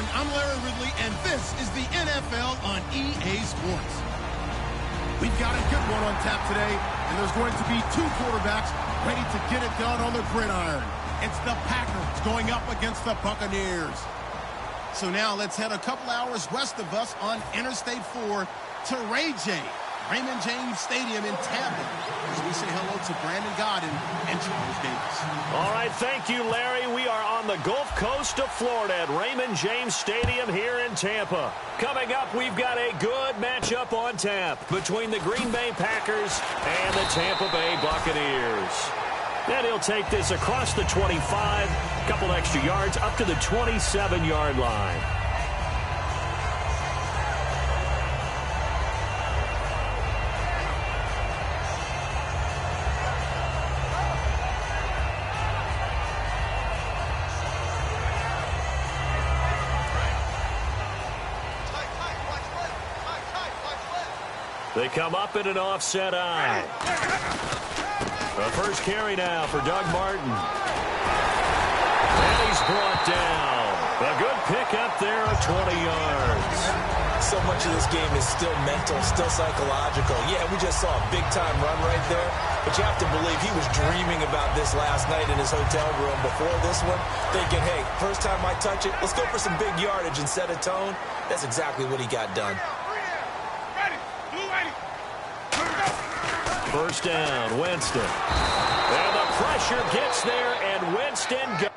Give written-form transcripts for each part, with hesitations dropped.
everyone. I'm Larry Ridley, and this is the NFL on EA Sports. We've got a good one on tap today, and there's going to be two quarterbacks ready to get it done on the gridiron. It's the Packers going up against the Buccaneers. So now let's head a couple hours west of us on Interstate 4 to Ray J, Raymond James Stadium in Tampa, as we say hello to Brandon Godden and Charles Davis. All right, thank you, Larry. We are on the Gulf Coast of Florida at Raymond James Stadium here in Tampa. Coming up, we've got a good matchup on tap between the Green Bay Packers and the Tampa Bay Buccaneers. And he'll take this across the 25, couple extra yards up to the 27-yard line. They come up in an offset eye. The first carry now for Doug Martin. And he's brought down. A good pick up there of 20 yards. So much of this game is still mental, still psychological. Yeah, we just saw a big-time run right there, but you have to believe he was dreaming about this last night in his hotel room before this one, thinking, hey, first time I touch it, let's go for some big yardage and set a tone. That's exactly what he got done. First down, Winston. And the pressure gets there, and Winston goes.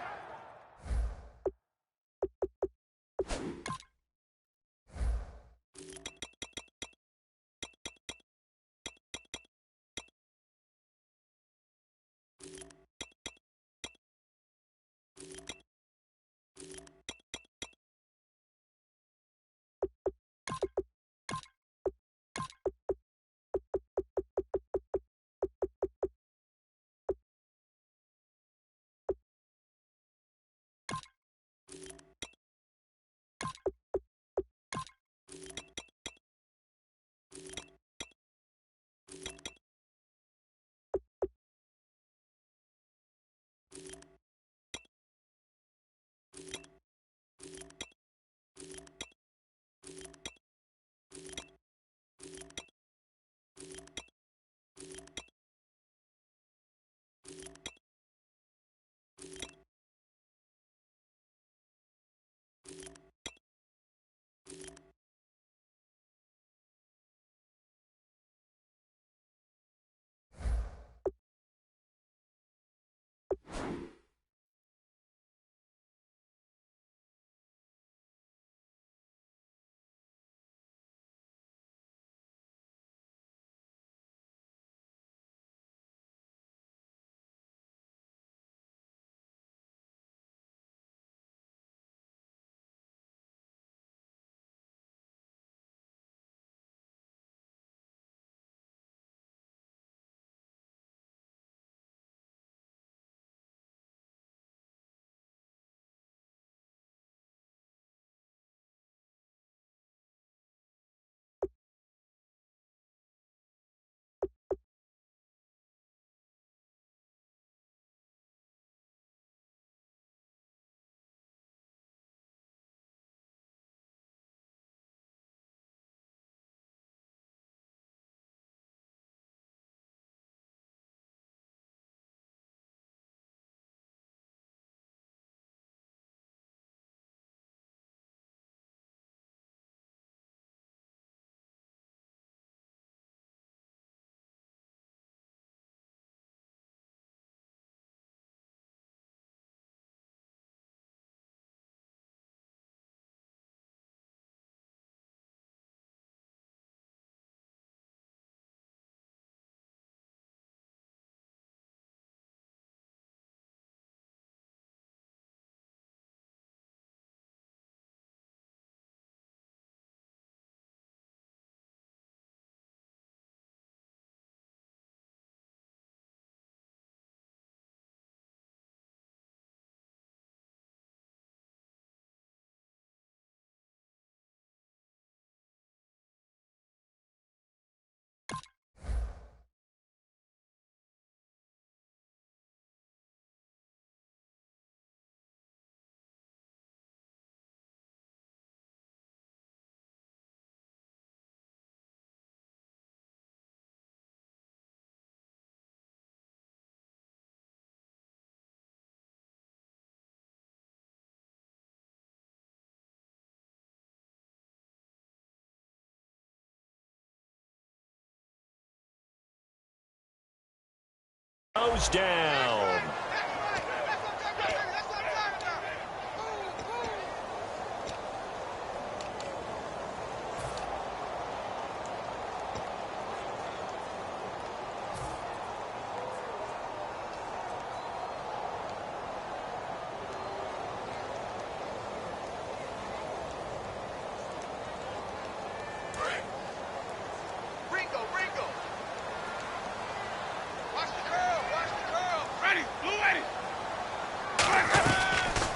goes down.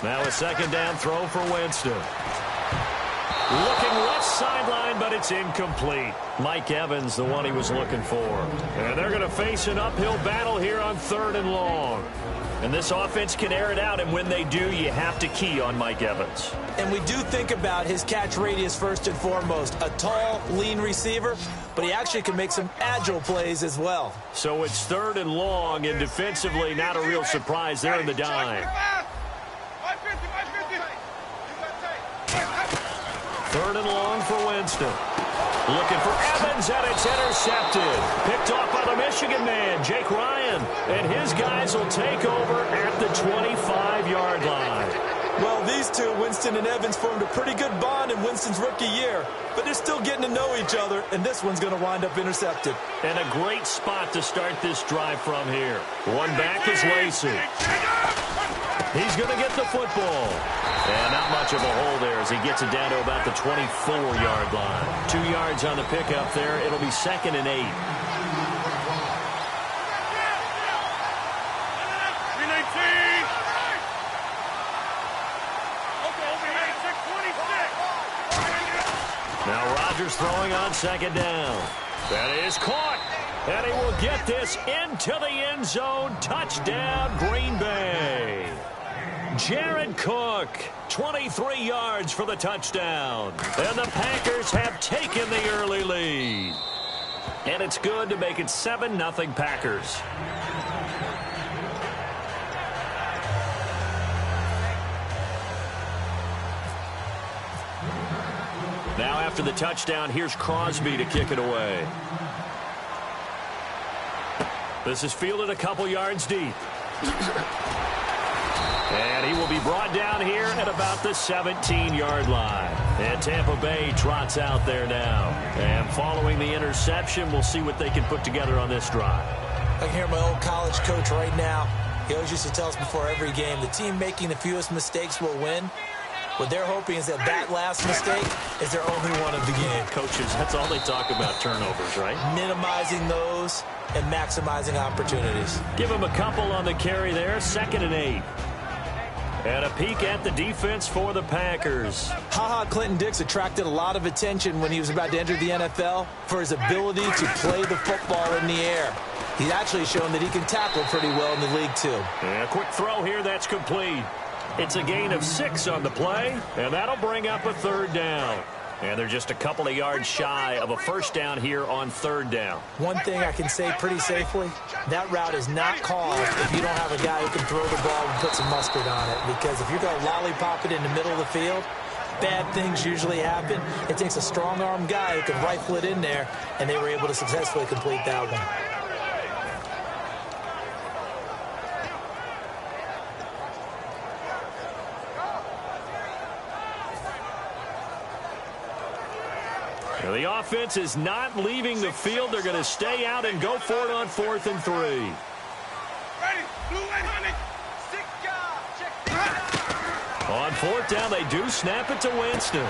Now a second down throw for Winston. Looking left sideline, but it's incomplete. Mike Evans, the one he was looking for. And they're going to face an uphill battle here on 3rd and long. And this offense can air it out, and when they do, you have to key on Mike Evans. And we do think about his catch radius first and foremost. A tall, lean receiver, but he actually can make some agile plays as well. So it's 3rd and long, and defensively, not a real surprise there in the dime. 3rd and long for Winston. Looking for Evans, and it's intercepted. Picked off by the Michigan man, Jake Ryan. And his guys will take over at the 25-yard line. Well, these two, Winston and Evans, formed a pretty good bond in Winston's rookie year. But they're still getting to know each other, and this one's going to wind up intercepted. And a great spot to start this drive from here. One back is Lacey. He's going to get the football. And not much of a hole there as he gets it down to about the 24-yard line. 2 yards on the pickup there. It'll be 2nd and 8. Now Rodgers throwing on 2nd down. That is caught. And he will get this into the end zone. Touchdown, Green Bay. Jared Cook, 23 yards for the touchdown. And the Packers have taken the early lead. And it's good to make it 7-0 Packers. Now after the touchdown, here's Crosby to kick it away. This is fielded a couple yards deep. And he will be brought down here at about the 17-yard line. And Tampa Bay trots out there now. And following the interception, we'll see what they can put together on this drive. I can hear my old college coach right now. He always used to tell us before every game, the team making the fewest mistakes will win. What they're hoping is that that last mistake is their only one of the game. Coaches, that's all they talk about, turnovers, right? Minimizing those and maximizing opportunities. Give them a couple on the carry there, 2nd and 8. And a peek at the defense for the Packers. Clinton Dix attracted a lot of attention when he was about to enter the NFL for his ability to play the football in the air. He's actually shown that he can tackle pretty well in the league, too. And a quick throw here, that's complete. It's a gain of 6 on the play, and that'll bring up a 3rd down. And they're just a couple of yards shy of a 1st down here on 3rd down. One thing I can say pretty safely, that route is not called if you don't have a guy who can throw the ball and put some mustard on it. Because if you're going to lollipop it in the middle of the field, bad things usually happen. It takes a strong-arm guy who can rifle it in there, and they were able to successfully complete that one. The offense is not leaving the field. They're going to stay out and go for it on 4th and 3. On 4th down, they do snap it to Winston.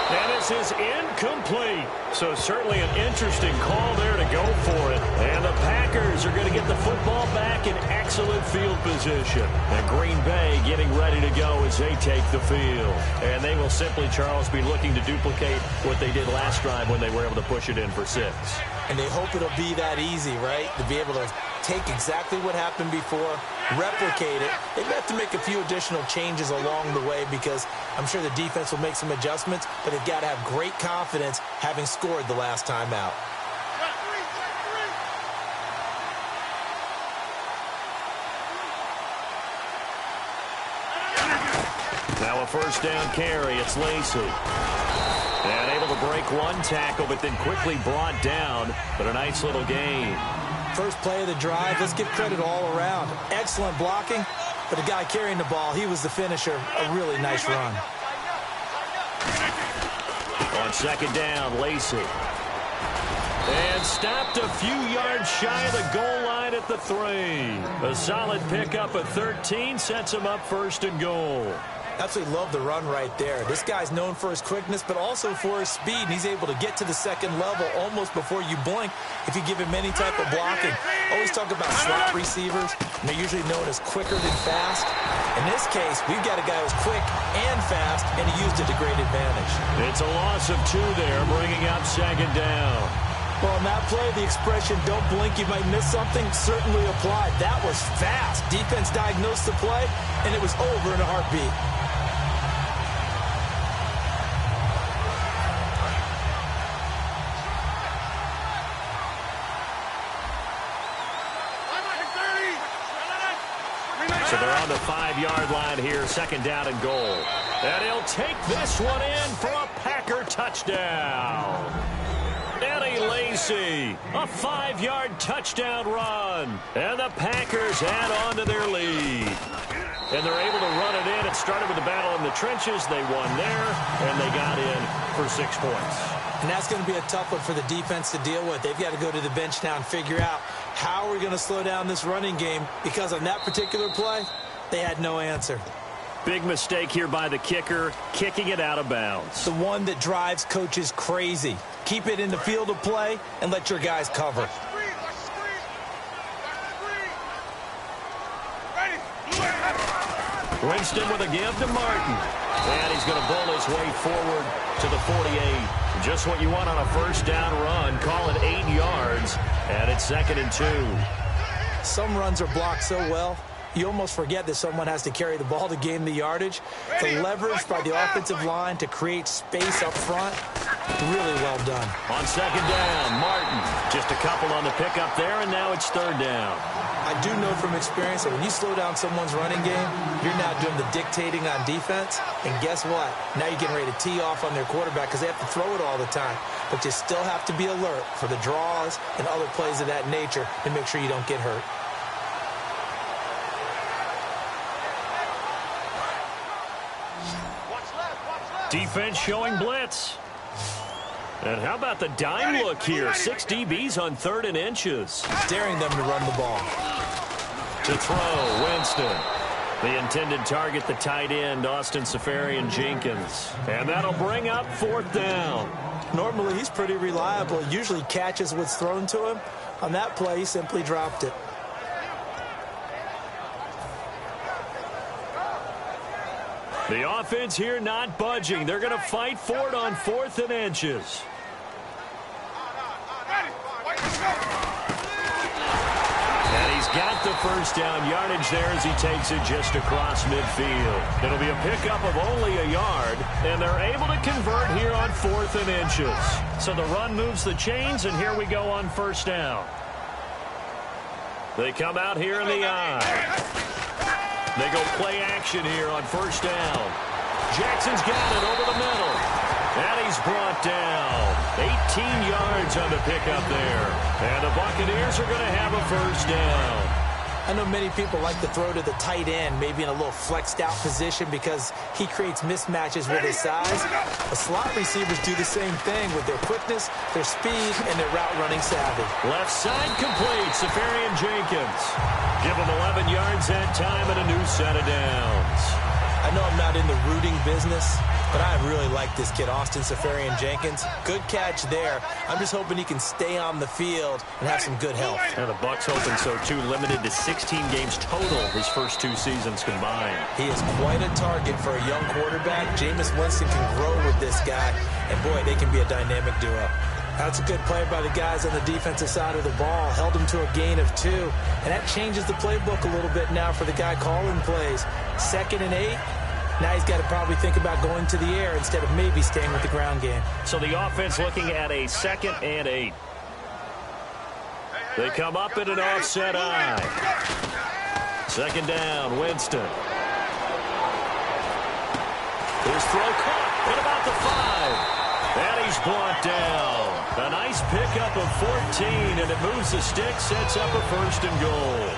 And this is incomplete. So certainly an interesting call there to go for it. And the Packers are going to get the football back in excellent field position. And Green Bay getting ready to go as they take the field. And they will simply, Charles, be looking to duplicate what they did last drive when they were able to push it in for 6. And they hope it'll be that easy, right? To be able to take exactly what happened before, replicate it. They have to make a few additional changes along the way because I'm sure the defense will make some adjustments, but they've got to have great confidence having scored the last time out. Now a 1st down carry. It's Lacey. And able to break one tackle, but then quickly brought down. But a nice little gain. First play of the drive, let's give credit all around. Excellent blocking, but the guy carrying the ball, he was the finisher. A really nice run. On second down, Lacey. And stopped a few yards shy of the goal line at the 3. A solid pickup of 13 sets him up first and goal. Absolutely love the run right there. This guy's known for his quickness, but also for his speed. And he's able to get to the second level almost before you blink if you give him any type of blocking. Always talk about slot receivers, and they're usually known as quicker than fast. In this case, we've got a guy who's quick and fast, and he used it to great advantage. It's a loss of 2 there, bringing up second down. Well, on that play, the expression, don't blink, you might miss something, certainly applied. That was fast. Defense diagnosed the play, and it was over in a heartbeat. So they're on the 5-yard line here, second down and goal. And he'll take this one in for a Packer touchdown. Eddie Lacy, a 5-yard touchdown run. And the Packers add on to their lead. And they're able to run it in. It started with a battle in the trenches. They won there, and they got in for 6 points. And that's going to be a tough one for the defense to deal with. They've got to go to the bench now and figure out how we're going to slow down this running game, because on that particular play, they had no answer. Big mistake here by the kicker, kicking it out of bounds. The one that drives coaches crazy. Keep it in the field of play and let your guys cover. Winston with a give to Martin. And he's going to bull his way forward to the 48. Just what you want on a first down run. Call it 8 yards. And it's 2nd and 2. Some runs are blocked so well, you almost forget that someone has to carry the ball to gain the yardage. The leverage by the offensive line to create space up front, really well done. On second down, Martin. Just a couple on the pickup there, and now it's 3rd down. I do know from experience that when you slow down someone's running game, you're now doing the dictating on defense. And guess what? Now you're getting ready to tee off on their quarterback because they have to throw it all the time. But you still have to be alert for the draws and other plays of that nature to make sure you don't get hurt. Defense showing blitz. And how about the dime look here? 6 DBs on 3rd and inches. Daring them to run the ball. To throw, Winston. The intended target, the tight end, Austin Safarian-Jenkins. And that'll bring up 4th down. Normally, he's pretty reliable. He usually catches what's thrown to him. On that play, he simply dropped it. The offense here not budging. They're going to fight for it on 4th and inches. And he's got the first down yardage there as he takes it just across midfield. It'll be a pickup of only a yard, and they're able to convert here on 4th and inches. So the run moves the chains, and here we go on 1st down. They come out here in the eye. They go play action here on 1st down. Jackson's got it over the middle. And he's brought down. 18 yards on the pickup there. And the Buccaneers are going to have a 1st down. I know many people like to throw to the tight end, maybe in a little flexed out position because he creates mismatches with his size. The slot receivers do the same thing with their quickness, their speed, and their route running savvy. Left side complete, Safarian-Jenkins. Give him 11 yards that time and a new set of downs. I know I'm not in the rooting business, but I really like this kid, Austin Safarian-Jenkins. Good catch there. I'm just hoping he can stay on the field and have some good health. And the Bucs hoping so, too. Limited to 16 games total his first 2 seasons combined. He is quite a target for a young quarterback. Jameis Winston can grow with this guy, and boy, they can be a dynamic duo. That's a good play by the guys on the defensive side of the ball. Held him to a gain of 2. And that changes the playbook a little bit now for the guy calling plays. 2nd and 8. Now he's got to probably think about going to the air instead of maybe staying with the ground game. So the offense looking at a 2nd and 8. They come up in an offset eye. 2nd down, Winston. His throw caught at about the 5. And he's brought down. A nice pickup of 14, and it moves the stick, sets up a 1st and goal.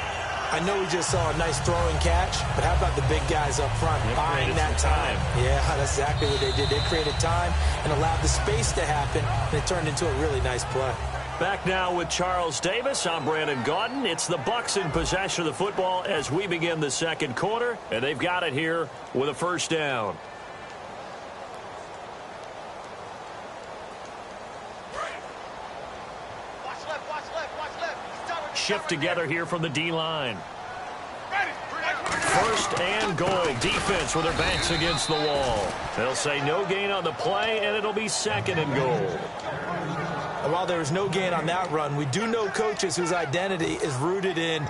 I know we just saw a nice throwing catch, but how about the big guys up front buying that time? Yeah, that's exactly what they did. They created time and allowed the space to happen, and it turned into a really nice play. Back now with Charles Davis. I'm Brandon Gaudin. It's the Bucs in possession of the football as we begin the 2nd quarter, and they've got it here with a 1st down. Shift together here from the D-line. 1st and goal. Defense with their backs against the wall. They'll say no gain on the play, and it'll be 2nd and goal. And while there was no gain on that run, we do know coaches whose identity is rooted in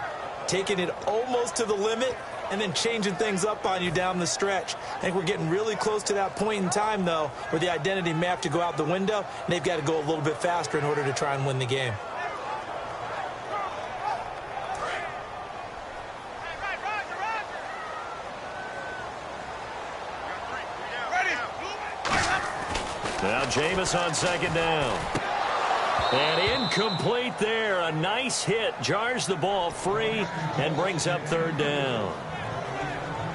taking it almost to the limit and then changing things up on you down the stretch. I think we're getting really close to that point in time, though, where the identity may have to go out the window, and they've got to go a little bit faster in order to try and win the game. Now Jameis on 2nd down. And incomplete there. A nice hit. Jars the ball free and brings up 3rd down.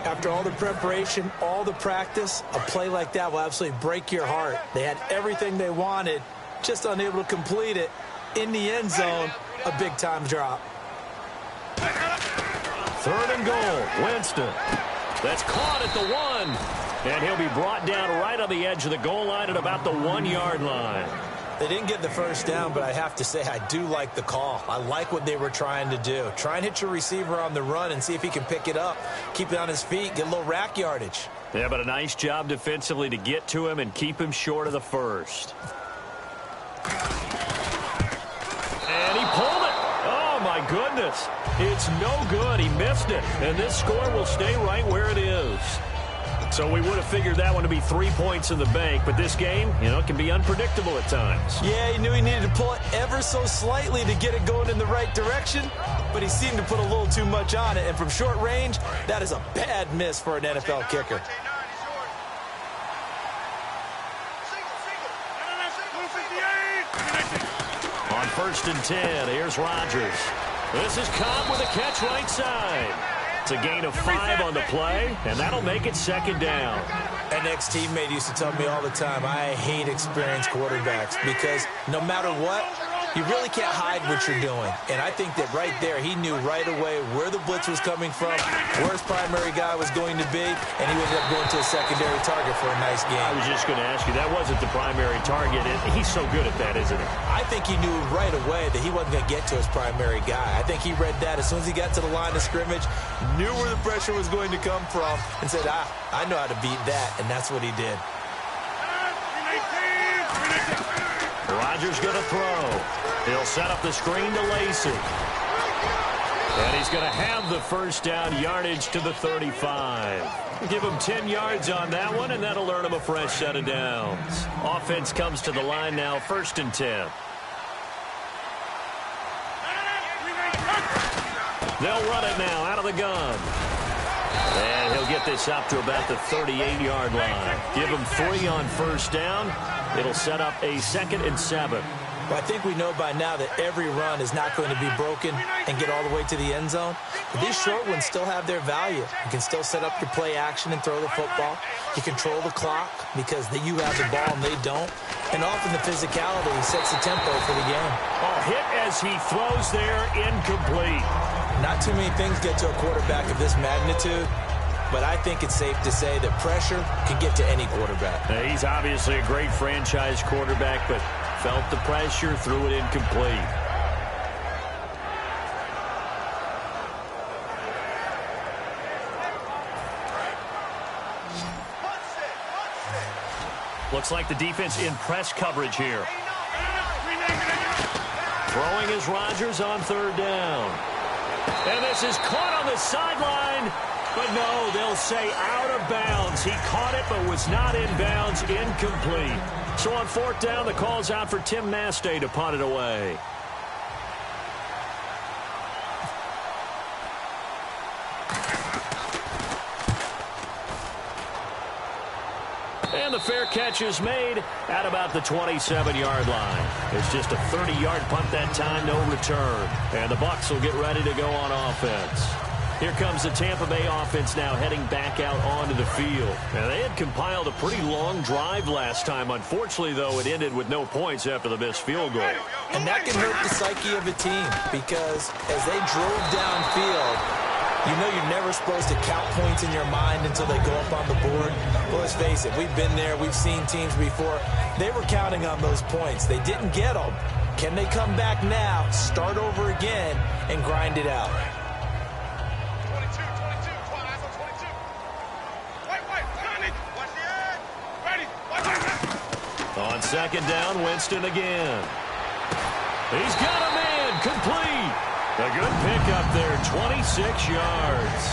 After all the preparation, all the practice, a play like that will absolutely break your heart. They had everything they wanted, just unable to complete it. In the end zone, a big-time drop. 3rd and goal. Winston. That's caught at the 1. And he'll be brought down right on the edge of the goal line at about the 1-yard line. They didn't get the 1st down, but I have to say I do like the call. I like what they were trying to do. Try and hit your receiver on the run and see if he can pick it up, keep it on his feet, get a little rack yardage. Yeah, but a nice job defensively to get to him and keep him short of the 1st. And he pulled it. Oh, my goodness. It's no good. He missed it. And this score will stay right where it is. So we would have figured that one to be 3 points in the bank, but this game, can be unpredictable at times. Yeah, he knew he needed to pull it ever so slightly to get it going in the right direction, but he seemed to put a little too much on it, and from short range, that is a bad miss for an NFL kicker. On 1st and 10, here's Rodgers. This is Cobb with a catch right side. It's a gain of 5 on the play, and that'll make it 2nd down. An ex-teammate used to tell me all the time, I hate experienced quarterbacks because no matter what, you really can't hide what you're doing. And I think that right there, he knew right away where the blitz was coming from, where his primary guy was going to be, and he ended up going to a secondary target for a nice game. I was just going to ask you, that wasn't the primary target. He's so good at that, isn't he? I think he knew right away that he wasn't going to get to his primary guy. I think he read that as soon as he got to the line of scrimmage, knew where the pressure was going to come from, and said, I know how to beat that, and that's what he did. Rodgers going to throw. He'll set up the screen to Lacey. And he's going to have the 1st down, yardage to the 35. Give him 10 yards on that one, and that'll earn him a fresh set of downs. Offense comes to the line now, 1st and 10. They'll run it now out of the gun. And he'll get this up to about the 38-yard line. Give him 3 on 1st down. It'll set up a 2nd and 7. Well, I think we know by now that every run is not going to be broken and get all the way to the end zone. But these short ones still have their value. You can still set up your play action and throw the football. You control the clock because you have the ball and they don't. And often the physicality sets the tempo for the game. Oh, hit as he throws there, incomplete. Not too many things get to a quarterback of this magnitude, but I think it's safe to say that pressure can get to any quarterback. He's obviously a great franchise quarterback, but felt the pressure, threw it incomplete. Looks like the defense in press coverage here. Throwing is Rodgers on 3rd down. And this is caught on the sideline. But no, they'll say out of bounds. He caught it but was not in bounds, incomplete. So on 4th down, the call's out for Tim Mastay to punt it away. And And the fair catch is made at about the 27-yard line. It's just a 30-yard punt that time, no return. And the Bucs will get ready to go on offense. Here comes the Tampa Bay offense now heading back out onto the field. Now, they had compiled a pretty long drive last time. Unfortunately, though, it ended with no points after the missed field goal. And that can hurt the psyche of a team because as they drove downfield, you know you're never supposed to count points in your mind until they go up on the board. Well, let's face it, we've been there. We've seen teams before. They were counting on those points. They didn't get them. Can they come back now, start over again, and grind it out? On second down, Winston again. He's got a man, complete. A good pickup there, 26 yards.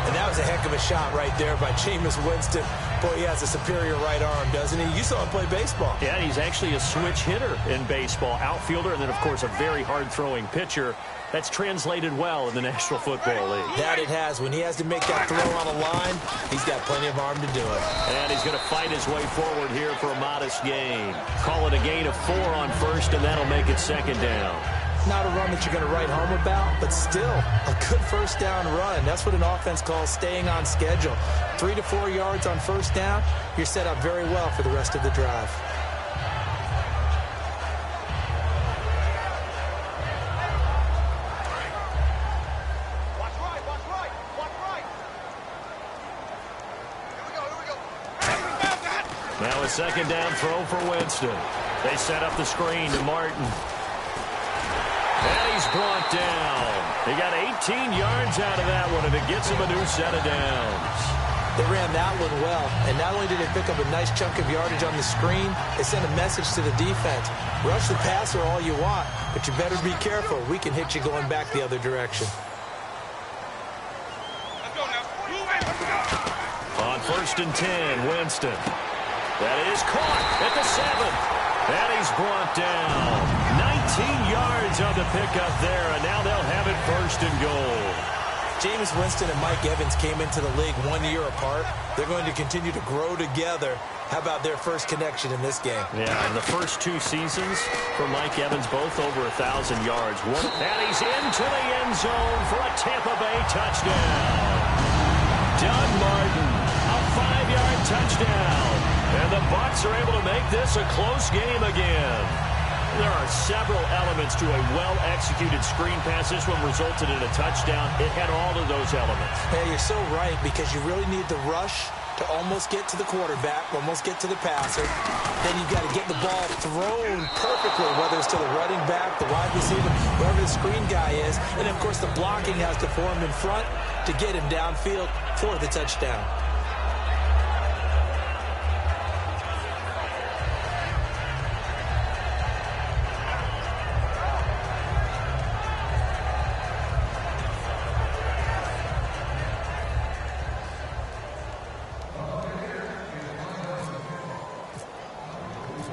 And that was a heck of a shot right there by Jameis Winston. Boy, he has a superior right arm, doesn't he? You saw him play baseball. Yeah, he's actually a switch hitter in baseball. Outfielder, and then, of course, a very hard-throwing pitcher. That's translated well in the National Football League. That it has. When he has to make that throw on a line, he's got plenty of arm to do it. And he's going to fight his way forward here for a modest gain. Call it a gain of 4 on first, and that'll make it second down. Not a run that you're going to write home about, but still a good first down run. That's what an offense calls staying on schedule. 3 to 4 yards on first down, you're set up very well for the rest of the drive. Now a second down throw for Winston. They set up the screen to Martin. And he's brought down. He got 18 yards out of that one, and it gets him a new set of downs. They ran that one well, and not only did they pick up a nice chunk of yardage on the screen, they sent a message to the defense. Rush the passer all you want, but you better be careful. We can hit you going back the other direction. On first and 10, Winston. That is caught at the 7. And he's brought down. 19 yards on the pickup there, and now they'll have it first and goal. Jameis Winston and Mike Evans came into the league 1 year apart. They're going to continue to grow together. How about their first connection in this game? Yeah, in the first 2 seasons for Mike Evans, both over 1,000 yards. And he's into the end zone for a Tampa Bay touchdown. Doug Martin, a 5-yard touchdown. And the Bucs are able to make this a close game again. There are several elements to a well-executed screen pass. This one resulted in a touchdown. It had all of those elements. Hey, you're so right, because you really need the rush to almost get to the quarterback, almost get to the passer. Then you've got to get the ball thrown perfectly, whether it's to the running back, the wide receiver, whoever the screen guy is. And, of course, the blocking has to form in front to get him downfield for the touchdown.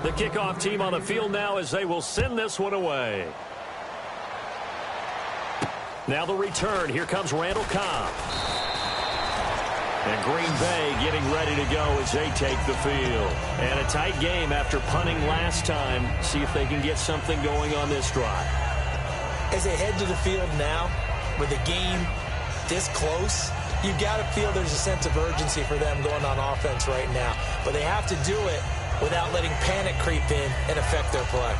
The kickoff team on the field now as they will send this one away. Now the return. Here comes Randall Cobb. And Green Bay getting ready to go as they take the field. And a tight game after punting last time. See if they can get something going on this drive. As they head to the field now, with the game this close, you've got to feel there's a sense of urgency for them going on offense right now. But they have to do it without letting panic creep in and affect their play.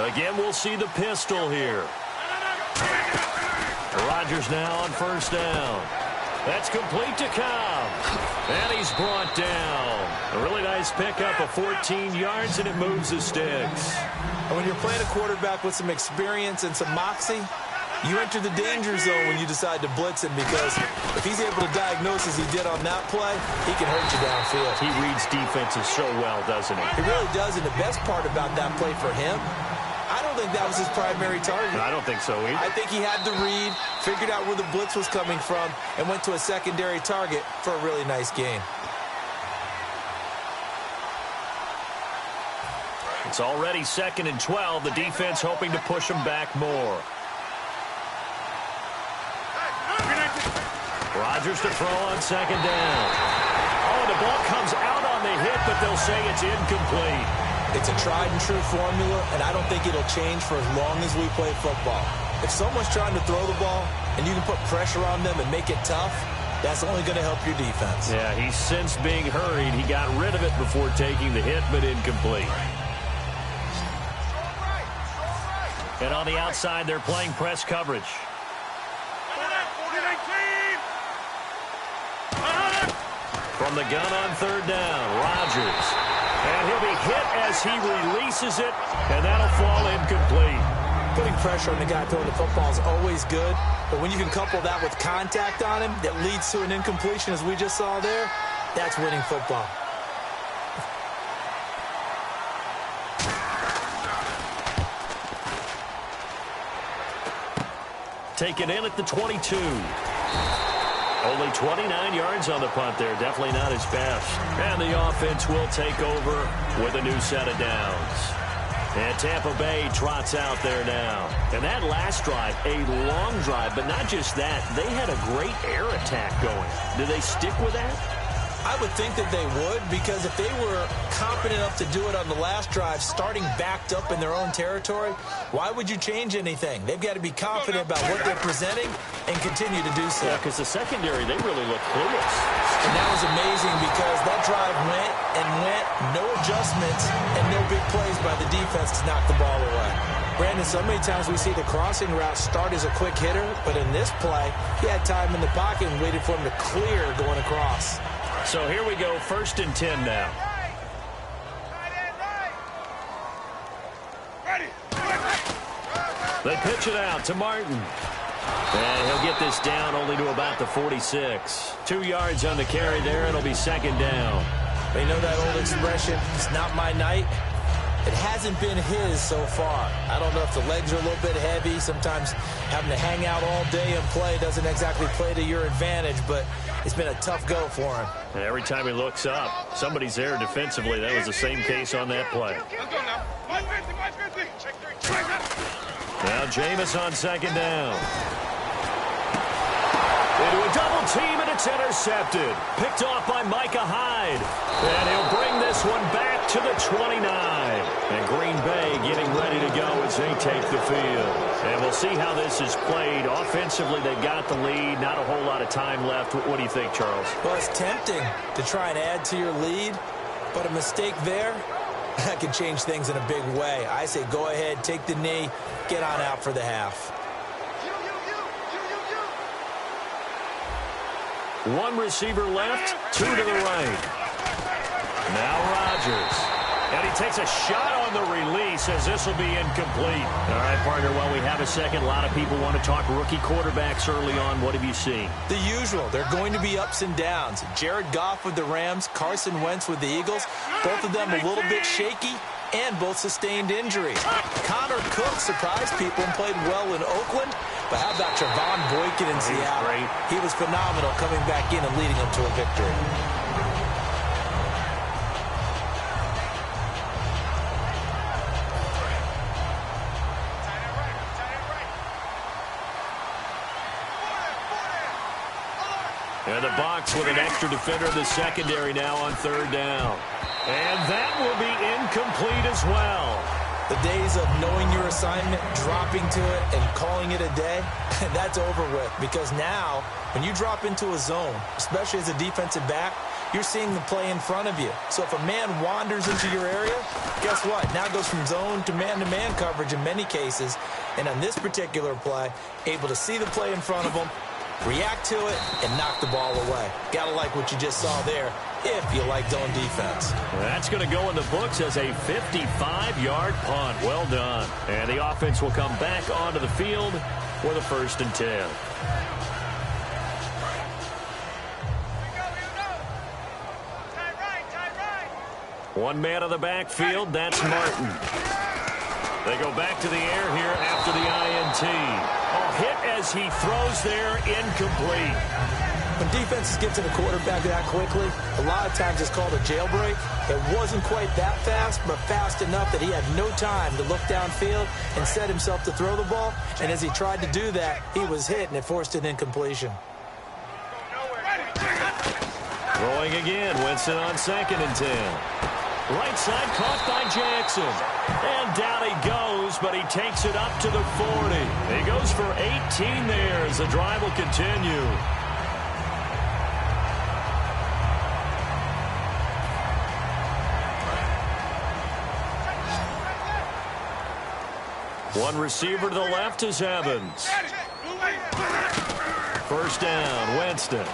Again, we'll see the pistol here. Rodgers now on first down. That's complete to Cobb. And he's brought down. A really nice pickup of 14 yards, and it moves the sticks. And when you're playing a quarterback with some experience and some moxie, you enter the danger zone when you decide to blitz him, because if he's able to diagnose as he did on that play, he can hurt you downfield. He reads defenses so well, doesn't he? He really does, and the best part about that play for him, I don't think that was his primary target. I don't think so either. I think he had the read, figured out where the blitz was coming from, and went to a secondary target for a really nice gain. It's already 2nd and 12. The defense hoping to push them back more. Rodgers to throw on second down. Oh, the ball comes out on the hit, but they'll say it's incomplete. It's a tried-and-true formula, and I don't think it'll change for as long as we play football. If someone's trying to throw the ball and you can put pressure on them and make it tough, that's only going to help your defense. Yeah, he's since being hurried. He got rid of it before taking the hit, but incomplete. And on the outside, they're playing press coverage. From the gun on third down, Rodgers. And he'll be hit as he releases it, and that'll fall incomplete. Putting pressure on the guy throwing the football is always good, but when you can couple that with contact on him that leads to an incompletion, as we just saw there, that's winning football. Take it in at the 22. Only 29 yards on the punt there. Definitely not his best. And the offense will take over with a new set of downs. And Tampa Bay trots out there now. And that last drive, a long drive, but not just that. They had a great air attack going. Do they stick with that? I would think that they would, because if they were competent enough to do it on the last drive, starting backed up in their own territory, why would you change anything? They've got to be confident about what they're presenting and continue to do so. Yeah, because the secondary, they really look clueless. And that was amazing because that drive went and went, no adjustments, and no big plays by the defense to knock the ball away. Brandon, so many times we see the crossing route start as a quick hitter, but in this play, he had time in the pocket and waited for him to clear going across. So here we go, 1st and 10 now. They pitch it out to Martin. And he'll get this down only to about the 46. 2 yards on the carry there, and it'll be second down. But you know that old expression, it's not my night? It hasn't been his so far. I don't know if the legs are a little bit heavy. Sometimes having to hang out all day and play doesn't exactly play to your advantage, but it's been a tough go for him. And every time he looks up, somebody's there defensively. That was the same case on that play. Now Jameis on second down. Into a double team, and it's intercepted. Picked off by Micah Hyde. And he'll bring this one back to the 29. And Green Bay getting ready to go as they take the field. And we'll see how this is played. Offensively, they've got the lead. Not a whole lot of time left. What do you think, Charles? Well, it's tempting to try and add to your lead, but a mistake there, that can change things in a big way. I say go ahead, take the knee, get on out for the half. One receiver left, 2 to the right. Now Rodgers. And he takes a shot on the release as this will be incomplete. All right, partner, while we have a second, a lot of people want to talk rookie quarterbacks early on. What have you seen? The usual. They're going to be ups and downs. Jared Goff with the Rams, Carson Wentz with the Eagles. Both of them a little bit shaky and both sustained injuries. Connor Cook surprised people and played well in Oakland. But how about Trevon Boykin in Seattle? He was phenomenal coming back in and leading them to a victory. And the box with an extra defender in the secondary now on third down. And that will be incomplete as well. The days of knowing your assignment, dropping to it, and calling it a day, that's over with. Because now, when you drop into a zone, especially as a defensive back, you're seeing the play in front of you. So if a man wanders into your area, guess what? Now it goes from zone to man coverage in many cases. And on this particular play, able to see the play in front of him, react to it, and knock the ball away. Gotta like what you just saw there, if you like zone defense. That's going to go in the books as a 55-yard punt. Well done. And the offense will come back onto the field for the 1st and 10. One man of the backfield, that's Martin. They go back to the air here after the INT. Oh, hit as he throws there, incomplete. When defenses get to the quarterback that quickly, a lot of times it's called a jailbreak. It wasn't quite that fast, but fast enough that he had no time to look downfield and set himself to throw the ball. And as he tried to do that, he was hit, and it forced an incompletion. Throwing again. Winston on 2nd and 10. Right side caught by Jackson. And down he goes, but he takes it up to the 40. He goes for 18 there as the drive will continue. One receiver to the left is Evans. First down, Winston.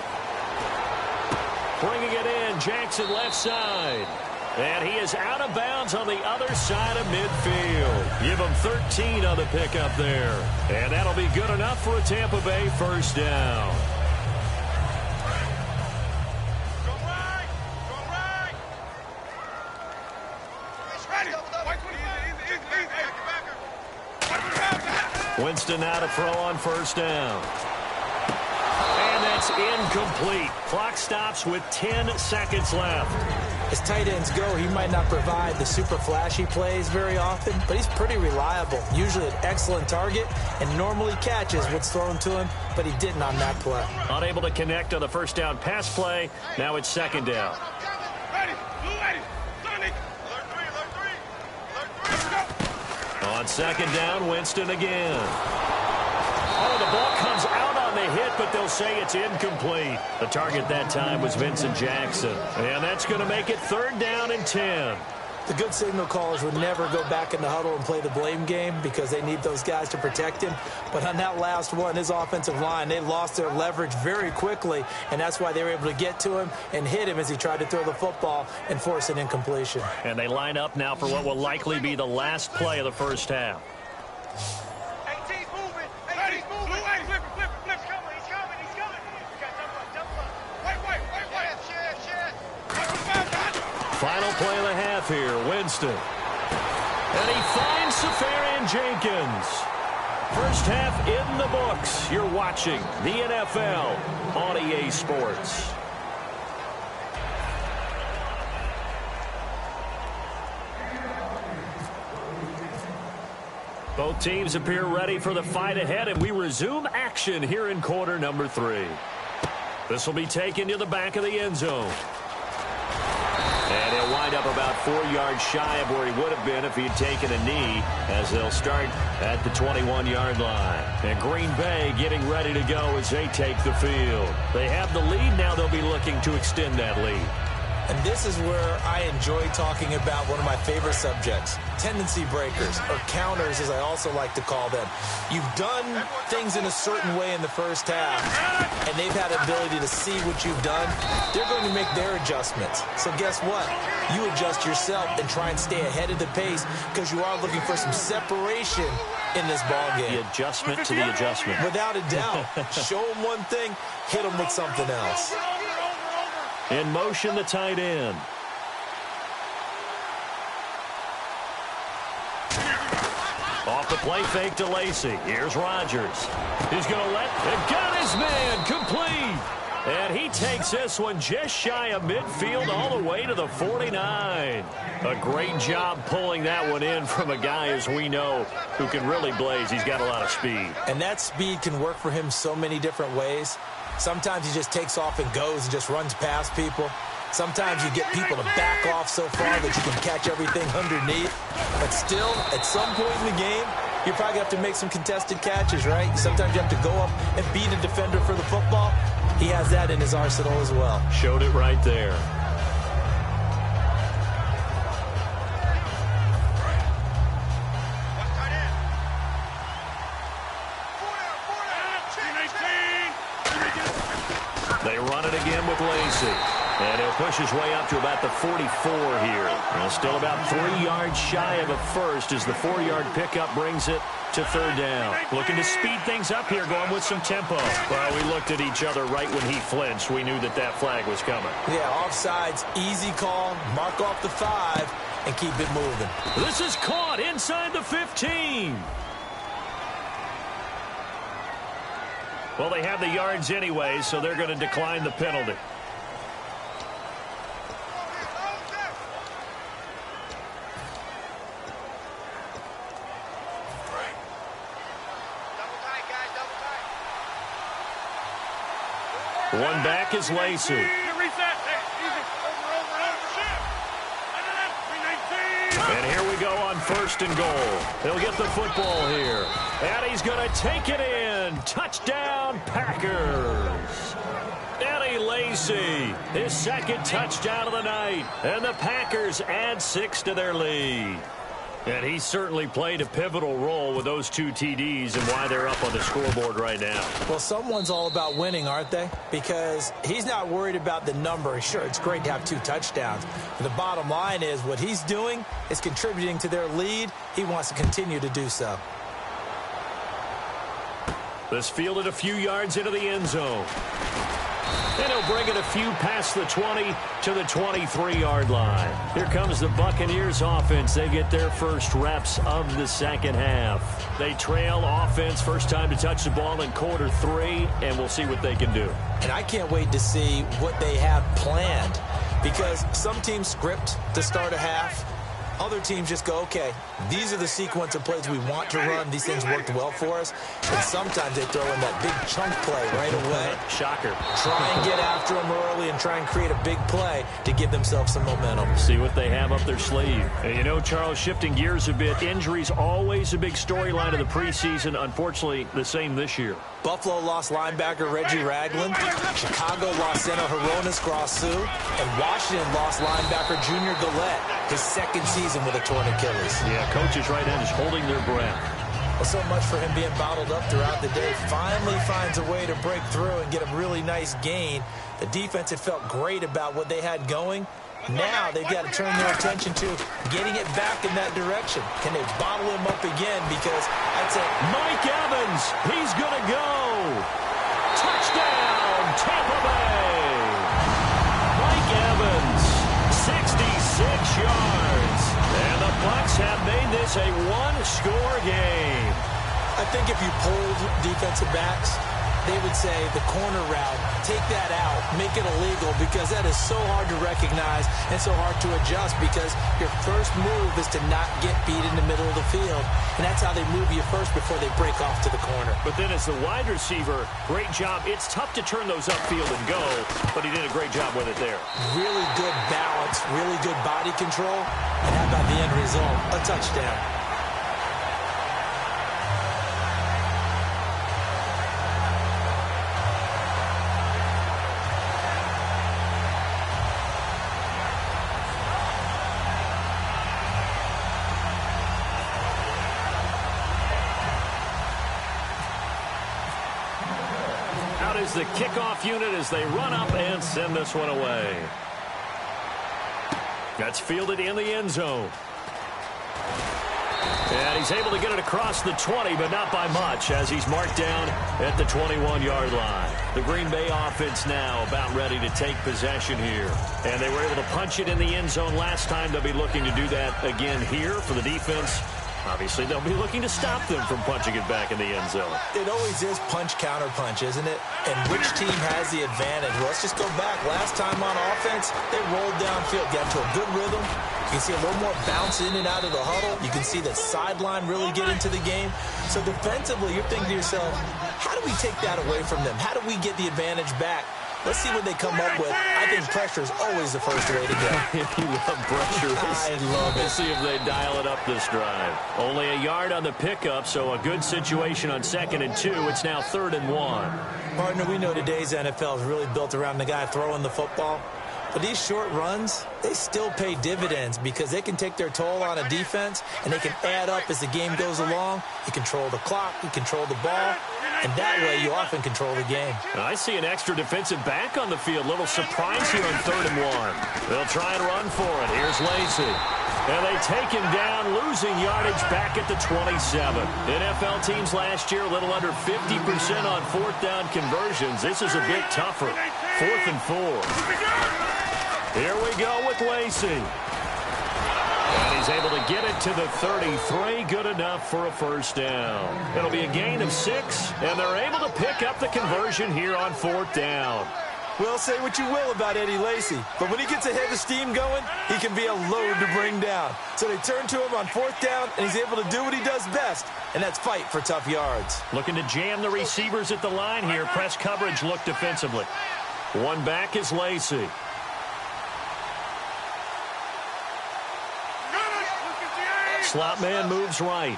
Bringing it in, Jackson left side. And he is out of bounds on the other side of midfield. Give him 13 on the pickup there. And that'll be good enough for a Tampa Bay first down. Winston now to throw on first down. And that's incomplete. Clock stops with 10 seconds left. As tight ends go, he might not provide the super flashy plays very often, but he's pretty reliable. Usually an excellent target and normally catches what's thrown to him, but he didn't on that play. Unable to connect on the first down pass play. Now it's second down. On second down, Winston again. Oh, the ball comes out on the hit, but they'll say it's incomplete. The target that time was Vincent Jackson. And that's going to make it third down and 10. The good signal callers would never go back in the huddle and play the blame game because they need those guys to protect him. But on that last one, his offensive line, they lost their leverage very quickly, and that's why they were able to get to him and hit him as he tried to throw the football and force an incompletion. And they line up now for what will likely be the last play of the first half. Final play of the half here, Winston. And he finds Safarian Jenkins. First half in the books. You're watching the NFL on EA Sports. Both teams appear ready for the fight ahead, and we resume action here in quarter number 3. This will be taken to the back of the end zone. And he'll wind up about 4 yards shy of where he would have been if he had taken a knee, as they'll start at the 21-yard line. And Green Bay getting ready to go as they take the field. They have the lead. Now they'll be looking to extend that lead. And this is where I enjoy talking about one of my favorite subjects, tendency breakers, or counters as I also like to call them. You've done things in a certain way in the first half, and they've had the ability to see what you've done. They're going to make their adjustments. So guess what? You adjust yourself and try and stay ahead of the pace because you are looking for some separation in this ballgame. The adjustment to the adjustment. Without a doubt. Show them one thing, hit them with something else. In motion, the tight end. Off the play fake to Lacy. Here's Rodgers. He's going to got his man complete. And he takes this one just shy of midfield all the way to the 49. A great job pulling that one in from a guy, as we know, who can really blaze. He's got a lot of speed. And that speed can work for him so many different ways. Sometimes he just takes off and goes and just runs past people. Sometimes you get people to back off so far that you can catch everything underneath. But still, at some point in the game, you probably have to make some contested catches, right? Sometimes you have to go up and beat a defender for the football. He has that in his arsenal as well. Showed it right there. They run it again with Lacy. And he'll push his way up to about the 44 here. And still about 3 yards shy of a first as the 4-yard pickup brings it to third down. Looking to speed things up here, going with some tempo. Well, we looked at each other right when he flinched. We knew that that flag was coming. Yeah, offsides, easy call, mark off the 5, and keep it moving. This is caught inside the 15. Well, they have the yards anyway, so they're going to decline the penalty. One back is Lacy. first and goal. He'll get the football here. And he's going to take it in. Touchdown, Packers. Eddie Lacy, his second touchdown of the night. And the Packers add 6 to their lead. And he certainly played a pivotal role with those 2 TDs and why they're up on the scoreboard right now. Well, someone's all about winning, aren't they? Because he's not worried about the number. Sure, it's great to have 2 touchdowns. But the bottom line is what he's doing is contributing to their lead. He wants to continue to do so. This fielded a few yards into the end zone. And he'll bring it a few past the 20 to the 23-yard line. Here comes the Buccaneers offense. They get their first reps of the second half. They trail offense, first time to touch the ball in quarter 3, and we'll see what they can do. And I can't wait to see what they have planned, because some teams script to start a half. Other teams just go, okay, these are the sequence of plays we want to run. These things worked well for us. And sometimes they throw in that big chunk play right away. Shocker. Try and get after them early and try and create a big play to give themselves some momentum. See what they have up their sleeve. And you know, Charles, shifting gears a bit, injuries always a big storyline of the preseason. Unfortunately, the same this year. Buffalo lost linebacker Reggie Ragland. Chicago lost center Hronis Grasu. And Washington lost linebacker Junior Gillette, his second season with a torn Achilles. Yeah, coaches right now is holding their breath. Well, so much for him being bottled up throughout the day. Finally finds a way to break through and get a really nice gain. The defense had felt great about what they had going. Now they've got to turn their attention to getting it back in that direction. Can they bottle him up again? Because I'd say Mike Evans, he's going to go. Touchdown, Tampa Bay. Mike Evans, 66 yards. And the Bucs have made this a one-score game. I think if you polled defensive backs, they would say the corner route, take that out, make it illegal, because that is so hard to recognize and so hard to adjust, because your first move is to not get beat in the middle of the field. And that's how they move you first before they break off to the corner. But then as the wide receiver, great job. It's tough to turn those upfield and go, but he did a great job with it there. Really good balance, really good body control. And how about the end result? A touchdown. Is the kickoff unit as they run up and send this one away. That's fielded in the end zone. And he's able to get it across the 20, but not by much, as he's marked down at the 21-yard line. The Green Bay offense now about ready to take possession here. And they were able to punch it in the end zone last time. They'll be looking to do that again here for the defense. Obviously, they'll be looking to stop them from punching it back in the end zone. It always is punch-counter-punch, isn't it? And which team has the advantage? Well, let's just go back. Last time on offense, they rolled downfield, got to a good rhythm. You can see a little more bounce in and out of the huddle. You can see the sideline really get into the game. So defensively, you're thinking to yourself, how do we take that away from them? How do we get the advantage back? Let's see what they come up with. I think pressure is always the first way to go. If you love pressure, I love it. We'll see if they dial it up this drive. Only a yard on the pickup, so a good situation on 2nd and 2. It's now 3rd and 1. Partner, we know today's NFL is really built around the guy throwing the football. But these short runs, they still pay dividends because they can take their toll on a defense, and they can add up as the game goes along. You control the clock, you control the ball, and that way you often control the game. I see an extra defensive back on the field. Little surprise here on 3rd and 1. They'll try and run for it. Here's Lacy. And they take him down, losing yardage back at the 27. NFL teams last year a little under 50% on 4th down conversions. This is a bit tougher. 4th and 4. Here we go with Lacy. And he's able to get it to the 33. Good enough for a first down. It'll be a gain of 6, and they're able to pick up the conversion here on 4th down. Well, say what you will about Eddie Lacy, but when he gets a head of steam going, he can be a load to bring down. So they turn to him on 4th down, and he's able to do what he does best, and that's fight for tough yards. Looking to jam the receivers at the line here. Press coverage look defensively. One back is Lacy. Slot man moves right.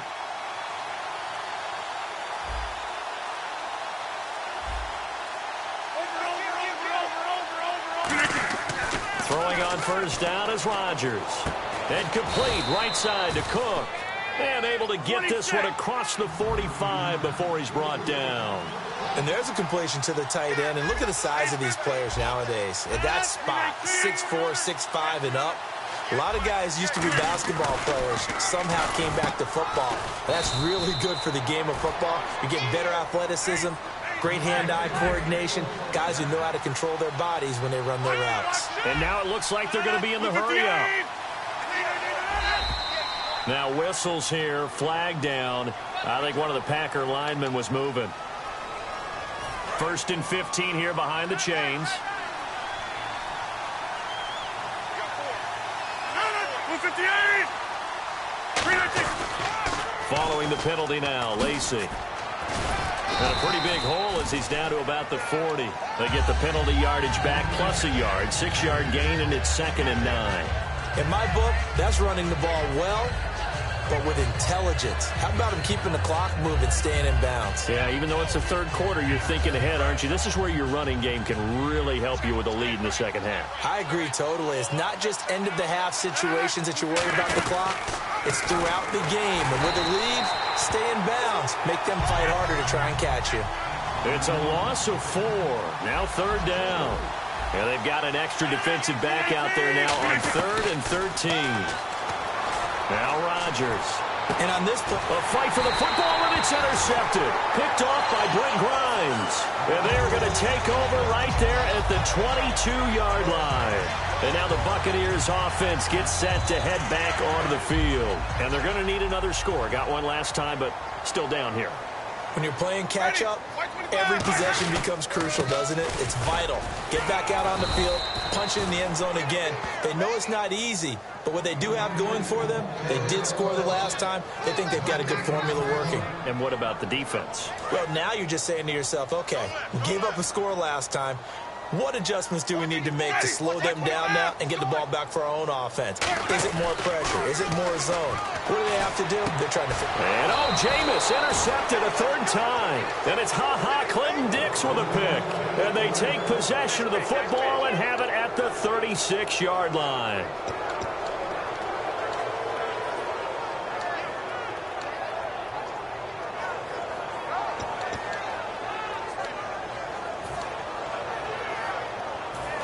Throwing on first down is Rodgers. And complete right side to Cook. And able to get this one across the 45 before he's brought down. And there's a completion to the tight end. And look at the size of these players nowadays. At that spot, 6'4", 6'5", and up. A lot of guys used to be basketball players, somehow came back to football. That's really good for the game of football. You're getting better athleticism, great hand-eye coordination, guys who know how to control their bodies when they run their routes. And now it looks like they're going to be in the hurry-up. Now whistles here, flag down. I think one of the Packer linemen was moving. 1st and 15 here behind the chains. Following the penalty now, Lacey. And a pretty big hole as he's down to about the 40. They get the penalty yardage back plus a yard. 6-yard gain, and it's 2nd and 9. In my book, that's running the ball well, but with intelligence. How about him keeping the clock moving, staying in bounds? Yeah, even though it's the 3rd quarter, you're thinking ahead, aren't you? This is where your running game can really help you with a lead in the 2nd half. I agree totally. It's not just end-of-the-half situations that you're worried about the clock. It's throughout the game. And with a lead, stay in bounds. Make them fight harder to try and catch you. It's a loss of 4. Now 3rd down. And they've got an extra defensive back out there now on 3rd and 13. Now Rodgers. And on this play, a fight for the football, and it's intercepted. Picked off by Brent Grimes. And they are going to take over right there at the 22-yard line. And now the Buccaneers offense gets set to head back onto the field. And they're going to need another score. Got one last time, but still down here. When you're playing catch-up, every possession becomes crucial, doesn't it? It's vital. Get back out on the field, punch in the end zone again. They know it's not easy, but what they do have going for them, they did score the last time. They think they've got a good formula working. And what about the defense? Well, now you're just saying to yourself, okay, we gave up a score last time. What adjustments do we need to make to slow them down now and get the ball back for our own offense? Is it more pressure? Is it more zone? What do they have to do? They're trying to figure it out. And Jameis intercepted a 3rd time. And it's Clinton Dix with a pick. And they take possession of the football and have it at the 36-yard line.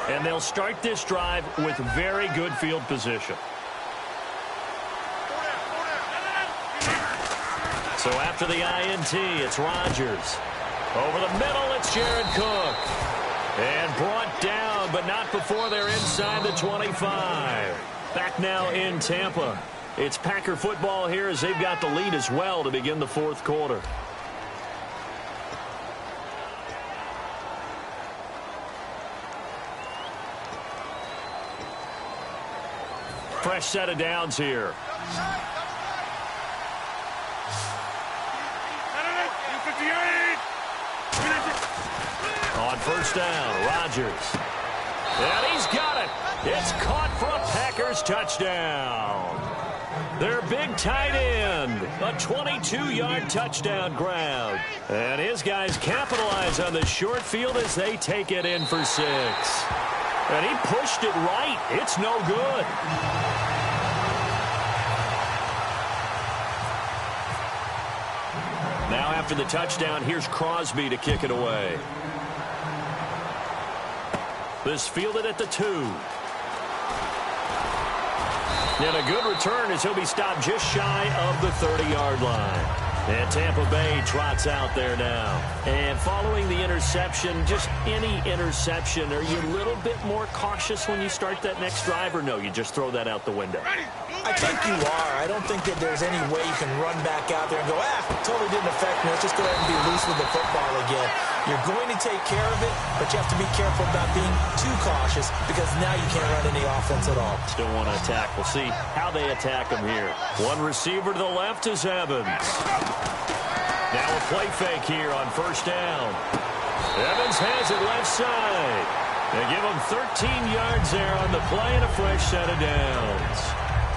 And they'll start this drive with very good field position. So after the INT, it's Rodgers. Over the middle, it's Jared Cook. And brought down, but not before they're inside the 25. Back now in Tampa. It's Packer football here as they've got the lead as well to begin the 4th quarter. Fresh set of downs here. On first down, Rodgers. And he's got it. It's caught for a Packers touchdown. Their big tight end. A 22-yard touchdown grab. And his guys capitalize on the short field as they take it in for 6. And he pushed it right. It's no good. Now after the touchdown, here's Crosby to kick it away. This fielded at the 2. And a good return as he'll be stopped just shy of the 30-yard line. And Tampa Bay trots out there now. And following the interception, just any interception, are you a little bit more cautious when you start that next drive, or no, you just throw that out the window? I think you are. I don't think that there's any way you can run back out there and go, totally didn't affect me. Let's just go ahead and be loose with the football again. You're going to take care of it, but you have to be careful about being too cautious because now you can't run any offense at all. Still want to attack. We'll see how they attack him here. One receiver to the left is Evans. Now a play fake here on first down. Evans has it left side. They give him 13 yards there on the play and a fresh set of downs.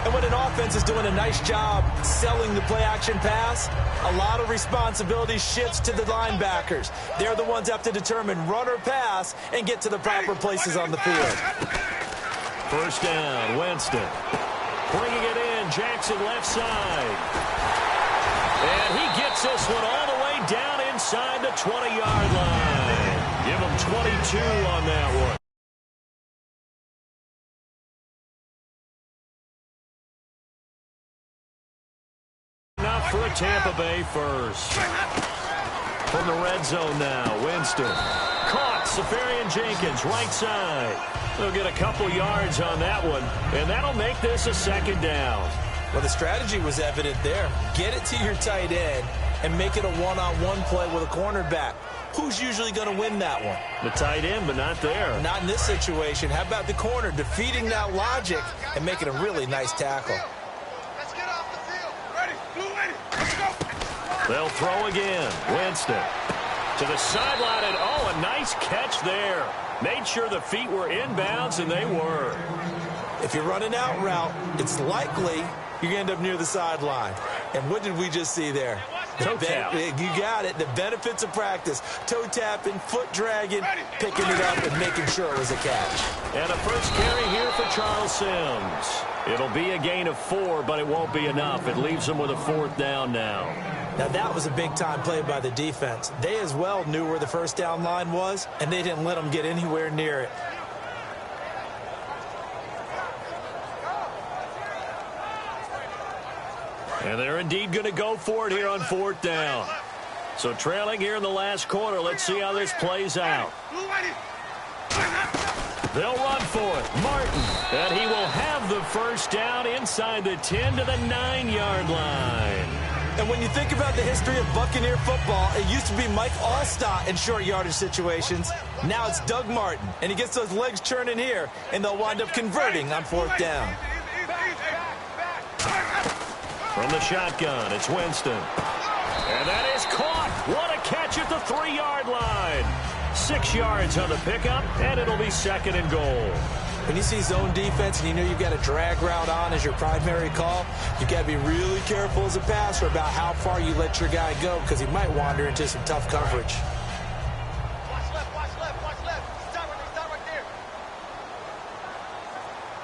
And when an offense is doing a nice job selling the play-action pass, a lot of responsibility shifts to the linebackers. They're the ones that have to determine run or pass and get to the proper places on the field. First down, Winston. Bringing it in, Jackson left side. And he gets this one all the way down inside the 20-yard line. Give him 22 on that one. Enough for a Tampa Bay first. From the red zone now, Winston. Caught, Safarian-Jenkins, right side. They'll get a couple yards on that one, and that'll make this a second down. Well, the strategy was evident there. Get it to your tight end and make it a one-on-one play with a cornerback. Who's usually going to win that one? The tight end, but not there. Not in this situation. How about the corner defeating that logic and making a really nice tackle? Let's get off the field. Ready, blue ready. Let's go. They'll throw again. Winston to the sideline, and oh, a nice catch there. Made sure the feet were inbounds, and they were. If you're running out route, it's likely you're going to end up near the sideline. And what did we just see there? Toe tap. You got it. The benefits of practice. Toe tapping, foot dragging, picking it up, and making sure it was a catch. And a first carry here for Charles Sims. It'll be a gain of 4, but it won't be enough. It leaves them with a 4th down now. Now, that was a big-time play by the defense. They as well knew where the first down line was, and they didn't let them get anywhere near it. And they're indeed going to go for it here on 4th down. So trailing here in the last quarter. Let's see how this plays out. They'll run for it. Martin. And he will have the first down inside the 10 to the 9-yard line. And when you think about the history of Buccaneer football, it used to be Mike Allstott in short yardage situations. Now it's Doug Martin. And he gets those legs churning here, and they'll wind up converting on 4th down. From the shotgun, it's Winston. And that is caught. What a catch at the 3-yard line. 6 yards on the pickup, and it'll be 2nd and goal. When you see zone defense and you know you've got a drag route on as your primary call, you've got to be really careful as a passer about how far you let your guy go because he might wander into some tough coverage. Watch left, watch left, watch left. Stop right there.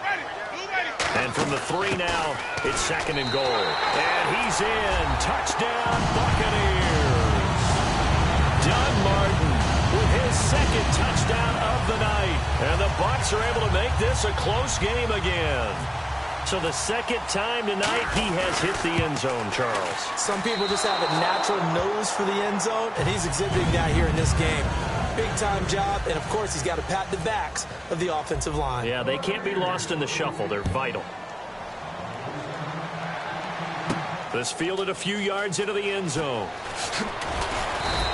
Ready, blue ready. And from the 3 now, it's 2nd and goal. And he's in. Touchdown, Buccaneers. Doug Martin with his 2nd touchdown of the night. And the Bucs are able to make this a close game again. So the 2nd time tonight he has hit the end zone, Charles. Some people just have a natural nose for the end zone, and he's exhibiting that here in this game. Big-time job, and, of course, he's got to pat the backs of the offensive line. Yeah, they can't be lost in the shuffle. They're vital. This fielded a few yards into the end zone.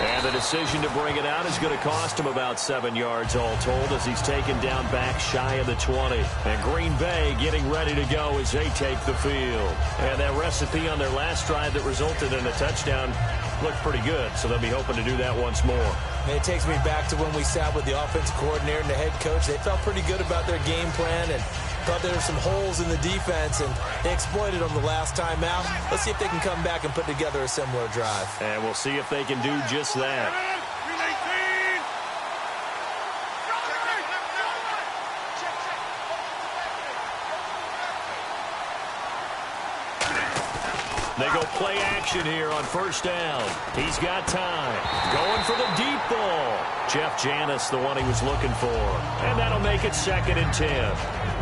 And the decision to bring it out is going to cost him about 7 yards all told as he's taken down back shy of the 20. And Green Bay getting ready to go as they take the field. And that recipe on their last drive that resulted in a touchdown looked pretty good, so they'll be hoping to do that once more. And it takes me back to when we sat with the offensive coordinator and the head coach. They felt pretty good about their game plan and thought there were some holes in the defense, and they exploited them the last time out. Let's see if they can come back and put together a similar drive. And we'll see if they can do just that. They go play action here on 1st down. He's got time. Going for the deep ball. Jeff Janis, the one he was looking for. And that'll make it 2nd and 10.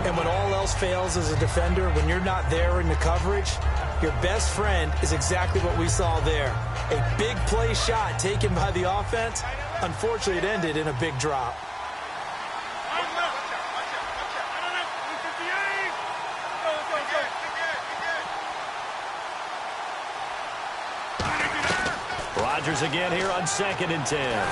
And when all else fails as a defender, when you're not there in the coverage, your best friend is exactly what we saw there. A big play shot taken by the offense. Unfortunately, it ended in a big drop. Rodgers again here on 2nd and 10.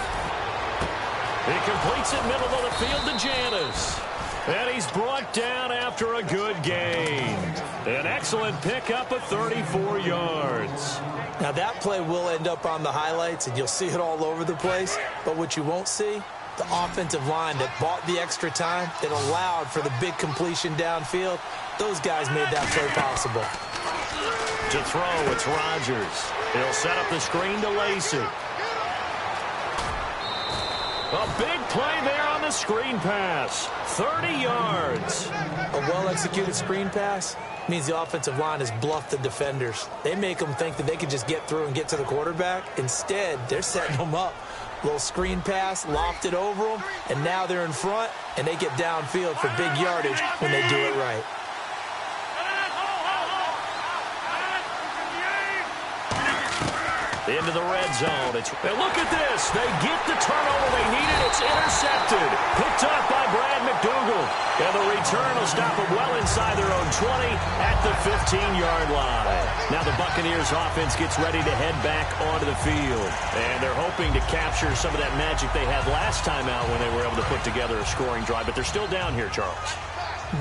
He completes it middle of the field to Janis. And he's brought down after a good gain. An excellent pickup of 34 yards. Now that play will end up on the highlights, and you'll see it all over the place. But what you won't see, the offensive line that bought the extra time, that allowed for the big completion downfield, Those guys made that play possible. To throw, it's Rodgers. He'll set up the screen to Lacey. A big play there on the screen pass. 30 yards. A well-executed screen pass means the offensive line has bluffed the defenders. They make them think that they can just get through and get to the quarterback. Instead, they're setting them up. Little screen pass, lofted over them, and now they're in front, and they get downfield for big yardage when they do it right. Into the red zone. And look at this. They get the turnover they needed. It's intercepted. Picked up by Brad McDougal. And the return will stop them well inside their own 20 at the 15-yard line. Now the Buccaneers offense gets ready to head back onto the field. And they're hoping to capture some of that magic they had last time out when they were able to put together a scoring drive. But they're still down here, Charles.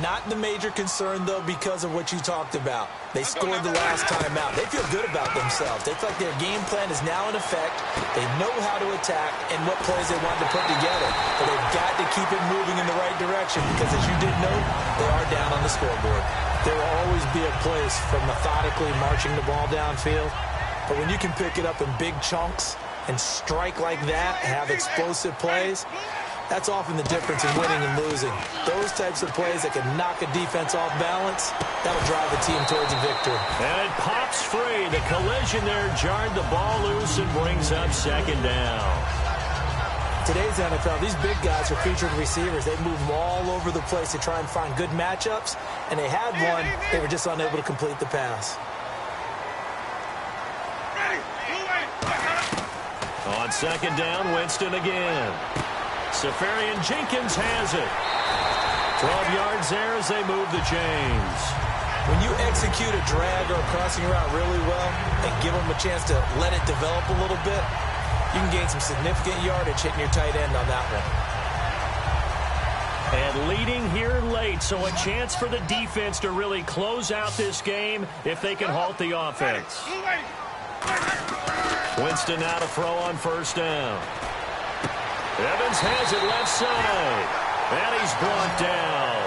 Not the major concern, though, because of what you talked about. They scored the last time out. They feel good about themselves. They feel like their game plan is now in effect. They know how to attack and what plays they want to put together. But they've got to keep it moving in the right direction because, as you did note, they are down on the scoreboard. There will always be a place for methodically marching the ball downfield. But when you can pick it up in big chunks and strike like that, have explosive plays, that's often the difference in winning and losing. Those types of plays that can knock a defense off balance, that'll drive the team towards a victory. And it pops free. The collision there jarred the ball loose and brings up second down. Today's NFL, these big guys are featured receivers. They move them all over the place to try and find good matchups, and they had one. They were just unable to complete the pass. On second down, Winston again. Safarian Jenkins has it. 12 yards there as they move the chains. When you execute a drag or a crossing route really well and give them a chance to let it develop a little bit, you can gain some significant yardage hitting your tight end on that one. And leading here late, so a chance for the defense to really close out this game if they can halt the offense. Winston now to throw on first down. Evans has it left side. And he's brought down.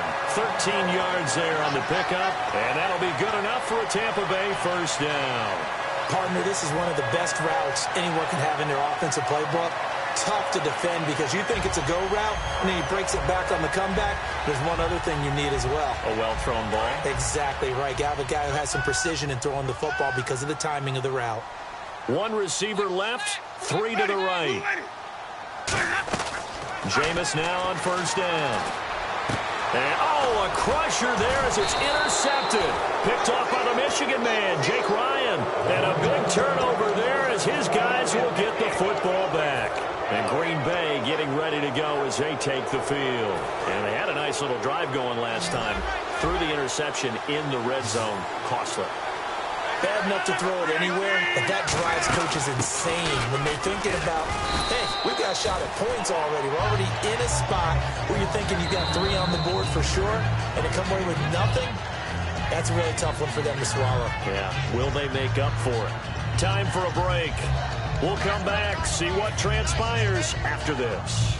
13 yards there on the pickup. And that'll be good enough for a Tampa Bay first down. Partner, this is one of the best routes anyone can have in their offensive playbook. Tough to defend because you think it's a go route, and then he breaks it back on the comeback. There's one other thing you need as well. A well-thrown ball. Exactly right. You have a guy who has some precision in throwing the football because of the timing of the route. One receiver left, three to the right. Jameis now on first down. And, a crusher there as it's intercepted. Picked off by the Michigan man, Jake Ryan. And a big turnover there as his guys will get the football back. And Green Bay getting ready to go as they take the field. And they had a nice little drive going last time. Threw the interception in the red zone. Costly. Bad enough to throw it anywhere, but that drives coaches insane when they're thinking about, hey, we've got a shot at points already. We're already in a spot where you're thinking you got 3 on the board for sure, and to come away with nothing, that's a really tough one for them to swallow. Yeah, will they make up for it? Time for a break. We'll come back, see what transpires after this.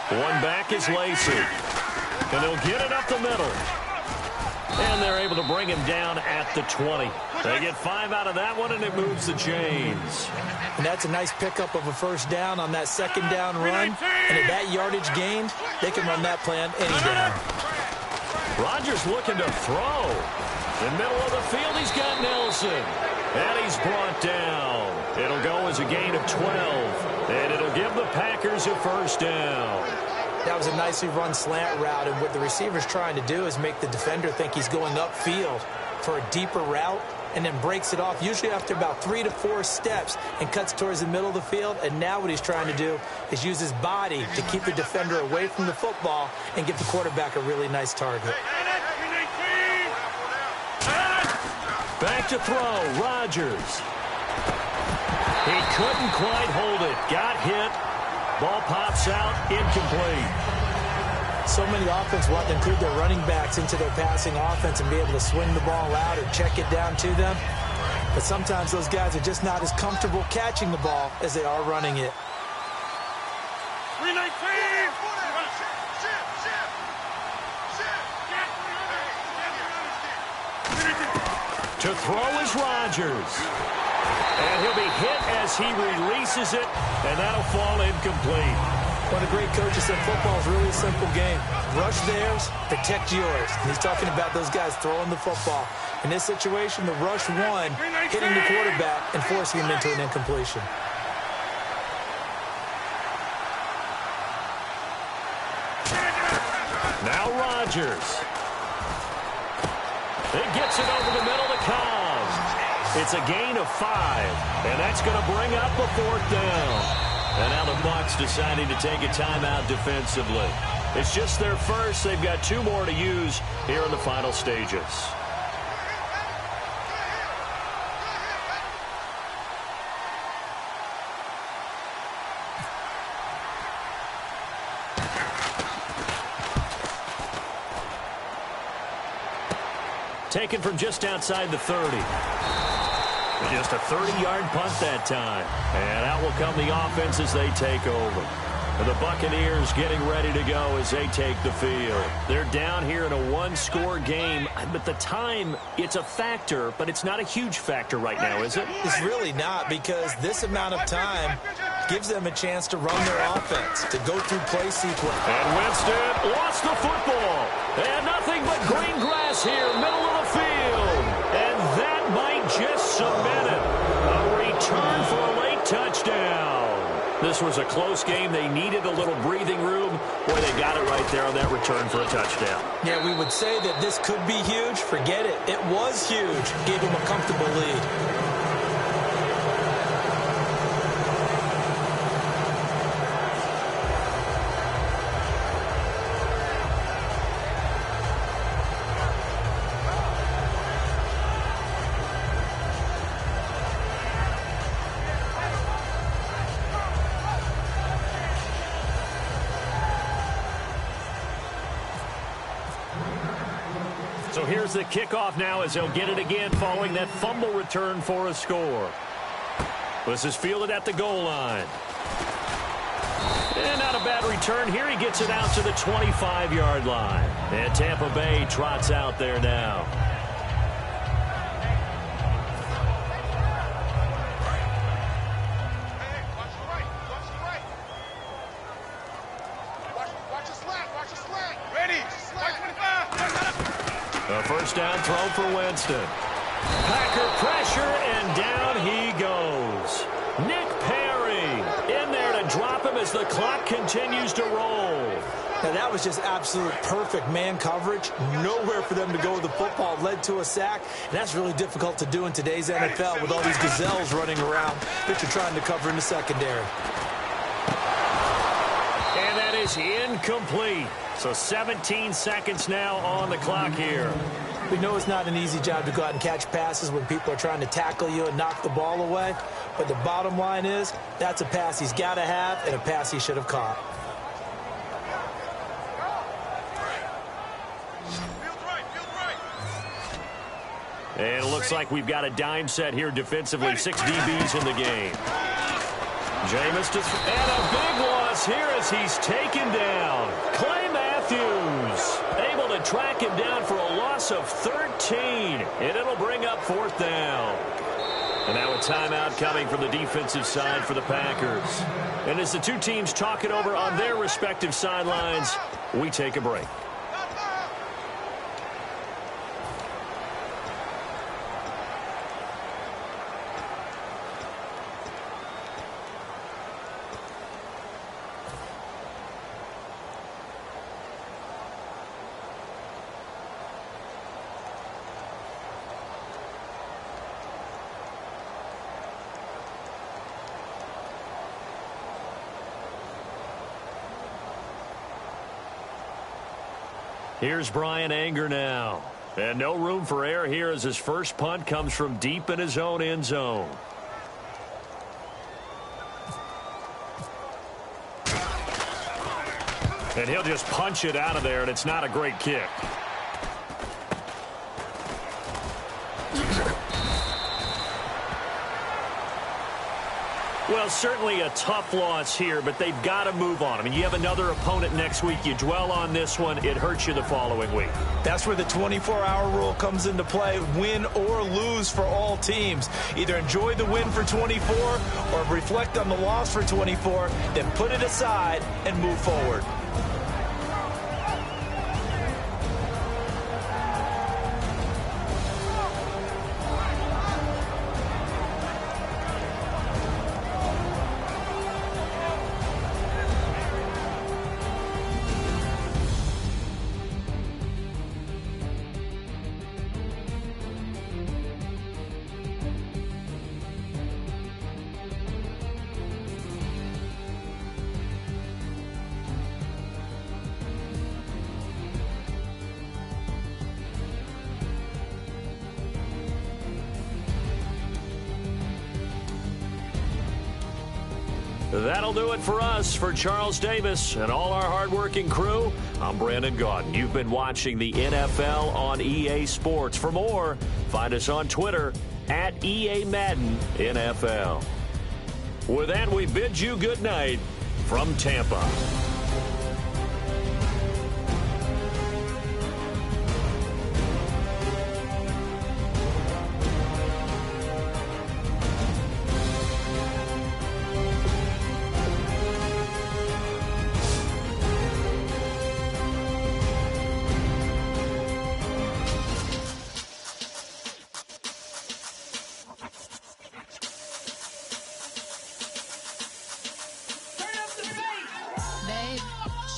One back is Lacey. And he'll get it up the middle. And they're able to bring him down at the 20. They get 5 out of that one, and it moves the chains. And that's a nice pickup of a first down on that second down run. And at that yardage gained, they can run that plan any down. Rodgers looking to throw. In the middle of the field, he's got Nelson. And he's brought down. It'll go as a gain of 12. And it'll give the Packers a first down. That was a nicely run slant route, and what the receiver's trying to do is make the defender think he's going upfield for a deeper route and then breaks it off, usually after about 3 to 4 steps, and cuts towards the middle of the field. And now what he's trying to do is use his body to keep the defender away from the football and give the quarterback a really nice target. Back to throw, Rodgers. He couldn't quite hold it. Got hit. Ball pops out, incomplete. So many offense want to include their running backs into their passing offense and be able to swing the ball out or check it down to them. But sometimes those guys are just not as comfortable catching the ball as they are running it. To throw is Rodgers. And he'll be hit as he releases it, and that'll fall incomplete. One of the great coaches said football is really a simple game. Rush theirs, protect yours. And he's talking about those guys throwing the football. In this situation, the rush one, hitting the quarterback and forcing him into an incompletion. Now Rodgers. It gets it over the middle to Cobb. It's a gain of 5, and that's going to bring up a 4th down. And now the Bucs deciding to take a timeout defensively. It's just their first. They've got 2 more to use here in the final stages. Taken from just outside the 30. Just a 30-yard punt that time. And out will come the offense as they take over. The Buccaneers getting ready to go as they take the field. They're down here in a 1-score game. But the time, it's a factor, but it's not a huge factor right now, is it? It's really not, because this amount of time gives them a chance to run their offense, to go through play sequence. And Winston lost the football. And nothing but green grass here, middle of the field. And that might just cement it. A return for a late touchdown. This was a close game. They needed a little breathing room. Boy, they got it right there on that return for a touchdown. Yeah, we would say that this could be huge. Forget it. It was huge. Gave them a comfortable lead. So here's the kickoff now as they'll get it again following that fumble return for a score. This is fielded at the goal line. And not a bad return here. He gets it out to the 25-yard line. And Tampa Bay trots out there now. A first down throw for Winston. Packer pressure, and down he goes. Nick Perry in there to drop him as the clock continues to roll. Now, that was just absolute perfect man coverage. Nowhere for them to go with the football. Led to a sack. And that's really difficult to do in today's NFL with all these gazelles running around that you're trying to cover in the secondary. And that is incomplete. So 17 seconds now on the clock here. We know it's not an easy job to go out and catch passes when people are trying to tackle you and knock the ball away. But the bottom line is, that's a pass he's got to have and a pass he should have caught. And it looks like we've got a dime set here defensively. 6 DBs in the game. Jameis and a big loss here as he's taken down. Clay Matthews able to track him down for a loss of 13. And it'll bring up 4th down. And now a timeout coming from the defensive side for the Packers. And as the two teams talk it over on their respective sidelines, we take a break. Here's Brian Anger now. And no room for error here as his first punt comes from deep in his own end zone. And he'll just punch it out of there, and it's not a great kick. Well, certainly a tough loss here, but they've got to move on. I mean, you have another opponent next week. You dwell on this one, it hurts you the following week. That's where the 24-hour rule comes into play, win or lose for all teams. Either enjoy the win for 24 or reflect on the loss for 24, then put it aside and move forward. That'll do it for us. For Charles Davis and all our hardworking crew, I'm Brandon Gaudin. You've been watching the NFL on EA Sports. For more, find us on Twitter at EA Madden NFL. With that, we bid you good night from Tampa.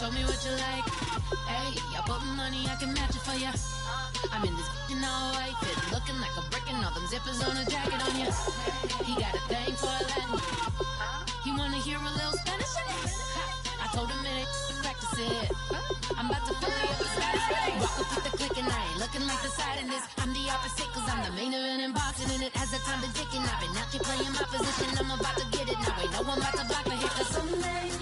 Show me what you like. Hey, I put money, I can match it for ya. I'm in this in all white fit, looking like a brick and all them zippers on a jacket on ya. He got a thing for Latin. He wanna hear a little Spanish in it. I told him it ain't to practice it. I'm about to fill you up with Spanish. Walk up with the click and I ain't looking like the side in this. I'm the opposite cause I'm the main event in boxing and it has the time to ticking. I've been out here playing my position, I'm about to get it. Now ain't no one about to block my hit cause someday,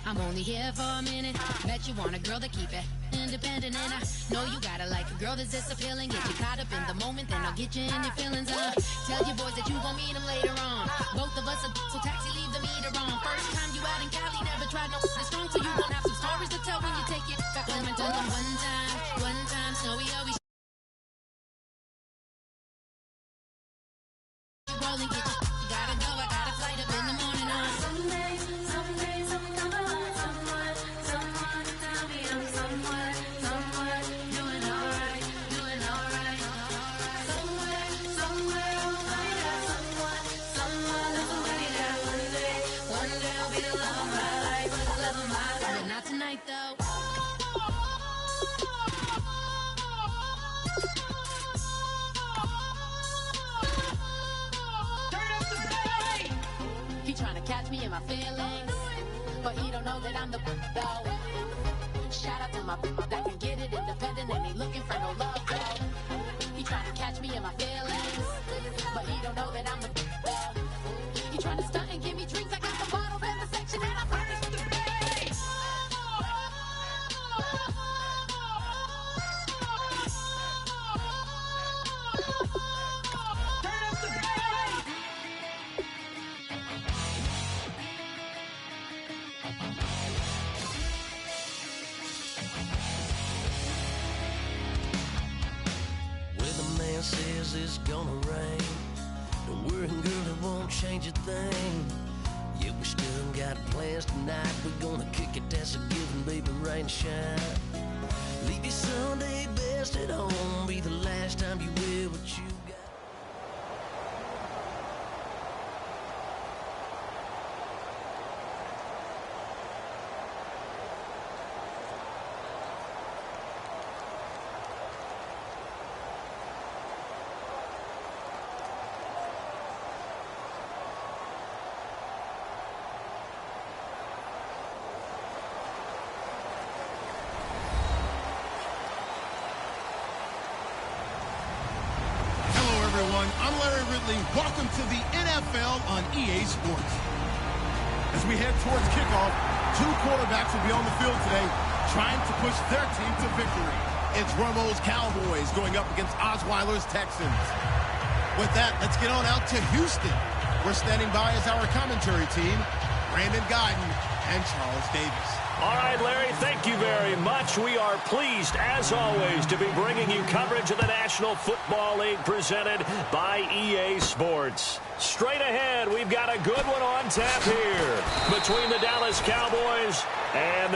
I'm only here for a minute. Bet you want a girl to keep it independent, and I know you gotta like a girl that's this appealing. Get you caught up in the moment, then I'll get you in your feelings. Tell your boys that you gon' meet them later on. Both of us are so taxi, leave the meter on. First time you out in Cali, never tried no this strong, so you gon' have some stories to tell when you take it back home and tell them one time, so we always rolling, get you gotta go. I got a flight up in the morning on someday, someone tell me I'm someone doing alright. Somewhere I'll find out someone that's somebody that one day I'll be the love of my life, but not tonight though. He trying to catch me in my feelings, but he don't know that I'm the though. Shout out to my that can get it independent and ain't looking for no love though. He trying to catch me in my feelings, but he don't know that I'm the though. He trying to stunt and give me drinks. I got the bottles in the section and I furnish the base. Says it's gonna rain. Don't worry, girl, it won't change a thing. Yeah, we still got plans tonight. We're gonna kick it, that's a given, baby, rain and shine. Leave your Sunday best at home. Be the last time you wear what you got. I'm Larry Ridley. Welcome to the NFL on EA Sports. As we head towards kickoff, two quarterbacks will be on the field today trying to push their team to victory. It's Romo's Cowboys going up against Osweiler's Texans. With that, let's get on out to Houston. We're standing by as our commentary team, Brandon Guyton and Charles Davis. All right, Larry, thank you very much. We are pleased, as always, to be bringing you coverage of the National Football League presented by EA Sports. Straight ahead, we've got a good one on tap here between the Dallas Cowboys and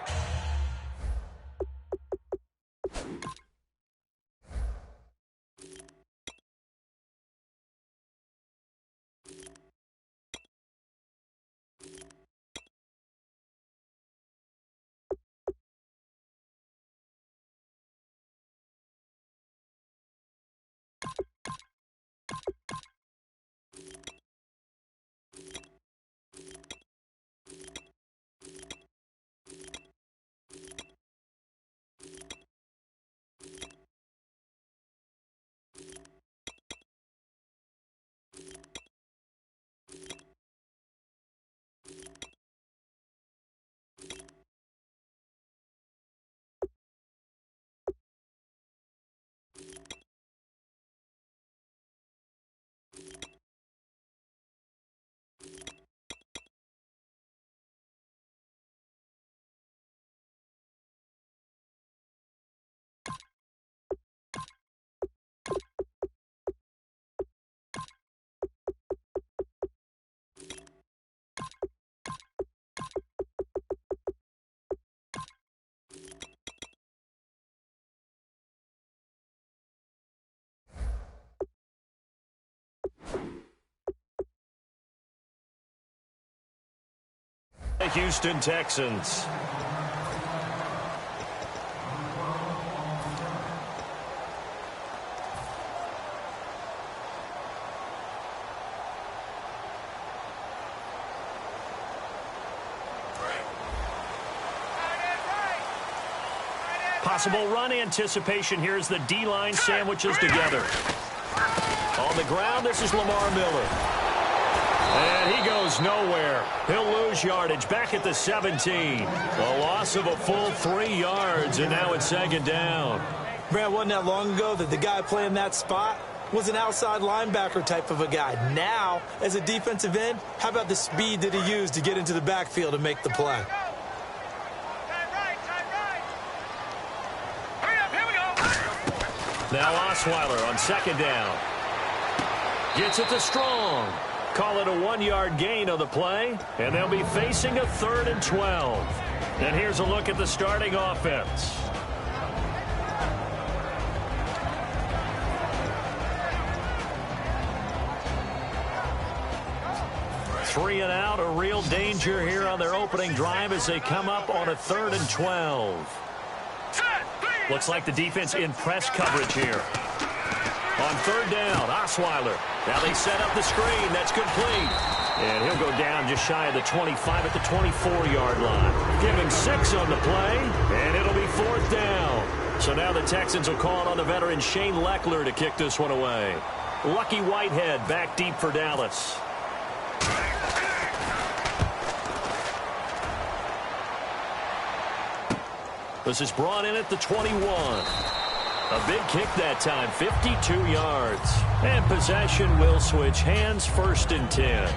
the Houston Texans. Possible run anticipation here as the D-line sandwiches together. On the ground, this is Lamar Miller. And he goes nowhere. He'll lose yardage back at the 17. A loss of a full 3 yards, and now it's second down. Brad, wasn't that long ago that the guy playing that spot was an outside linebacker type of a guy. Now, as a defensive end, how about the speed that he used to get into the backfield and make the play? Now Osweiler on second down. Gets it to Strong. Call it a 1-yard gain on the play, and they'll be facing a 3rd and 12. And here's a look at the starting offense. Three and out, a real danger here on their opening drive as they come up on a 3rd and 12. Looks like the defense in press coverage here. On 3rd down, Osweiler. Now they set up the screen. That's complete. And he'll go down just shy of the 25 at the 24-yard line. Giving 6 on the play, and it'll be 4th down. So now the Texans will call it on the veteran Shane Leckler to kick this one away. Lucky Whitehead back deep for Dallas. This is brought in at the 21. A big kick that time, 52 yards. And possession will switch hands, 1st and 10.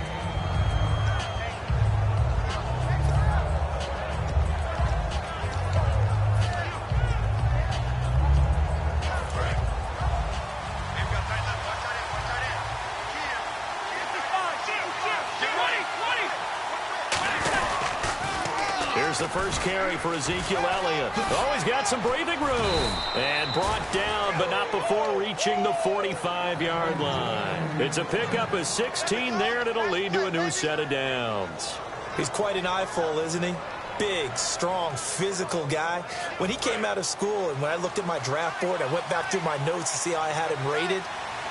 Here's the first carry for Ezekiel Elliott. Oh, he's got some breathing room. And brought down, but not before reaching the 45-yard line. It's a pickup of 16 there, and it'll lead to a new set of downs. He's quite an eyeful, isn't he? Big, strong, physical guy. When he came out of school and when I looked at my draft board, I went back through my notes to see how I had him rated.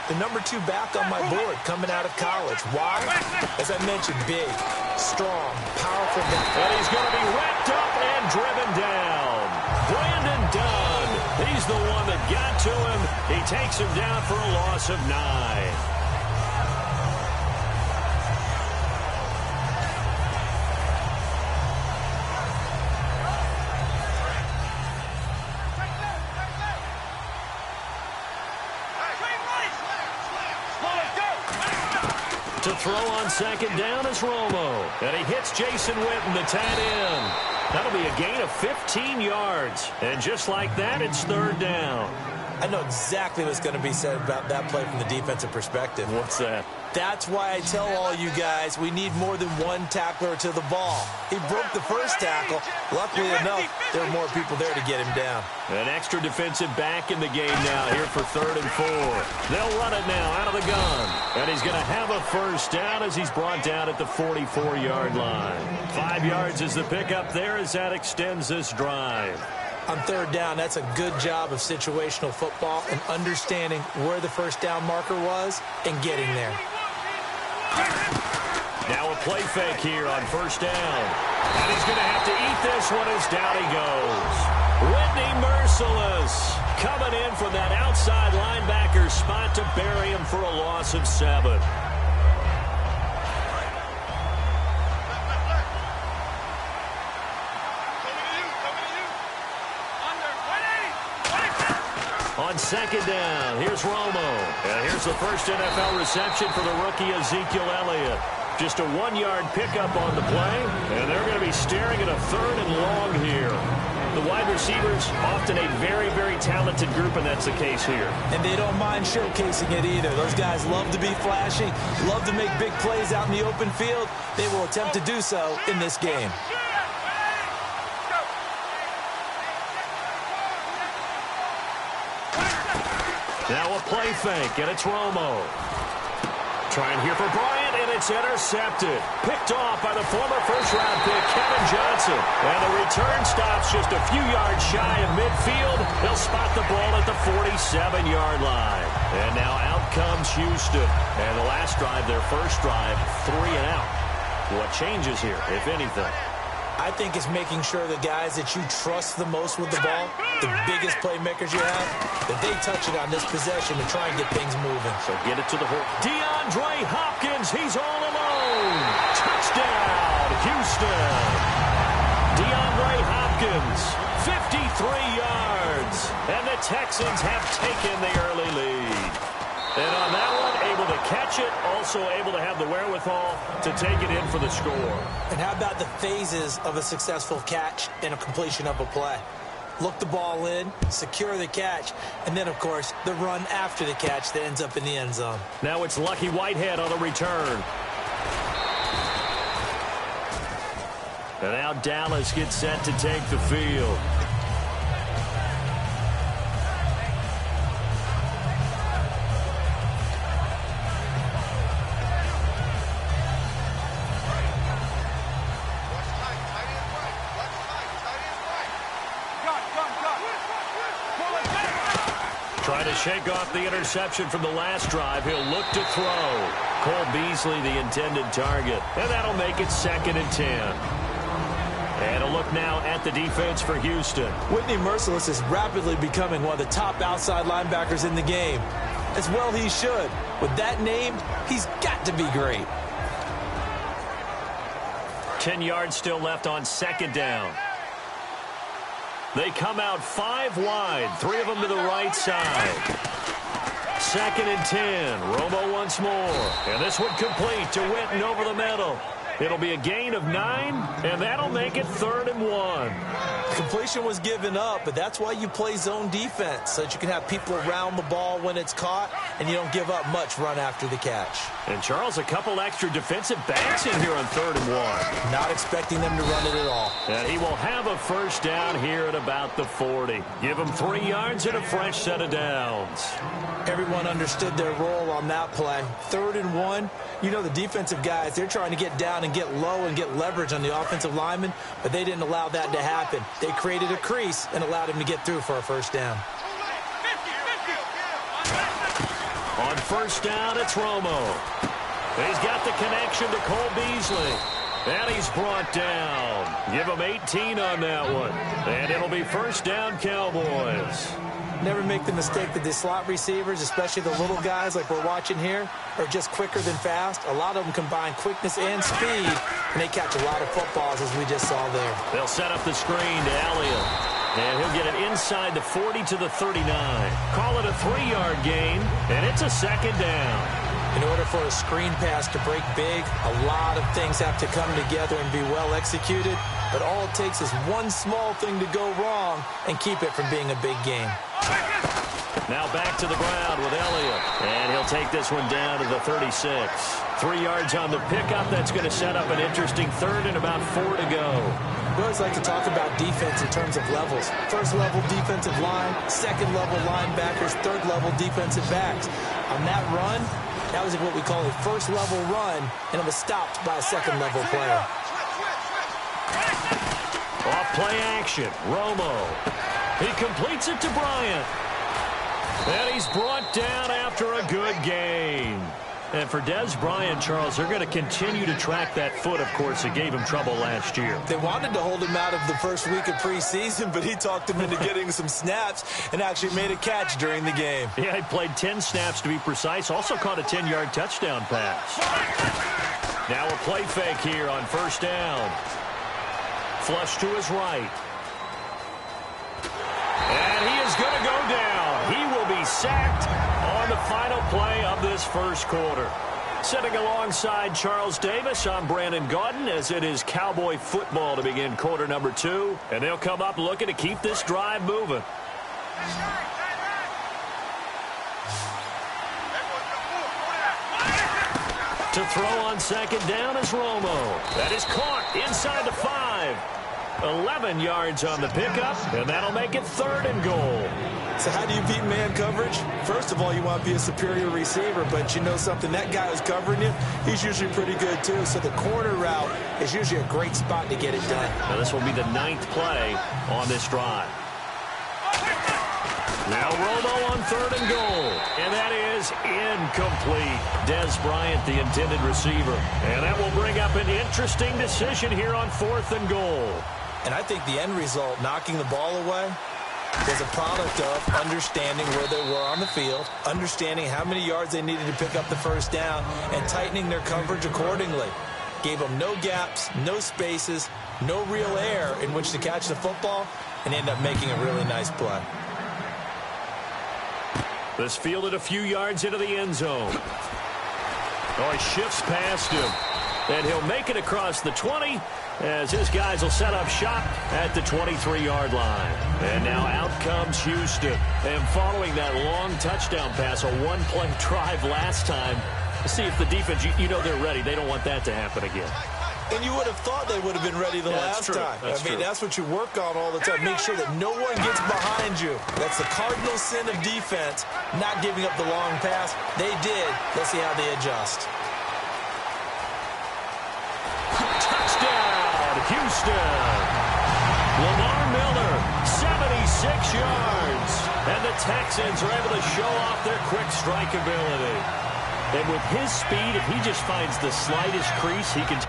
The number 2 back on my board coming out of college. Why? As I mentioned, big, strong, powerful guy. And he's going to be wrapped up and driven down. Brandon Dunn. He's the one that got to him. He takes him down for a loss of 9. To throw on second down is Romo. And he hits Jason Witten, the tight end. That'll be a gain of 15 yards. And just like that, it's third down. I know exactly what's going to be said about that play from the defensive perspective. What's that? That's why I tell all you guys we need more than one tackler to the ball. He broke the first tackle. Luckily enough, there were more people there to get him down. An extra defensive back in the game now here for 3rd and 4. They'll run it now out of the gun. And he's going to have a first down as he's brought down at the 44-yard line. 5 yards is the pickup there as that extends this drive. On 3rd down, that's a good job of situational football and understanding where the first down marker was and getting there. Now a play fake here on 1st down. And he's going to have to eat this one as down he goes. Whitney Merciless coming in from that outside linebacker spot to bury him for a loss of 7. On 2nd down, here's Romo. And here's the first NFL reception for the rookie Ezekiel Elliott. Just a 1-yard pickup on the play, and they're going to be staring at a 3rd and long here. The wide receivers, often a very, very talented group, and that's the case here. And they don't mind showcasing it either. Those guys love to be flashy, love to make big plays out in the open field. They will attempt to do so in this game. Now a play fake, and it's Romo. Trying here for Bryant, and it's intercepted. Picked off by the former first-round pick, Kevin Johnson. And the return stops just a few yards shy of midfield. They'll spot the ball at the 47-yard line. And now out comes Houston. And the last drive, their first drive, 3 and out. What changes here, if anything? I think it's making sure the guys that you trust the most with the ball, the biggest playmakers you have, that they touch it on this possession to try and get things moving. So get it to the hole. DeAndre Hopkins, he's all alone. Touchdown, Houston. DeAndre Hopkins, 53 yards. And the Texans have taken the early lead. And on that one, able to catch it, also able to have the wherewithal to take it in for the score. And how about the phases of a successful catch and a completion of a play? Look the ball in, secure the catch, and then, of course, the run after the catch that ends up in the end zone. Now it's Lucky Whitehead on the return. And now Dallas gets set to take the field. Trying to shake off the interception from the last drive. He'll look to throw. Cole Beasley, the intended target. And that'll make it 2nd and 10. And a look now at the defense for Houston. Whitney Merciless is rapidly becoming one of the top outside linebackers in the game. As well he should. With that name, he's got to be great. 10 yards still left on 2nd down. They come out 5 wide, 3 of them to the right side. 2nd and 10. Romo once more. And this one complete to Witten over the middle. It'll be a gain of 9, and that'll make it 3rd and 1. Completion was given up, but that's why you play zone defense, so that you can have people around the ball when it's caught, and you don't give up much run after the catch. And, Charles, a couple extra defensive backs in here on 3rd and 1. Not expecting them to run it at all. And he will have a first down here at about the 40. Give him 3 yards and a fresh set of downs. Everyone understood their role on that play. 3rd and 1, you know the defensive guys, they're trying to get down and get low and get leverage on the offensive lineman, but they didn't allow that to happen. They created a crease and allowed him to get through for a first down. On first down, it's Romo. He's got the connection to Cole Beasley. And he's brought down. Give him 18 on that one. And it'll be first down, Cowboys. Never make the mistake that the slot receivers, especially the little guys like we're watching here, are just quicker than fast. A lot of them combine quickness and speed, and they catch a lot of footballs, as we just saw there. They'll set up the screen to Elliott. And he'll get it inside the 40 to the 39. Call it a 3-yard gain, and it's a 2nd down. In order for a screen pass to break big, a lot of things have to come together and be well executed. But all it takes is one small thing to go wrong and keep it from being a big game. Now back to the ground with Elliott. And he'll take this one down to the 36. 3 yards on the pickup. That's going to set up an interesting third and about 4 to go. We always like to talk about defense in terms of levels. First level defensive line, second level linebackers, third level defensive backs. On that run, that was what we call a first level run, and it was stopped by a second level player. Off play action, Romo. He completes it to Bryant. And he's brought down after a good gain. And for Dez Bryant, Charles, they're going to continue to track that foot, of course. It gave him trouble last year. They wanted to hold him out of the first week of preseason, but he talked him into getting some snaps and actually made a catch during the game. Yeah, he played 10 snaps to be precise. Also caught a 10-yard touchdown pass. Now a play fake here on first down. Flush to his right. And he is going to go down. He will be sacked on the final play of this first quarter. Sitting alongside Charles Davis, I'm Brandon Gaudin, as it is Cowboy football to begin quarter number 2. And they'll come up looking to keep this drive moving. To throw on second down is Romo. That is caught inside the 5. 11 yards on the pickup, and that'll make it 3rd and goal. So how do you beat man coverage? First of all, you want to be a superior receiver, but you know something, that guy who's covering you, he's usually pretty good too. So the corner route is usually a great spot to get it done. Now this will be the 9th play on this drive. Now Romo on 3rd and goal, and that is incomplete. Dez Bryant, the intended receiver. And that will bring up an interesting decision here on 4th and goal. And I think the end result, knocking the ball away, was a product of understanding where they were on the field, understanding how many yards they needed to pick up the first down, and tightening their coverage accordingly. Gave them no gaps, no spaces, no real air in which to catch the football, and ended up making a really nice play. This fielded a few yards into the end zone. Oh, he shifts past him. And he'll make it across the 20 as his guys will set up shop at the 23-yard line. And now out comes Houston. And following that long touchdown pass, a one-play drive last time, see if the defense, you know they're ready. They don't want that to happen again. And you would have thought they would have been ready the last time. That's what you work on all the time. Make sure that no one gets behind you. That's the cardinal sin of defense, not giving up the long pass. They did. Let's see how they adjust. Touchdown, Houston. Lamar Miller, 76 yards. And the Texans are able to show off their quick strike ability. And with his speed, if he just finds the slightest crease, he can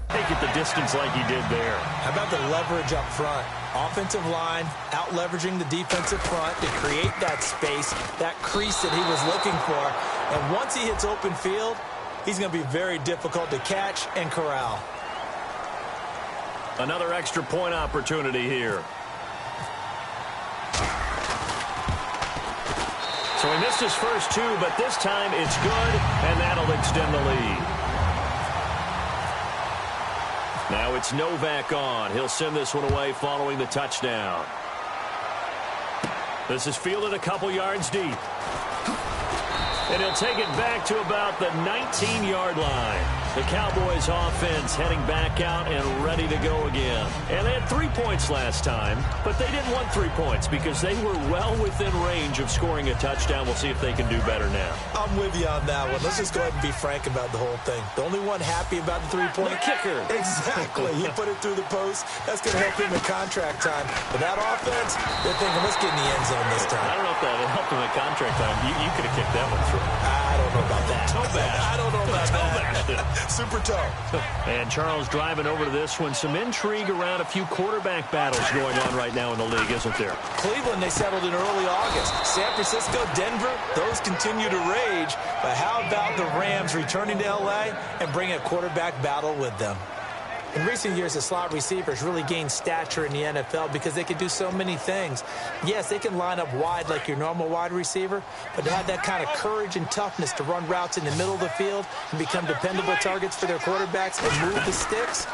take it the distance like he did there. How about the leverage up front? Offensive line out-leveraging the defensive front to create that space, that crease that he was looking for. And once he hits open field, he's going to be very difficult to catch and corral. Another extra point opportunity here. So he missed his first 2, but this time it's good, and that'll extend the lead. Now it's Novak on. He'll send this one away following the touchdown. This is fielded a couple yards deep. And he'll take it back to about the 19-yard line. The Cowboys offense heading back out and ready to go again. And they had 3 points last time, but they didn't want 3 points because they were well within range of scoring a touchdown. We'll see if they can do better now. I'm with you on that one. Let's just go ahead and be frank about the whole thing. The only one happy about the three-point kicker. Exactly. He put it through the post. That's going to help him in contract time. But that offense, they're thinking, let's get in the end zone this time. I don't know if that helped him in contract time. You could have kicked that one through. I don't know about that. Toe bash. I don't know about that. Super toe. And Charles driving over to this one. Some intrigue around a few quarterback battles going on right now in the league, isn't there? Cleveland, they settled in early August. San Francisco, Denver, those continue to rage. But how about the Rams returning to L.A. and bringing a quarterback battle with them? In recent years, the slot receivers really gained stature in the NFL because they can do so many things. Yes, they can line up wide like your normal wide receiver, but to have that kind of courage and toughness to run routes in the middle of the field and become dependable targets for their quarterbacks and move the sticks,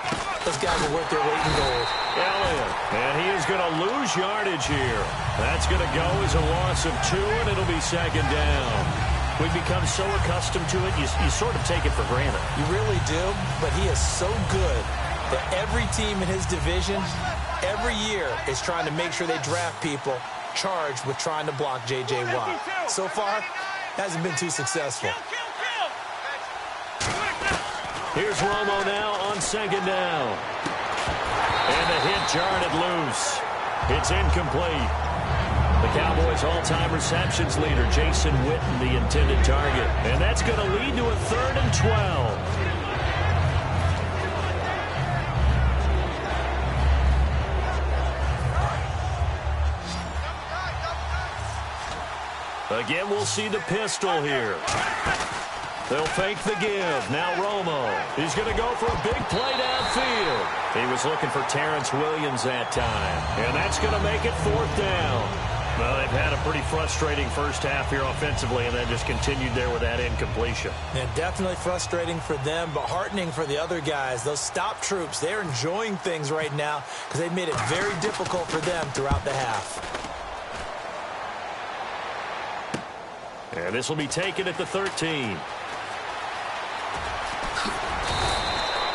those guys are worth their weight in gold. Elliott, and he is going to lose yardage here. That's going to go as a loss of 2, and it'll be second down. We become so accustomed to it, you sort of take it for granted. You really do, but he is so good that every team in his division, every year, is trying to make sure they draft people charged with trying to block J.J. Watt. So far, hasn't been too successful. Here's Romo now on second down. And the hit jarred it loose. It's incomplete. The Cowboys' all-time receptions leader, Jason Witten, the intended target. And that's going to lead to a 3rd and 12. Again, we'll see the pistol here. They'll fake the give. Now Romo. He's going to go for a big play downfield. He was looking for Terrence Williams that time. And that's going to make it 4th down. Well, they've had a pretty frustrating first half here offensively and then just continued there with that incompletion. Yeah, definitely frustrating for them, but heartening for the other guys. Those stop troops, they're enjoying things right now because they've made it very difficult for them throughout the half. And this will be taken at the 13.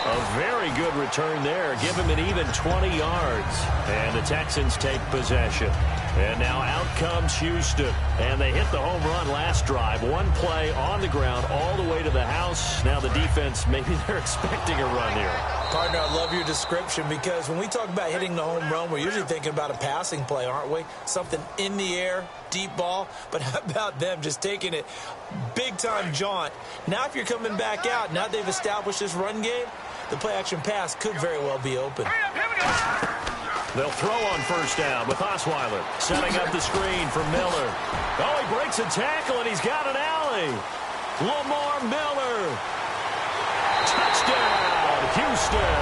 A very good return there. Give him an even 20 yards. And the Texans take possession. And now out comes Houston. And they hit the home run last drive. One play on the ground all the way to the house. Now the defense, maybe they're expecting a run here. Partner, I love your description because when we talk about hitting the home run, we're usually thinking about a passing play, aren't we? Something in the air, deep ball. But how about them just taking it big-time jaunt? Now if you're coming back out, now they've established this run game, the play-action pass could very well be open. They'll throw on first down with Osweiler. Setting up the screen for Miller. Oh, he breaks a tackle, and he's got an alley. Lamar Miller. Touchdown, Houston.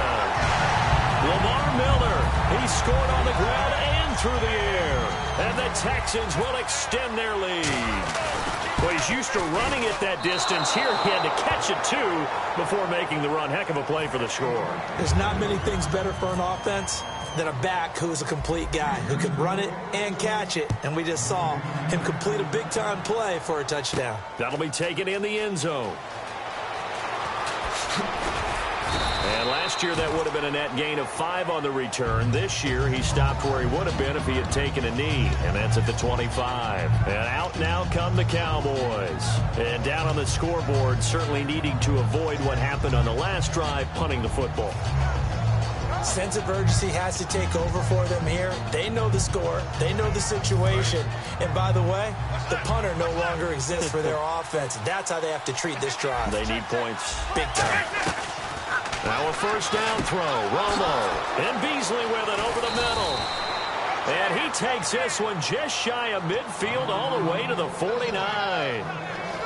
Lamar Miller. He scored on the ground and through the air. And the Texans will extend their lead. Well, he's used to running it that distance. Here he had to catch it, too, before making the run. Heck of a play for the score. There's not many things better for an offense than a back who's a complete guy, who can run it and catch it. And we just saw him complete a big-time play for a touchdown. That'll be taken in the end zone. And last year, that would have been a net gain of 5 on the return. This year, he stopped where he would have been if he had taken a knee. And that's at the 25. And out now come the Cowboys. And down on the scoreboard, certainly needing to avoid what happened on the last drive, punting the football. Sense of urgency has to take over for them here. They know the score. They know the situation. And by the way, the punter no longer exists for their offense. That's how they have to treat this drive. They need points. Big time. Now a first down throw. Romo. And Beasley with it over the middle. And he takes this one just shy of midfield all the way to the 49.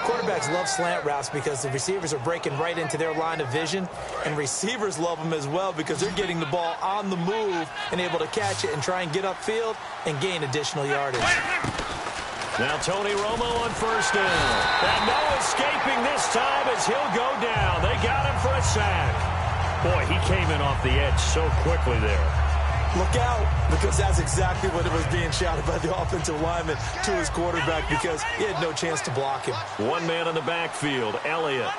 Quarterbacks love slant routes because the receivers are breaking right into their line of vision, and receivers love them as well because they're getting the ball on the move and able to catch it and try and get upfield and gain additional yardage. Now Tony Romo on first down. And no escaping this time as he'll go down. They got him for a sack. Boy, he came in off the edge so quickly there. Look out, because that's exactly what it was being shouted by the offensive lineman to his quarterback because he had no chance to block him. One man in the backfield, Elliott.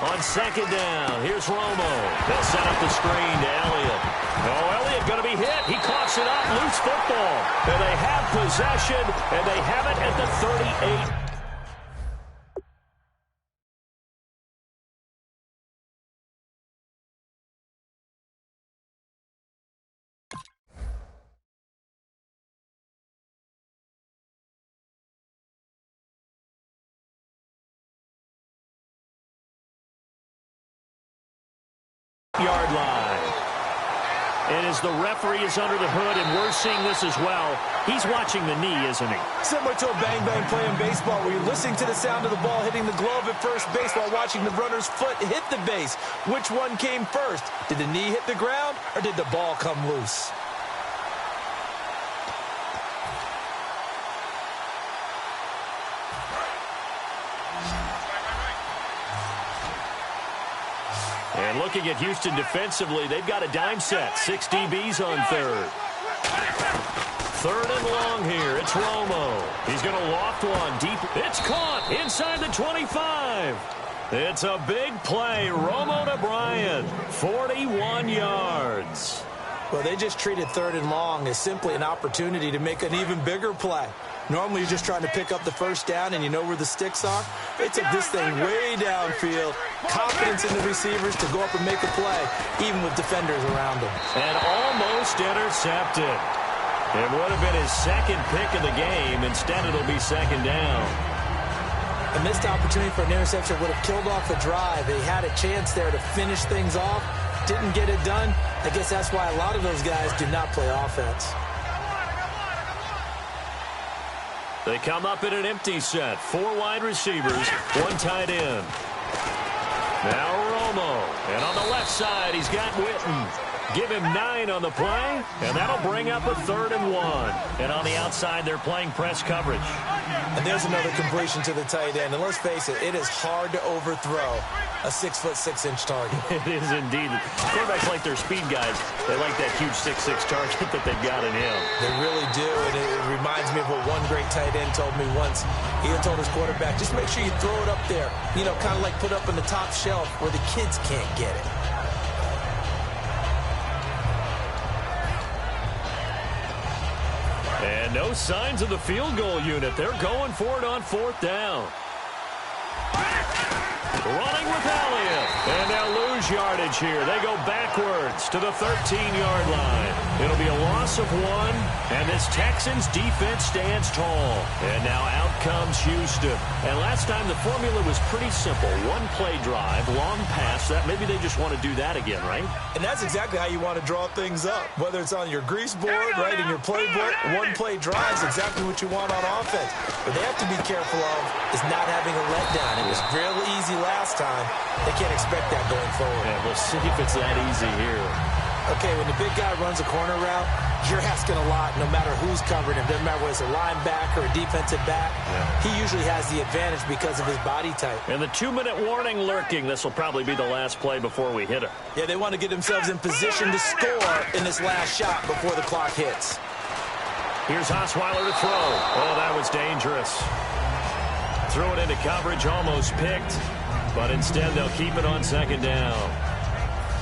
On second down, here's Romo. They'll set up the screen to Elliott. Oh, Elliott going to be hit. He coughs it up, loose football. And they have possession, and they have it at the 38. Yard line. And as the referee is under the hood, and we're seeing this as well, he's watching the knee, isn't he? Similar to a bang-bang play in baseball where you're listening to the sound of the ball hitting the glove at first base while watching the runner's foot hit the base. Which one came first? Did the knee hit the ground, or did the ball come loose? And looking at Houston defensively, they've got a dime set. 6 DBs on third. Third and long here. It's Romo. He's going to loft one deep. It's caught inside the 25. It's a big play. Romo to Bryant. 41 yards. Well, they just treated third and long as simply an opportunity to make an even bigger play. Normally, you're just trying to pick up the first down and you know where the sticks are. They took this thing way downfield. Confidence in the receivers to go up and make a play, even with defenders around them. And almost intercepted. It would have been his second pick of the game. Instead, it'll be second down. A missed opportunity for an interception would have killed off the drive. They had a chance there to finish things off. Didn't get it done. I guess that's why a lot of those guys do not play offense. They come up in an empty set. 4 wide receivers, 1 tight end. Now Romo. And on the left side, he's got Witten. Give him 9 on the play, and that'll bring up a 3rd and 1. And on the outside, they're playing press coverage. And there's another completion to the tight end. And let's face it, it is hard to overthrow a 6'6" target. It is indeed. Quarterbacks like their speed guys. They like that huge 6'6" target that they've got in him. They really do, and it reminds me of what one great tight end told me once. He told his quarterback, just make sure you throw it up there. You know, kind of like put up on the top shelf where the kids can't get it. And no signs of the field goal unit. They're going for it on 4th down. Running with Elliott. And they'll lose yardage here. They go backwards to the 13-yard line. It'll be a loss of 1, and this Texans defense stands tall. And now out comes Houston. And last time the formula was pretty simple. 1 play drive, long pass. That maybe they just want to do that again, right? And that's exactly how you want to draw things up. Whether it's on your grease board, right, in your playbook, 1 play drive is exactly what you want on offense. But they have to be careful of is not having a letdown. It was real easy last time. They can't expect that going forward. Yeah, we'll see if it's that easy here. Okay, when the big guy runs a corner route, you're asking a lot no matter who's covering him. Doesn't matter whether it's a linebacker or a defensive back. Yeah. He usually has the advantage because of his body type. And the 2-minute warning lurking. This will probably be the last play before we hit it. Yeah, they want to get themselves in position to score in this last shot before the clock hits. Here's Osweiler to throw. Oh, that was dangerous. Threw it into coverage, almost picked. But instead, they'll keep it on 2nd down.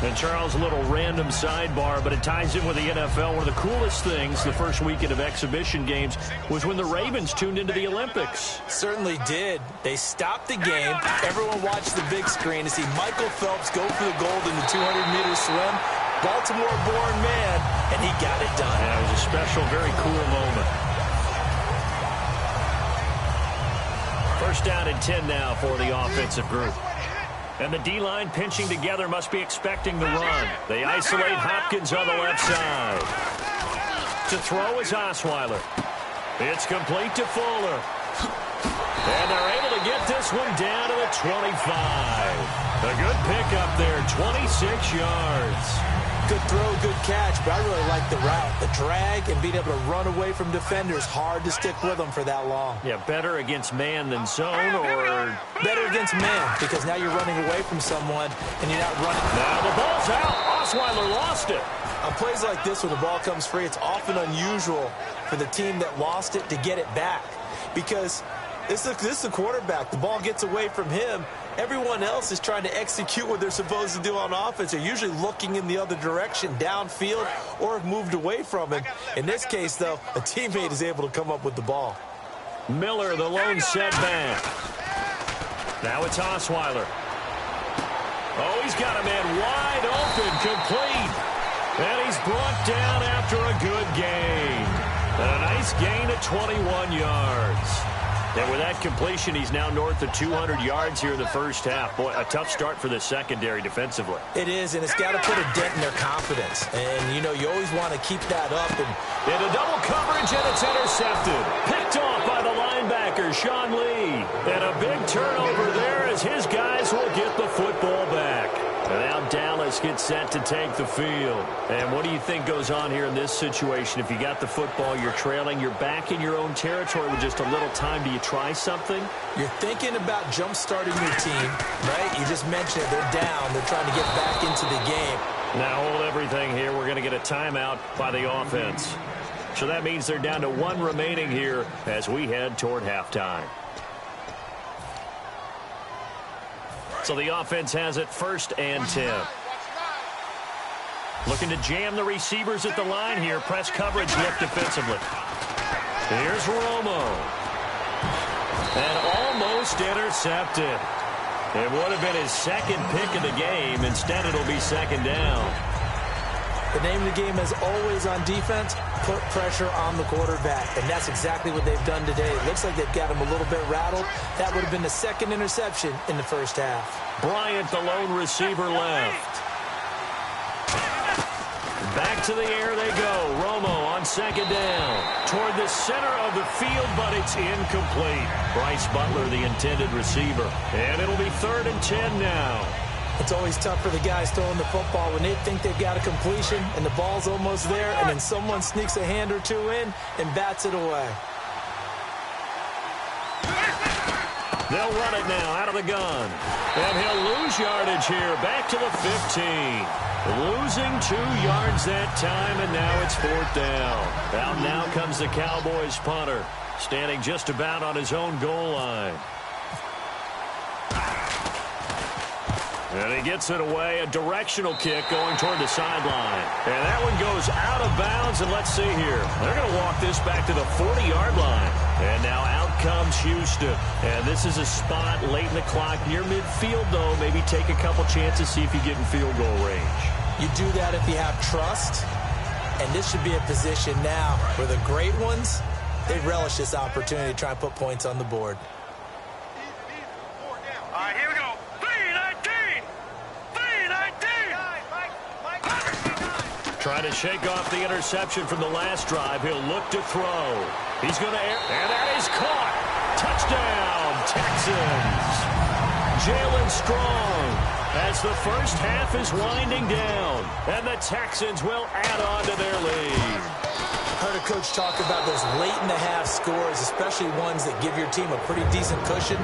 And Charles, a little random sidebar, but it ties in with the NFL. One of the coolest things the first weekend of exhibition games was when the Ravens tuned into the Olympics. Certainly did. They stopped the game. Everyone watched the big screen to see Michael Phelps go for the gold in the 200-meter swim. Baltimore-born man, and he got it done. Yeah, it was a special, very cool moment. 1st down and 10 now for the offensive group. And the D-line pinching together must be expecting the run. They isolate Hopkins on the left side. To throw is Osweiler. It's complete to Fuller. And they're able to get this one down to the 25. A good pickup there, 26 yards. Good throw, good catch, but I really like the route. The drag and being able to run away from defenders. Hard to stick with them for that long. Yeah, better against man than zone, or... Better against man, because now you're running away from someone and you're not running. Now the ball's out. Osweiler lost it. On plays like this, when the ball comes free, it's often unusual for the team that lost it to get it back. Because this is a quarterback. The ball gets away from him. Everyone else is trying to execute what they're supposed to do on offense. They're usually looking in the other direction, downfield, or have moved away from him. In this case, though, a teammate is able to come up with the ball. Miller, the lone setback. Now it's Osweiler. Oh, he's got a man wide open, complete. And he's brought down after a good gain. And a nice gain of 21 yards. And with that completion, he's now north of 200 yards here in the first half. Boy, a tough start for the secondary defensively. It is, and it's got to put a dent in their confidence. And, you know, you always want to keep that up. And into double coverage, and it's intercepted. Picked off by the linebacker, Sean Lee. And a big turnover there as his guys will get the football back. And now Dallas gets set to take the field. And what do you think goes on here in this situation? If you got the football, you're trailing, you're back in your own territory with just a little time. Do you try something? You're thinking about jump-starting your team, right? You just mentioned it. They're down. They're trying to get back into the game. Now hold everything here. We're going to get a timeout by the offense. So that means they're down to one remaining here as we head toward halftime. So the offense has it 1st and 10. Looking to jam the receivers at the line here. Press coverage look defensively. Here's Romo. And almost intercepted. It would have been his second pick of the game. Instead, it'll be 2nd down. The name of the game is always on defense, put pressure on the quarterback. And that's exactly what they've done today. It looks like they've got him a little bit rattled. That would have been the 2nd interception in the first half. Bryant, the lone receiver, left. Back to the air they go. Romo on 2nd down. Toward the center of the field, but it's incomplete. Bryce Butler, the intended receiver. And it'll be 3rd and 10 now. It's always tough for the guys throwing the football when they think they've got a completion and the ball's almost there, and then someone sneaks a hand or two in and bats it away. They'll run it now out of the gun. And he'll lose yardage here. Back to the 15. Losing 2 yards that time, and now it's 4th down. Out now comes the Cowboys punter, standing just about on his own goal line. And he gets it away, a directional kick going toward the sideline. And that one goes out of bounds, and let's see here. They're going to walk this back to the 40-yard line. And now out comes Houston. And this is a spot late in the clock near midfield, though. Maybe take a couple chances, see if you get in field goal range. You do that if you have trust. And this should be a position now where the great ones, they relish this opportunity to try and put points on the board. All right, here we go. 3-19. Trying to shake off the interception from the last drive. He'll look to throw. He's going to air, and that is caught. Touchdown, Texans. Jalen Strong as the first half is winding down, and the Texans will add on to their lead. Heard a coach talk about those late-in-the-half scores, especially ones that give your team a pretty decent cushion.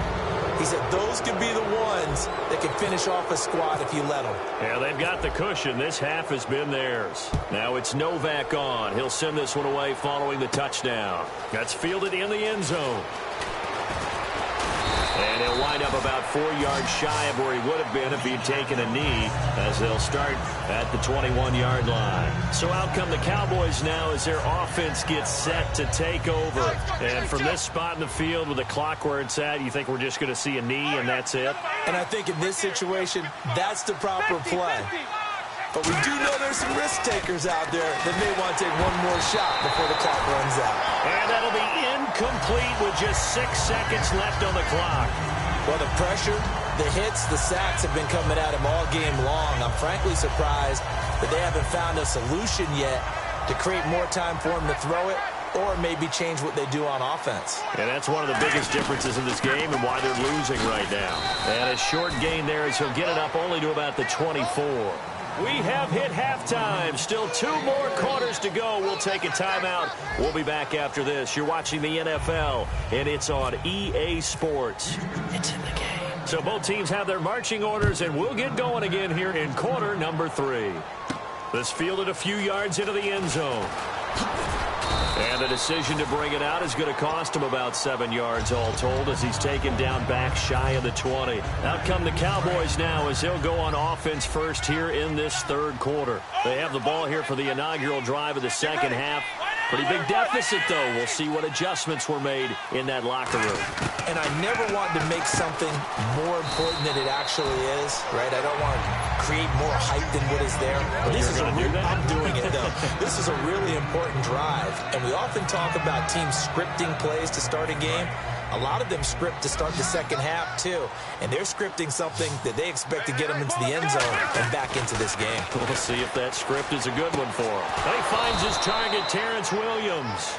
He said those could be the ones that can finish off a squad if you let them. Yeah, they've got the cushion. This half has been theirs. Now it's Novak on. He'll send this one away following the touchdown. That's fielded in the end zone. And he'll wind up about 4 yards shy of where he would have been if he'd taken a knee, as they'll start at the 21-yard line. So out come the Cowboys now as their offense gets set to take over. And from this spot in the field with the clock where it's at, you think we're just going to see a knee and that's it? And I think in this situation, that's the proper play. But we do know there's some risk takers out there that may want to take one more shot before the clock runs out. And that'll be incomplete with just 6 seconds left on the clock. Well, the pressure, the hits, the sacks have been coming at him all game long. I'm frankly surprised that they haven't found a solution yet to create more time for him to throw it or maybe change what they do on offense. And that's one of the biggest differences in this game and why they're losing right now. And a short gain there as he'll get it up only to about the 24. We have hit halftime. Still 2 more quarters to go. We'll take a timeout. We'll be back after this. You're watching the NFL, and it's on EA Sports. It's in the game. So both teams have their marching orders, and we'll get going again here in quarter number 3. This fielded a few yards into the end zone. And the decision to bring it out is going to cost him about 7 yards all told as he's taken down back shy of the 20. Out come the Cowboys now as they'll go on offense first here in this 3rd quarter. They have the ball here for the inaugural drive of the second half. Pretty big deficit, though. We'll see what adjustments were made in that locker room. And I never want to make something more important than it actually is, right? I don't want to create more hype than what is there. But this is I'm doing it, though. This is a really important drive. And we often talk about teams scripting plays to start a game. a lot of them script to start the second half, too. And they're scripting something that they expect to get them into the end zone and back into this game. We'll see if that script is a good one for him. He finds his target, Terrence Williams.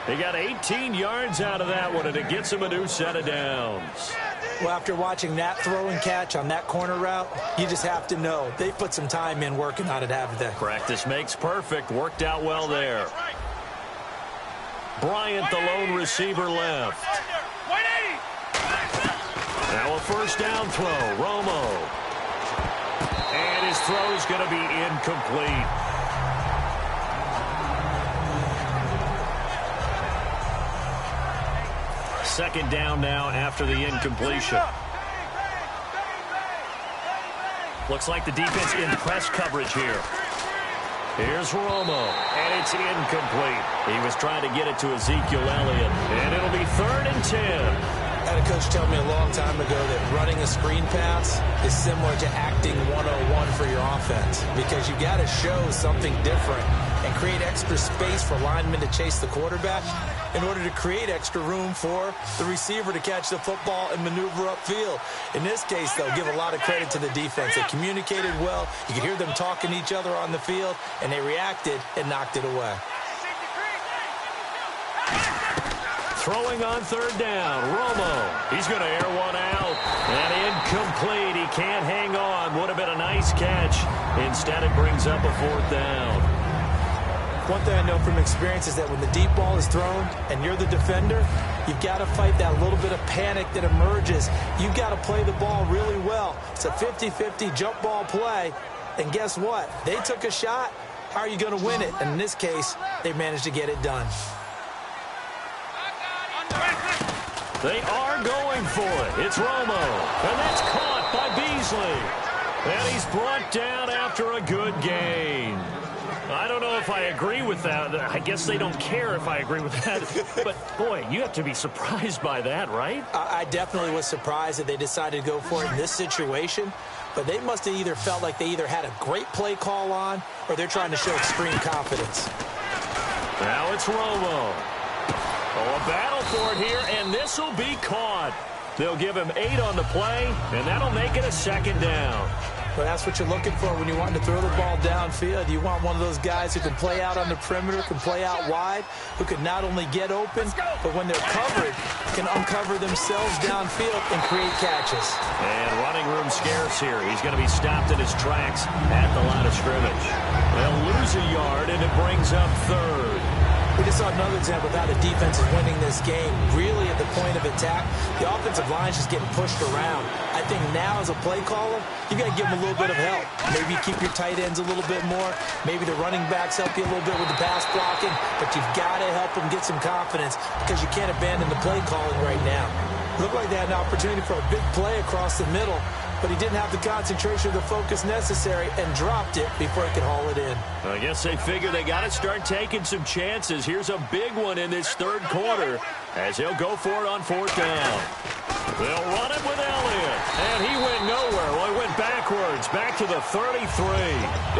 He got 18 yards out of that one, and it gets him a new set of downs. Well, after watching that throw and catch on that corner route, you just have to know they put some time in working on it after that. Practice makes perfect. Worked out well there. Bryant, the lone receiver, left. Now a first down throw. Romo. And his throw is going to be incomplete. Second down now after the incompletion. Looks like the defense in press coverage here. Here's Romo, and it's incomplete. He was trying to get it to Ezekiel Elliott, and it'll be 3rd and 10. I had a coach tell me a long time ago that running a screen pass is similar to acting 101 for your offense, because you got to show something different and create extra space for linemen to chase the quarterback in order to create extra room for the receiver to catch the football and maneuver upfield. In this case, though, give a lot of credit to the defense. They communicated well. You could hear them talking to each other on the field, and they reacted and knocked it away. Throwing on 3rd down, Romo. He's going to air one out. And incomplete. He can't hang on. Would have been a nice catch. Instead, it brings up a 4th down. One thing I know from experience is that when the deep ball is thrown and you're the defender, you've got to fight that little bit of panic that emerges. You've got to play the ball really well. It's a 50-50 jump ball play. And guess what? They took a shot. How are you going to win it? And in this case, they managed to get it done. They are going for it. It's Romo. And that's caught by Beasley. And he's brought down after a good gain. I don't know if I agree with that. I guess they don't care if I agree with that. But, boy, you have to be surprised by that, right? I definitely was surprised that they decided to go for it in this situation. But they must have either felt like they either had a great play call on or they're trying to show extreme confidence. Now it's Romo. Oh, a battle for it here, and this will be caught. They'll give him 8 on the play, and that'll make it a 2nd down. Well, that's what you're looking for when you want to throw the ball downfield. You want one of those guys who can play out on the perimeter, can play out wide, who can not only get open, but when they're covered, can uncover themselves downfield and create catches. And running room scarce here. He's going to be stopped in his tracks at the line of scrimmage. They'll lose a yard, and it brings up 3rd. We just saw another example of how the defense is winning this game. Really at the point of attack, the offensive line is just getting pushed around. I think now as a play caller, you got to give them a little bit of help. Maybe keep your tight ends a little bit more. Maybe the running backs help you a little bit with the pass blocking. But you've got to help them get some confidence because you can't abandon the play calling right now. Looked like they had an opportunity for a big play across the middle, but he didn't have the concentration or the focus necessary and dropped it before he could haul it in. I guess they figure they got to start taking some chances. Here's a big one in this 3rd quarter as he'll go for it on 4th down. They'll run it with Elliott, and he went nowhere. Well, he went backwards, back to the 33.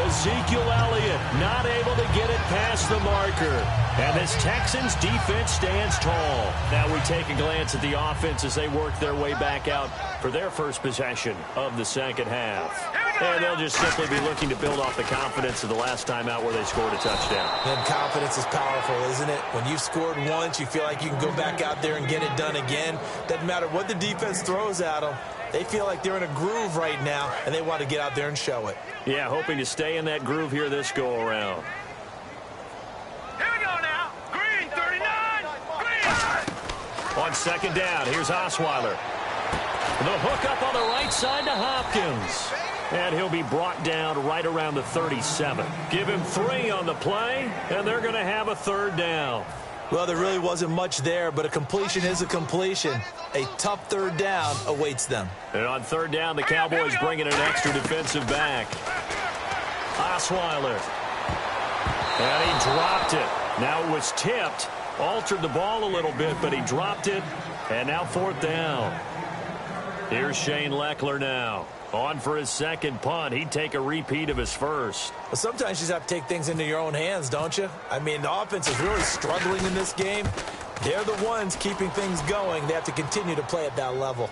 Ezekiel Elliott not able to get it past the marker. And this Texans defense stands tall. Now we take a glance at the offense as they work their way back out for their first possession of the 2nd half. And they'll just simply be looking to build off the confidence of the last time out where they scored a touchdown. And confidence is powerful, isn't it? When you've scored once, you feel like you can go back out there and get it done again. Doesn't matter what the defense throws at them. They feel like they're in a groove right now, and they want to get out there and show it. Yeah, hoping to stay in that groove here this go-around. Here we go now. Green, 39. Green. On 2nd down, here's Osweiler. The hook up on the right side to Hopkins. And he'll be brought down right around the 37. Give him 3 on the play, and they're going to have a 3rd down. Well, there really wasn't much there, but a completion is a completion. A tough 3rd down awaits them. And on 3rd down, the Cowboys bring in an extra defensive back. Osweiler. And he dropped it. Now it was tipped. Altered the ball a little bit, but he dropped it. And now 4th down. Here's Shane Leckler now. On for his 2nd punt. He'd take a repeat of his first. Well, sometimes you just have to take things into your own hands, don't you? I mean, the offense is really struggling in this game. They're the ones keeping things going. They have to continue to play at that level.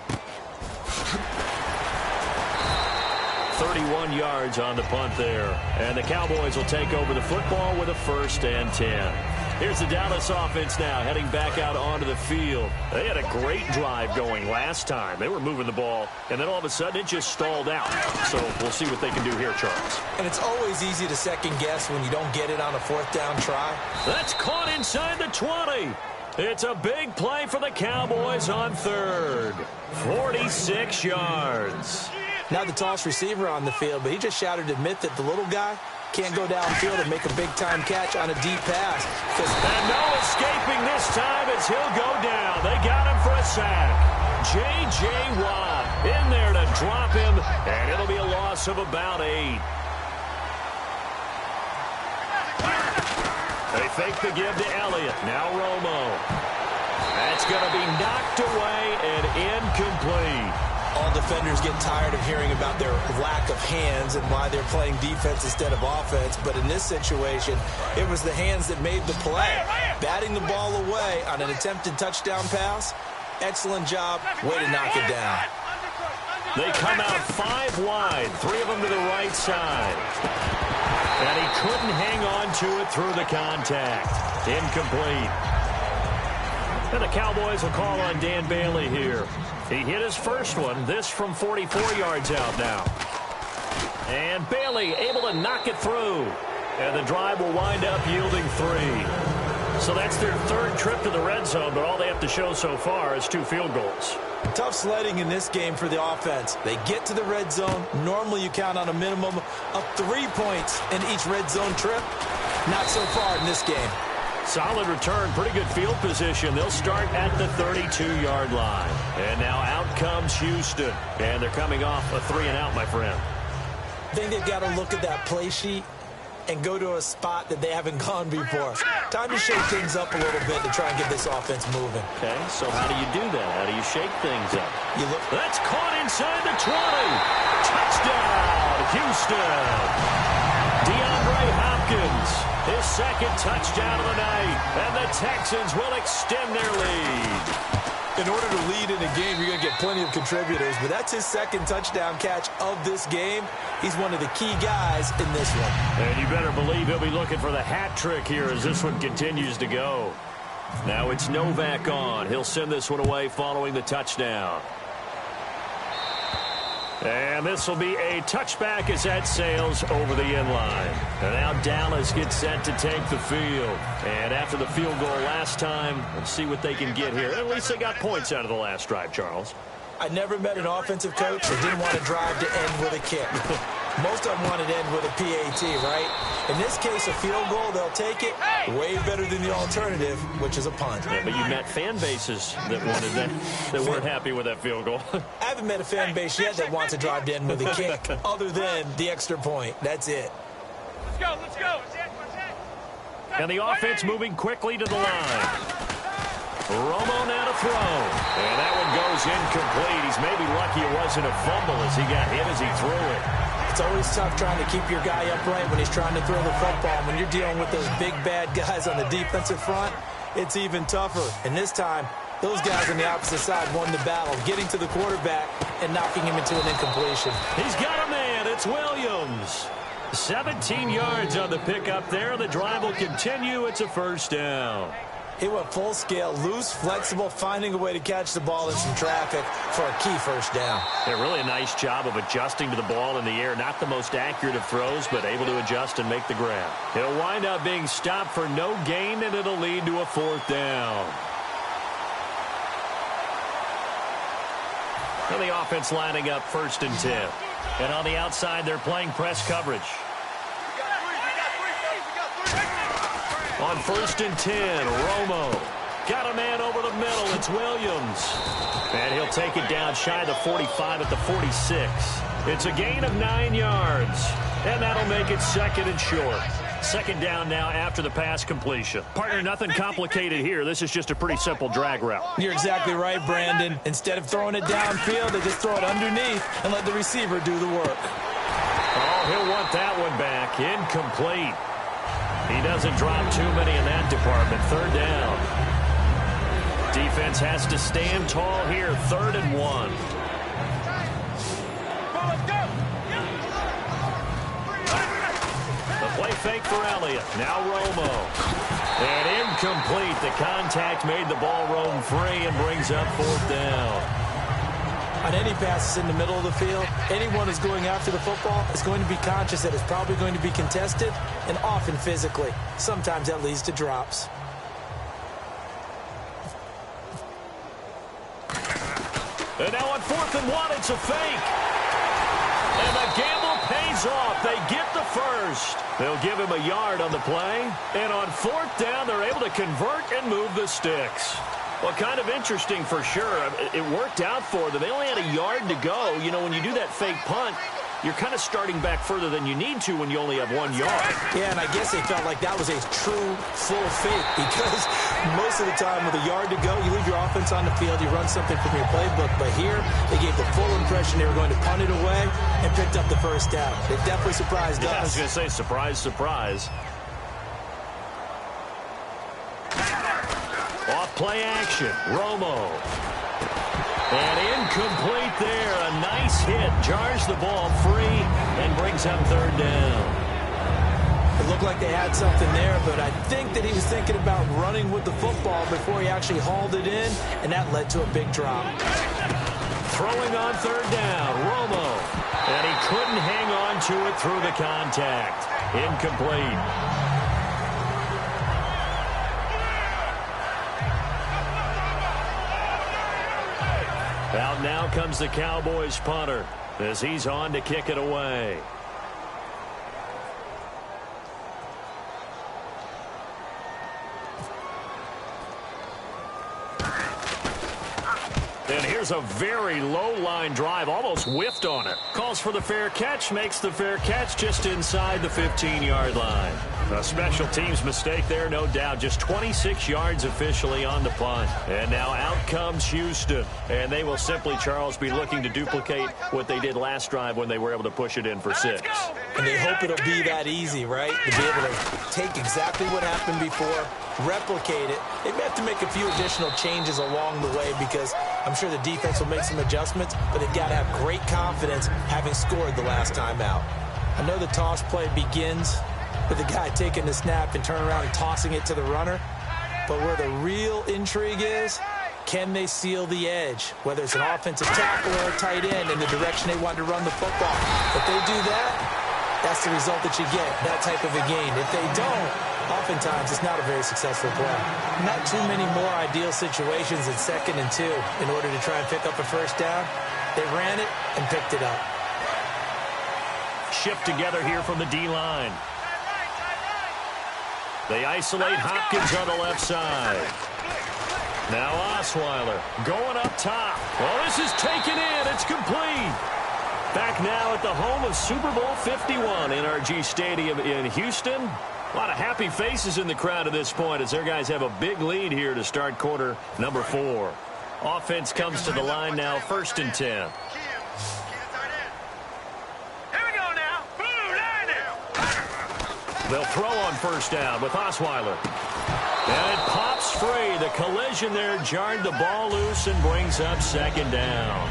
31 yards on the punt there. And the Cowboys will take over the football with a 1st and 10. Here's the Dallas offense now heading back out onto the field. They had a great drive going last time. They were moving the ball, and then all of a sudden it just stalled out. So we'll see what they can do here, Charles. And it's always easy to second guess when you don't get it on a 4th down try. That's caught inside the 20. It's a big play for the Cowboys on 3rd. 46 yards. Now the toss receiver on the field, but he just shouted to admit that the little guy can't go downfield and make a big-time catch on a deep pass. And no escaping this time as he'll go down. They got him for a sack. J.J. Watt in there to drop him, and it'll be a loss of about 8. They fake the give to Elliott. Now Romo. That's going to be knocked away and incomplete. All defenders get tired of hearing about their lack of hands and why they're playing defense instead of offense. But in this situation, it was the hands that made the play. Batting the ball away on an attempted touchdown pass. Excellent job. Way to knock it down. They come out 5 wide. 3 of them to the right side. And he couldn't hang on to it through the contact. Incomplete. And the Cowboys will call on Dan Bailey here. He hit his first one, this from 44 yards out now. And Bailey able to knock it through. And the drive will wind up yielding 3. So that's their 3rd trip to the red zone, but all they have to show so far is 2 field goals. Tough sledding in this game for the offense. They get to the red zone. Normally you count on a minimum of 3 points in each red zone trip. Not so far in this game. Solid return, pretty good field position. They'll start at the 32-yard line. And now out comes Houston. And they're coming off a 3-and-out, my friend. I think they've got to look at that play sheet and go to a spot that they haven't gone before. Time to shake things up a little bit to try and get this offense moving. Okay, so how do you do that? How do you shake things up? That's caught inside the 20. Touchdown, Houston. DeAndre Hopkins, his 2nd touchdown of the night, and the Texans will extend their lead. In order to lead in a game, you're going to get plenty of contributors, but that's his 2nd touchdown catch of this game. He's one of the key guys in this one. And you better believe he'll be looking for the hat trick here as this one continues to go. Now it's Novak on. He'll send this one away following the touchdown. And this will be a touchback as that sails over the end line. And now Dallas gets set to take the field. And after the field goal last time, let's see what they can get here. At least they got points out of the last drive, Charles. I never met an offensive coach that didn't want to drive to end with a kick. Most of them wanted to end with a PAT, right? In this case, a field goal, they'll take it way better than the alternative, which is a punt. Yeah, but you met fan bases that wanted that weren't happy with that field goal. I haven't met a fan base yet that wants to drive to end with a kick other than the extra point. That's it. Let's go, let's go. That's it. And the offense moving quickly to the line. Romo now to throw. And that one goes incomplete. He's maybe lucky it wasn't a fumble as he got hit as he threw it. It's always tough trying to keep your guy upright when he's trying to throw the football. When you're dealing with those big, bad guys on the defensive front, it's even tougher. And this time, those guys on the opposite side won the battle, getting to the quarterback and knocking him into an incompletion. He's got a man. It's Williams. 17 yards on the pickup there. The drive will continue. It's a 1st down. He went full scale, loose, flexible, finding a way to catch the ball in some traffic for a key 1st down. Yeah, really a nice job of adjusting to the ball in the air. Not the most accurate of throws, but able to adjust and make the grab. He'll wind up being stopped for no gain, and it'll lead to a 4th down. And the offense lining up 1st and 10. And on the outside, they're playing press coverage. On 1st and 10, Romo got a man over the middle. It's Williams. And he'll take it down shy of the 45 at the 46. It's a gain of 9 yards. And that'll make it 2nd and short. 2nd down now after the pass completion. Partner, nothing complicated here. This is just a pretty simple drag route. You're exactly right, Brandon. Instead of throwing it downfield, they just throw it underneath and let the receiver do the work. Oh, he'll want that one back. Incomplete. He doesn't drop too many in that department. 3rd down. Defense has to stand tall here, 3rd and 1. The play fake for Elliott. Now Romo. And incomplete. The contact made the ball roam free and brings up 4th down. On any passes in the middle of the field, anyone who's going after the football is going to be conscious that it's probably going to be contested, and often physically. Sometimes that leads to drops. And now on 4th and 1, it's a fake. And the gamble pays off. They get the first. They'll give him a yard on the play. And on 4th down, they're able to convert and move the sticks. Well, kind of interesting for sure. It worked out for them. They only had a yard to go. You know, when you do that fake punt, you're kind of starting back further than you need to when you only have 1 yard. Yeah, and I guess they felt like that was a true full fake because most of the time with a yard to go, you leave your offense on the field, you run something from your playbook. But here, they gave the full impression they were going to punt it away and picked up the first down. It definitely surprised us. I was going to say, surprise, surprise. Off play action, Romo. And incomplete there. A nice hit. Jars the ball free and brings up 3rd down. It looked like they had something there, but I think that he was thinking about running with the football before he actually hauled it in, and that led to a big drop. Throwing on 3rd down, Romo. And he couldn't hang on to it through the contact. Incomplete. Out now comes the Cowboys punter as he's on to kick it away. And here's a very low line drive, almost whiffed on it. Calls for the fair catch, makes the fair catch just inside the 15-yard line. A special teams mistake there, no doubt. Just 26 yards officially on the punt. And now out comes Houston. And they will simply, Charles, be looking to duplicate what they did last drive when they were able to push it in for 6. And they hope it'll be that easy, right? To be able to take exactly what happened before, replicate it. They may have to make a few additional changes along the way because I'm sure the defense will make some adjustments, but they've got to have great confidence having scored the last time out. I know the toss play begins with the guy taking the snap and turning around and tossing it to the runner, but where the real intrigue is, can they seal the edge, whether it's an offensive tackle or a tight end in the direction they want to run the football. If they do that, that's the result that you get, that type of a gain. If they don't, oftentimes it's not a very successful play. Not too many more ideal situations in 2nd and 2 in order to try and pick up a first down. They ran it and picked it up. Shift together here from the D-line. They isolate Hopkins on the left side. Now Osweiler going up top. Well, this is taken in. It's complete. Back now at the home of Super Bowl 51, NRG Stadium in Houston. A lot of happy faces in the crowd at this point as their guys have a big lead here to start quarter number 4. Offense comes to the line now, 1st and 10. They'll throw on 1st down with Osweiler. And it pops free. The collision there jarred the ball loose and brings up 2nd down.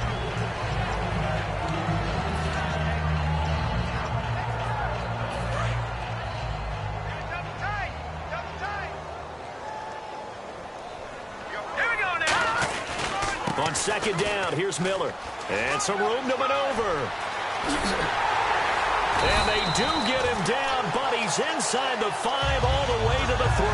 On 2nd down, here's Miller. And some room to maneuver. And they do get him down, but he's inside the 5 all the way to the 3.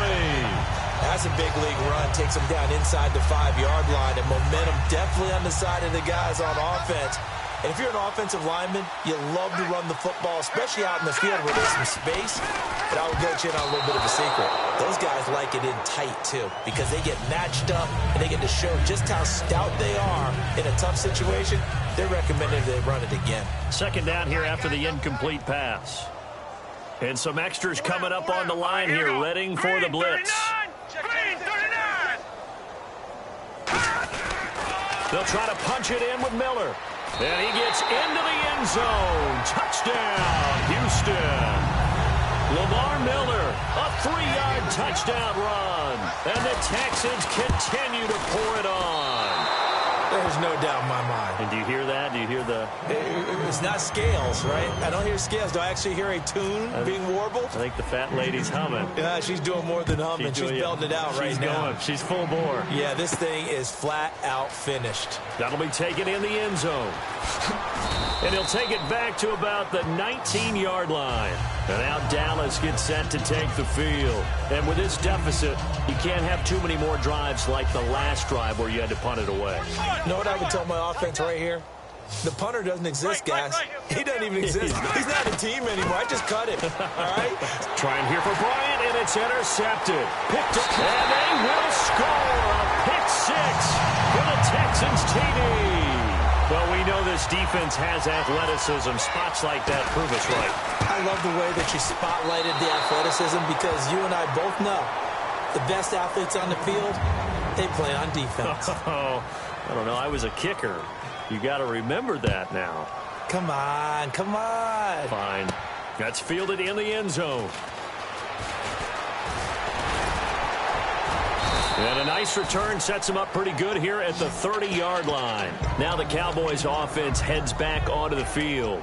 That's a big league run. Takes him down inside the 5-yard line. And momentum definitely on the side of the guys on offense. And if you're an offensive lineman, you love to run the football, especially out in the field where there's some space. But I will let you in on a little bit of a secret. Those guys like it in tight, too, because they get matched up and they get to show just how stout they are in a tough situation. They're recommended they run it again. 2nd down here after the incomplete pass. And some extras coming up on the line here, readying for the blitz. They'll try to punch it in with Miller. And he gets into the end zone. Touchdown, Houston. Lamar Miller, a 3-yard touchdown run. And the Texans continue to pour it on. There's no doubt in my mind. And do you hear that? Do you hear the... It's not scales, right? I don't hear scales. Do I actually hear a tune being warbled? I think the fat lady's humming. Yeah, she's doing more than humming. She's belting it out right now. She's full bore. Yeah, this thing is flat out finished. That'll be taken in the end zone. And he'll take it back to about the 19-yard line. And now Dallas gets set to take the field. And with this deficit, you can't have too many more drives like the last drive where you had to punt it away. You know what I would tell my offense right here? The punter doesn't exist, guys. He doesn't even exist. He's not a team anymore. I just cut him. All right? Trying here for Bryant, and it's intercepted. Picked up, and they will score a pick six for the Texans TD. Well, we know this defense has athleticism. Spots like that prove us right. I love the way that you spotlighted the athleticism because you and I both know the best athletes on the field, they play on defense. Oh, I don't know. I was a kicker. You got to remember that now. Come on, come on. Fine. That's fielded in the end zone. And a nice return sets him up pretty good here at the 30-yard line. Now the Cowboys offense heads back onto the field.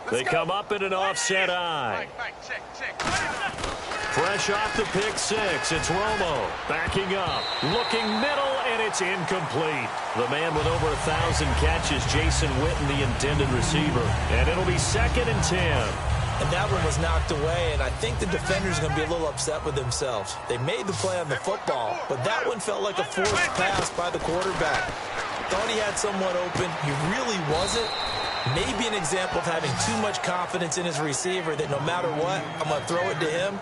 They come up in an offset eye. Fresh off the pick six, it's Romo backing up, looking middle, and it's incomplete. The man with over 1,000 catches, Jason Witten, the intended receiver. And it'll be 2nd and 10. And that one was knocked away, and I think the defender's going to be a little upset with themselves. They made the play on the football, but that one felt like a forced pass by the quarterback. Thought he had someone open. He really wasn't. Maybe an example of having too much confidence in his receiver that no matter what, I'm going to throw it to him.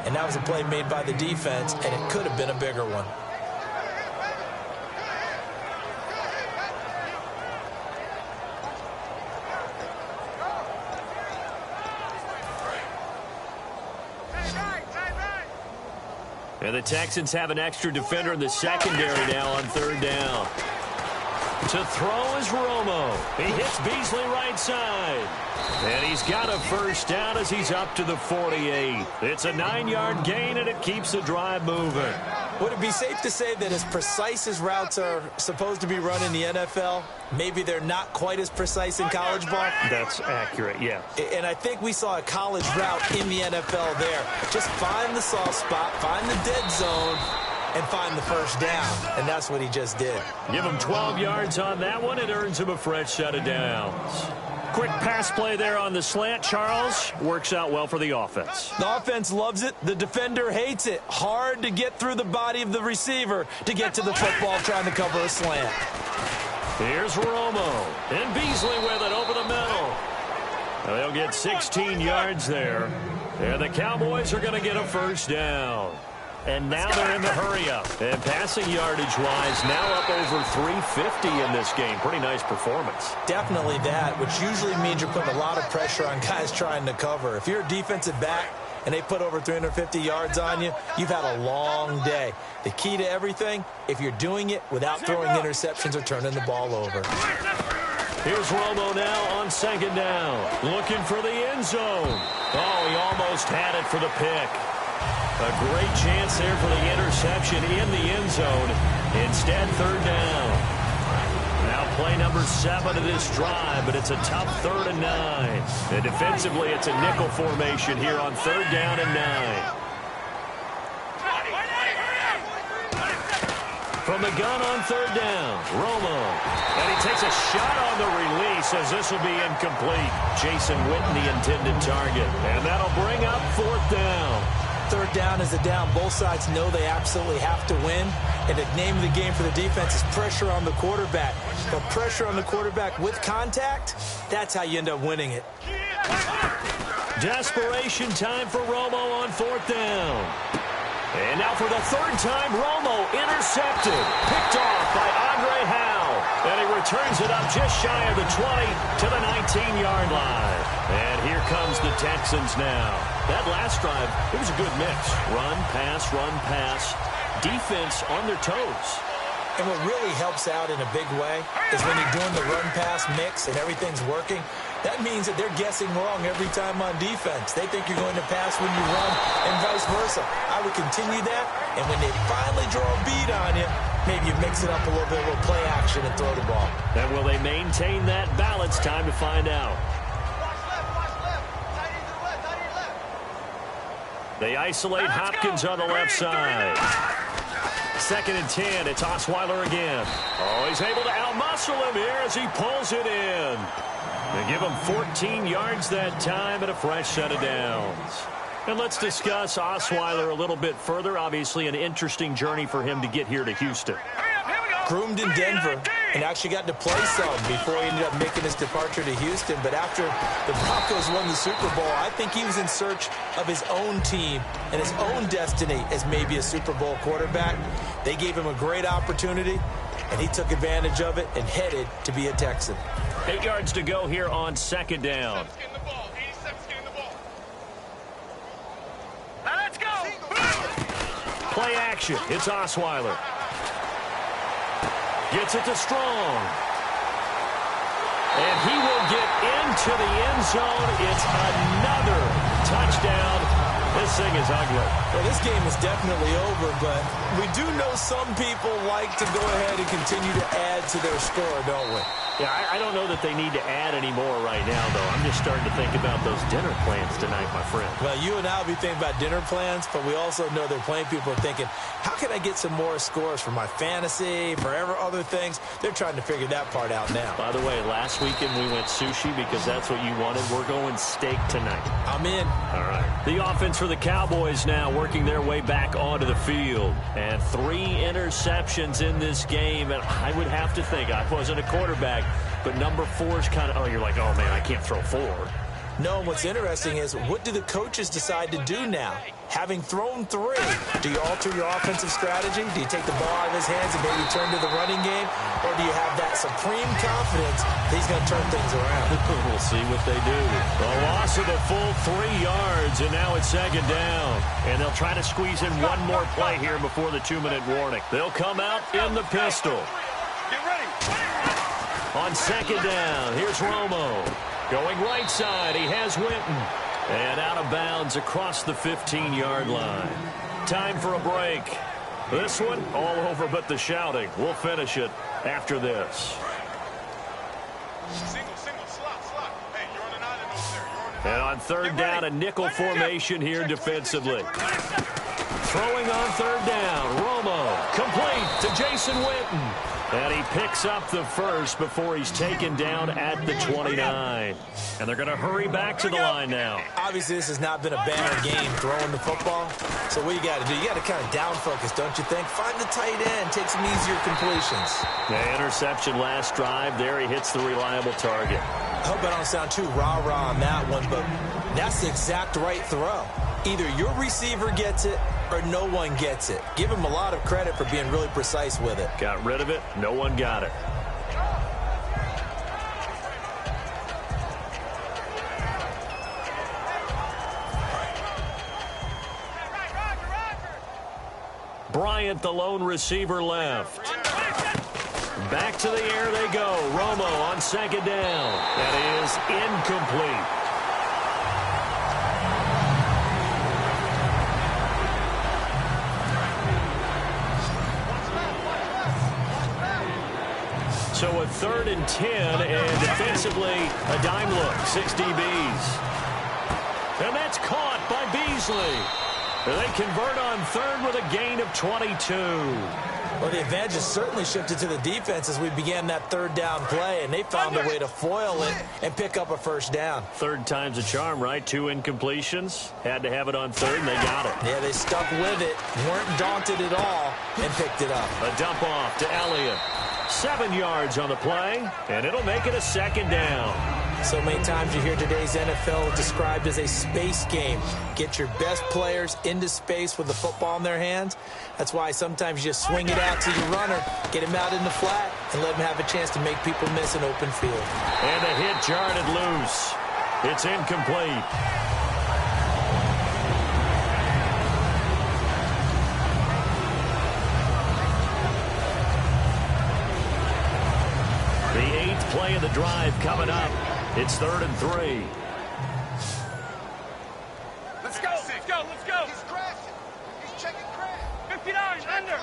And that was a play made by the defense, and it could have been a bigger one. And the Texans have an extra defender in the secondary now on 3rd down. To throw is Romo. He hits Beasley right side. And he's got a first down as he's up to the 48. It's a 9-yard gain, and it keeps the drive moving. Would it be safe to say that as precise as routes are supposed to be run in the NFL, maybe they're not quite as precise in college ball? That's accurate, yeah. And I think we saw a college route in the NFL there. Just find the soft spot, find the dead zone, and find the first down. And that's what he just did. Give him 12 yards on that one. It earns him a fresh set of downs. Quick pass play there on the slant, Charles. Works out well for the offense. The offense loves it. The defender hates it. Hard to get through the body of the receiver to get to the football trying to cover a slant. Here's Romo. And Beasley with it over the middle. They'll get 16 yards there. And the Cowboys are going to get a first down. And now they're in the hurry-up. And passing yardage-wise, now up over 350 in this game. Pretty nice performance. Definitely that, which usually means you're putting a lot of pressure on guys trying to cover. If you're a defensive back and they put over 350 yards on you, you've had a long day. The key to everything, if you're doing it without throwing interceptions or turning the ball over. Here's Romo now on 2nd down. Looking for the end zone. Oh, he almost had it for the pick. A great chance there for the interception in the end zone. Instead, 3rd down. Now play number 7 of this drive, but it's a tough 3rd and 9. And defensively, it's a nickel formation here on 3rd down and 9. From the gun on 3rd down, Romo. And he takes a shot on the release as this will be incomplete. Jason Witten, the intended target. And that'll bring up 4th down. 3rd down is a down. Both sides know they absolutely have to win. And the name of the game for the defense is pressure on the quarterback. But pressure on the quarterback with contact, that's how you end up winning it. Desperation time for Romo on 4th down. And now for the 3rd time, Romo intercepted. Picked off by Andre Howe. And he returns it up just shy of the 20 to the 19-yard line. And here comes the Texans now. That last drive, it was a good mix. Run, pass, defense on their toes. And what really helps out in a big way is when you're doing the run-pass mix and everything's working, that means that they're guessing wrong every time on defense. They think you're going to pass when you run and vice versa. I would continue that, and when they finally draw a beat on you, maybe you mix it up a little bit, a little play action and throw the ball. And will they maintain that balance? Time to find out. Watch left. Tight end to the left, tight end left. They isolate Hopkins on the left side. 2nd and 10. It's Osweiler again. Oh, he's able to outmuscle him here as he pulls it in. They give him 14 yards that time and a fresh set of downs. And let's discuss Osweiler a little bit further. Obviously, an interesting journey for him to get here to Houston. Groomed in Denver and actually got to play some before he ended up making his departure to Houston. But after the Broncos won the Super Bowl, I think he was in search of his own team and his own destiny as maybe a Super Bowl quarterback. They gave him a great opportunity, and he took advantage of it and headed to be a Texan. 8 yards to go here on 2nd down. Now let's go. Play action. It's Osweiler. Gets it to Strong. And he will get into the end zone. It's another touchdown. This thing is ugly. Well, this game is definitely over, but we do know some people like to go ahead and continue to add to their score, don't we? Yeah, I don't know that they need to add any more right now, though. I'm just starting to think about those dinner plans tonight, my friend. Well, you and I will be thinking about dinner plans, but we also know they're playing people are thinking, how can I get some more scores for my fantasy, for other things? They're trying to figure that part out now. By the way, last weekend we went sushi because that's what you wanted. We're going steak tonight. I'm in. All right. The offense for the Cowboys now working their way back onto the field. And 3 interceptions in this game. And I would have to think, I wasn't a quarterback, but number 4 is kind of, oh, you're like, oh, man, I can't throw 4. No, what's interesting is what do the coaches decide to do now? Having thrown 3, do you alter your offensive strategy? Do you take the ball out of his hands and maybe turn to the running game? Or do you have that supreme confidence that he's going to turn things around? We'll see what they do. A loss of a full 3 yards, and now it's 2nd down. And they'll try to squeeze in one more play here before the 2-minute warning. They'll come out in the pistol. Get ready. On 2nd down, here's Romo. Going right side, he has Winton. And out of bounds across the 15-yard line. Time for a break. This one, all over but the shouting. We'll finish it after this. Single, slot. Hey, you're on an island over there. You're on an And on 3rd down, a nickel formation here defensively. Throwing on 3rd down, Romo, complete to Jason Witten. And he picks up the first before he's taken down at the 29. And they're going to hurry back to the line now. Obviously, this has not been a banner game throwing the football. So what you got to do, you got to kind of down focus, don't you think? Find the tight end, take some easier completions. The interception last drive. There he hits the reliable target. I hope I don't sound too rah-rah on that one, but that's the exact right throw. Either your receiver gets it or no one gets it. Give him a lot of credit for being really precise with it. Got rid of it. No one got it. Bryant, the lone receiver, left. Back to the air they go. Romo on 2nd down. That is incomplete. So a 3rd and 10, and defensively, a dime look, 6 DBs. And that's caught by Beasley. They convert on 3rd with a gain of 22. Well, the advantage has certainly shifted to the defense as we began that 3rd down play, and they found a way to foil it and pick up a 1st down. 3rd time's a charm, right? 2 incompletions. Had to have it on 3rd, and they got it. Yeah, they stuck with it, weren't daunted at all, and picked it up. A dump off to Elliott. 7 yards on the play, and it'll make it a 2nd down. So many times you hear today's NFL described as a space game. Get your best players into space with the football in their hands. That's why sometimes you just swing it out to your runner, get him out in the flat, and let him have a chance to make people miss an open field. And a hit jarred loose. It's incomplete. The 8th play of the drive coming up. It's 3rd and 3. Let's go. Let's go. Let's go. He's crashing. He's checking crash. 59 under.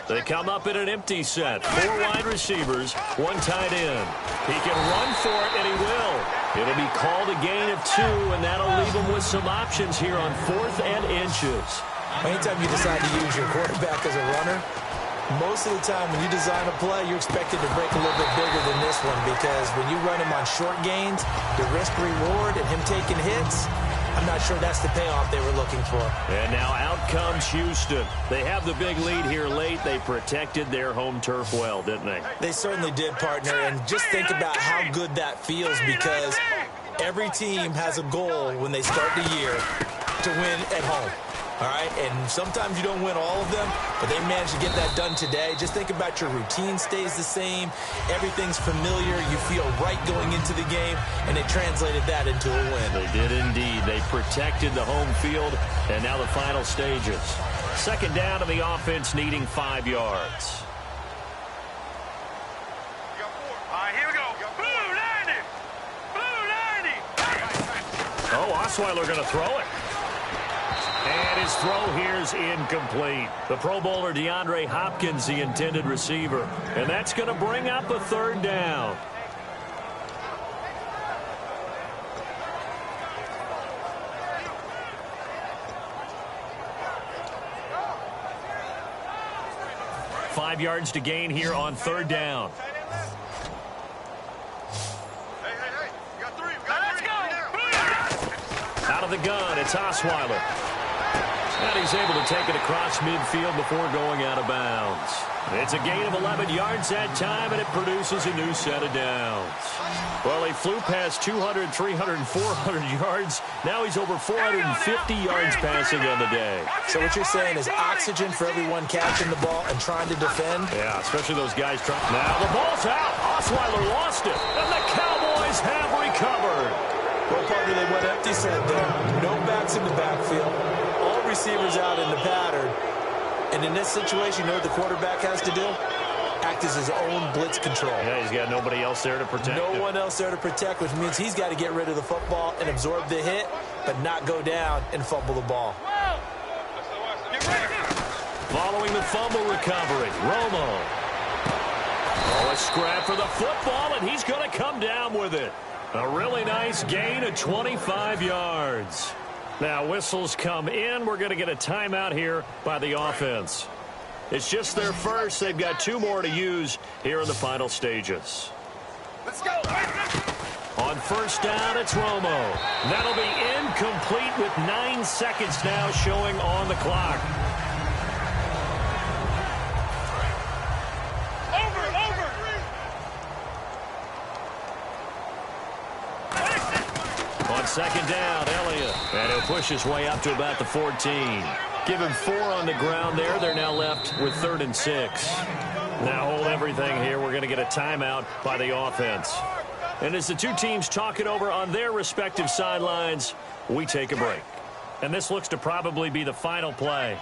They come up in an empty set. 4 wide receivers, 1 tight end. He can run for it, and he will. It'll be called a gain of 2, and that'll leave him with some options here on 4th and inches. Anytime you decide to use your quarterback as a runner, most of the time when you design a play, you're expected to break a little bit bigger than this one, because when you run him on short gains, the risk-reward and him taking hits, I'm not sure that's the payoff they were looking for. And now out comes Houston. They have the big lead here late. They protected their home turf well, didn't they? They certainly did, partner, and just think about how good that feels, because every team has a goal when they start the year to win at home. All right, and sometimes you don't win all of them, but they managed to get that done today. Just think about your routine stays the same. Everything's familiar. You feel right going into the game, and they translated that into a win. They did indeed. They protected the home field, and now the final stages. 2nd down to the offense, needing 5 yards. All right, here we go. Blue 90. Blue 90. Oh, Osweiler going to throw it. And his throw here is incomplete. The Pro Bowler DeAndre Hopkins, the intended receiver. And that's going to bring up a 3rd down. Five yards to gain here on 3rd down. Hey, you got 3. We got 3. Out of the gun, it's Osweiler. And he's able to take it across midfield before going out of bounds. It's a gain of 11 yards that time, and it produces a new set of downs. Well, he flew past 200, 300, and 400 yards. Now he's over 450 yards passing on the day. So what you're saying is oxygen for everyone catching the ball and trying to defend? Yeah, especially those guys trying. Now the ball's out. Osweiler lost it, and the Cowboys have recovered. Well, partner, they went empty set there. No backs in the backfield. All receivers out in the pattern. And in this situation, you know what the quarterback has to do? Act as his own blitz control. Yeah, he's got nobody else there to protect him. No one else there to protect, which means he's got to get rid of the football and absorb the hit, but not go down and fumble the ball. Following the fumble recovery, Romo. Oh, a scrap for the football, and he's going to come down with it. A really nice gain of 25 yards. Now, whistles come in. We're going to get a timeout here by the offense. It's just their first. They've got 2 more to use here in the final stages. Let's go. On 1st down, it's Romo. That'll be incomplete with 9 seconds now showing on the clock. On 2nd down, Elliott. And he'll push his way up to about the 14. Give him 4 on the ground there. They're now left with 3rd and 6. Now hold everything here. We're going to get a timeout by the offense. And as the 2 teams talk it over on their respective sidelines, we take a break. And this looks to probably be the final play.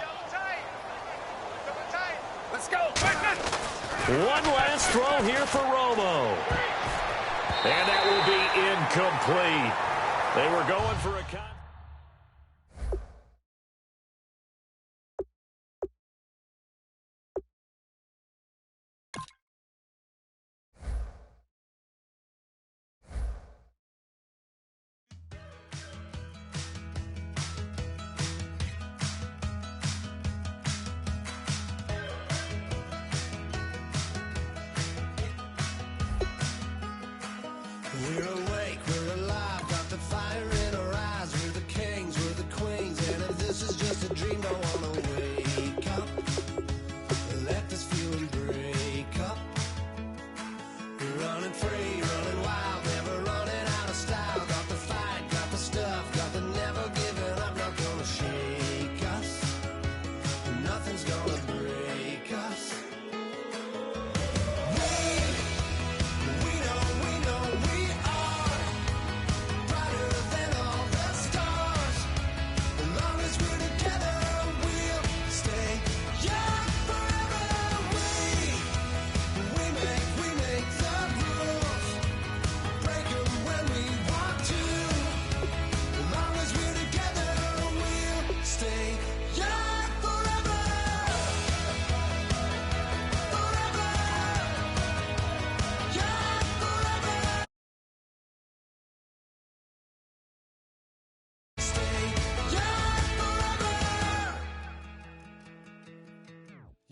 Let's go. One last throw here for Romo. And that will be incomplete. They were going for a cut. We're awake, we're alive, got the fire in our eyes. We're the kings, we're the queens, and if this is just a dream, don't wanna wake up. Let this feeling break up. We're running free, running wild, never running out of style. Got the fight, got the stuff, got the never giving up. Not gonna shake us, nothing's gonna break us.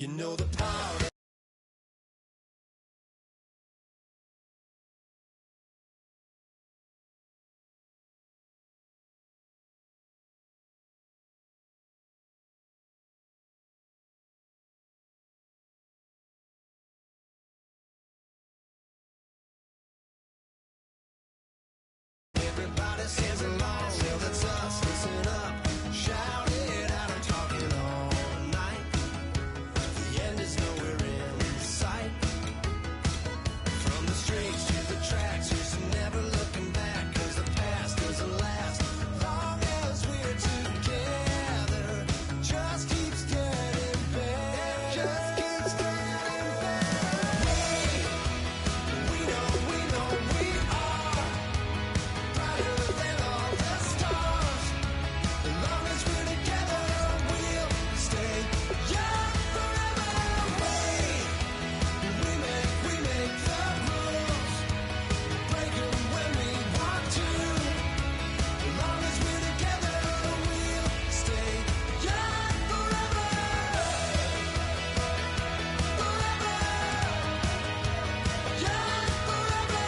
You know the power. Everybody sings along, well, that's us, listen up, shout it out, I'm talking all night, the end is nowhere in sight, from the streets to the tracks, just never looking back, 'cause the past doesn't last, long as we're together, just keeps getting better, just keeps getting better, we know we are brighter than all the stars. As long as we're together, we'll stay young forever. We make the rules, break 'em when we want to. As long as we're together, we'll stay young forever. Forever. Young forever.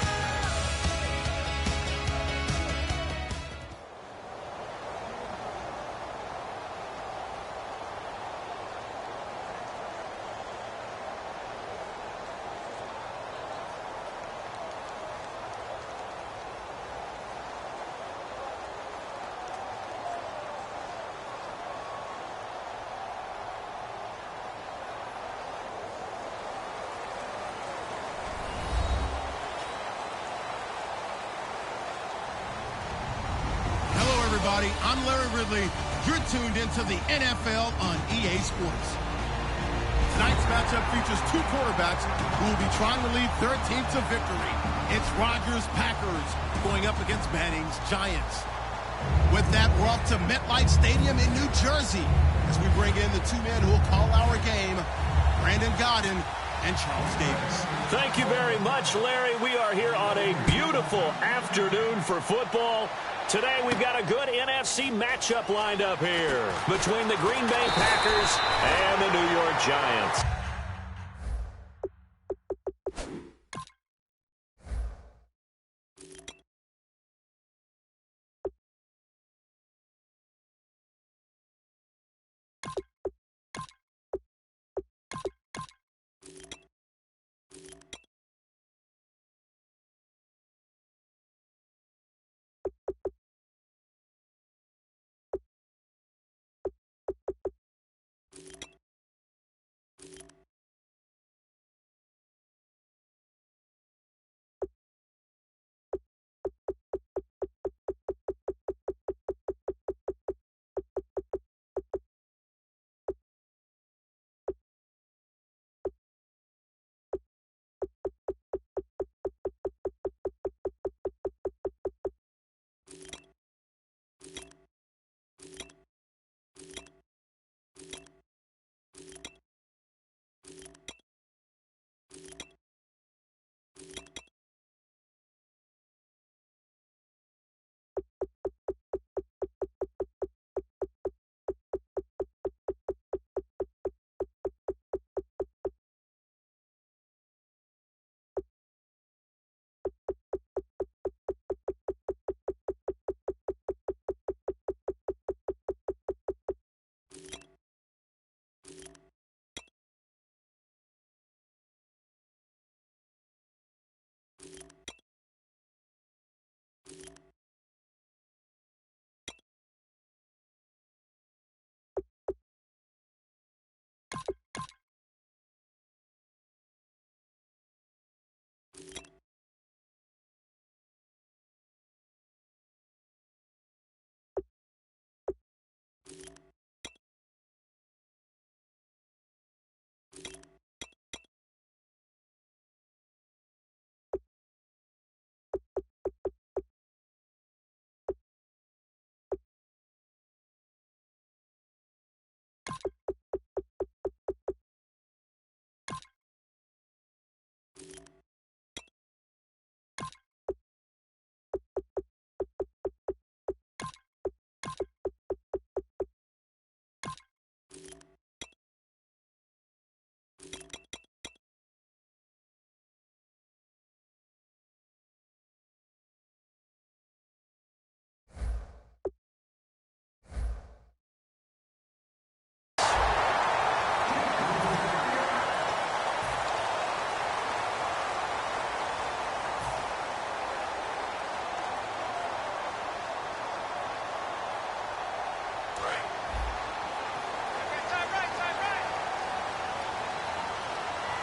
Hello, everybody. I'm Larry Ridley. You're tuned into the NFL on EA Sports. Tonight's matchup features two quarterbacks who will be trying to lead their team to victory. It's Rodgers' Packers going up against Manning's Giants. With that, we're off to MetLife Stadium in New Jersey as we bring in the two men who will call our game, Brandon Godden and Charles Davis. Thank you very much, Larry. We are here on a beautiful afternoon for football. Today, we've got a good NFC matchup lined up here between the Green Bay Packers and the New York Giants.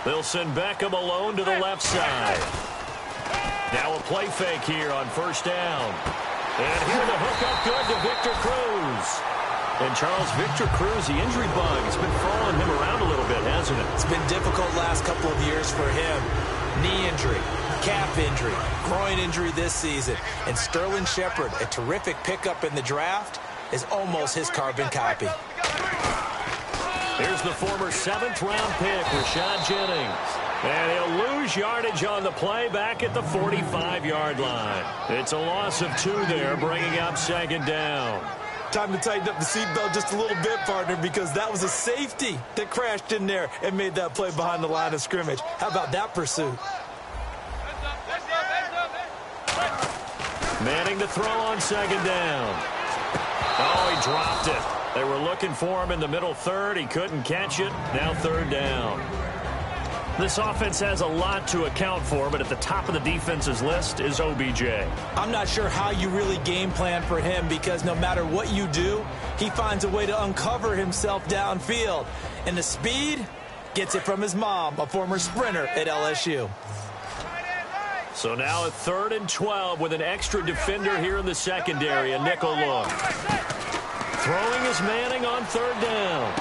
They'll send Beckham alone to the left side. Now a play fake here on first down. And here the hook up good to Victor Cruz. And Charles, Victor Cruz, the injury bug, has been following him around a little bit, hasn't it? It's been difficult last couple of years for him. Knee injury, calf injury, groin injury this season. And Sterling Shepard, a terrific pickup in the draft, is almost his carbon copy. Here's the former 7th-round pick, Rashad Jennings. And he'll lose yardage on the play back at the 45-yard line. It's a loss of 2 there, bringing up second down. Time to tighten up the seatbelt just a little bit, partner, because that was a safety that crashed in there and made that play behind the line of scrimmage. How about that pursuit? Manning to throw on second down. Oh, he dropped it. They were looking for him in the middle third. He couldn't catch it. Now third down. This offense has a lot to account for, but at the top of the defense's list is OBJ. I'm not sure how you really game plan for him, because no matter what you do, he finds a way to uncover himself downfield. And the speed gets it from his mom, a former sprinter at LSU. So now a 3rd and 12 with an extra defender here in the secondary, a nickel look. Throwing is Manning on third down.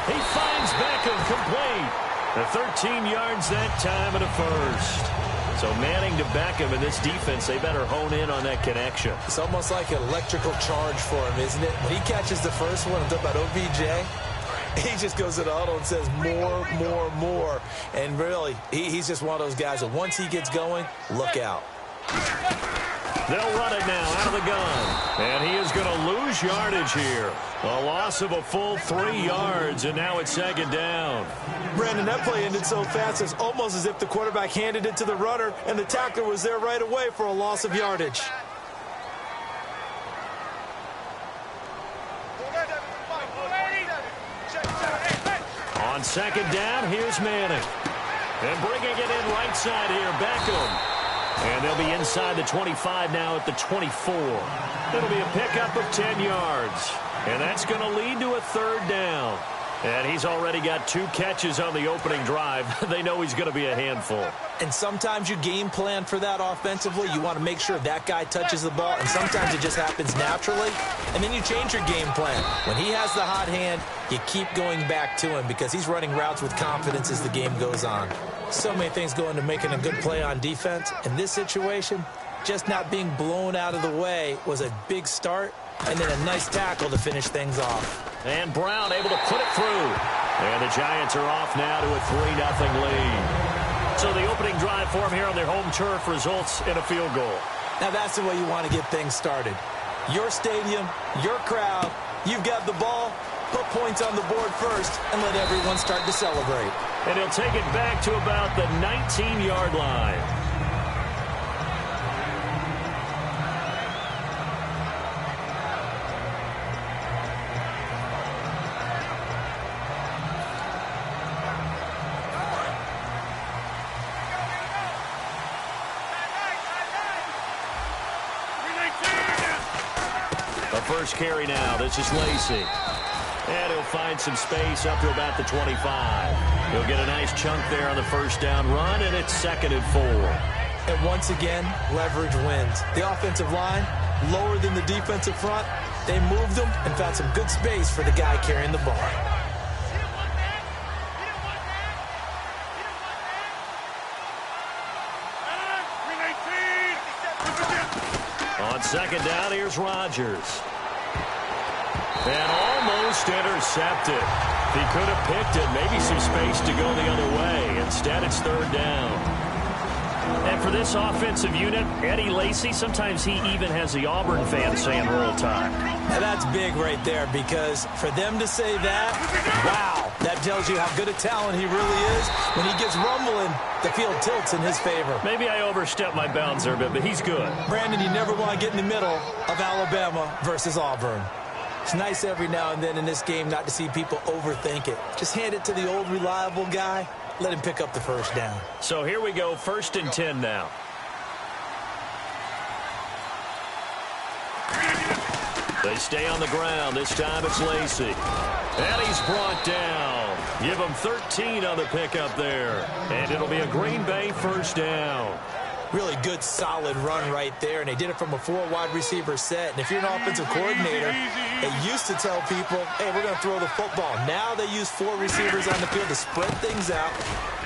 He finds Beckham complete. The 13 yards that time and a first. So Manning to Beckham, in this defense, they better hone in on that connection. It's almost like an electrical charge for him, isn't it? When he catches the first one, I'm talking about OBJ, he just goes to the huddle and says more, more, more. And really, he's just one of those guys that once he gets going, look out. They'll run it now out of the gun. And he is going to lose yardage here. A loss of a full 3 yards, and now it's second down. Brandon, that play ended so fast, it's almost as if the quarterback handed it to the runner, and the tackler was there right away for a loss of yardage. On second down, here's Manning. And bringing it in right side here, Beckham. And they'll be inside the 25 now at the 24. It'll be a pickup of 10 yards. And that's going to lead to a third down. And he's already got 2 catches on the opening drive. They know he's going to be a handful. And sometimes you game plan for that offensively. You want to make sure that guy touches the ball. And sometimes it just happens naturally. And then you change your game plan. When he has the hot hand, you keep going back to him because he's running routes with confidence as the game goes on. So many things go into making a good play on defense. In this situation, just not being blown out of the way was a big start. And then a nice tackle to finish things off. And Brown able to put it through. And the Giants are off now to a 3-0 lead. So the opening drive for them here on their home turf results in a field goal. Now that's the way you want to get things started. Your stadium, your crowd, you've got the ball, put points on the board first, and let everyone start to celebrate. And he'll take it back to about the 19-yard line. First carry now. This is Lacy. And he'll find some space up to about the 25. He'll get a nice chunk there on the first down run, and it's 2nd and 4. And once again, leverage wins. The offensive line, lower than the defensive front. They moved them and found some good space for the guy carrying the ball. On second down, here's Rodgers. And almost intercepted. He could have picked it. Maybe some space to go the other way. Instead, it's third down. And for this offensive unit, Eddie Lacy, sometimes he even has the Auburn fans saying roll tide. Now that's big right there, because for them to say that, wow, that tells you how good a talent he really is. When he gets rumbling, the field tilts in his favor. Maybe I overstepped my bounds there a bit, but he's good. Brandon, you never want to get in the middle of Alabama versus Auburn. It's nice every now and then in this game not to see people overthink it. Just hand it to the old reliable guy. Let him pick up the first down. So here we go, 1st and 10 now. They stay on the ground. This time it's Lacy. And he's brought down. Give him 13 on the pickup there. And it'll be a Green Bay first down. Really good, solid run right there, and they did it from a 4 wide receiver set. And if you're an offensive coordinator, they used to tell people, hey, we're going to throw the football. Now they use 4 receivers on the field to spread things out,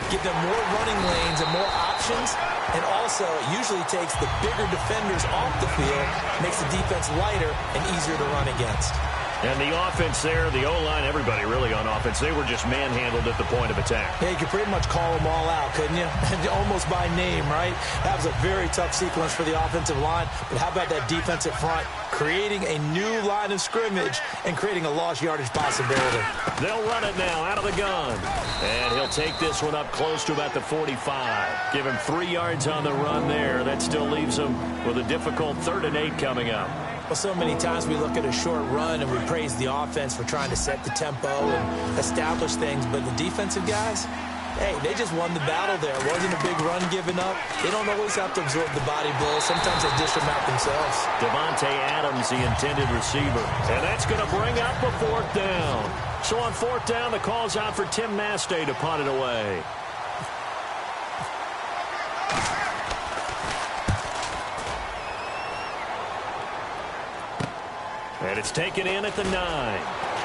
give them more running lanes and more options, and also it usually takes the bigger defenders off the field, makes the defense lighter and easier to run against. And the offense there, the O-line, everybody really on offense, they were just manhandled at the point of attack. Yeah, you could pretty much call them all out, couldn't you? Almost by name, right? That was a very tough sequence for the offensive line. But how about that defensive front creating a new line of scrimmage and creating a lost yardage possibility? They'll run it now out of the gun. And he'll take this one up close to about the 45. Give him 3 yards on the run there. That still leaves him with a difficult 3rd and 8 coming up. Well, so many times we look at a short run and we praise the offense for trying to set the tempo and establish things, but the defensive guys, hey, they just won the battle there. It wasn't a big run given up. They don't always have to absorb the body blows. Sometimes they dish them out themselves. Devontae Adams, the intended receiver. And that's going to bring up a 4th down. So on 4th down, the call's out for Tim Mastay to punt it away. And it's taken in at the 9.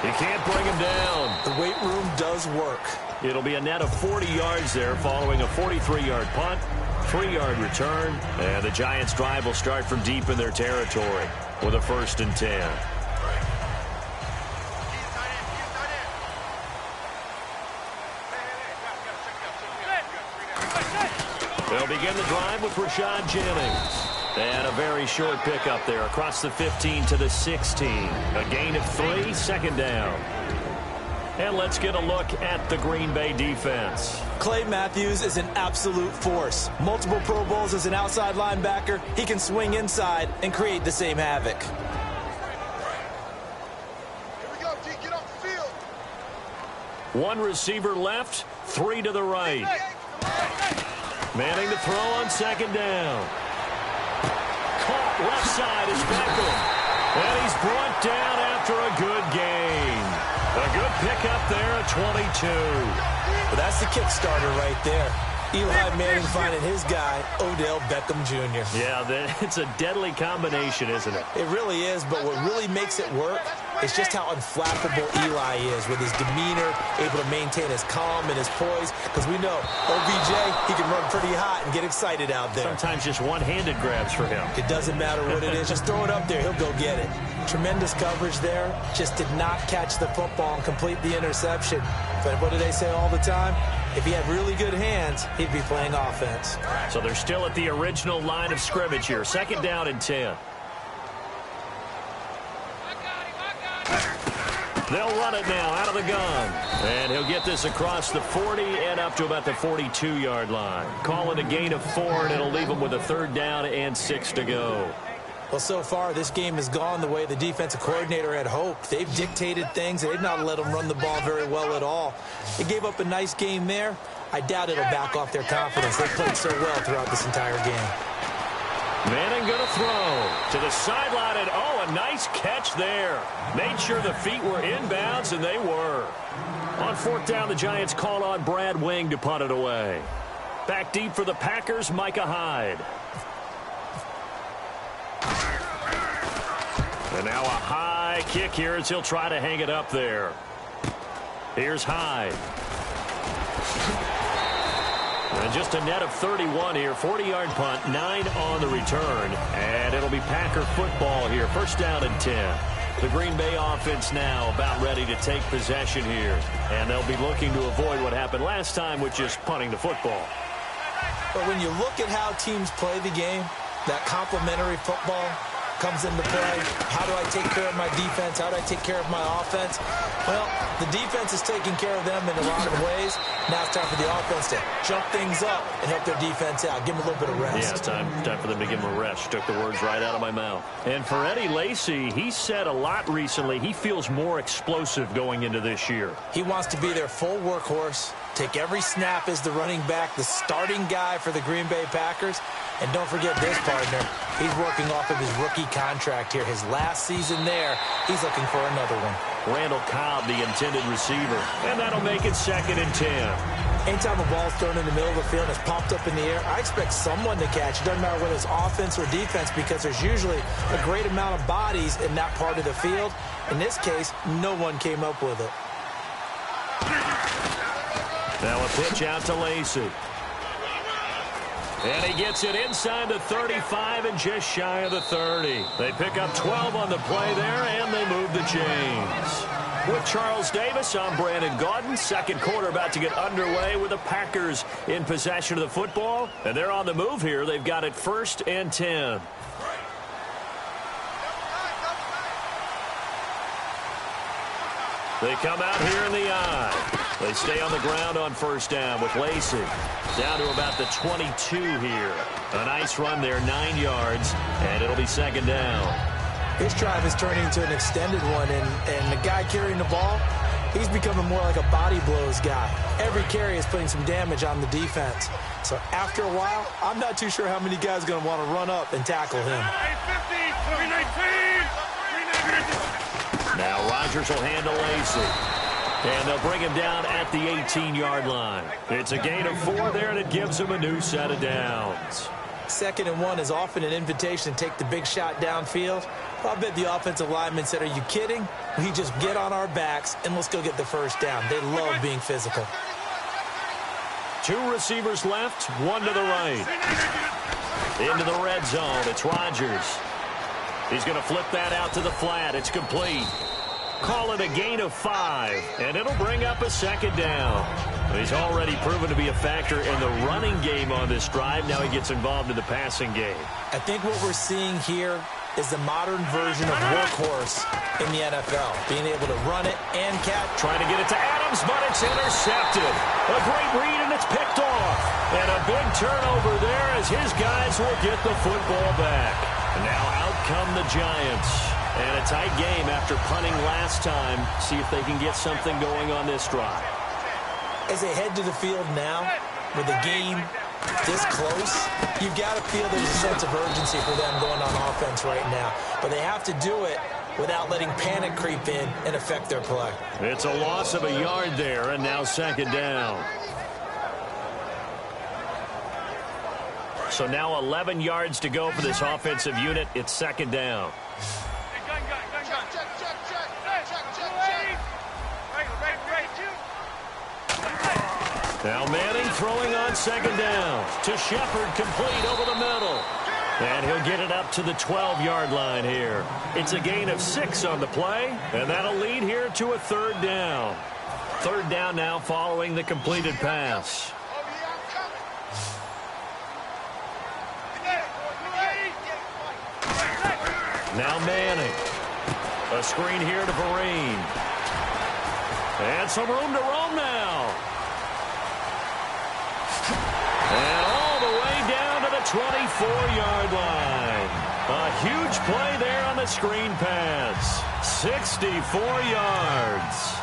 You can't bring him down. The weight room does work. It'll be a net of 40 yards there following a 43-yard punt, 3-yard return, and the Giants' drive will start from deep in their territory with a 1st and 10. They'll begin the drive with Rashad Jennings. And a very short pickup there across the 15 to the 16. A gain of 3, 2nd down. And let's get a look at the Green Bay defense. Clay Matthews is an absolute force. Multiple Pro Bowls as an outside linebacker. He can swing inside and create the same havoc. Here we go, G. Get off the field. 1 receiver left, 3 to the right. Manning to throw on 2nd down. Caught left side is Beckham. And he's brought down after a good gain. A good pickup there at 22. Well, that's the kickstarter right there. Eli Manning finding his guy, Odell Beckham Jr. Yeah, it's a deadly combination, isn't it? It really is, but what really makes it work is just how unflappable Eli is with his demeanor, able to maintain his calm and his poise, because we know OBJ, he can run pretty hot and get excited out there. Sometimes just one-handed grabs for him. It doesn't matter what it is. Just throw it up there. He'll go get it. Tremendous coverage there. Just did not catch the football and complete the interception. But what do they say all the time? If he had really good hands, he'd be playing offense. So they're still at the original line of scrimmage here. 2nd down and 10. They'll run it now out of the gun. And he'll get this across the 40 and up to about the 42-yard line. Call it a gain of 4, and it'll leave him with a 3rd down and 6 to go. Well, so far, this game has gone the way the defensive coordinator had hoped. They've dictated things. They've not let them run the ball very well at all. They gave up a nice game there. I doubt it'll back off their confidence. They played so well throughout this entire game. Manning going to throw to the sideline, and oh, a nice catch there. Made sure the feet were inbounds, and they were. On 4th down, the Giants call on Brad Wing to punt it away. Back deep for the Packers, Micah Hyde. And now a high kick here as he'll try to hang it up there. Here's Hyde. And just a net of 31 here. 40-yard punt, 9 on the return. And it'll be Packer football here. 1st down and 10. The Green Bay offense now about ready to take possession here. And they'll be looking to avoid what happened last time with just punting the football. But when you look at how teams play the game, that complementary football comes into play. How do I take care of my defense? How do I take care of my offense? Well, the defense is taking care of them in a lot of ways. Now it's time for the offense to jump things up and help their defense out. Give them a little bit of rest. Yeah, it's time for them to give them a rest. Took the words right out of my mouth. And for Eddie Lacy, he said a lot recently he feels more explosive going into this year. He wants to be their full workhorse, take every snap as the running back, the starting guy for the Green Bay Packers. And don't forget this, partner. He's working off of his rookie contract here. His last season there, he's looking for another one. Randall Cobb, the intended receiver. And that'll make it 2nd and 10. Anytime a ball's thrown in the middle of the field and it's popped up in the air, I expect someone to catch. It doesn't matter whether it's offense or defense because there's usually a great amount of bodies in that part of the field. In this case, no one came up with it. Now a pitch out to Lacey. And he gets it inside the 35 and just shy of the 30. They pick up 12 on the play there, and they move the chains. With Charles Davis, I'm Brandon Gaudin. Second quarter about to get underway with the Packers in possession of the football. And they're on the move here. They've got it 1st and 10. They come out here in the eye. They stay on the ground on 1st down with Lacey. Down to about the 22 here. A nice run there, 9 yards, and it'll be 2nd down. This drive is turning into an extended one, and the guy carrying the ball, he's becoming more like a body blows guy. Every carry is putting some damage on the defense. So after a while, I'm not too sure how many guys are going to want to run up and tackle him. Now Rodgers will handle Lacey. And they'll bring him down at the 18-yard line. It's a gain of 4 there, and it gives him a new set of downs. 2nd and 1 is often an invitation to take the big shot downfield. I bet the offensive lineman said, are you kidding? We just get on our backs, and let's go get the 1st down. They love being physical. 2 receivers left, 1 to the right. Into the red zone, it's Rodgers. He's going to flip that out to the flat. It's complete. Call it a gain of 5, and it'll bring up a 2nd down. He's already proven to be a factor in the running game on this drive. Now he gets involved in the passing game. I think what we're seeing here is the modern version of workhorse in the NFL. Being able to run it and catch. Trying to get it to Adams, but it's intercepted. A great read, and it's picked off. And a big turnover there as his guys will get the football back. And now out come the Giants. And a tight game after punting last time. See if they can get something going on this drive. As they head to the field now, with the game this close, you've got to feel there's a sense of urgency for them going on offense right now. But they have to do it without letting panic creep in and affect their play. It's a loss of a yard there, and now 2nd down. So now 11 yards to go for this offensive unit. It's 2nd down. Now Manning throwing on 2nd down to Shepard, complete over the middle. And he'll get it up to the 12-yard line here. It's a gain of 6 on the play, and that'll lead here to a 3rd down. 3rd down now following the completed pass. Now Manning. A screen here to Vereen. And some room to roam now. And all the way down to the 24-yard line. A huge play there on the screen pass. 64 yards.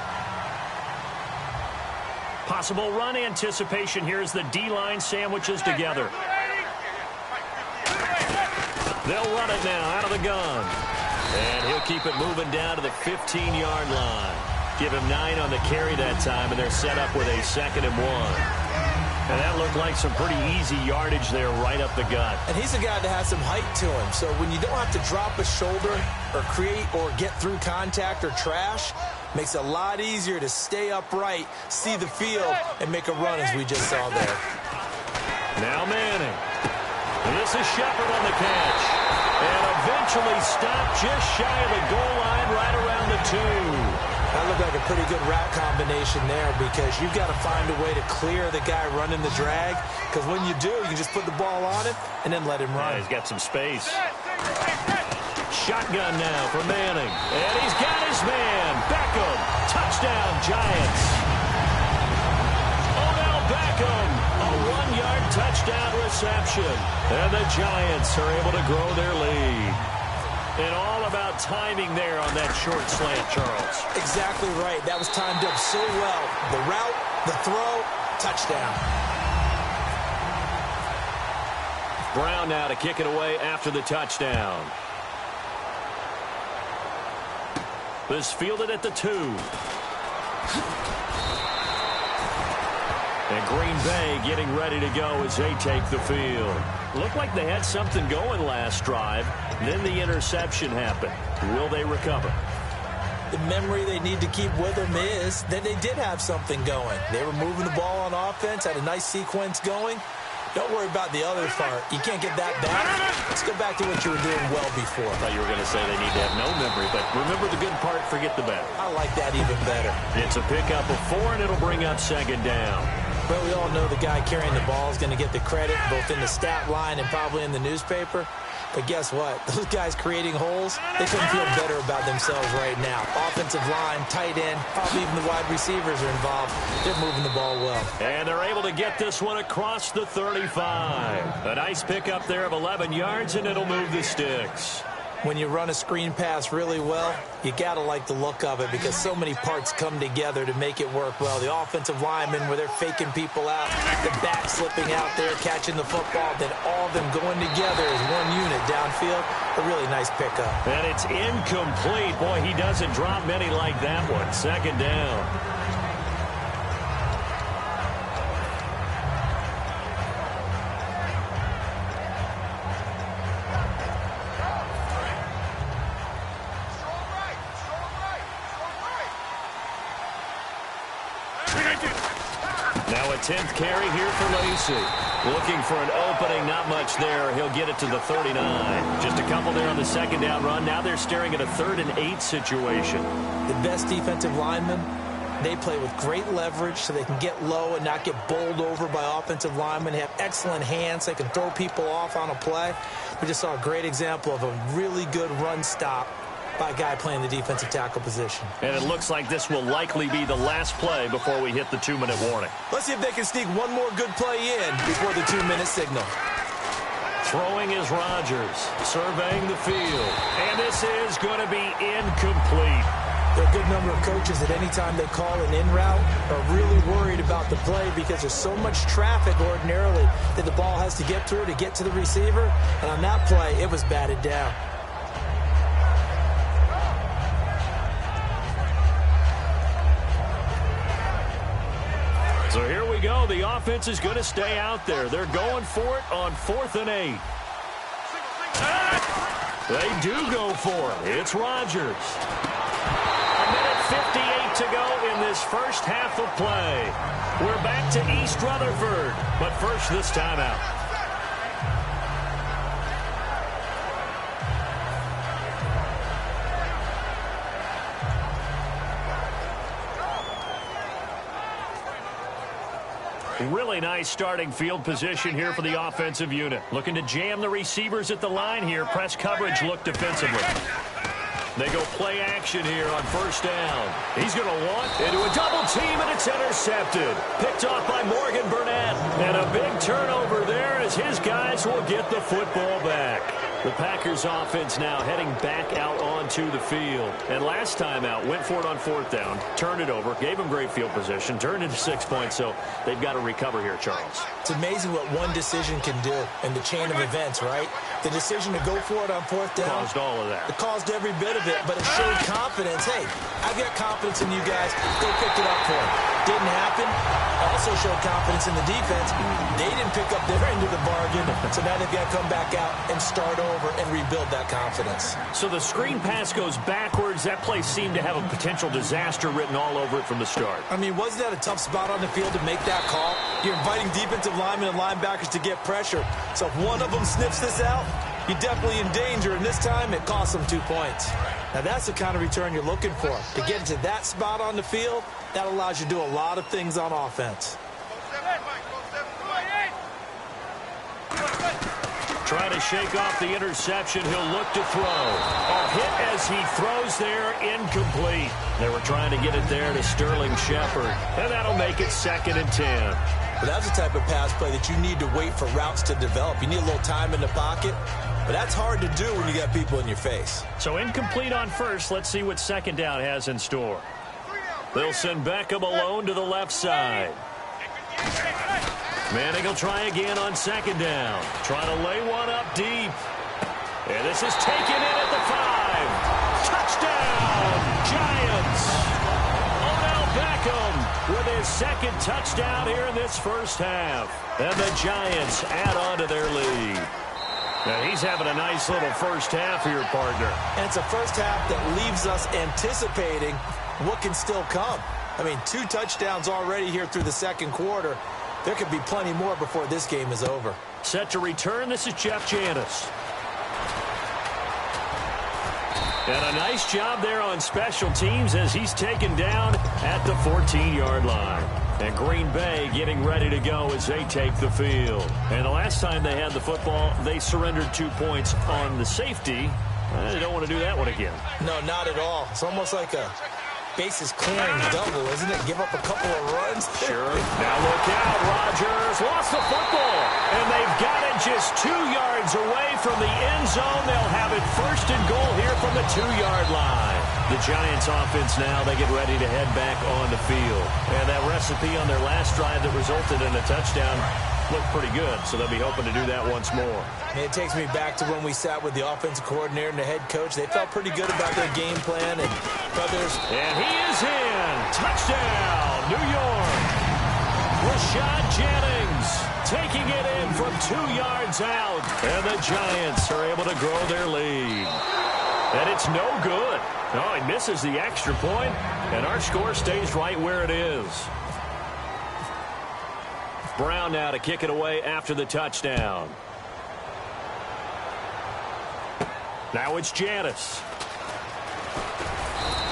Possible run anticipation here as the D-line sandwiches together. They'll run it now out of the gun. And he'll keep it moving down to the 15-yard line. Give him 9 on the carry that time, and they're set up with a 2nd and 1. And that looked like some pretty easy yardage there right up the gut. And he's a guy that has some height to him. So when you don't have to drop a shoulder or create or get through contact or trash, makes it a lot easier to stay upright, see the field, and make a run as we just saw there. Now Manning. And this is Shepard on the catch. And eventually stopped just shy of the goal line right around the 2. That looked like a pretty good route combination there because you've got to find a way to clear the guy running the drag because when you do, you can just put the ball on him and then let him run. Yeah, he's got some space. Shotgun now for Manning. And he's got his man. Beckham. Touchdown, Giants. Odell Beckham. A 1-yard touchdown reception. And the Giants are able to grow their lead. And all about timing there on that short slant, Charles. Exactly right. That was timed up so well. The route, the throw, Touchdown. Brown now to kick it away after the touchdown. This fielded at the 2. And Green Bay getting ready to go as they take the field. Looked like they had something going last drive. Then the interception happened. Will they recover? The memory they need to keep with them is that they did have something going. They were moving the ball on offense, had a nice sequence going. Don't worry about the other part. You can't get that back. Let's go back to what you were doing well before. I thought you were going to say they need to have no memory, but remember the good part, forget the bad. I like that even better. It's a pickup of 4, and it'll bring up second down. Well, we all know the guy carrying the ball is going to get the credit, both in the stat line and probably in the newspaper. But guess what? Those guys creating holes, they couldn't feel better about themselves right now. Offensive line, tight end, probably even the wide receivers are involved. They're moving the ball well. And they're able to get this one across the 35. A nice pickup there of 11 yards, and it'll move the sticks. When you run a screen pass really well, you got to like the look of it because so many parts come together to make it work well. The offensive linemen, where they're faking people out, the back slipping out there, catching the football, then all of them going together as one unit downfield. A really nice pickup. And it's incomplete. Boy, he doesn't drop many like that one. Second down. Now a 10th carry here for Lacey. Looking for an opening, not much there. He'll get it to the 39. Just a couple there on the second down run. Now they're staring at a 3rd and 8 situation. The best defensive linemen, they play with great leverage so they can get low and not get bowled over by offensive linemen. They have excellent hands. They can throw people off on a play. We just saw a great example of a really good run stop by a guy playing the defensive tackle position. And it looks like this will likely be the last play before we hit the 2-minute warning. Let's see if they can sneak one more good play in before the 2-minute signal. Throwing is Rodgers, surveying the field. And this is going to be incomplete. There are a good number of coaches that any time they call an in route are really worried about the play because there's so much traffic ordinarily that the ball has to get through to get to the receiver. And on that play, it was batted down. So here we go. The offense is going to stay out there. They're going for it on 4th and 8. They do go for it. It's Rodgers. A minute 58 to go in this first half of play. We're back to East Rutherford, but first this timeout. Really nice starting field position here for the offensive unit. Looking to jam the receivers at the line here. Press coverage look defensively. They go play action here on 1st down. He's going to want into a double team, and it's intercepted. Picked off by Morgan Burnett. And a big turnover there as his guys will get the football back. The Packers offense now heading back out onto the field. And last time out, went for it on 4th down, turned it over, gave them great field position, turned into 6 points, so they've got to recover here, Charles. It's amazing what one decision can do in the chain of events, right? The decision to go for it on 4th down. Caused all of that. It caused every bit of it, but it showed confidence. Hey, I've got confidence in you guys. Go pick it up for them. Didn't happen. Also showed confidence in the defense. They didn't pick up their end of the bargain, so now they've got to come back out and start over and rebuild that confidence. So the screen pass goes backwards. That play seemed to have a potential disaster written all over it from the start. I mean, wasn't that a tough spot on the field to make that call? You're inviting defensive linemen and linebackers to get pressure. So if one of them sniffs this out, you're definitely in danger, and this time it cost them 2 points. Now that's the kind of return you're looking for. To get to that spot on the field, that allows you to do a lot of things on offense. Trying to shake off the interception. He'll look to throw. A hit as he throws there, incomplete. They were trying to get it there to Sterling Shepard, and that'll make it 2nd and 10. But that's the type of pass play that you need to wait for routes to develop. You need a little time in the pocket, but that's hard to do when you got people in your face. So incomplete on 1st. Let's see what 2nd down has in store. They'll send Beckham alone to the left side. Manning will try again on second down. Trying to lay one up deep. And this is taken in at the 5. Touchdown, Giants. Odell Beckham with his second touchdown here in this first half. And the Giants add on to their lead. Now he's having a nice little first half here, partner. And it's a first half that leaves us anticipating what can still come. I mean, 2 touchdowns already here through the second quarter. There could be plenty more before this game is over. Set to return, this is Jeff Janis. And a nice job there on special teams as he's taken down at the 14-yard line. And Green Bay getting ready to go as they take the field. And the last time they had the football, they surrendered 2 points on the safety. They don't want to do that one again. No, not at all. It's almost like a bases clearing double, isn't it? Give up a couple of runs. Sure. Now look out. Rodgers lost the football. And they've got it just 2 yards away from the end zone. They'll have it first and goal here from the 2-yard line. The Giants offense now, they get ready to head back on the field. And that recipe on their last drive that resulted in a touchdown looked pretty good, so they'll be hoping to do that once more. It takes me back to when we sat with the offensive coordinator and the head coach. They felt pretty good about their game plan. And he is in. Touchdown, New York. Rashad Jennings taking it in from 2 yards out. And the Giants are able to grow their lead. And it's no good. Oh, he misses the extra point, and our score stays right where it is. Brown now to kick it away after the touchdown. Now it's Janis.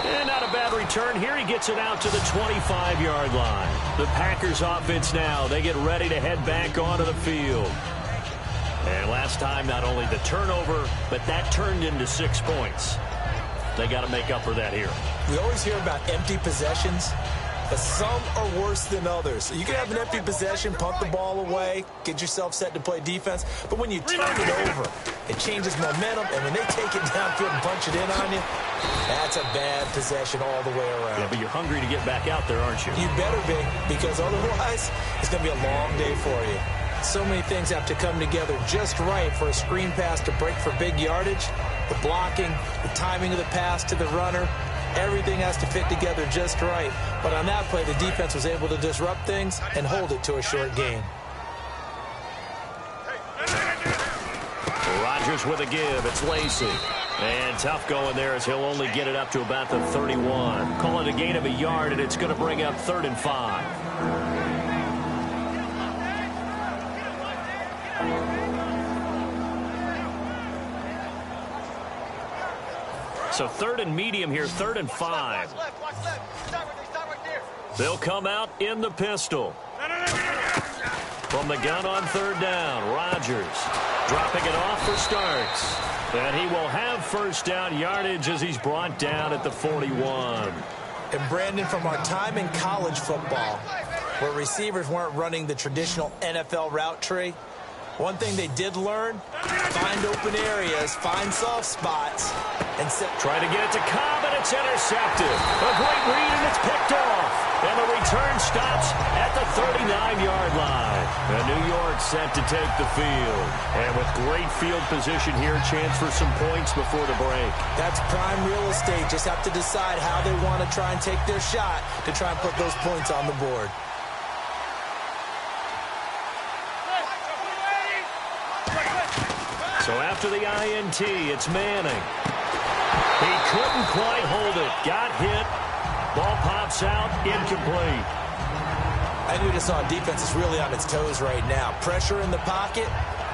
And not a bad return here. He gets it out to the 25-yard line. The Packers offense now, they get ready to head back onto the field. And last time, not only the turnover, but that turned into 6 points. They got to make up for that here. We always hear about empty possessions, but some are worse than others. You can have an empty possession, punt the ball away, get yourself set to play defense, but when you turn it over, it changes momentum, and when they take it downfield and punch it in on you, that's a bad possession all the way around. Yeah, but you're hungry to get back out there, aren't you? You better be, because otherwise, it's going to be a long day for you. So many things have to come together just right for a screen pass to break for big yardage. The blocking, the timing of the pass to the runner, everything has to fit together just right. But on that play, the defense was able to disrupt things and hold it to a short gain. Rodgers with a give. It's Lacy. And tough going there as he'll only get it up to about the 31. Call it a gain of a yard, and it's going to bring up 3rd and 5. So 3rd and medium here, 3rd and 5. They'll come out in the pistol. From the gun on 3rd down, Rodgers dropping it off for Starks. And he will have 1st down yardage as he's brought down at the 41. And Brandon, from our time in college football, where receivers weren't running the traditional NFL route tree, one thing they did learn, find open areas, find soft spots, and try to get it to Cobb, and it's intercepted. A great read, and it's picked off. And the return stops at the 39-yard line. And New York set to take the field. And with great field position here, chance for some points before the break. That's prime real estate. Just have to decide how they want to try and take their shot to try and put those points on the board. So after the INT, it's Manning. He couldn't quite hold it. Got hit. Ball pops out. Incomplete. I knew just saw defense is really on its toes right now. Pressure in the pocket.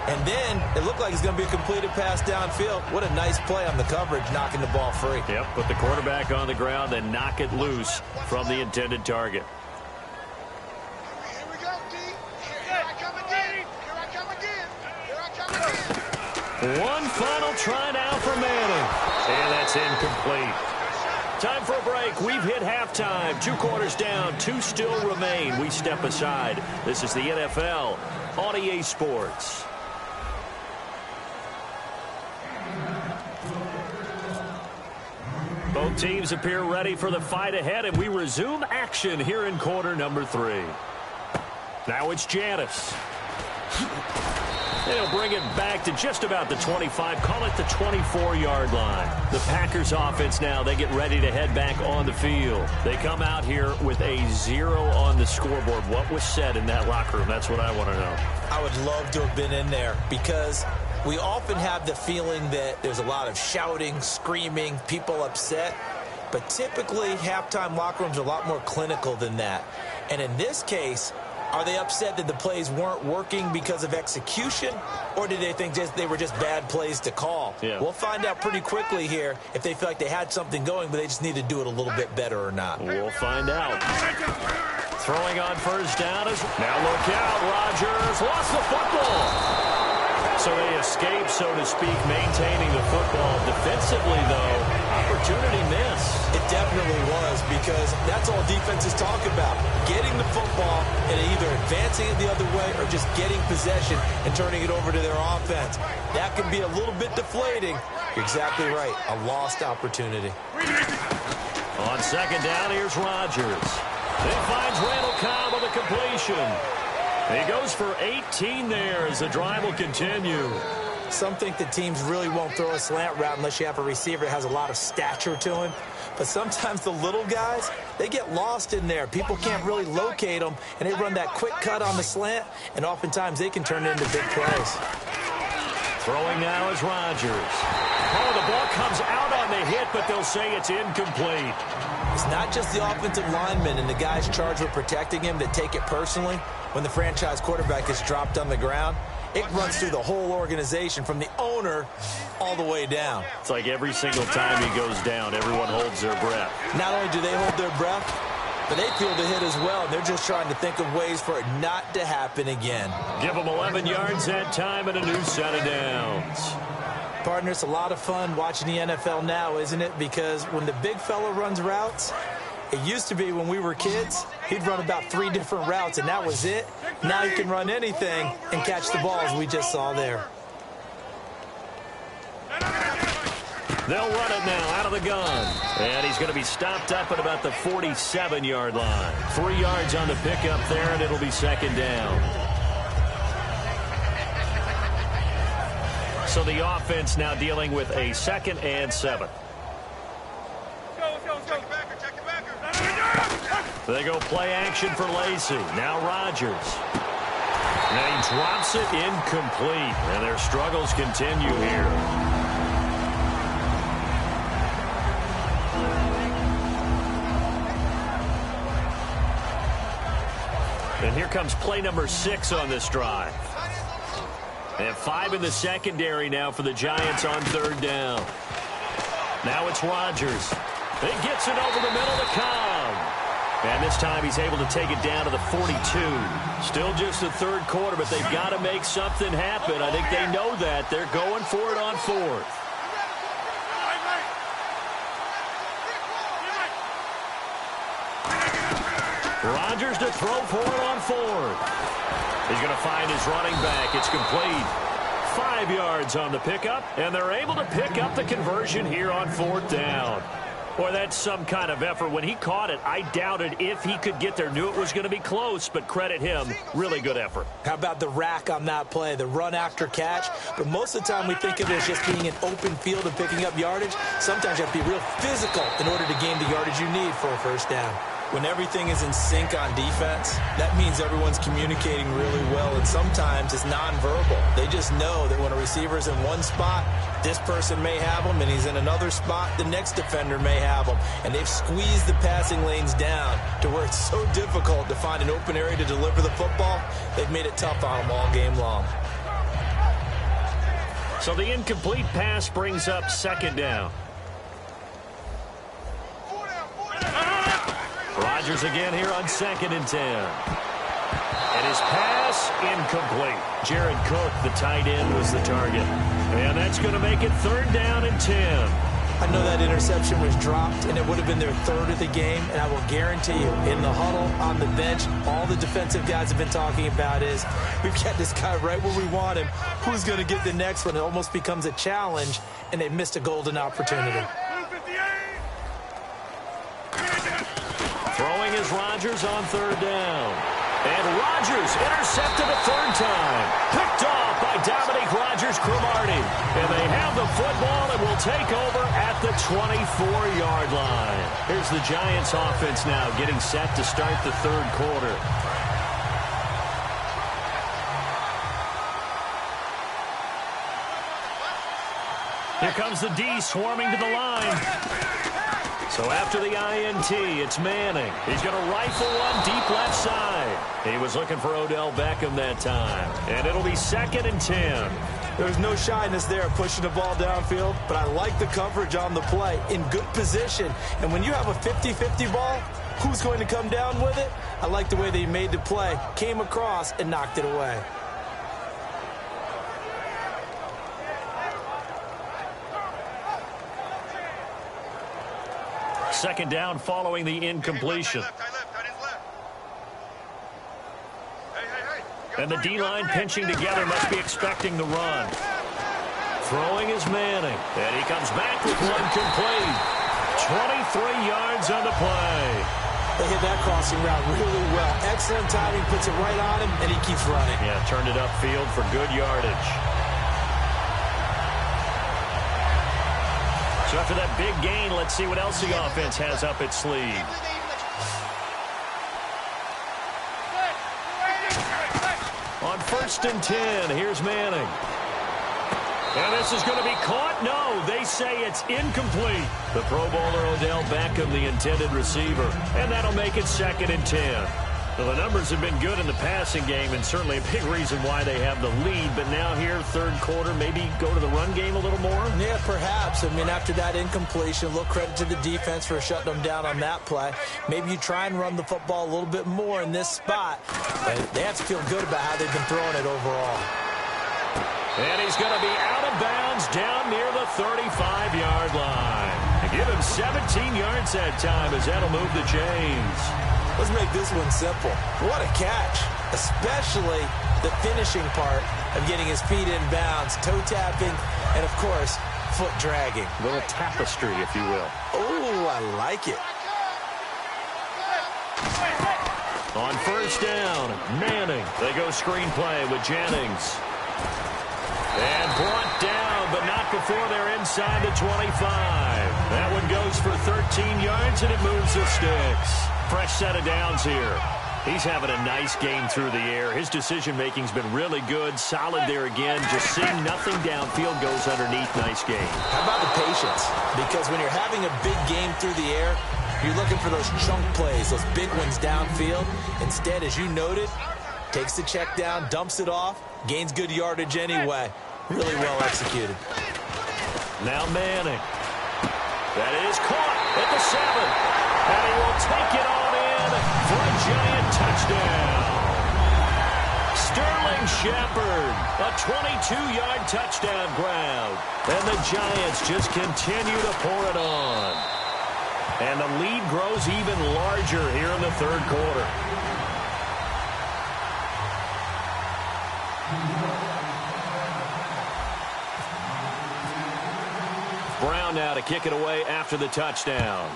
And then it looked like it's going to be a completed pass downfield. What a nice play on the coverage, knocking the ball free. Yep, put the quarterback on the ground, then knock it loose from the intended target. Here we go, D. Here I come again. Here I come again. Here I come again. One final try now for Manning. And that's incomplete. Time for a break. We've hit halftime. 2 quarters down. 2 still remain. We step aside. This is the NFL on EA Sports. Both teams appear ready for the fight ahead, and we resume action here in quarter number 3. Now it's Janice. They'll bring it back to just about the 25, call it the 24-yard line. The Packers offense now, they get ready to head back on the field. They come out here with a 0 on the scoreboard. What was said in that locker room? That's what I want to know. I would love to have been in there because we often have the feeling that there's a lot of shouting, screaming, people upset. But typically, halftime locker rooms are a lot more clinical than that. And in this case, are they upset that the plays weren't working because of execution, or did they think they were just bad plays to call? Yeah. We'll find out pretty quickly here if they feel like they had something going, but they just need to do it a little bit better or not. We'll find out. Throwing on first down is now look out. Rodgers lost the football. So they escape, so to speak, maintaining the football. Defensively, though, opportunity missed. It definitely was, because that's all defenses talk about. Getting the football and either advancing it the other way or just getting possession and turning it over to their offense. That can be a little bit deflating. You're exactly right. A lost opportunity. On second down, here's Rodgers. He finds Randall Cobb with a completion. He goes for 18 there as the drive will continue. Some think that teams really won't throw a slant route unless you have a receiver that has a lot of stature to him. But sometimes the little guys, they get lost in there. People can't really locate them, and they run that quick cut on the slant, and oftentimes they can turn it into big plays. Throwing now is Rodgers. Oh, the ball comes out on the hit, but they'll say it's incomplete. It's not just the offensive linemen and the guys charged with protecting him that take it personally. When the franchise quarterback is dropped on the ground, it runs through the whole organization from the owner all the way down. It's like every single time he goes down, everyone holds their breath. Not only do they hold their breath, but they feel the hit as well. They're just trying to think of ways for it not to happen again. Give them 11 yards that time and a new set of downs. Partner, it's a lot of fun watching the NFL now, isn't it? Because when the big fella runs routes, it used to be when we were kids, he'd run about 3 different routes, and that was it. Now he can run anything and catch the ball, as we just saw there. They'll run it now out of the gun. And he's going to be stopped up at about the 47-yard line. 3 yards on the pickup there, and it'll be second down. So the offense now dealing with a 2nd and 7. They go play action for Lacey. Now Rodgers. And he drops it incomplete. And their struggles continue here. And here comes play number 6 on this drive. They have 5 in the secondary now for the Giants on 3rd down. Now it's Rodgers. He gets it over the middle to Cobb. And this time he's able to take it down to the 42. Still just the 3rd quarter, but they've got to make something happen. I think they know that. They're going for it on 4th. Rodgers to throw for it on 4th. He's going to find his running back. It's complete. 5 yards on the pickup, and they're able to pick up the conversion here on 4th down. Boy, that's some kind of effort. When he caught it, I doubted if he could get there. Knew it was going to be close, but credit him. Really good effort. How about the rack on that play, the run after catch? But most of the time we think of it as just being an open field and picking up yardage. Sometimes you have to be real physical in order to gain the yardage you need for a first down. When everything is in sync on defense, that means everyone's communicating really well, and sometimes it's nonverbal. They just know that when a receiver is in one spot, this person may have him, and he's in another spot, the next defender may have him. And they've squeezed the passing lanes down to where it's so difficult to find an open area to deliver the football. They've made it tough on them all game long. So the incomplete pass brings up 2nd down. Rodgers again here on 2nd and 10. And his pass incomplete. Jared Cook, the tight end, was the target. And that's going to make it 3rd down and 10. I know that interception was dropped, and it would have been their 3rd of the game. And I will guarantee you, in the huddle, on the bench, all the defensive guys have been talking about is, we've got this guy right where we want him. Who's going to get the next one? It almost becomes a challenge, and they've missed a golden opportunity. Throwing is Rodgers on 3rd down. And Rodgers intercepted a third time. Picked off by Dominique Rodgers-Cromartie. And they have the football and will take over at the 24-yard line. Here's the Giants offense now getting set to start the third quarter. Here comes the D swarming to the line. So after the INT, it's Manning. He's going to rifle one deep left side. He was looking for Odell Beckham that time. And it'll be 2nd and 10. There's no shyness there pushing the ball downfield, but I like the coverage on the play. In good position. And when you have a 50-50 ball, who's going to come down with it? I like the way they made the play, came across, and knocked it away. Second down following the incompletion. And the D-line pinching together must be expecting the run. Throwing is Manning. And he comes back with one complete. 23 yards on the play. They hit that crossing route really well. Excellent timing, puts it right on him, and he keeps running. Yeah, turned it upfield for good yardage. So after that big gain, let's see what else the offense has up its sleeve. On 1st and 10, here's Manning. And this is going to be caught. No, they say it's incomplete. The Pro Bowler Odell Beckham, the intended receiver. And that'll make it 2nd and 10. Well, the numbers have been good in the passing game, and certainly a big reason why they have the lead. But now here, third quarter, maybe go to the run game a little more? Yeah, perhaps. I mean, after that incompletion, a little credit to the defense for shutting them down on that play. Maybe you try and run the football a little bit more in this spot. But they have to feel good about how they've been throwing it overall. And he's going to be out of bounds down near the 35-yard line. And give him 17 yards that time as that'll move the chains. Let's make this one simple. What a catch, especially the finishing part of getting his feet in bounds, toe tapping, and, of course, foot dragging. A little tapestry, if you will. Oh, I like it. On 1st down, Manning. They go screenplay with Jennings. And brought down, but not before they're inside the 25. That one goes for 13 yards, and it moves the sticks. Fresh set of downs here. He's having a nice game through the air. His decision-making's been really good. Solid there again. Just seeing nothing downfield goes underneath. Nice game. How about the patience? Because when you're having a big game through the air, you're looking for those chunk plays, those big ones downfield. Instead, as you noted, takes the check down, dumps it off, gains good yardage anyway. Really well executed. Now Manning. That is caught at the 7. And he will take it on in for a giant touchdown. Sterling Shepard, a 22-yard touchdown grab. And the Giants just continue to pour it on. And the lead grows even larger here in the third quarter. Brown now to kick it away after the touchdown.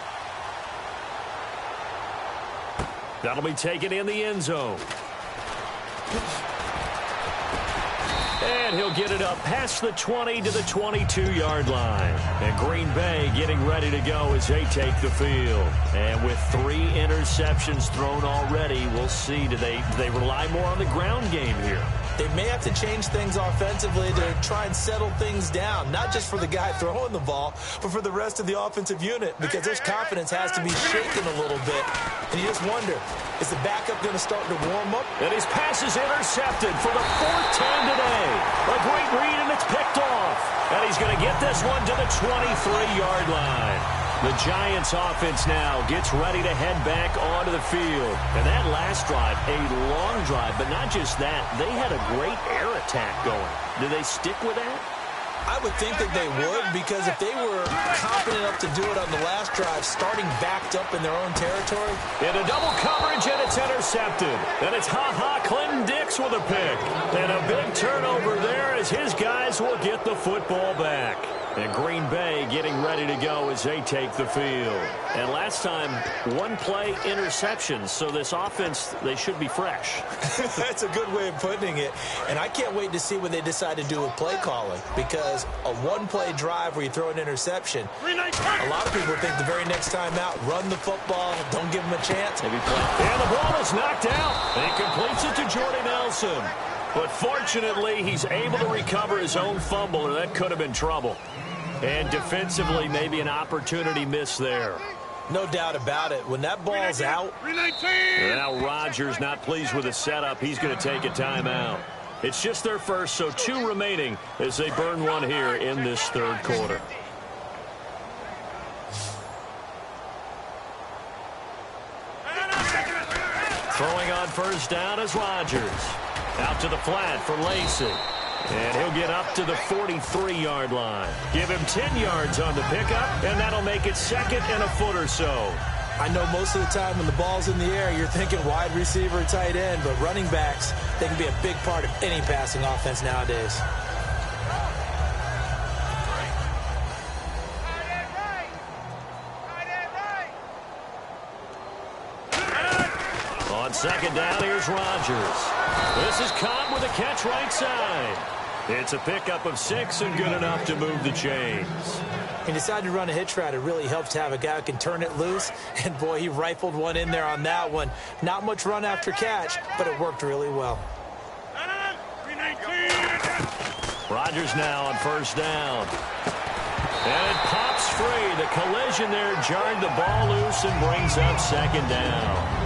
That'll be taken in the end zone. And he'll get it up past the 20 to the 22-yard line. And Green Bay getting ready to go as they take the field. And with 3 interceptions thrown already, we'll see. Do they rely more on the ground game here? They may have to change things offensively to try and settle things down, not just for the guy throwing the ball, but for the rest of the offensive unit, because their confidence has to be shaken a little bit. And you just wonder, is the backup going to start to warm up? And his pass is intercepted for the 4th time today. A great read, and it's picked off. And he's going to get this one to the 23-yard line. The Giants offense now gets ready to head back onto the field. And that last drive, a long drive, but not just that. They had a great air attack going. Do they stick with that? I would think that they would, because if they were confident enough to do it on the last drive, starting backed up in their own territory. Into double coverage, and it's intercepted. And it's Clinton Dix with a pick. And a big turnover there as his guys will get the football back. And Green Bay getting ready to go as they take the field. And last time, one-play interceptions. So this offense, they should be fresh. That's a good way of putting it. And I can't wait to see what they decide to do with play calling. Because a one-play drive where you throw an interception, a lot of people think the very next time out, run the football, don't give them a chance. And the ball is knocked out. And he completes it to Jordy Nelson. But fortunately, he's able to recover his own fumble, or that could have been trouble. And defensively, maybe an opportunity miss there. No doubt about it. When that ball's out. Now Rodgers not pleased with the setup. He's going to take a timeout. It's just their first, so 2 remaining as they burn one here in this third quarter. Throwing on first down is Rodgers. Out to the flat for Lacey. And he'll get up to the 43-yard line. Give him 10 yards on the pickup, and that'll make it second and a foot or so. I know most of the time when the ball's in the air, you're thinking wide receiver, tight end, but running backs, they can be a big part of any passing offense nowadays. On second down, here's Rodgers. This is caught with a catch right side. It's a pickup of 6 and good enough to move the chains. He decided to run a hitch route. It really helps to have a guy who can turn it loose. And, boy, he rifled one in there on that one. Not much run after catch, but it worked really well. Rodgers now on first down. And it pops free. The collision there jarred the ball loose and brings up second down.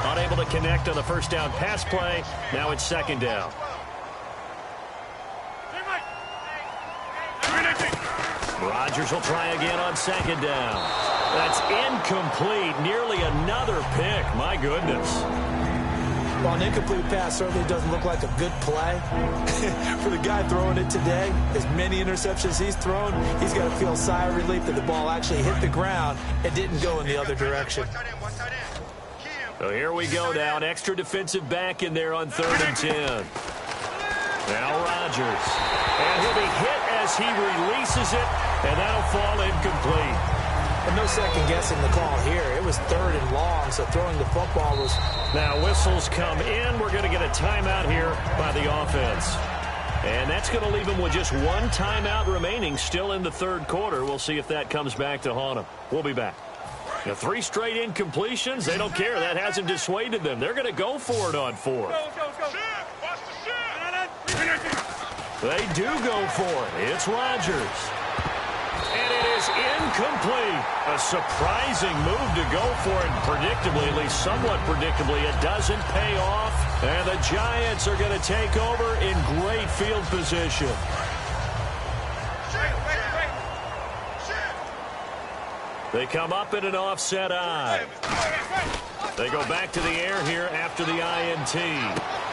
Unable to connect on the first down pass play. Now it's second down. Rodgers will try again on second down. That's incomplete. Nearly another pick. My goodness. Well, an incomplete pass certainly doesn't look like a good play. For the guy throwing it today, as many interceptions he's thrown, he's got to feel a sigh of relief that the ball actually hit the ground and didn't go in the other direction. So here we go now. An extra defensive back in there on 3rd and 10. Now Rodgers. And he'll be hit as he releases it, and that'll fall incomplete. And no second guessing the call here. It was 3rd and long, so throwing the football was... Now whistles come in. We're going to get a timeout here by the offense. And that's going to leave him with just 1 timeout remaining still in the third quarter. We'll see if that comes back to haunt him. We'll be back. Now 3 straight incompletions. They don't care. That hasn't dissuaded them. They're going to go for it on 4th. They do go for it. It's Rodgers. And it is incomplete. A surprising move to go for it. Predictably, at least somewhat predictably, it doesn't pay off. And the Giants are going to take over in great field position. They come up in an offset eye. They go back to the air here after the INT.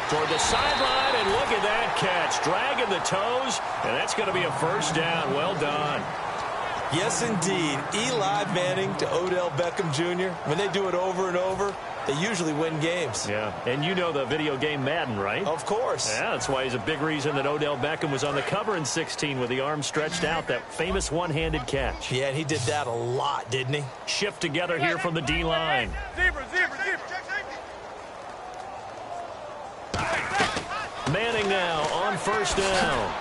Toward the sideline, and look at that catch. Dragging the toes, and that's going to be a first down. Well done. Yes, indeed. Eli Manning to Odell Beckham Jr. When they do it over and over, they usually win games. Yeah, and you know the video game Madden, right? Of course. Yeah, that's why he's a big reason that Odell Beckham was on the cover in 16 with the arm stretched out, that famous one-handed catch. Yeah, and he did that a lot, didn't he? Shift together here from the D-line. Manning now on first down.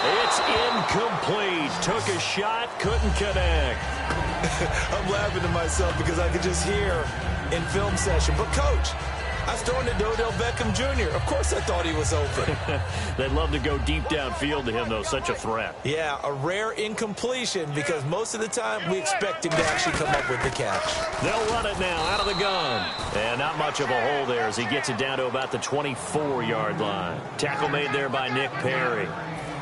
It's incomplete. Took a shot, couldn't connect. I'm laughing to myself because I could just hear in film session. But, Coach, I was throwing it to Odell Beckham Jr. Of course I thought he was open. They'd love to go deep downfield to him, though. Such a threat. Yeah, a rare incompletion because most of the time we expect him to actually come up with the catch. They'll run it now out of the gun. And not much of a hole there as he gets it down to about the 24-yard line. Tackle made there by Nick Perry.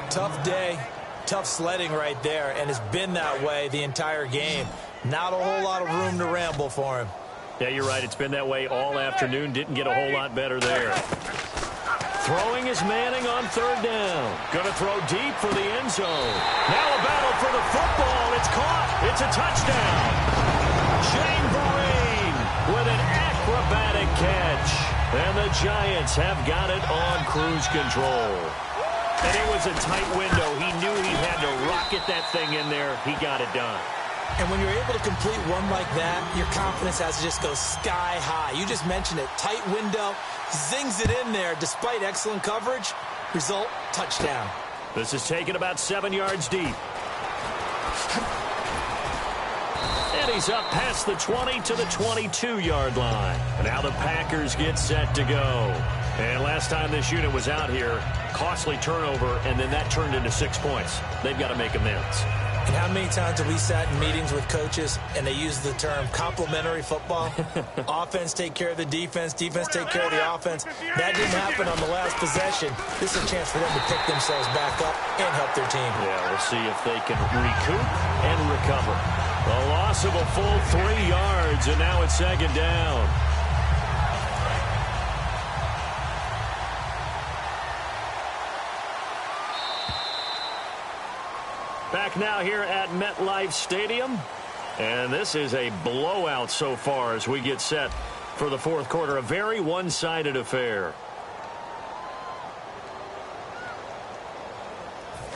Tough day, tough sledding right there, and it's been that way the entire game. Not a whole lot of room to ramble for him. Yeah, you're right. It's been that way all afternoon. Didn't get a whole lot better there. Throwing is Manning on 3rd down. Going to throw deep for the end zone. Now a battle for the football. It's caught. It's a touchdown. Shane Vereen with an acrobatic catch. And the Giants have got it on cruise control. And it was a tight window. He knew he had to rocket that thing in there. He got it done. And when you're able to complete one like that, your confidence has to just go sky high. You just mentioned it. Tight window, zings it in there despite excellent coverage. Result, touchdown. This is taken about 7 yards deep. And he's up past the 20 to the 22-yard line. And now the Packers get set to go. And last time this unit was out here, costly turnover, and then that turned into 6 points. They've got to make amends. And how many times have we sat in meetings with coaches and they use the term complementary football? Offense take care of the defense, defense take care of the offense. That didn't happen on the last possession. This is a chance for them to pick themselves back up and help their team. Yeah, we'll see if they can recoup and recover. A loss of a full 3 yards, and now it's second down. Back now here at MetLife Stadium. And this is a blowout so far as we get set for the fourth quarter. A very one-sided affair.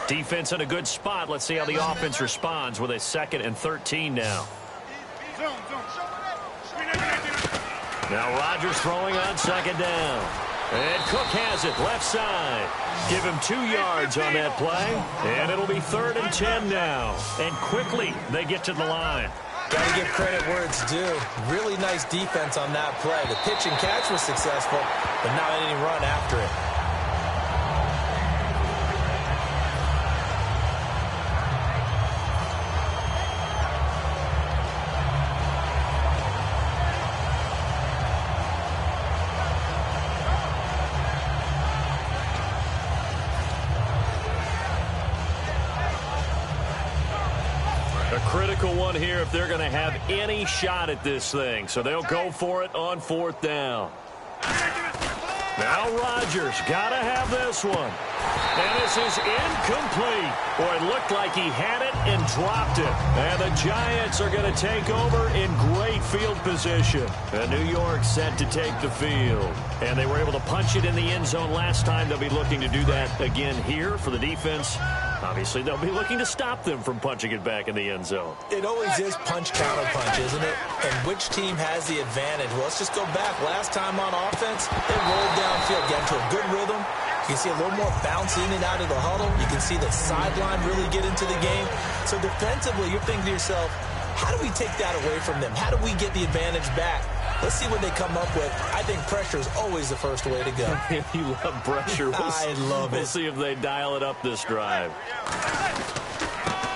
Defense in a good spot. Let's see how the offense responds with a 2nd and 13 now. Now Rodgers throwing on 2nd down. And Cook has it left side. Give him 2 yards on that play. And it'll be 3rd and 10 now. And quickly they get to the line. Got to give credit where it's due. Really nice defense on that play. The pitch and catch was successful, but not any run after it. Critical one here if they're going to have any shot at this thing. So they'll go for it on 4th down. Now Rodgers got to have this one. And this is incomplete. Boy, it looked like he had it and dropped it. And the Giants are going to take over in great field position. And New York set to take the field. And they were able to punch it in the end zone last time. They'll be looking to do that again here for the defense. Obviously, they'll be looking to stop them from punching it back in the end zone. It always is punch-counter-punch, isn't it? And which team has the advantage? Well, let's just go back. Last time on offense, they rolled downfield, got into a good rhythm. You can see a little more bounce in and out of the huddle. You can see the sideline really get into the game. So defensively, you're thinking to yourself, how do we take that away from them? How do we get the advantage back? Let's see what they come up with. I think pressure is always the first way to go. You love pressure. I love it. We'll see if they dial it up this drive.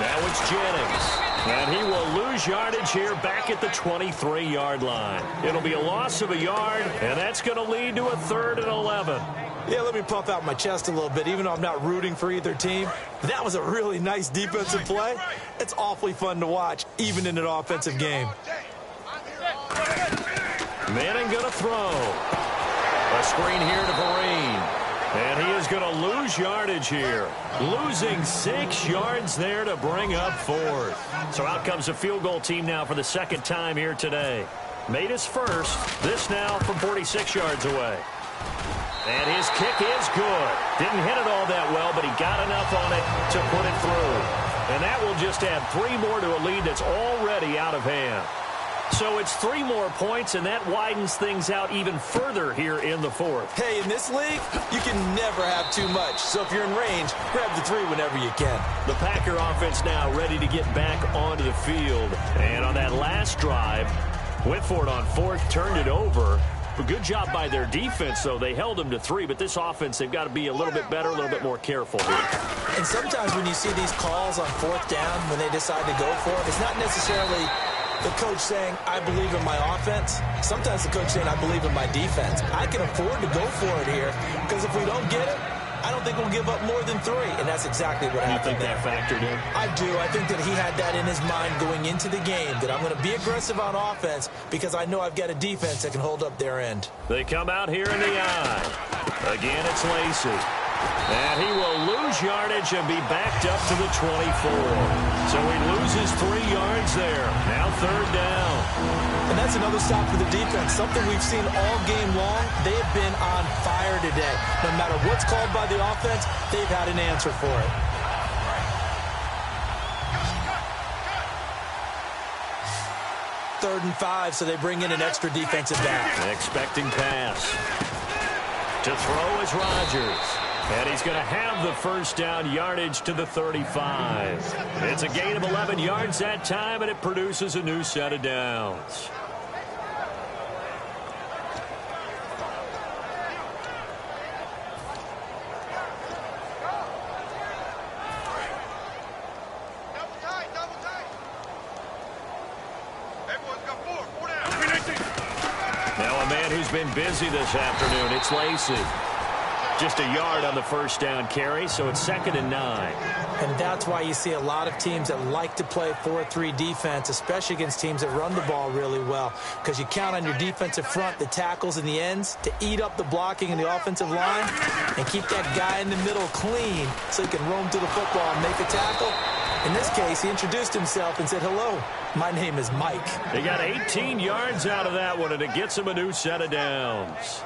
Now it's Jennings. And he will lose yardage here back at the 23-yard line. It'll be a loss of a yard, and that's going to lead to a 3rd and 11. Yeah, let me puff out my chest a little bit, even though I'm not rooting for either team. That was a really nice defensive play. It's awfully fun to watch, even in an offensive game. Manning going to throw. A screen here to Vereen. And he is going to lose yardage here. Losing 6 yards there to bring up 4th. So out comes a field goal team now for the 2nd time here today. Made his first. This now from 46 yards away. And his kick is good. Didn't hit it all that well, but he got enough on it to put it through. And that will just add 3 more to a lead that's already out of hand. So it's 3 more points, and that widens things out even further here in the 4th. Hey, in this league, you can never have too much. So if you're in range, grab the 3 whenever you can. The Packer offense now ready to get back onto the field. And on that last drive, went for it on 4th, turned it over. A good job by their defense, though. They held them to 3, but this offense, they've got to be a little bit better, a little bit more careful here. And sometimes when you see these calls on 4th down, when they decide to go for it, it's not necessarily the coach saying, I believe in my offense. Sometimes the coach saying, I believe in my defense. I can afford to go for it here, because if we don't get it, I don't think we'll give up more than 3, and that's exactly what happened. You think that factored in? I do. I think that he had that in his mind going into the game, that I'm going to be aggressive on offense because I know I've got a defense that can hold up their end. They come out here in the eye. Again, it's Lacy. And he will lose yardage and be backed up to the 24. So he loses 3 yards there. Now 3rd down. And that's another stop for the defense. Something we've seen all game long. They have been on fire today. No matter what's called by the offense, they've had an answer for it. Third and 5, so they bring in an extra defensive back. Expecting pass. To throw is Rodgers. And he's going to have the first down, yardage to the 35. It's a gain of 11 yards that time, and it produces a new set of downs. Now a man who's been busy this afternoon, it's Lacy. Just a yard on the first down carry, so it's 2nd and 9. And that's why you see a lot of teams that like to play 4-3 defense, especially against teams that run the ball really well, because you count on your defensive front, the tackles and the ends, to eat up the blocking in the offensive line and keep that guy in the middle clean so he can roam to the football and make a tackle. In this case, he introduced himself and said, "Hello, my name is Mike." They got 18 yards out of that one, and it gets him a new set of downs.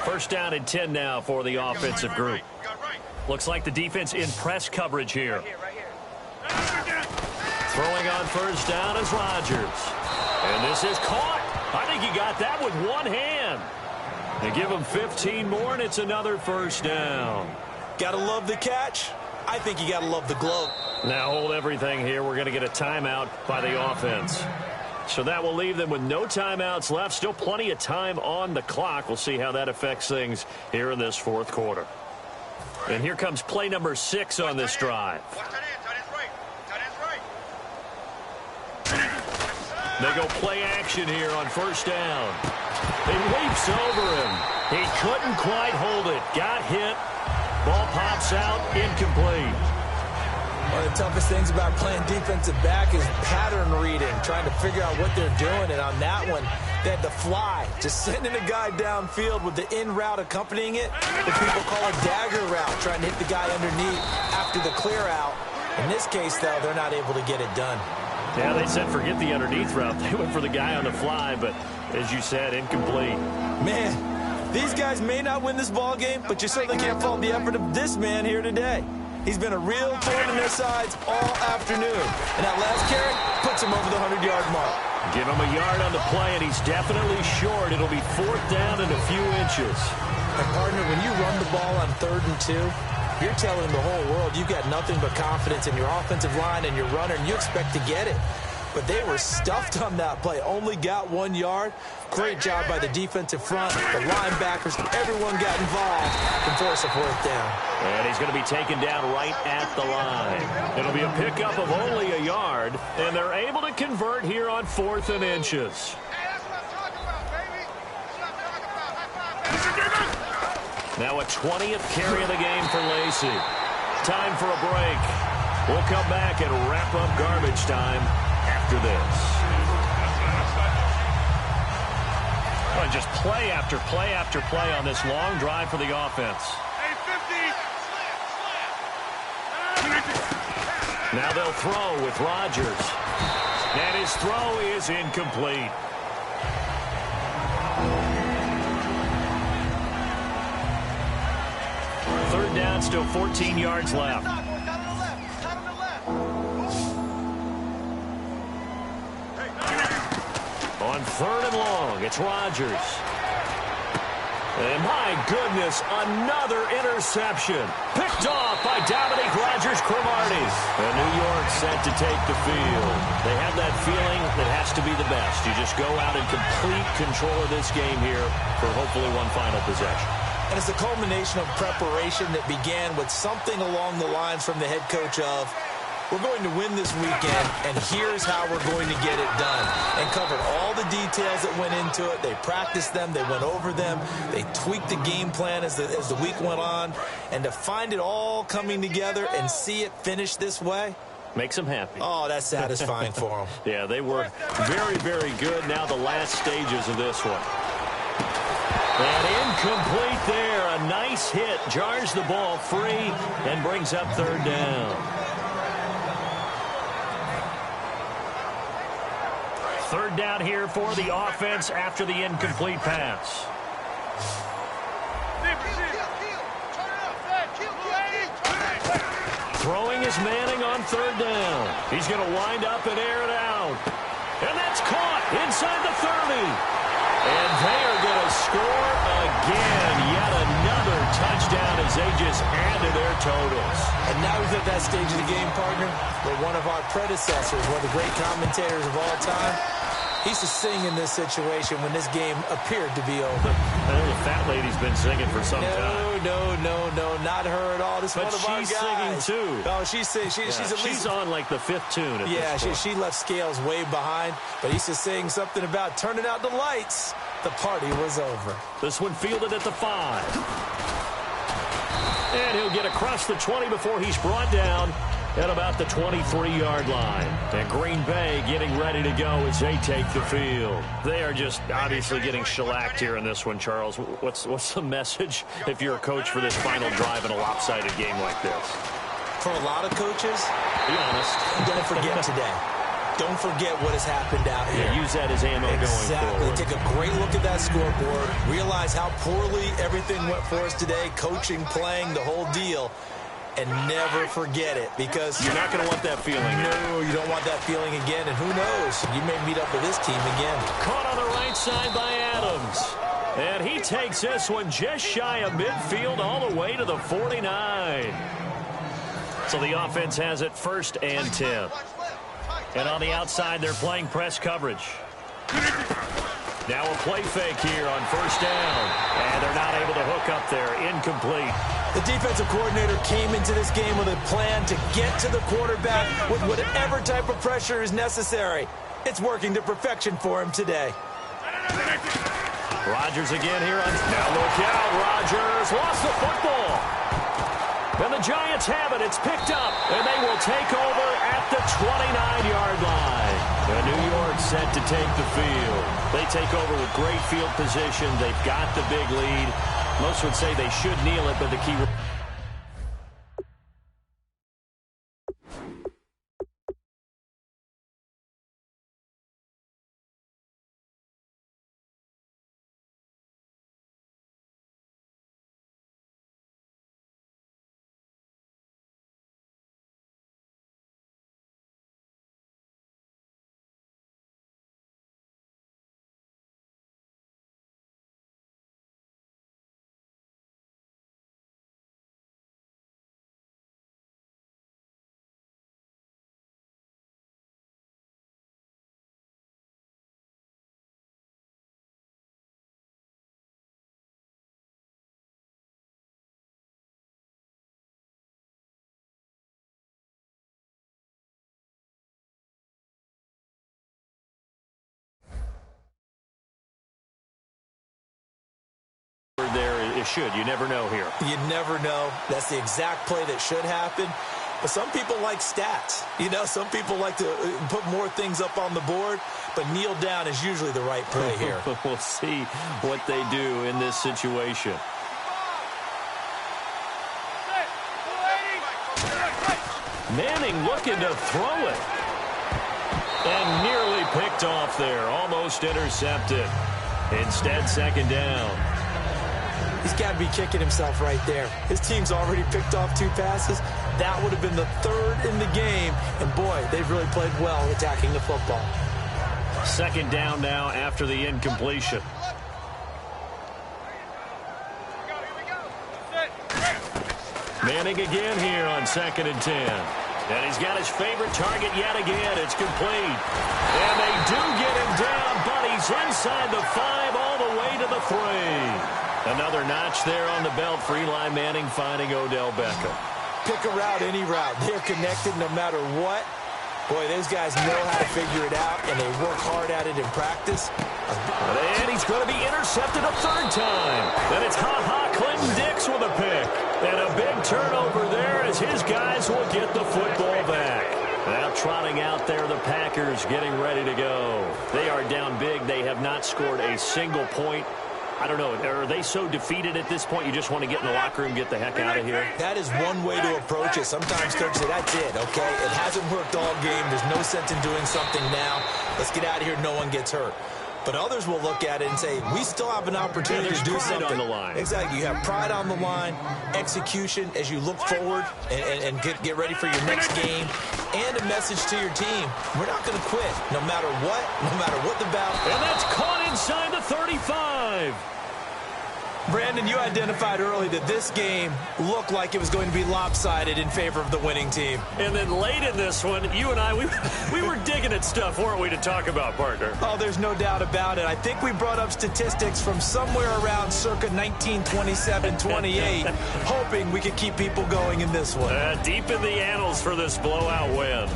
First down and 10 now for the offensive group. Looks like the defense in press coverage here. Throwing on first down is Rodgers. And this is caught. I think he got that with one hand. They give him 15 more, and it's another first down. Gotta love the catch. I think you gotta love the glove. Now hold everything here. We're going to get a timeout by the offense. So that will leave them with no timeouts left. Still plenty of time on the clock. We'll see how that affects things here in this fourth quarter. And here comes play number 6 on this drive. They go play action here on first down. He leaps over him. He couldn't quite hold it. Got hit. Ball pops out. Incomplete. One of the toughest things about playing defensive back is pattern reading, trying to figure out what they're doing. And on that one, they had the fly, just sending a guy downfield with the in route accompanying it. What people call a dagger route, trying to hit the guy underneath after the clear out. In this case, though, they're not able to get it done. Yeah, they said forget the underneath route. They went for the guy on the fly, but as you said, incomplete. Man, these guys may not win this ball game, but you certainly can't fault the effort of this man here today. He's been a real thorn in their sides all afternoon. And that last carry puts him over the 100-yard mark. Give him a yard on the play, and he's definitely short. It'll be 4th down and a few inches. And, partner, when you run the ball on 3rd and 2, you're telling the whole world you've got nothing but confidence in your offensive line and your runner, and you expect to get it. But they were stuffed on that play. Only got 1 yard. Great job by the defensive front. The linebackers, everyone got involved and force a 4th down. And he's going to be taken down right at the line. It'll be a pickup of only a yard, and they're able to convert here on 4th and inches. Now a 20th carry of the game for Lacy. Time for a break. We'll come back and wrap up garbage time after this. Well, just play after play after play on this long drive for the offense. Now they'll throw with Rodgers. And his throw is incomplete. Third down, still 14 yards left. On 3rd and long, it's Rodgers. And my goodness, another interception. Picked off by Dominique Rodgers-Cromartie. And New York set to take the field. They have that feeling that has to be the best. You just go out and complete control of this game here for hopefully one final possession. And it's a culmination of preparation that began with something along the lines from the head coach of, we're going to win this weekend, and here's how we're going to get it done. And covered all the details that went into it. They practiced them. They went over them. They tweaked the game plan as the week went on. And to find it all coming together and see it finish this way, makes them happy. Oh, that's satisfying for them. Yeah, they were very, very good. Now the last stages of this one. And incomplete there. A a nice hit, jars the ball free, and brings up third down. Third down here for the offense after the incomplete pass. Throwing is Manning on third down. He's going to wind up and air it out. And that's caught inside the 30. And they are going to score again. Yet another touchdown as they just add to their totals. And now he's at that stage of the game, partner, where one of our predecessors, one of the great commentators of all time, he used to sing in this situation when this game appeared to be over. I know the fat lady's been singing for some time. No, not her at all. This is one of our guys. But she's singing, too. Oh, she's singing. She's on, like, the fifth tune at this point. She left Scales way behind, but he used to sing something about turning out the lights. The party was over. This one fielded at the 5. And he'll get across the 20 before he's brought down at about the 23-yard line. And Green Bay getting ready to go as they take the field. They are just obviously getting shellacked here in this one, Charles. What's the message if you're a coach for this final drive in a lopsided game like this? For a lot of coaches, be honest, don't forget today. Don't forget what has happened out here. Yeah, use that as ammo going forward. Take a great look at that scoreboard. Realize how poorly everything went for us today. Coaching, playing, the whole deal. And never forget it, because you're not going to want that feeling. No, you don't want that feeling again. And who knows? You may meet up with this team again. Caught on the right side by Adams. And he takes this one just shy of midfield all the way to the 49. So the offense has it 1st and 10. And on the outside, they're playing press coverage. Now a play fake here on 1st down. And they're not able to hook up there. Incomplete. The defensive coordinator came into this game with a plan to get to the quarterback with whatever type of pressure is necessary. It's working to perfection for him today. Rodgers again here on... Now look out, Rodgers lost the football. And the Giants have it. It's picked up. And they will take over at the 29-yard line. And New York set to take the field. They take over with great field position. They've got the big lead. Most would say they should kneel it, but the key... There it should. You never know here. You never know. That's the exact play that should happen. But some people like stats. You know, some people like to put more things up on the board, but kneel down is usually the right play here. We'll see what they do in this situation. Manning looking to throw it. And nearly picked off there. Almost intercepted. Instead, 2nd down. He's got to be kicking himself right there. His team's already picked off 2 passes. That would have been the 3rd in the game. And, boy, they've really played well attacking the football. 2nd down now after the incompletion. Manning again here on 2nd and 10. And he's got his favorite target yet again. It's complete. And they do get him down, but he's inside the 5 all the way to the 3. Another notch there on the belt for Eli Manning finding Odell Beckham. Pick a route, any route. They're connected no matter what. Boy, those guys know how to figure it out, and they work hard at it in practice. And he's going to be intercepted a 3rd time. And it's Clinton Dix with a pick. And a big turnover there as his guys will get the football back. Now trotting out there, the Packers getting ready to go. They are down big. They have not scored a single point I don't know, are they so defeated at this point you just want to get in the locker room and get the heck out of here? That is one way to approach it. Sometimes coaches say, that's it, okay? It hasn't worked all game. There's no sense in doing something now. Let's get out of here. No one gets hurt. But others will look at it and say, we still have an opportunity to do something. On the line. Exactly. You have pride on the line, execution as you look forward and get ready for your next game, and a message to your team. We're not going to quit no matter what the battle. And that's caught inside the 35. Brandon, you identified early that this game looked like it was going to be lopsided in favor of the winning team. And then late in this one, you and I, we were digging at stuff, weren't we, to talk about, partner? Oh, there's no doubt about it. I think we brought up statistics from somewhere around circa 1927-28, hoping we could keep people going in this one. Deep in the annals for this blowout win.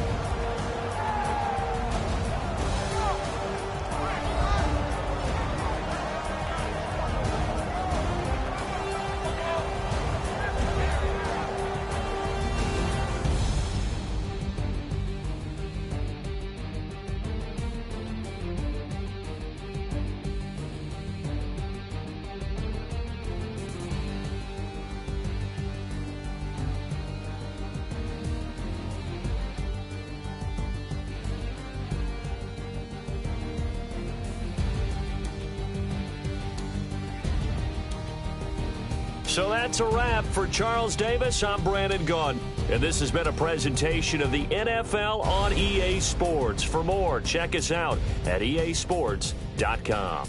So that's a wrap for Charles Davis. I'm Brandon Gaudin, and this has been a presentation of the NFL on EA Sports. For more, check us out at easports.com.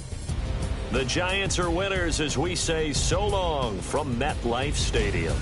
The Giants are winners as we say so long from MetLife Stadium.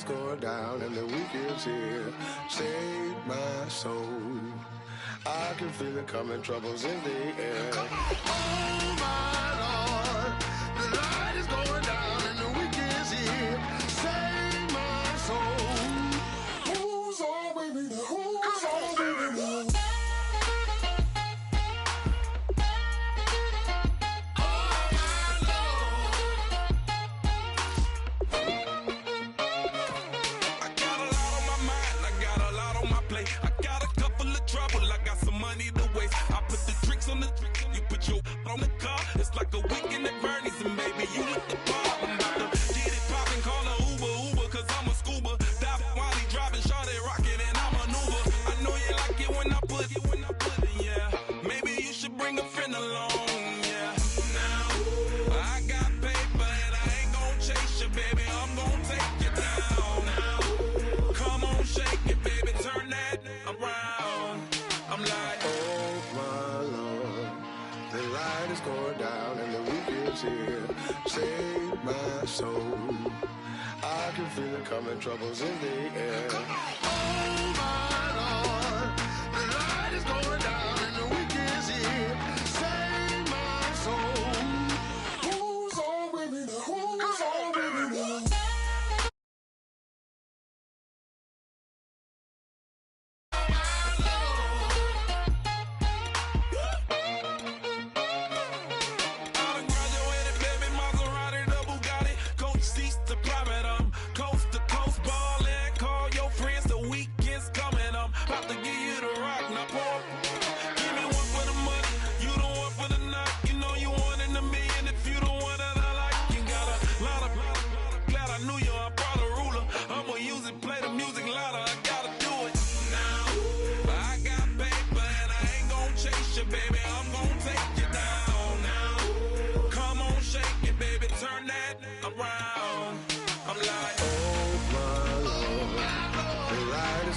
Going down and the weekend's here. Save my soul. I can feel it coming, troubles in the air. Oh my Lord, the light is going down and the weekend's here. Save my soul. Who's all baby now? Who's all baby now? On the car, it's like a weekend at Bernie's, and baby, you with the bar. I'm about to get it poppin', call a Uber, cause I'm a scuba. Dive while he driving, shawty rockin', and I maneuver. I know you like it when I put it, yeah. Maybe you should bring a friend along, yeah. Now, I got paper, and I ain't gon' chase you, baby. I'm gon' take you down. Now, come on, shake it, baby, turn that around. I'm like, oh my Lord, the light is going down and the weekend's here. Save my soul. I can feel it coming, troubles in the air. Oh my Lord, the light is going down and the weekend's here. Save my soul. Who's all with me now? Who's all with me now?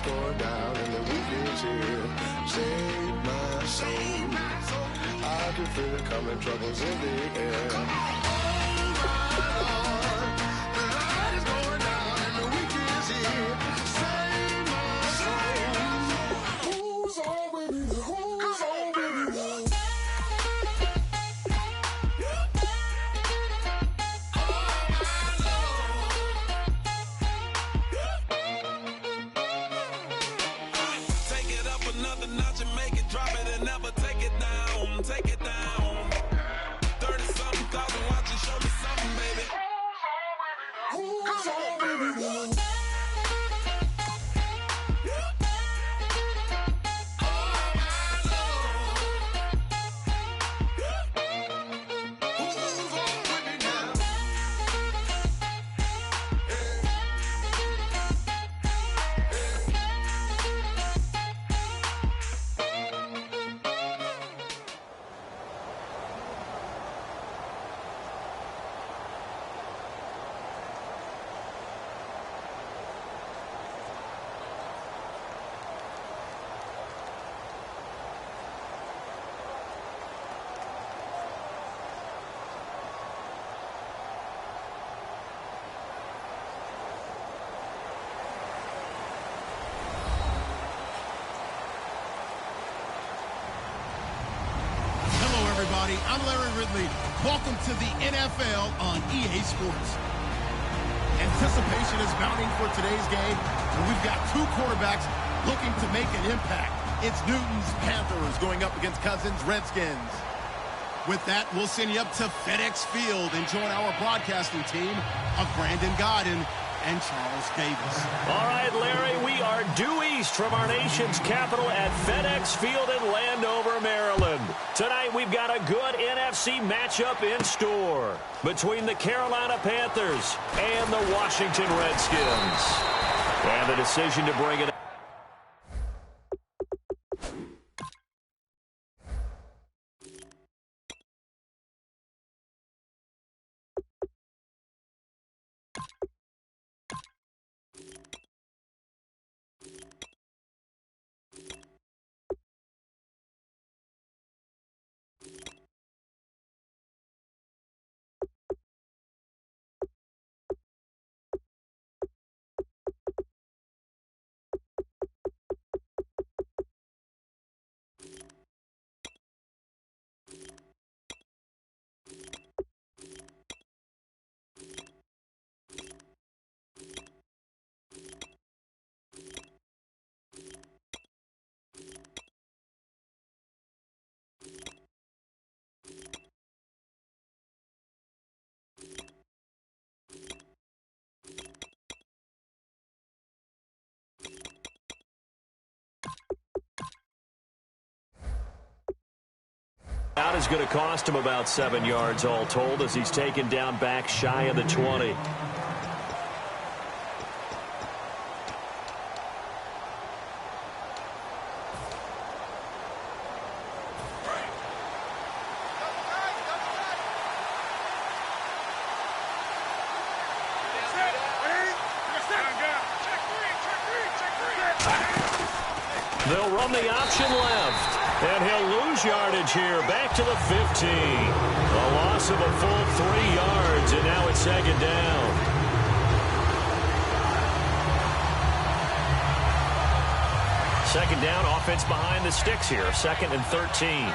going down and the weekend's here. Save my soul. I can feel it coming, troubles in the air. Oh my Lord, the light is going down and the weekend's here. Save my soul. Who's on with me? Who's on with me? Another notch and make it drop it and never take it down. Take it down. 30-something thousand watching, show me something, baby. Who's on, baby? Everybody, I'm Larry Ridley. Welcome to the NFL on EA Sports. Anticipation is mounting for today's game, and we've got two quarterbacks looking to make an impact. It's Newton's Panthers going up against Cousins' Redskins. With that, we'll send you up to FedEx Field and join our broadcasting team of Brandon Godden and Charles Davis. All right, Larry, we are due east from our nation's capital at FedEx Field in Landover, Maryland. Tonight, we've got a good NFC matchup in store between the Carolina Panthers and the Washington Redskins. And the decision to bring it out is going to cost him about 7 yards all told as he's taken down back shy of the 20. They'll run the option left. And he'll lose yardage here, back to the 15. A loss of a full 3 yards, and now it's second down. Second down, offense behind the sticks here, 2nd and 13.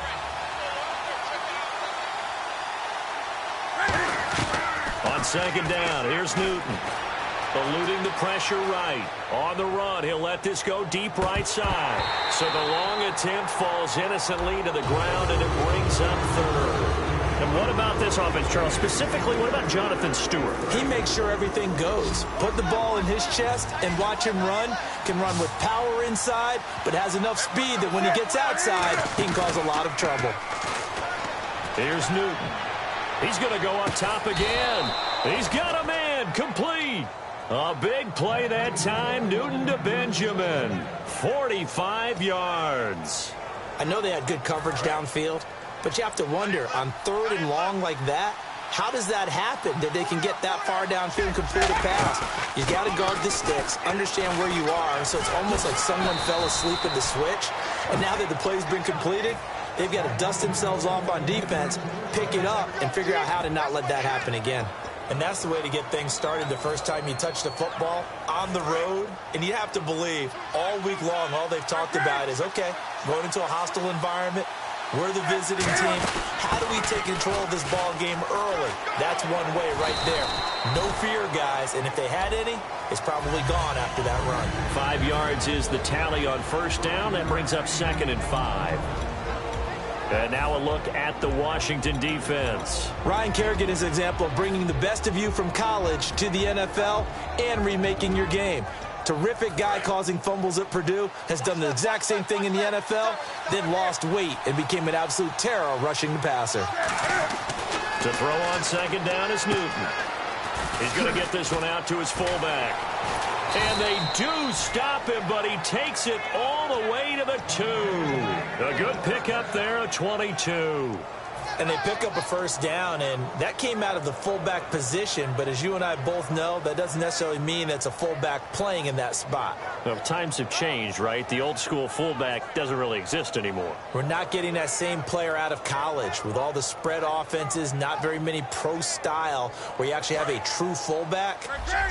On second down, here's Newton. Eluding the pressure right. On the run, he'll let this go deep right side. So the long attempt falls innocently to the ground, and it brings up third. And what about this offense, Charles? Specifically, what about Jonathan Stewart? He makes sure everything goes. Put the ball in his chest and watch him run. Can run with power inside, but has enough speed that when he gets outside, he can cause a lot of trouble. Here's Newton. He's going to go up top again. He's got a man, complete. A big play that time, Newton to Benjamin. 45 yards. I know they had good coverage downfield, but you have to wonder, on 3rd and long like that, How does that happen, that they can get that far downfield and complete a pass? You got to guard the sticks, understand where you are, so it's almost like someone fell asleep at the switch, and now that the play's been completed, they've got to dust themselves off on defense, pick it up, and figure out how to not let that happen again. And that's the way to get things started the first time you touch the football on the road. And you have to believe all week long, all they've talked about is, okay, going into a hostile environment, we're the visiting team. How do we take control of this ball game early? That's one way right there. No fear, guys. And if they had any, it's probably gone after that run. 5 yards is the tally on first down. That brings up 2nd and 5. And now a look at the Washington defense. Ryan Kerrigan is an example of bringing the best of you from college to the NFL and remaking your game. Terrific guy causing fumbles at Purdue, has done the exact same thing in the NFL, then lost weight and became an absolute terror rushing the passer. To throw on 2nd down is Newton. He's going to get this one out to his fullback. And they do stop him, but he takes it all the way to the 2. A good pickup there, a 22. And they pick up a first down, and that came out of the fullback position. But as you and I both know, that doesn't necessarily mean that's a fullback playing in that spot. Well, times have changed, right? The old school fullback doesn't really exist anymore. We're not getting that same player out of college with all the spread offenses, not very many pro style where you actually have a true fullback.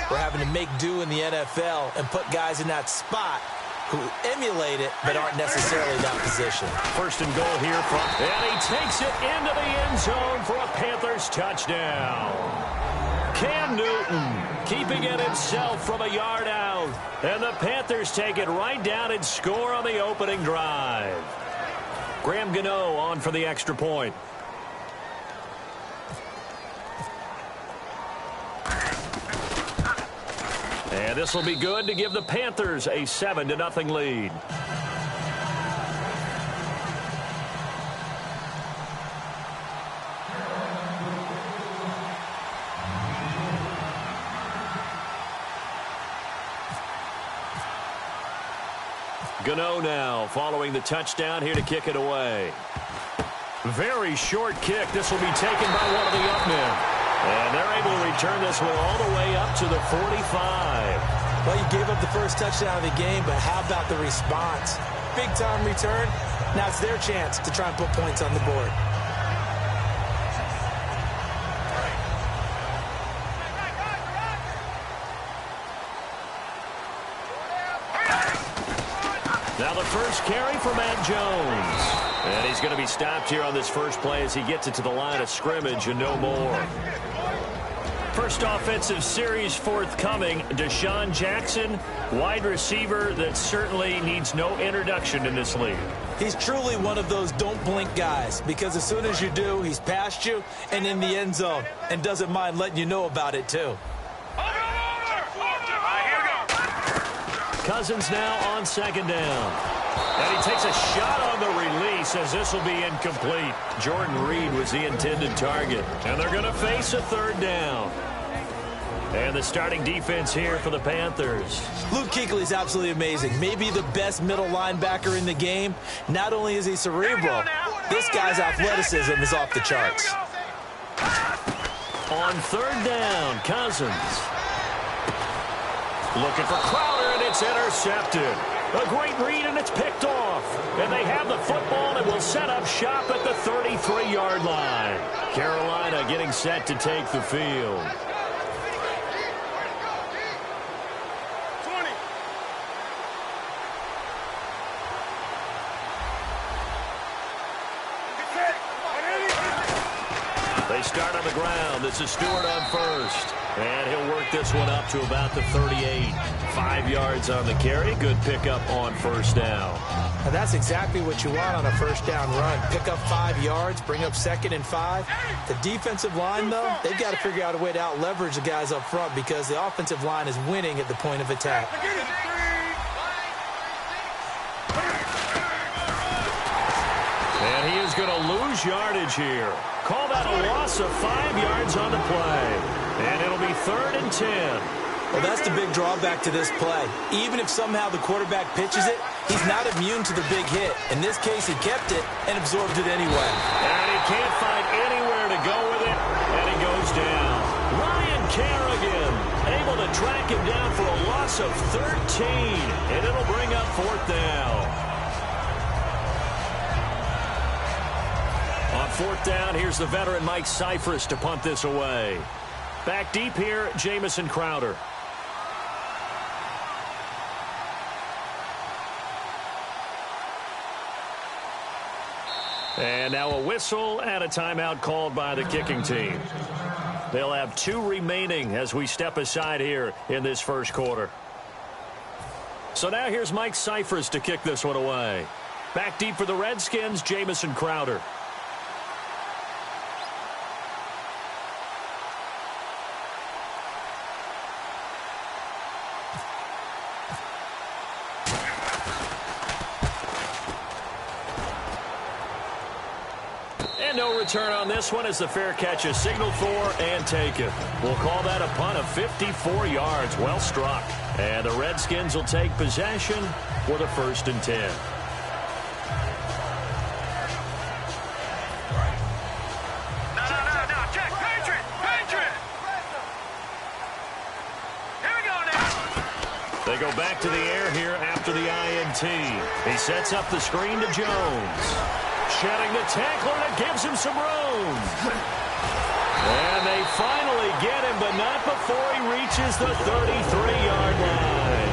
We're having to make do in the NFL and put guys in that spot who emulate it but aren't necessarily that position. 1st and goal here and he takes it into the end zone for a Panthers touchdown. Cam Newton keeping it himself from a yard out, and the Panthers take it right down and score on the opening drive. Graham Gano on for the extra point. And this will be good to give the Panthers a 7-0 lead. Gano now following the touchdown here to kick it away. Very short kick. This will be taken by one of the up men. And they're able to return this one all the way up to the 45. Well, you gave up the first touchdown of the game, but how about the response? Big-time return. Now it's their chance to try and put points on the board. Now the first carry for Matt Jones. And he's going to be stopped here on this first play as he gets it to the line of scrimmage and no more. First offensive series forthcoming. Deshaun Jackson, wide receiver that certainly needs no introduction in this league. He's truly one of those don't blink guys, because as soon as you do, he's past you and in the end zone and doesn't mind letting you know about it too. Cousins now on 2nd down. And he takes a shot on the release as this will be incomplete. Jordan Reed was the intended target. And they're going to face a 3rd down. And the starting defense here for the Panthers. Luke Kuechly is absolutely amazing. Maybe the best middle linebacker in the game. Not only is he cerebral, this guy's athleticism is off the charts. On 3rd down, Cousins. Looking for Crowder, and it's intercepted. A great read, and it's picked off. And they have the football and will set up shop at the 33-yard line. Carolina getting set to take the field. They start on the ground. This is Stewart on first. And he'll work this one up to about the 38. 5 yards on the carry. Good pickup on first down. And that's exactly what you want on a first down run. Pick up 5 yards, bring up 2nd and 5. The defensive line, though, they've got to figure out a way to out-leverage the guys up front because the offensive line is winning at the point of attack. And he is going to lose yardage here. Call that a loss of 5 yards on the play. And it'll be 3rd and 10. Well, that's the big drawback to this play. Even if somehow the quarterback pitches it, he's not immune to the big hit. In this case, he kept it and absorbed it anyway. And he can't find anywhere to go with it. And he goes to track him down for a loss of 13, and it'll bring up 4th down. On 4th down, here's the veteran Mike Cyphers to punt this away. Back deep here, Jamison Crowder. And now a whistle and a timeout called by the kicking team. They'll have 2 remaining as we step aside here in this first quarter. So now here's Mike Cyphers to kick this one away. Back deep for the Redskins, Jamison Crowder. No return on this one as the fair catch is signaled for and taken. We'll call that a punt of 54 yards. Well struck. And the Redskins will take possession for the 1st and 10. No, check. Patriot. Here we go now. They go back to the air here after the INT. He sets up the screen to Jones. Shedding the tackler, and it gives him some room. And they finally get him, but not before he reaches the 33-yard line.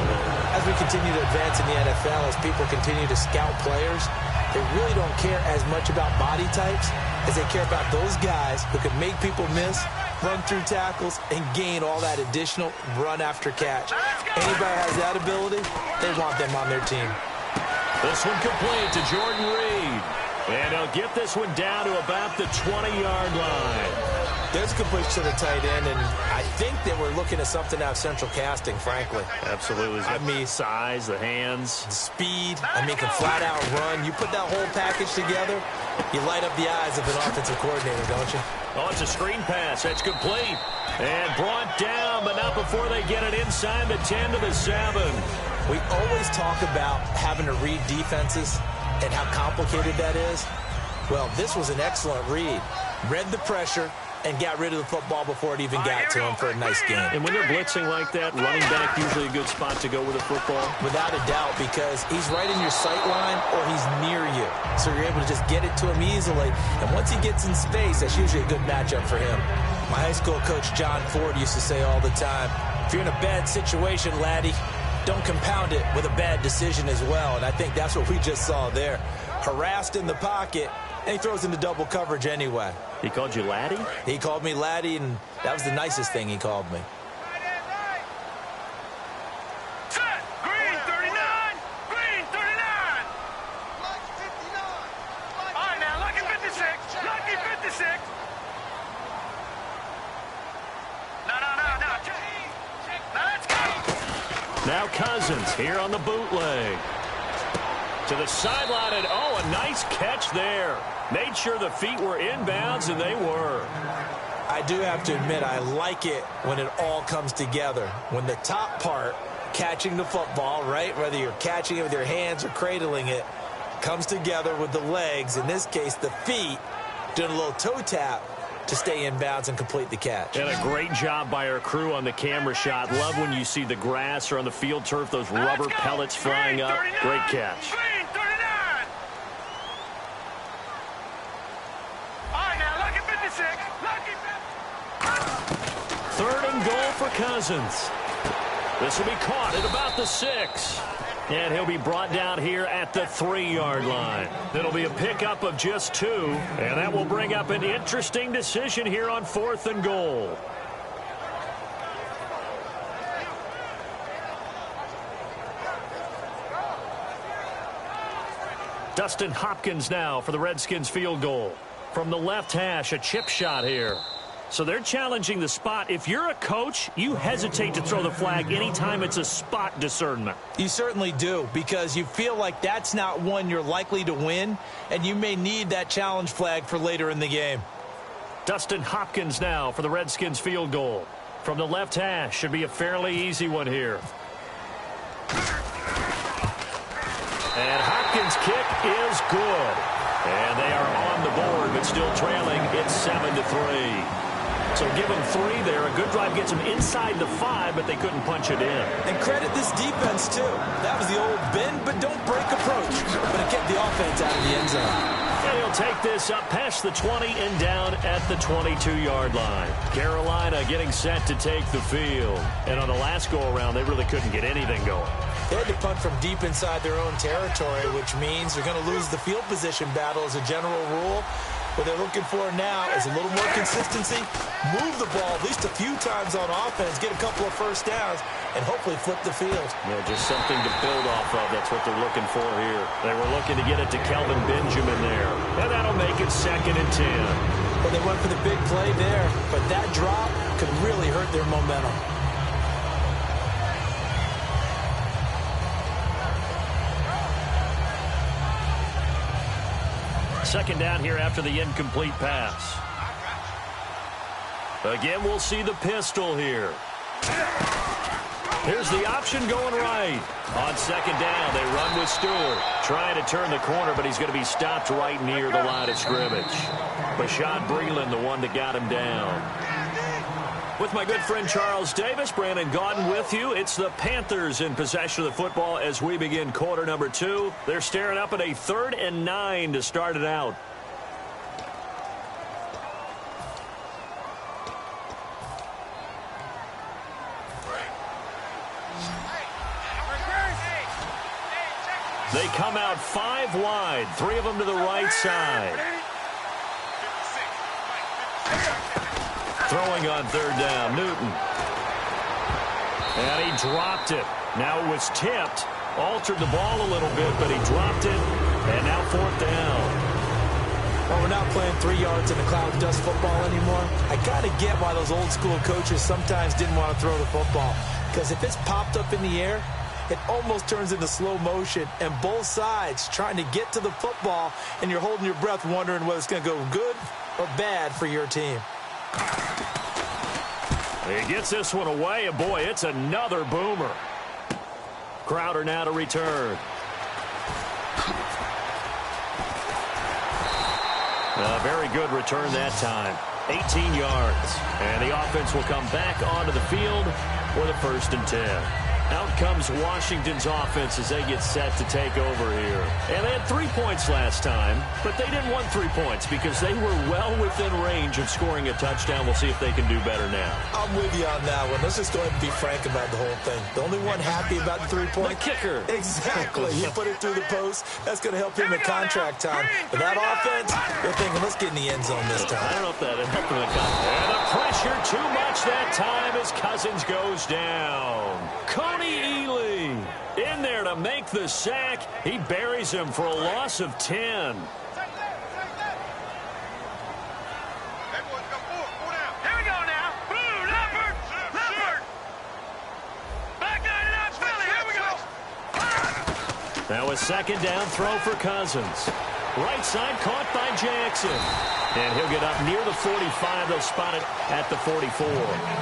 As we continue to advance in the NFL, as people continue to scout players, they really don't care as much about body types as they care about those guys who can make people miss, run through tackles, and gain all that additional run after catch. Anybody has that ability, they want them on their team. This one complete to Jordan Reed. And he'll get this one down to about the 20-yard line. There's a completion to the tight end, and I think that we're looking at something out of central casting, frankly. Absolutely. I mean, size, the hands. The speed, can flat out run. You put that whole package together, you light up the eyes of an offensive coordinator, don't you? Oh, it's a screen pass. It's complete. And brought down, but not before they get it inside the 10 to the 7. We always talk about having to read defenses and how complicated that is. Well, this was an excellent read. Read the pressure and got rid of the football before it even got to him for a nice game. And when they're blitzing like that, running back usually a good spot to go with a football? Without a doubt, because he's right in your sight line or he's near you. So you're able to just get it to him easily. And once he gets in space, that's usually a good matchup for him. My high school coach, John Ford, used to say all the time, if you're in a bad situation, laddie, don't compound it with a bad decision as well. And I think that's what we just saw there. Harassed in the pocket, and he throws into double coverage anyway. He called you laddie? He called me laddie, and that was the nicest thing he called me. Set. Green 39. Green 39. Lucky 59. All right, now, lucky 56. Lucky 56. No. Now let's go. Now Cousins here on the bootleg. To the sideline, and a nice catch there. Made sure the feet were inbounds, and they were. I do have to admit, I like it when it all comes together. When the top part, catching the football, right, whether you're catching it with your hands or cradling it, comes together with the legs, in this case the feet, doing a little toe tap to stay in bounds and complete the catch. And a great job by our crew on the camera shot. Love when you see the grass or on the field turf, those rubber pellets flying up. Great catch. Green 39. All right, now, lucky 56. Lucky 50. 3rd and goal for Cousins. This will be caught at about the 6. And he'll be brought down here at the 3-yard line. It'll be a pickup of just 2, and that will bring up an interesting decision here on 4th and goal. Dustin Hopkins now for the Redskins field goal. From the left hash, a chip shot here. So they're challenging the spot. If you're a coach, you hesitate to throw the flag anytime it's a spot discernment. You certainly do, because you feel like that's not one you're likely to win, and you may need that challenge flag for later in the game. Dustin Hopkins now for the Redskins field goal. From the left hash, should be a fairly easy one here. And Hopkins' kick is good. And they are on the board, but still trailing. It's 7-3. So give them 3 there. A good drive gets them inside the 5, but they couldn't punch it in. And credit this defense, too. That was the old bend but don't break approach. But it kept the offense out of the end zone. And he'll take this up past the 20 and down at the 22-yard line. Carolina getting set to take the field. And on the last go-around, they really couldn't get anything going. They had to punt from deep inside their own territory, which means they're going to lose the field position battle as a general rule. What they're looking for now is a little more consistency, move the ball at least a few times on offense, get a couple of first downs, and hopefully flip the field. Yeah, just something to build off of. That's what they're looking for here. They were looking to get it to Kelvin Benjamin there. And that'll make it 2nd and 10. Well, they went for the big play there, but that drop could really hurt their momentum. Second down here after the incomplete pass. Again, we'll see the pistol here. Here's the option going right. On second down, they run with Stewart. Trying to turn the corner, but he's going to be stopped right near the line of scrimmage. Bashad Breeland, the one that got him down. With my good friend Charles Davis, Brandon Gaudin with you. It's the Panthers in possession of the football as we begin quarter number 2. They're staring up at a 3rd and 9 to start it out. They come out 5 wide, 3 of them to the right side. Throwing on 3rd down, Newton. And he dropped it. Now it was tipped. Altered the ball a little bit, but he dropped it. And now 4th down. Well, we're not playing 3 yards in the cloud dust football anymore. I kind of get why those old school coaches sometimes didn't want to throw the football. Because if it's popped up in the air, it almost turns into slow motion. And both sides trying to get to the football, and you're holding your breath wondering whether it's going to go good or bad for your team. He gets this one away, and boy, it's another boomer. Crowder now to return. A very good return that time. 18 yards. And the offense will come back onto the field for the 1st and 10. Out comes Washington's offense as they get set to take over here. And they had 3 points last time, but they didn't want 3 points because they were well within range of scoring a touchdown. We'll see if they can do better now. I'm with you on that one. Let's just go ahead and be frank about the whole thing. The only one happy about the 3-point. The kicker. Exactly. He put it through the post. That's going to help him in contract time. But that offense, they're thinking, let's get in the end zone this time. I don't know if that helped him in contract. And the pressure too much that time as Cousins goes down. Coney Ely in there to make the sack. He buries him for a loss of 10. Here we go now. Blue, Leopard. Back 99, Philly. Here we go. Now a 2nd down throw for Cousins. Right side caught by Jackson. And he'll get up near the 45. They'll spot it at the 44.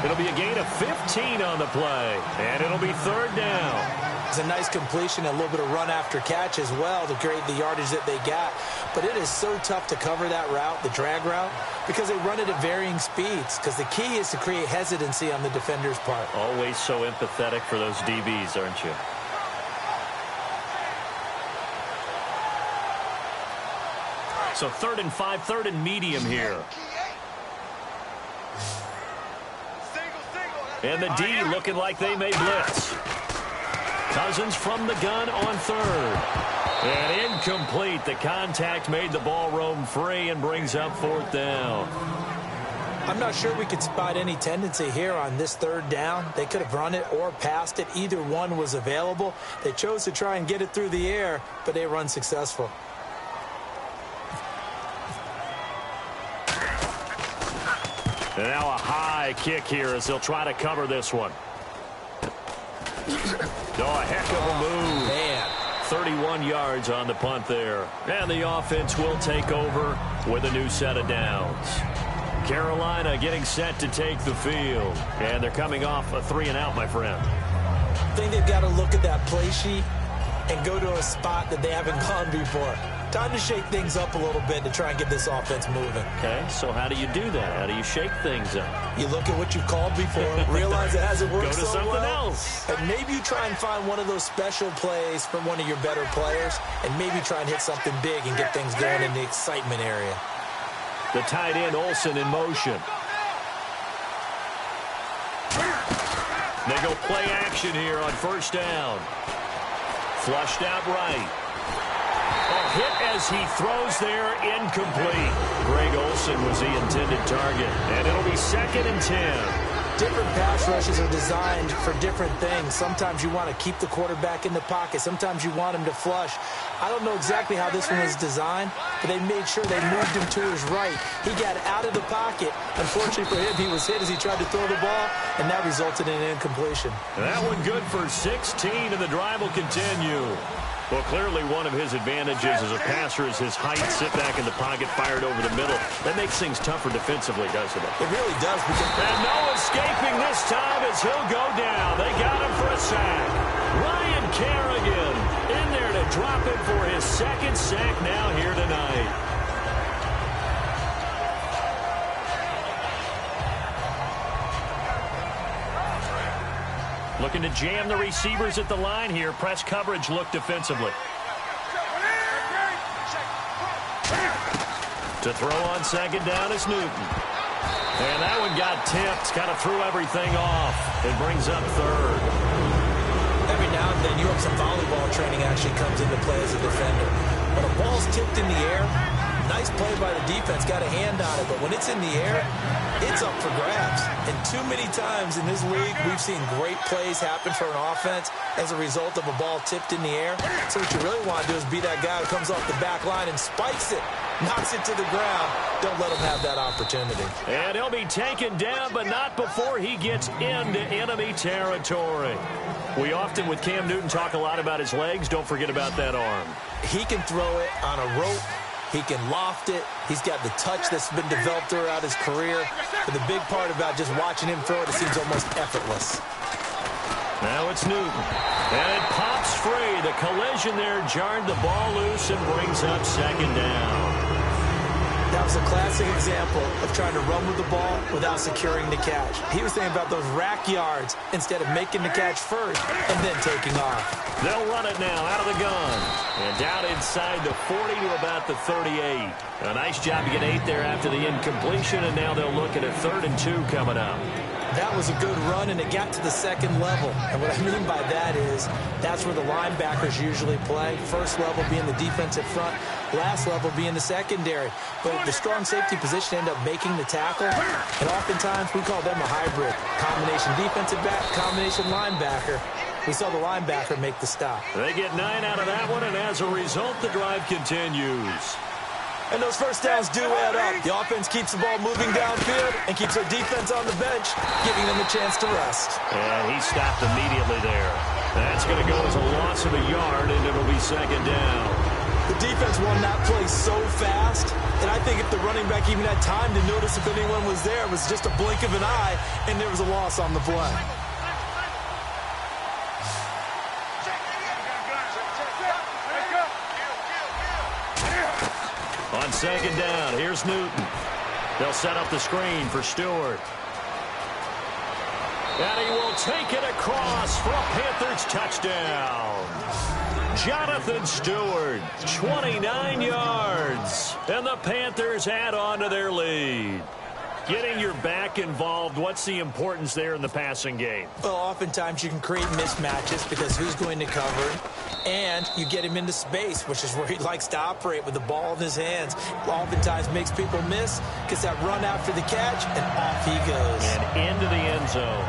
It'll be a gain of 15 on the play. And it'll be 3rd down. It's a nice completion, a little bit of run after catch as well to create the yardage that they got. But it is so tough to cover that route, the drag route, because they run it at varying speeds. Because the key is to create hesitancy on the defender's part. Always so empathetic for those DBs, aren't you? So 3rd and 5, 3rd and medium here. And the D looking like they may blitz. Cousins from the gun on 3rd. And incomplete. The contact made the ball roam free and brings up 4th down. I'm not sure we could spot any tendency here on this 3rd down. They could have run it or passed it. Either one was available. They chose to try and get it through the air, but they were unsuccessful. And now a high kick here as they'll try to cover this one. Oh, a heck of a move. Man. 31 yards on the punt there. And the offense will take over with a new set of downs. Carolina getting set to take the field. And they're coming off a 3-and-out, my friend. I think they've got to look at that play sheet and go to a spot that they haven't gone before. Time to shake things up a little bit to try and get this offense moving. Okay, so how do you do that? How do you shake things up? You look at what you've called before, realize it hasn't worked Go to so something well, else. and maybe you try and find one of those special plays from one of your better players, and maybe try and hit something big and get things going in the excitement area. The tight end, Olsen, in motion. They go play action here on first down. Flushed out right. Hit as he throws there, incomplete. Greg Olsen was the intended target, and it'll be 2nd and 10. Different pass rushes are designed for different things. Sometimes you want to keep the quarterback in the pocket. Sometimes you want him to flush. I don't know exactly how this one was designed, but they made sure they moved him to his right. He got out of the pocket. Unfortunately for him, he was hit as he tried to throw the ball, and that resulted in an incompletion. That one good for 16, and the drive will continue. Well, clearly one of his advantages as a passer is his height, sit back in the pocket, fired over the middle. That makes things tougher defensively, doesn't it? It really does. And no escaping this time as he'll go down. They got him for a sack. Ryan Kerrigan in there to drop it for his 2nd sack now here tonight. Looking to jam the receivers at the line here. Press coverage look defensively. To throw on 2nd down is Newton. And that one got tipped. Kind of threw everything off. It brings up 3rd. Every now and then you have some volleyball training actually comes into play as a defender. When a ball's tipped in the air, nice play by the defense, got a hand on it, but when it's in the air, it's up for grabs. And too many times in this league, we've seen great plays happen for an offense as a result of a ball tipped in the air. So what you really want to do is be that guy who comes off the back line and spikes it, knocks it to the ground. Don't let him have that opportunity. And he'll be taken down, but not before he gets into enemy territory. We often, with Cam Newton, talk a lot about his legs. Don't forget about that arm. He can throw it on a rope. He can loft it. He's got the touch that's been developed throughout his career. But the big part about just watching him throw it, it seems almost effortless. Now it's Newton. And it pops free. The collision there jarred the ball loose and brings up 2nd down. That was a classic example of trying to run with the ball without securing the catch. He was thinking about those rack yards instead of making the catch first and then taking off. They'll run it now out of the gun. And down inside the 40 to about the 38. A nice job to get 8 there after the incompletion, and now they'll look at a 3rd and 2 coming up. That was a good run, and it got to the 2nd level. And what I mean by that is that's where the linebackers usually play. First level being the defensive front, last level being the secondary. But the strong safety position ended up making the tackle, and oftentimes we call them a hybrid. Combination defensive back, combination linebacker. We saw the linebacker make the stop. They get 9 out of that one, and as a result, the drive continues. And those first downs do add up. The offense keeps the ball moving downfield and keeps their defense on the bench, giving them a chance to rest. And he stopped immediately there. That's going to go as a loss of a yard, and it'll be 2nd down. The defense won that play so fast, and I think if the running back even had time to notice if anyone was there, it was just a blink of an eye, and there was a loss on the play. On 2nd down, here's Newton. They'll set up the screen for Stewart. And he will take it across for a Panthers touchdown. Jonathan Stewart, 29 yards. And the Panthers add on to their lead. Getting your back involved, what's the importance there in the passing game? Well, oftentimes you can create mismatches because who's going to cover, and you get him into space, which is where he likes to operate with the ball in his hands. Oftentimes makes people miss, gets that run after the catch, and off he goes. And into the end zone.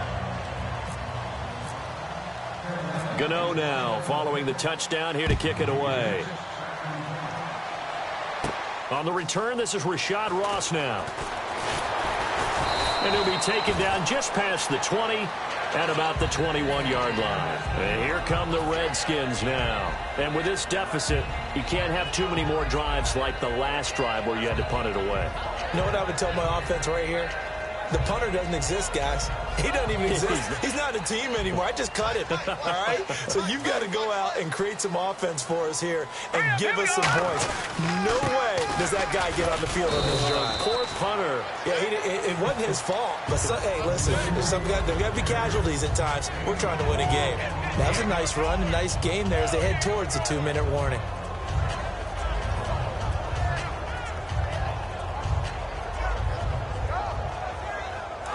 Gano now following the touchdown here to kick it away. On the return, this is Rashad Ross now. And he'll be taken down just past the 20 at about the 21-yard line. And here come the Redskins now. And with this deficit, you can't have too many more drives like the last drive where you had to punt it away. You know what I would tell my offense right here? The punter doesn't exist, guys. He doesn't even exist. He's not a team anymore. I just cut him, all right? So you've got to go out and create some offense for us here and give us some points. No way does that guy get on the field on this drive. Poor punter. Yeah, it wasn't his fault. But, hey, listen, there's got to be casualties at times. We're trying to win a game. That was a nice run, a nice game there as they head towards the 2-minute warning.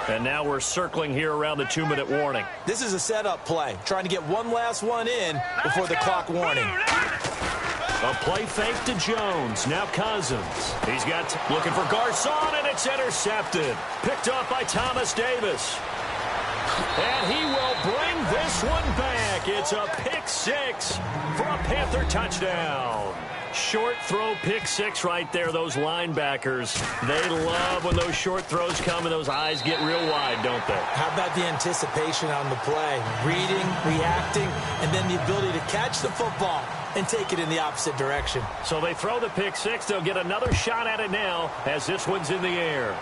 And now we're circling here around the 2-minute warning. This is a setup play, trying to get one last one in before the clock warning. A play fake to Jones. Now Cousins. He's got looking for Garcon, and it's intercepted. Picked off by Thomas Davis. And he will bring this one back. It's a pick six for a Panther touchdown. Short throw pick six right there. Those linebackers, they love when those short throws come and those eyes get real wide, don't they? How about the anticipation on the play? Reading, reacting, and then the ability to catch the football and take it in the opposite direction. So they throw the pick six. They'll get another shot at it now as this one's in the air.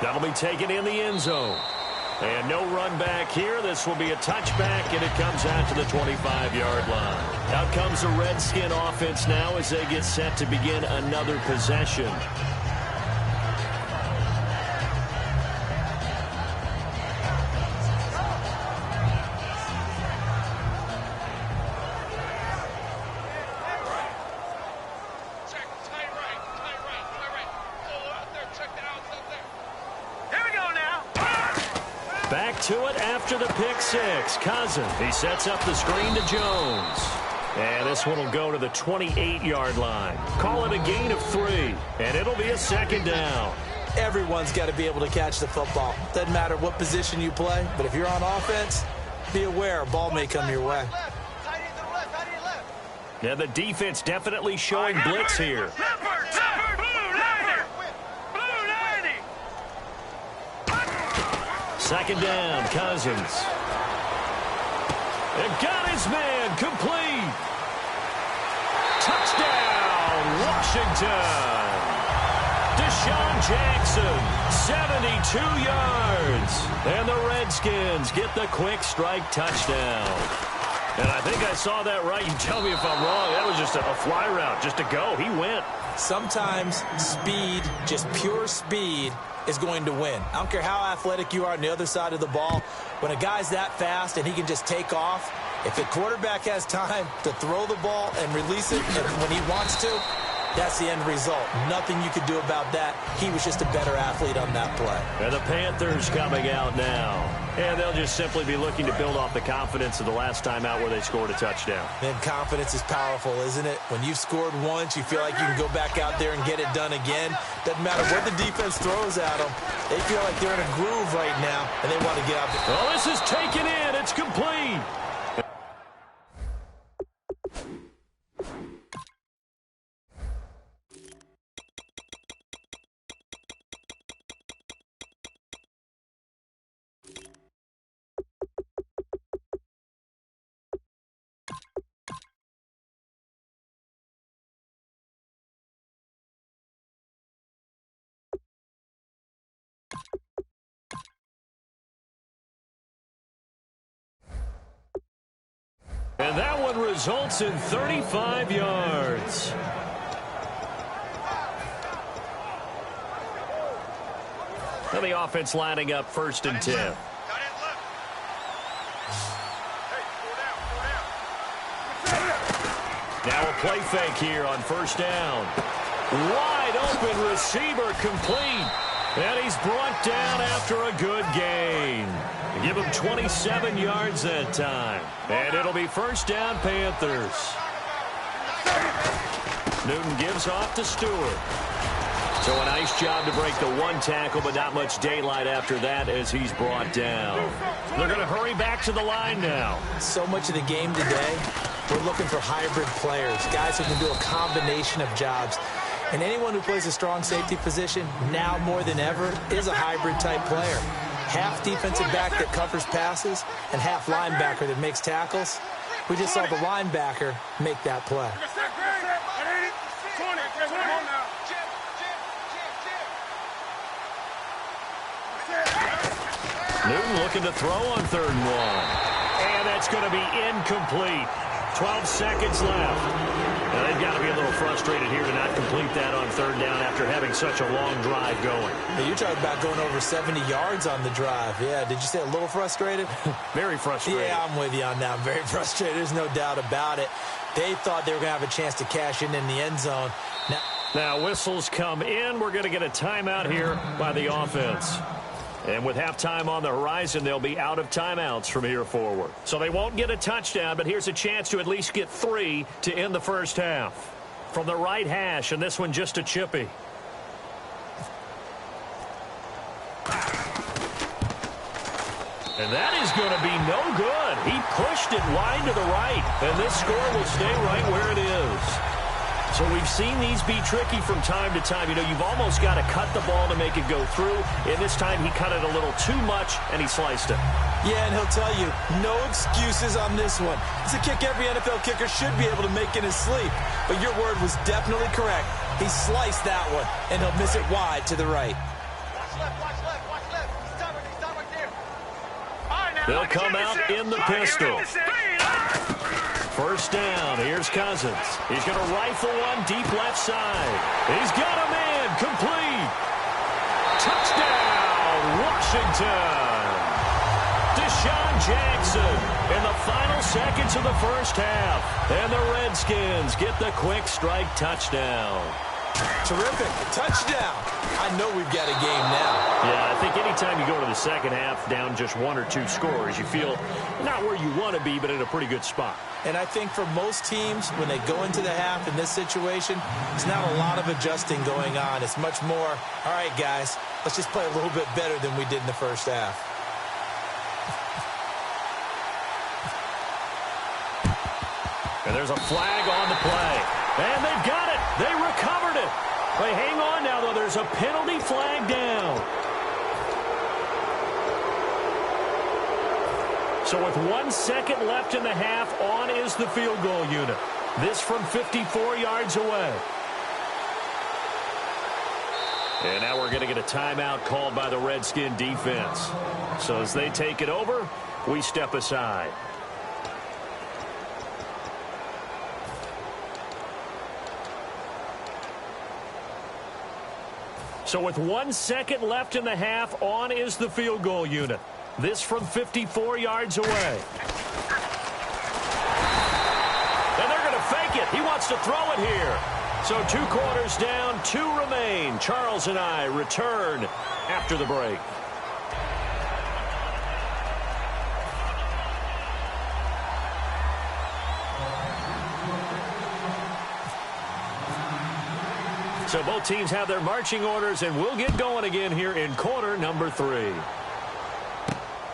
That'll be taken in the end zone. And no run back here. This will be a touchback, and it comes out to the 25-yard line. Out comes the Redskin offense now as they get set to begin another possession. Back to it after the pick six. Cousins, he sets up the screen to Jones. And this one will go to the 28-yard line. Call it a gain of 3, and it'll be a second down. Everyone's got to be able to catch the football. Doesn't matter what position you play, but if you're on offense, be aware a ball may come your way. Yeah, the defense definitely showing blitz here. Second down, Cousins. And got his man complete. Touchdown, Washington. Deshaun Jackson, 72 yards. And the Redskins get the quick strike touchdown. And I think I saw that right. You tell me if I'm wrong. That was just a fly route, just to go. He went. Sometimes speed, just pure speed, is going to win. I don't care how athletic you are on the other side of the ball. When a guy's that fast and he can just take off, if the quarterback has time to throw the ball and release it when he wants to, that's the end result. Nothing you could do about that. He was just a better athlete on that play. And the Panthers coming out now. And they'll just simply be looking to build off the confidence of the last time out where they scored a touchdown. And confidence is powerful, isn't it? When you've scored once, you feel like you can go back out there and get it done again. Doesn't matter what the defense throws at them. They feel like they're in a groove right now, and they want to get out there. Oh, this is taken in. It's complete. And that one results in 35 yards. And the offense lining up 1st and 10. Now a play fake here on 1st down. Wide open receiver complete. And he's brought down after a good gain. Give him 27 yards that time. And it'll be 1st down Panthers. Newton gives off to Stewart. So a nice job to break the one tackle, but not much daylight after that as he's brought down. They're going to hurry back to the line now. So much of the game today, we're looking for hybrid players, guys who can do a combination of jobs. And anyone who plays a strong safety position, now more than ever, is a hybrid-type player. Half defensive back that covers passes and half linebacker that makes tackles. We just saw the linebacker make that play. Newton looking to throw on 3rd and 1. And that's going to be incomplete. 12 seconds left. Now, they've got to be a little frustrated here to not complete that on 3rd down after having such a long drive going. Hey, you're talking about going over 70 yards on the drive. Yeah, did you say a little frustrated? Very frustrated. Yeah, I'm with you on that. Very frustrated. There's no doubt about it. They thought they were going to have a chance to cash in the end zone. Now whistles come in. We're going to get a timeout here by the offense. And with halftime on the horizon, they'll be out of timeouts from here forward. So they won't get a touchdown, but here's a chance to at least get 3 to end the first half. From the right hash, and this one just a chippy. And that is going to be no good. He pushed it wide to the right, and this score will stay right where it is. So we've seen these be tricky from time to time. You know, you've almost got to cut the ball to make it go through. And this time he cut it a little too much, and he sliced it. Yeah, and he'll tell you, no excuses on this one. It's a kick every NFL kicker should be able to make in his sleep. But your word was definitely correct. He sliced that one, and he'll miss it wide to the right. Watch left, watch left, watch left. Stop right there. All right, now, They'll come out in the pistol. First down, here's Cousins. He's going to rifle one deep left side. He's got a man, complete. Touchdown, Washington. Deshaun Jackson in the final seconds of the first half. And the Redskins get the quick strike touchdown. Terrific. Touchdown. I know we've got a game now. Yeah, I think anytime you go to the second half down just 1 or 2 scores, you feel not where you want to be, but in a pretty good spot. And I think for most teams, when they go into the half in this situation, it's not a lot of adjusting going on. It's much more, all right, guys, let's just play a little bit better than we did in the first half. And there's a flag on the play. And they've got it. They recovered it. But hang on now, though. There's a penalty flag down. So with 1 second left in the half, on is the field goal unit. This from 54 yards away. And now we're going to get a timeout called by the Redskin defense. So as they take it over, we step aside. So with 1 second left in the half, on is the field goal unit. This from 54 yards away. And they're going to fake it. He wants to throw it here. So 2 quarters down, 2 remain. Charles and I return after the break. So both teams have their marching orders, and we'll get going again here in quarter number 3.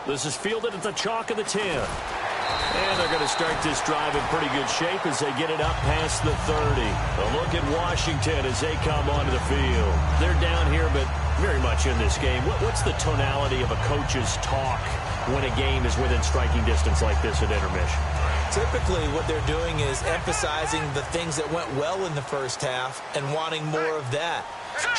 This is fielded at the chalk of the 10. And they're going to start this drive in pretty good shape as they get it up past the 30. A look at Washington as they come onto the field. They're down here, but very much in this game. What's the tonality of a coach's talk when a game is within striking distance like this at intermission? Typically, what they're doing is emphasizing the things that went well in the first half and wanting more of that.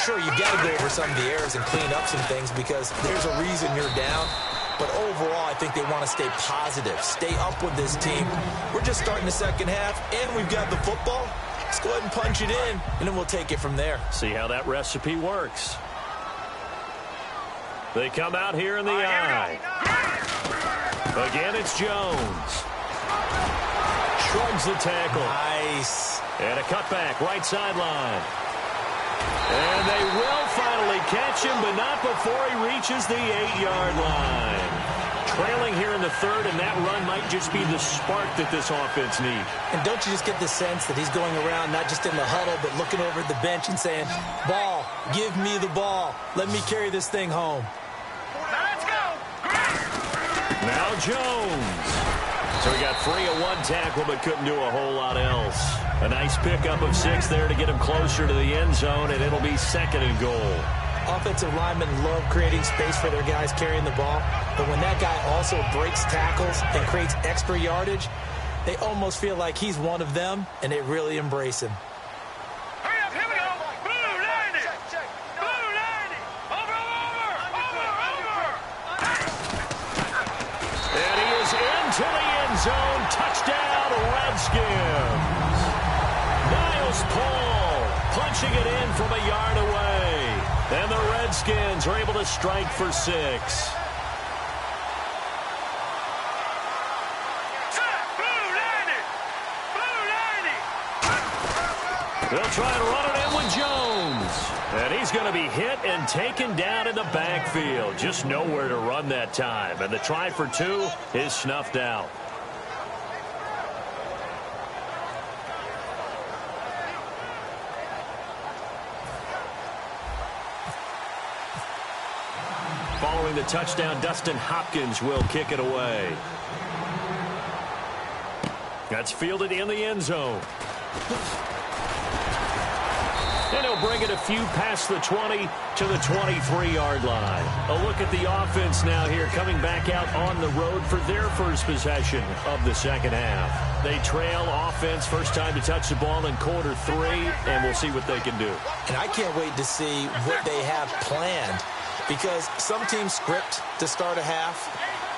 Sure, you've got to go over some of the errors and clean up some things because there's a reason you're down. But overall, I think they want to stay positive, stay up with this team. We're just starting the second half, and we've got the football. Let's go ahead and punch it in, and then we'll take it from there. See how that recipe works. They come out here in the eye. Again, it's Jones. Shrugs the tackle. Nice. And a cutback, right sideline. And they will finally catch him, but not before he reaches the 8-yard line. Trailing here in the third, and that run might just be the spark that this offense needs. And don't you just get the sense that he's going around not just in the huddle, but looking over at the bench and saying, ball, give me the ball. Let me carry this thing home. Let's go. Now Jones. So he got free of 1 tackle, but couldn't do a whole lot else. A nice pickup of 6 there to get him closer to the end zone, and it'll be 2nd and goal. Offensive linemen love creating space for their guys carrying the ball, but when that guy also breaks tackles and creates extra yardage, they almost feel like he's one of them, and they really embrace him. Hurry up, here we go. Blue 90. Blue 90. Over. Redskins. Niles Paul punching it in from a yard away. And the Redskins are able to strike for 6. They'll try and run it in with Jones. And he's going to be hit and taken down in the backfield. Just nowhere to run that time. And the try for 2 is snuffed out. Following the touchdown, Dustin Hopkins will kick it away. That's fielded in the end zone. And he'll bring it a few past the 20 to the 23-yard line. A look at the offense now here, coming back out on the road for their first possession of the second half. They trail offense, first time to touch the ball in quarter 3, and we'll see what they can do. And I can't wait to see what they have planned, because some teams script to start a half.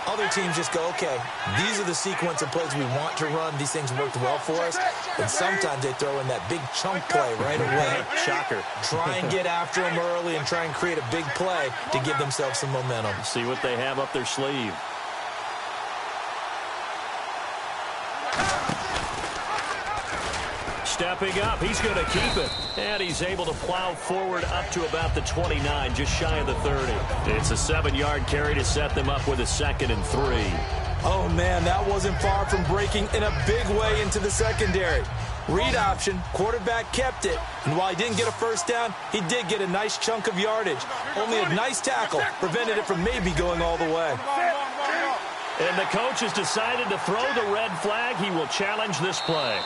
Other teams just go, okay, these are the sequence of plays we want to run. These things worked well for us. And sometimes they throw in that big chunk play right away. Shocker. Try and get after them early and try and create a big play to give themselves some momentum. See what they have up their sleeve. Stepping up, he's going to keep it. And he's able to plow forward up to about the 29, just shy of the 30. It's a 7-yard carry to set them up with a 2nd and 3. Oh, man, that wasn't far from breaking in a big way into the secondary. Read option, quarterback kept it. And while he didn't get a first down, he did get a nice chunk of yardage. Only a nice tackle prevented it from maybe going all the way. And the coach has decided to throw the red flag. He will challenge this play.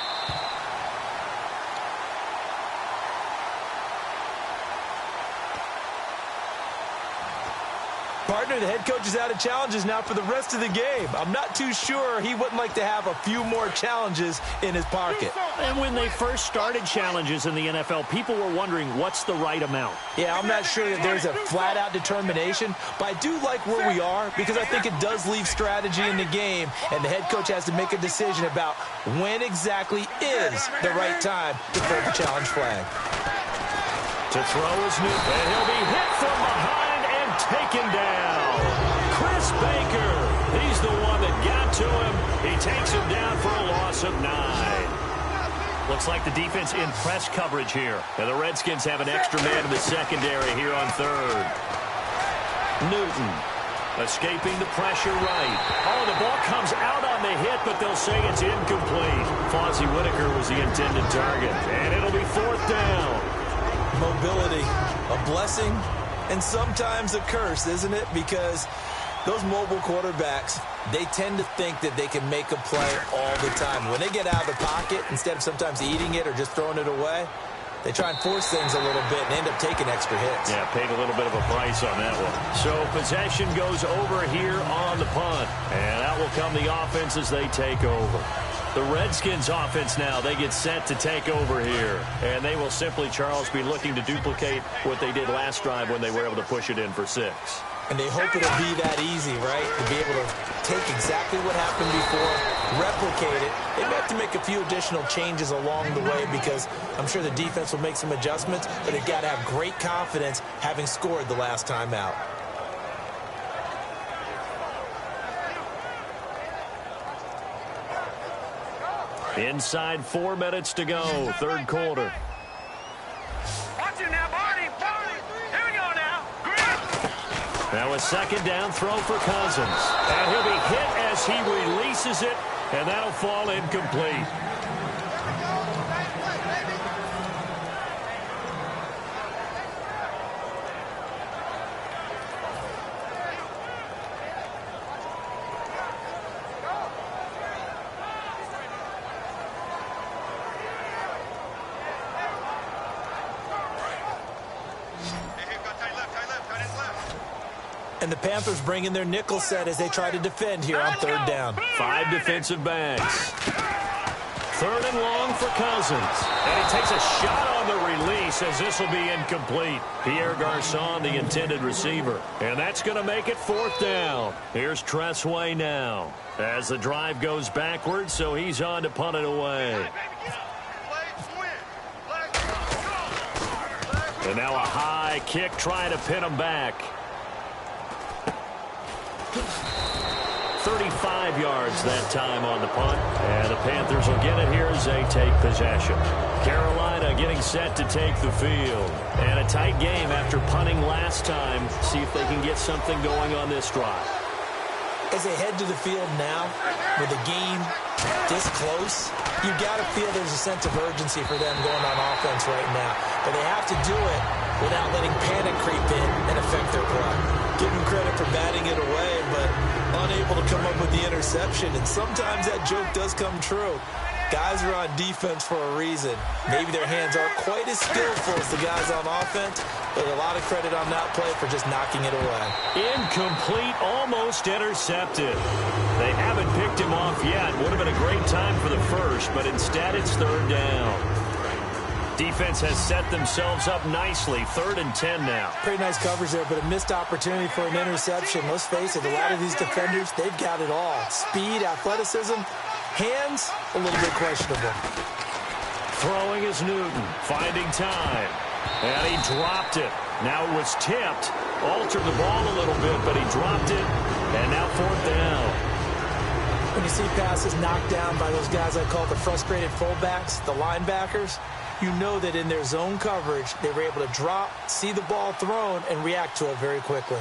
Partner, the head coach is out of challenges now for the rest of the game. I'm not too sure he wouldn't like to have a few more challenges in his pocket. And when they first started challenges in the NFL, people were wondering what's the right amount. Yeah, I'm not sure that there's a flat-out determination, but I do like where we are because I think it does leave strategy in the game, and the head coach has to make a decision about when exactly is the right time to throw the challenge flag. To throw is Newton, and he'll be hit from behind. Taken down. Chris Baker. He's the one that got to him. He takes him down for a loss of 9. Looks like the defense in press coverage here. And the Redskins have an extra man in the secondary here on 3rd. Newton escaping the pressure right. Oh, the ball comes out on the hit, but they'll say it's incomplete. Fozzie Whitaker was the intended target. And it'll be 4th down. Mobility, a blessing and sometimes a curse, isn't it? Because those mobile quarterbacks, they tend to think that they can make a play all the time. When they get out of the pocket, instead of sometimes eating it or just throwing it away, they try and force things a little bit and end up taking extra hits. Yeah, paid a little bit of a price on that one. So possession goes over here on the punt. And out will come the offense as they take over. The Redskins offense now, they get set to take over here. And they will simply, Charles, be looking to duplicate what they did last drive when they were able to push it in for 6. And they hope it'll be that easy, right? To be able to take exactly what happened before, replicate it. They may have to make a few additional changes along the way because I'm sure the defense will make some adjustments, but they've got to have great confidence having scored the last time out. Inside 4 minutes to go, 3rd quarter. Watch it now, Barney. Here we go now. Now a 2nd down throw for Cousins. And he'll be hit as he releases it, and that'll fall incomplete. And the Panthers bring in their nickel set as they try to defend here on 3rd down. 5 defensive backs. Third and long for Cousins. And he takes a shot on the release as this will be incomplete. Pierre Garçon, the intended receiver. And that's going to make it fourth down. Here's Tressway now. As the drive goes backwards, so he's on to punt it away. And now a high kick trying to pin him back. 35 yards that time on the punt. And the Panthers will get it here as they take possession. Carolina getting set to take the field. And a tight game after punting last time. See if they can get something going on this drive. As they head to the field now, with the game this close, you've got to feel there's a sense of urgency for them going on offense right now. But they have to do it without letting panic creep in and affect their play. Give them credit for batting it away, but unable to come up with the interception. And sometimes that joke does come true. Guys are on defense for a reason. Maybe their hands aren't quite as skillful as the guys on offense, but a lot of credit on that play for just knocking it away. Incomplete, almost intercepted. They haven't picked him off yet. Would have been a great time for the first, but instead it's third down. Defense has set themselves up nicely. 3rd and 10 now. Pretty nice coverage there, but a missed opportunity for an interception. Let's face it, a lot of these defenders, they've got it all. Speed, athleticism, hands, a little bit questionable. Throwing is Newton, finding time. And he dropped it. Now it was tipped. Altered the ball a little bit, but he dropped it. And now 4th down. When you see passes knocked down by those guys I call the frustrated fullbacks, the linebackers, you know that in their zone coverage, they were able to drop, see the ball thrown, and react to it very quickly.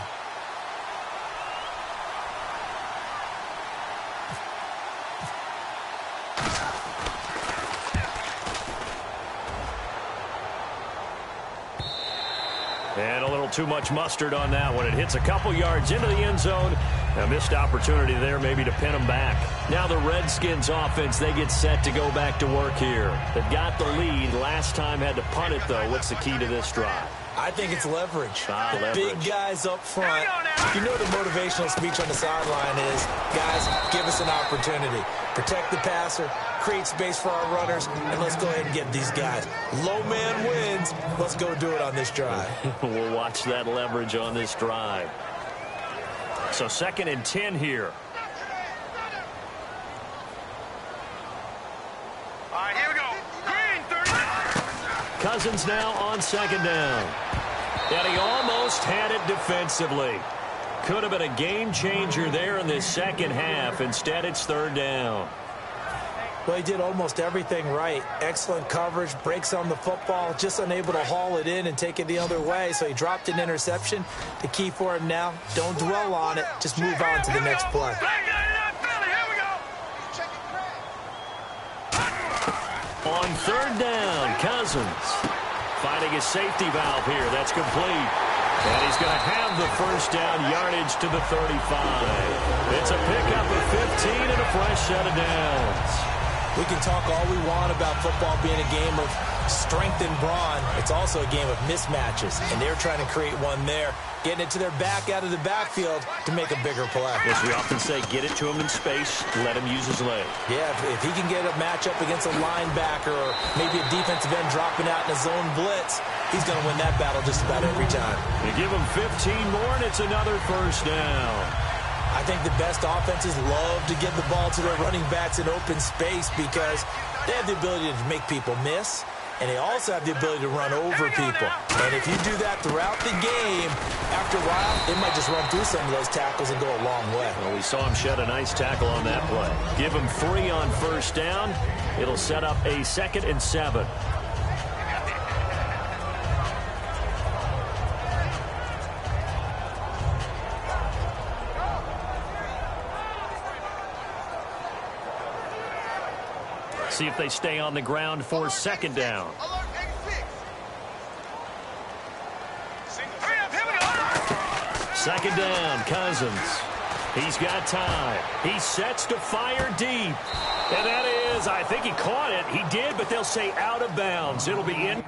And a little too much mustard on that one. It hits a couple yards into the end zone. A missed opportunity there maybe to pin them back. Now the Redskins offense, they get set to go back to work here. They've got the lead. Last time had to punt it, though. What's the key to this drive? I think it's leverage. Leverage. Big guys up front. You know the motivational speech on the sideline is, guys, give us an opportunity. Protect the passer, create space for our runners, and let's go ahead and get these guys. Low man wins. Let's go do it on this drive. We'll watch that leverage on this drive. So 2nd and 10 here. All right, here we go. Green, 39. Cousins now on 2nd down. And he almost had it defensively. Could have been a game changer there in this second half. Instead, it's 3rd down. Well, he did almost everything right. Excellent coverage, breaks on the football, just unable to haul it in and take it the other way. So he dropped an interception. The key for him now, don't dwell on it. Just move on to the next play. On 3rd down, Cousins finding his safety valve here. That's complete. And he's going to have the first down, yardage to the 35. It's a pickup of 15 and a fresh set of downs. We can talk all we want about football being a game of strength and brawn. It's also a game of mismatches, and they're trying to create one there, getting it to their back out of the backfield to make a bigger play. As we often say, get it to him in space, let him use his leg. Yeah, if he can get a matchup against a linebacker or maybe a defensive end dropping out in a zone blitz, he's going to win that battle just about every time. You give him 15 more, and it's another first down. I think the best offenses love to get the ball to their running backs in open space because they have the ability to make people miss, and they also have the ability to run over people. And if you do that throughout the game, after a while, they might just run through some of those tackles and go a long way. Well, we saw him shed a nice tackle on that play. Give him 3 on first down. It'll set up a 2nd and 7. See if they stay on the ground for 2nd down. 2nd down, Cousins. He's got time. He sets to fire deep. And that is, I think he caught it. He did, but they'll say out of bounds. It'll be in.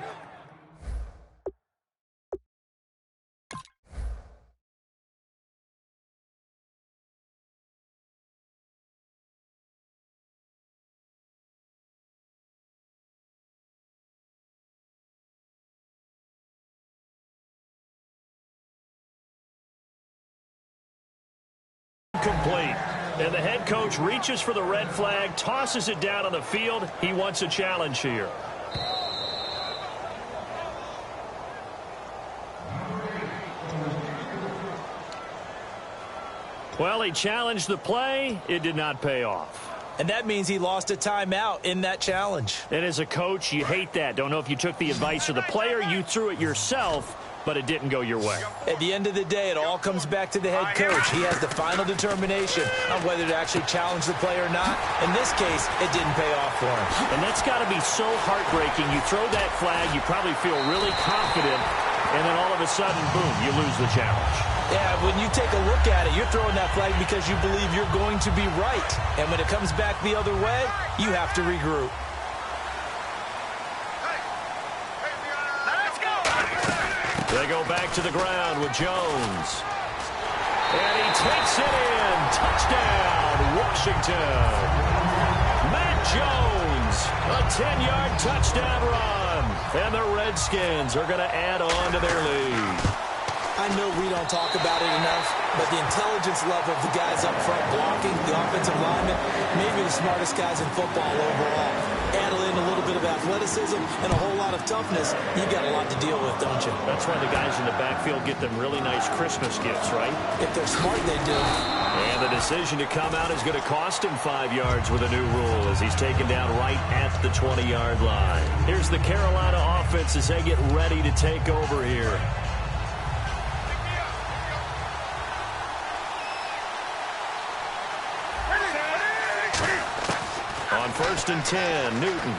incomplete. And the head coach reaches for the red flag, tosses it down on the field. He wants a challenge here. Well, he challenged the play. It did not pay off. And that means he lost a timeout in that challenge. And as a coach, you hate that. Don't know if you took the advice of the player, you threw it yourself, but it didn't go your way. At the end of the day, it all comes back to the head coach. He has the final determination on whether to actually challenge the play or not. In this case, it didn't pay off for him. And that's got to be so heartbreaking. You throw that flag, you probably feel really confident, and then all of a sudden, boom, you lose the challenge. Yeah, when you take a look at it, you're throwing that flag because you believe you're going to be right. And when it comes back the other way, you have to regroup. They go back to the ground with Jones. And he takes it in. Touchdown, Washington. Matt Jones, a 10-yard touchdown run. And the Redskins are going to add on to their lead. I know we don't talk about it enough, but the intelligence level of the guys up front blocking, the offensive linemen, maybe the smartest guys in football overall. Add in a little bit of athleticism and a whole lot of toughness, you've got a lot to deal with, don't you? That's why the guys in the backfield get them really nice Christmas gifts, right? If they're smart, they do. And the decision to come out is going to cost him 5 yards with a new rule as he's taken down right at the 20-yard line. Here's the Carolina offense as they get ready to take over here. On 1st and 10, Newton.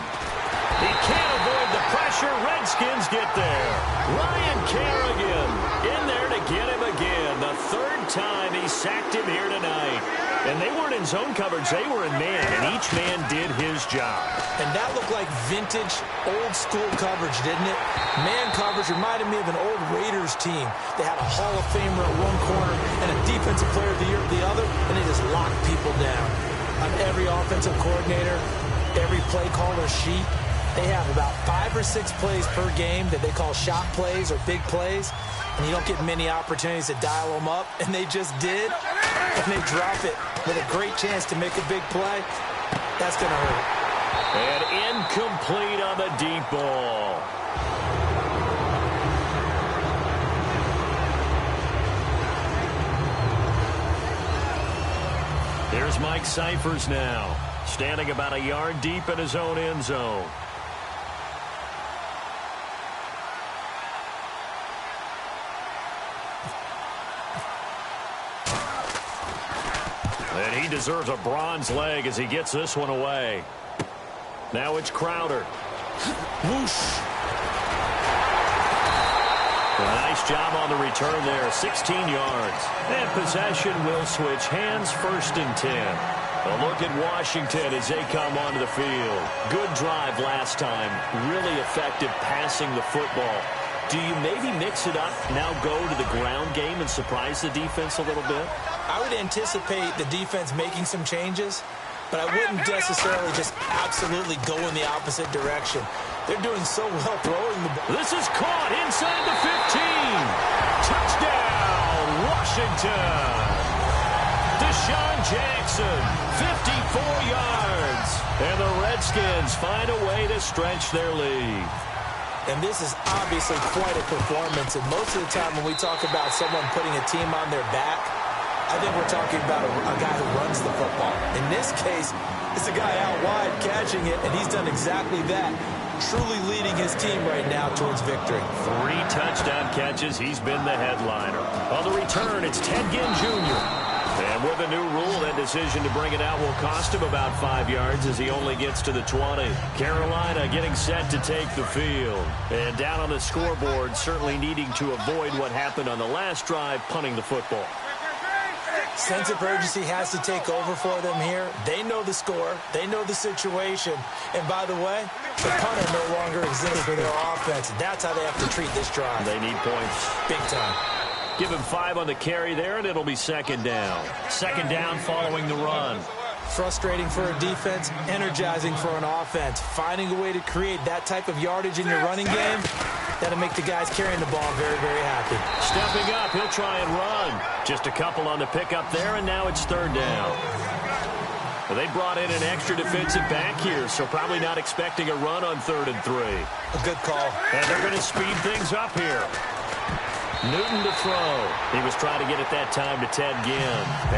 He can't avoid the pressure. Redskins get there. Ryan Kerrigan in there to get him again. The third time he sacked him here tonight. And they weren't in zone coverage. They were in man, and each man did his job. And that looked like vintage, old-school coverage, didn't it? Man coverage reminded me of an old Raiders team. They had a Hall of Famer at one corner and a Defensive Player of the Year at the other, and they just locked people down. On every offensive coordinator, every play caller sheet, they have about 5 or 6 plays per game that they call shot plays or big plays, and you don't get many opportunities to dial them up, and they just did, and they drop it with a great chance to make a big play. That's going to hurt. And incomplete on the deep ball. Here's Mike Cyphers now, standing about a yard deep in his own end zone. And he deserves a bronze leg as he gets this one away. Now it's Crowder. Whoosh. A nice job on the return there, 16 yards. And possession will switch hands, 1st and 10. A look at Washington as they come onto the field. Good drive last time, really effective passing the football. Do you maybe mix it up, now go to the ground game and surprise the defense a little bit? I would anticipate the defense making some changes, but I wouldn't necessarily just absolutely go in the opposite direction. They're doing so well throwing the ball. This is caught inside the 15. Touchdown, Washington. Deshaun Jackson, 54 yards. And the Redskins find a way to stretch their lead. And this is obviously quite a performance. And most of the time when we talk about someone putting a team on their back, I think we're talking about a guy who runs the football. In this case, it's a guy out wide catching it, and he's done exactly that. Truly leading his team right now towards victory. 3 touchdown catches. He's been the headliner. On the return, it's Ted Ginn Jr. And with a new rule, that decision to bring it out will cost him about 5 yards as he only gets to the 20. Carolina getting set to take the field. And down on the scoreboard, certainly needing to avoid what happened on the last drive, punting the football. Sense of urgency has to take over for them here. They know the score. They know the situation. And by the way, the punter no longer exists for their offense. That's how they have to treat this drive. They need points. Big time. Give him 5 on the carry there, and it'll be 2nd down. 2nd down following the run. Frustrating for a defense, energizing for an offense. Finding a way to create that type of yardage in your running game, That'll make the guys carrying the ball very, very happy. Stepping up, he'll try and run. Just a couple on the pickup there, and now it's third down. Well, they brought in an extra defensive back here, so probably not expecting a run on 3rd and 3. A good call. And they're going to speed things up here. Newton to throw. He was trying to get it that time to Ted Ginn.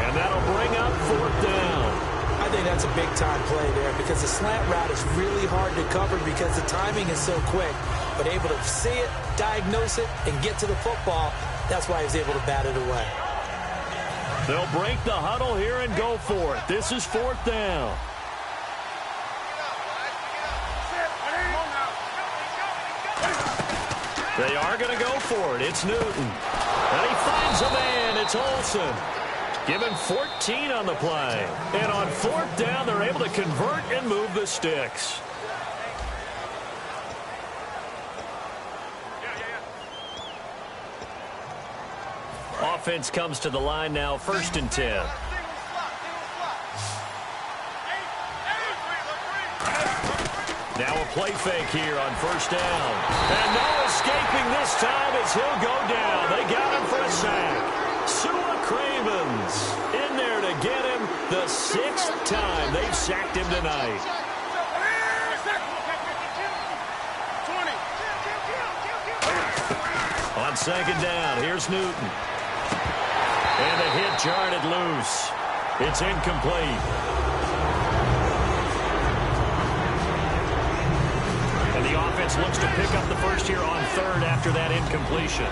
And that'll bring up 4th down. I think that's a big-time play there because the slant route is really hard to cover because the timing is so quick. But able to see it, diagnose it, and get to the football, that's why he was able to bat it away. They'll break the huddle here and go for it. This is 4th down. They are going to go for it. It's Newton. And he finds a man. It's Olsen. Give him 14 on the play. And on 4th down, they're able to convert and move the sticks. Offense comes to the line now, 1st and 10. Now a play fake here on 1st down. And no escaping this time as he'll go down. They got him for a sack. Sua Cravens in there to get him the 6th time they've sacked him tonight. On 2nd down, here's Newton. And the hit jarred it loose. It's incomplete. And the offense looks to pick up the first here on 3rd after that incompletion.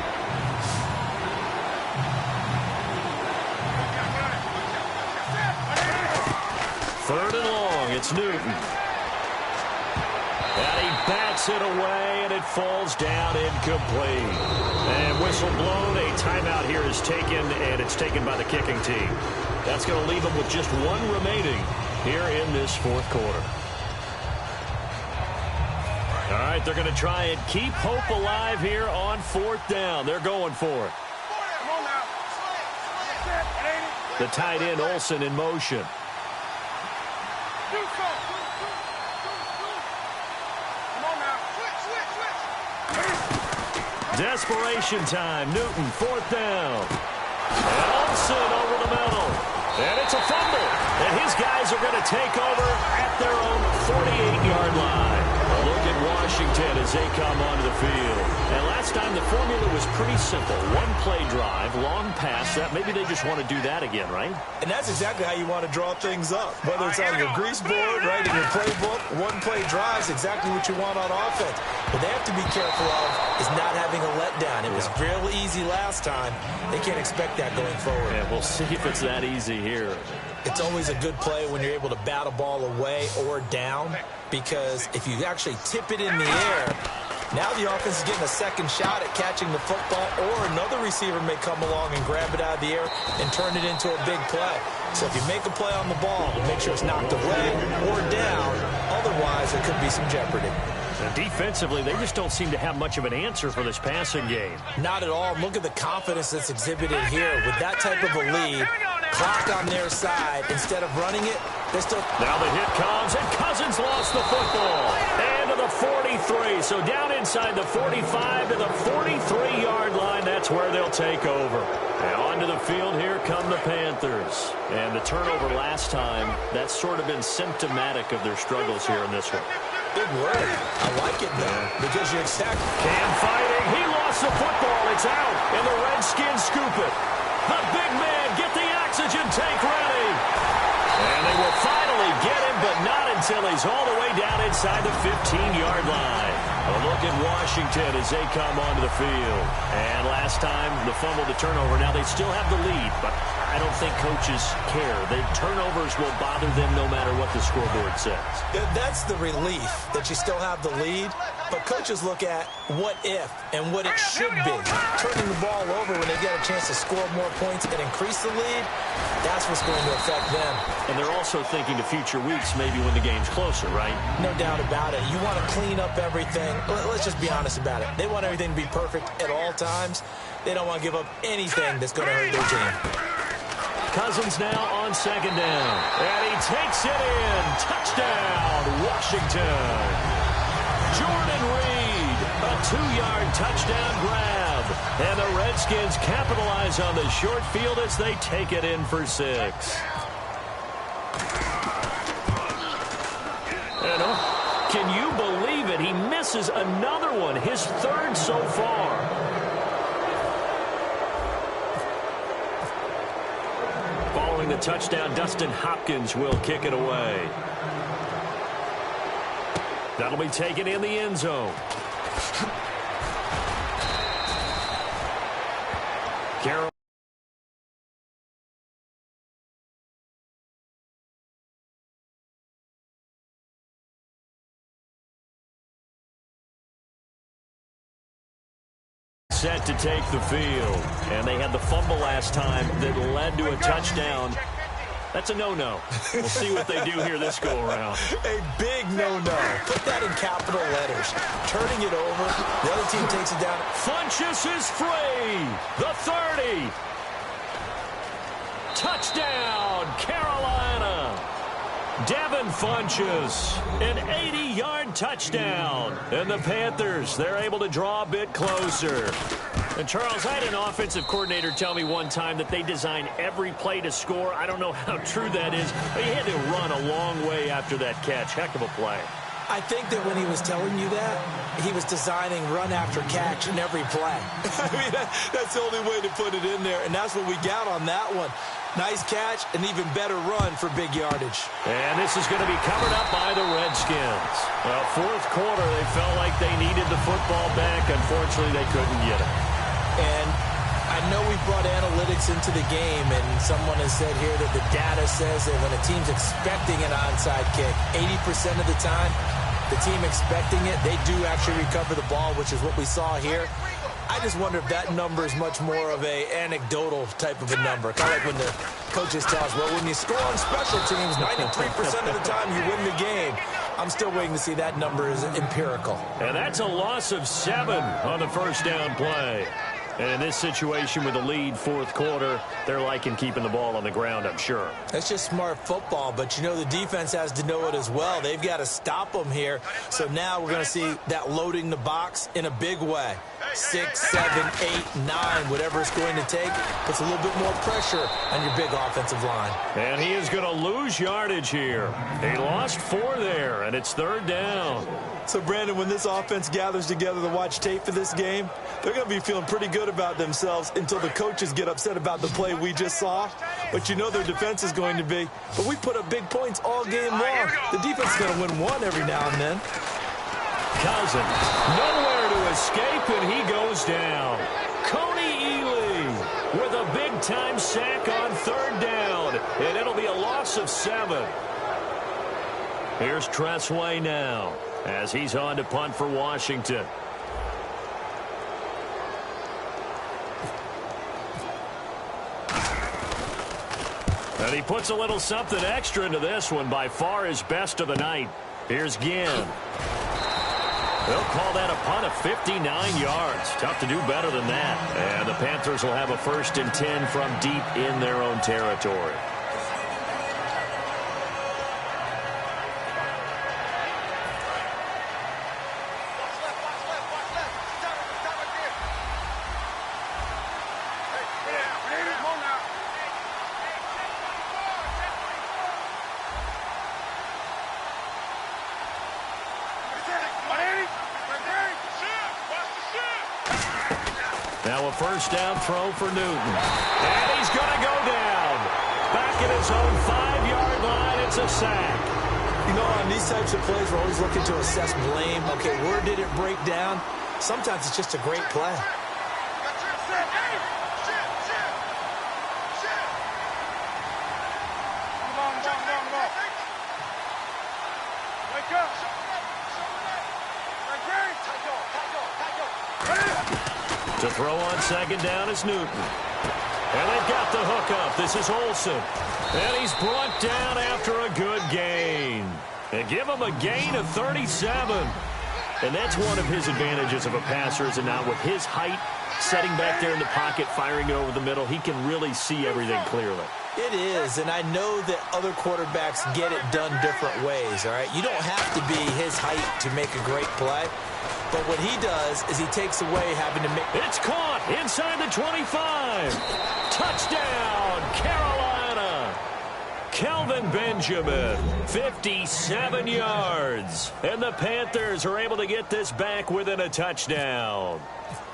Third and long, it's Newton. And he bats it away, and it falls down incomplete. And whistle blown, a timeout here is taken, and it's taken by the kicking team. That's going to leave them with just 1 remaining here in this 4th quarter. All right, they're going to try and keep hope alive here on 4th down. They're going for it. The tight end, Olsen, in motion. Desperation time. Newton, 4th down. And Olsen over the middle. And it's a fumble. And his guys are going to take over at their own 48-yard line. A look at Washington as they come onto the field. And last time the formula was pretty simple. 1-play drive, long pass. That maybe they just want to do that again, right? And that's exactly how you want to draw things up. Whether it's on your grease board, right, in your playbook, 1-play drive is exactly what you want on offense. What they have to be careful of is not having a letdown. It was real easy last time. They can't expect that going forward. Yeah, we'll see if it's that easy here. It's always a good play when you're able to bat a ball away or down, because if you actually tip it in the air, now the offense is getting a second shot at catching the football, or another receiver may come along and grab it out of the air and turn it into a big play. So if you make a play on the ball, make sure it's knocked away or down. Otherwise, there could be some jeopardy. And defensively, they just don't seem to have much of an answer for this passing game. Not at all. Look at the confidence that's exhibited here. With that type of a lead, clock on their side, instead of running it, they're still... Now the hit comes, and Cousins lost the football. And to the 43. So down inside the 45 to the 43-yard line. That's where they'll take over. And onto the field, here come the Panthers. And the turnover last time, that's sort of been symptomatic of their struggles here in this one. Good word. I like it, though, because you're exactly... Cam fighting. He lost the football. It's out, and the Redskins scoop it. The big man, get the oxygen tank ready. And they will finally get him, but not until he's all the way down inside the 15-yard line. A look at Washington as they come onto the field. And last time, the fumble to turnover. Now, they still have the lead, but I don't think coaches care. The turnovers will bother them no matter what the scoreboard says. That's the relief that you still have the lead, but coaches look at what if and what it should be. Turning the ball over when they get a chance to score more points and increase the lead, that's what's going to affect them. And they're also thinking to future weeks, maybe when the game's closer, right? No doubt about it. You want to clean up everything. Let's just be honest about it. They want everything to be perfect at all times. They don't want to give up anything that's going to hurt their team. Cousins now on 2nd down. And he takes it in. Touchdown, Washington. Jordan Reed, a 2-yard touchdown grab. And the Redskins capitalize on the short field as they take it in for 6. And can you believe it? He misses another one, his 3rd so far. Following the touchdown, Dustin Hopkins will kick it away. That'll be taken in the end zone. Carroll. Set to take the field. And they had the fumble last time that led to a touchdown. That's a no-no. We'll see what they do here this go-around. A big no-no. Put that in capital letters. Turning it over. The other team takes it down. Funchess is free. The 30. Touchdown, Carolina. Devin Funchess, an 80-yard touchdown. And the Panthers, they're able to draw a bit closer. And, Charles, I had an offensive coordinator tell me one time that they design every play to score. I don't know how true that is, but he had to run a long way after that catch. Heck of a play. I think that when he was telling you that, he was designing run after catch in every play. I mean, that's the only way to put it in there, and that's what we got on that one. Nice catch, an even better run for big yardage. And this is going to be covered up by the Redskins. Well, 4th quarter, they felt like they needed the football back. Unfortunately, they couldn't get it. And I know we brought analytics into the game, and someone has said here that the data says that when a team's expecting an onside kick, 80% of the time, the team expecting it, they do actually recover the ball, which is what we saw here. I just wonder if that number is much more of a anecdotal type of a number. Kind of like when the coaches tell us, well, when you score on special teams, 93% of the time you win the game. I'm still waiting to see that number is empirical. And that's a loss of 7 on the first down play. And in this situation with the lead 4th quarter, they're liking keeping the ball on the ground, I'm sure. That's just smart football, but you know the defense has to know it as well. They've got to stop them here. So now we're going to see that loading the box in a big way. 6, 7, 8, 9, whatever it's going to take, puts a little bit more pressure on your big offensive line. And he is going to lose yardage here. He lost 4 there, and it's 3rd down. So, Brandon, when this offense gathers together to watch tape for this game, they're going to be feeling pretty good about themselves until the coaches get upset about the play we just saw. But you know their defense is going to be. But we put up big points all game long. The defense is going to win one every now and then. Cousins, nowhere to escape, and he goes down. Coney Ely with a big-time sack on 3rd down, and it'll be a loss of 7. Here's Tressway now as he's on to punt for Washington. And he puts a little something extra into this one, by far his best of the night. Here's Ginn. They'll call that a punt of 59 yards. Tough to do better than that. And the Panthers will have a 1st and 10 from deep in their own territory. Now a 1st down throw for Newton. And he's going to go down. Back at his own 5-yard line, it's a sack. You know, on these types of plays, we're always looking to assess blame. Okay, where did it break down? Sometimes it's just a great play. To throw on 2nd down is Newton. And they've got the hook up. This is Olsen. And he's brought down after a good gain. They give him a gain of 37. And that's one of his advantages of a passer, is it not? With his height, setting back there in the pocket, firing it over the middle, he can really see everything clearly. It is, and I know that other quarterbacks get it done different ways, all right? You don't have to be his height to make a great play, but what he does is he takes away having to make... It's caught inside the 25. Touchdown, Carolina. Kelvin Benjamin, 57 yards. And the Panthers are able to get this back within a touchdown.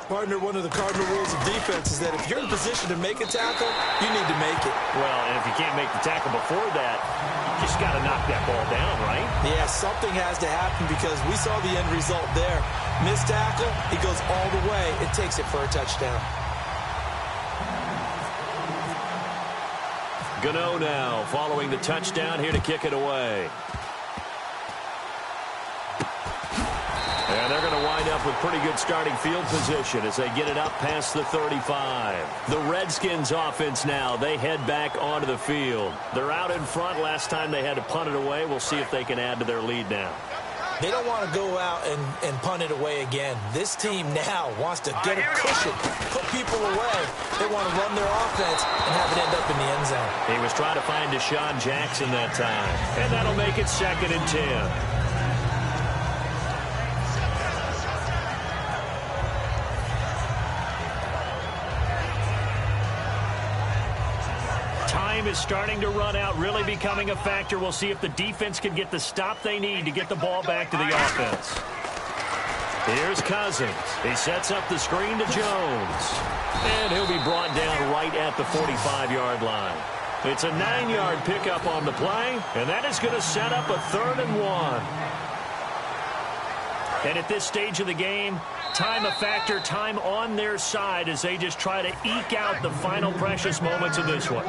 Partner, one of the cardinal rules of defense is that if you're in position to make a tackle, you need to make it. Well, and if you can't make the tackle before that, you just got to knock that ball down, right? Yeah, something has to happen because we saw the end result there. Missed tackle, he goes all the way. It takes it for a touchdown. Gano now following the touchdown here to kick it away. And they're going to wind up with pretty good starting field position as they get it up past the 35. The Redskins offense now, they head back onto the field. They're out in front. Last time they had to punt it away. We'll see if they can add to their lead now. They don't want to go out and punt it away again. This team now wants to get a cushion, put people away. They want to run their offense and have it end up in the end zone. He was trying to find Deshaun Jackson that time. And that'll make it 2nd and 10. Time is starting to run out, really becoming a factor. We'll see if the defense can get the stop they need to get the ball back to the offense. Here's Cousins. He sets up the screen to Jones. And he'll be brought down right at the 45-yard line. It's a 9-yard pickup on the play, and that is going to set up a 3rd and 1. And at this stage of the game, time a factor, time on their side as they just try to eke out the final precious moments of this one.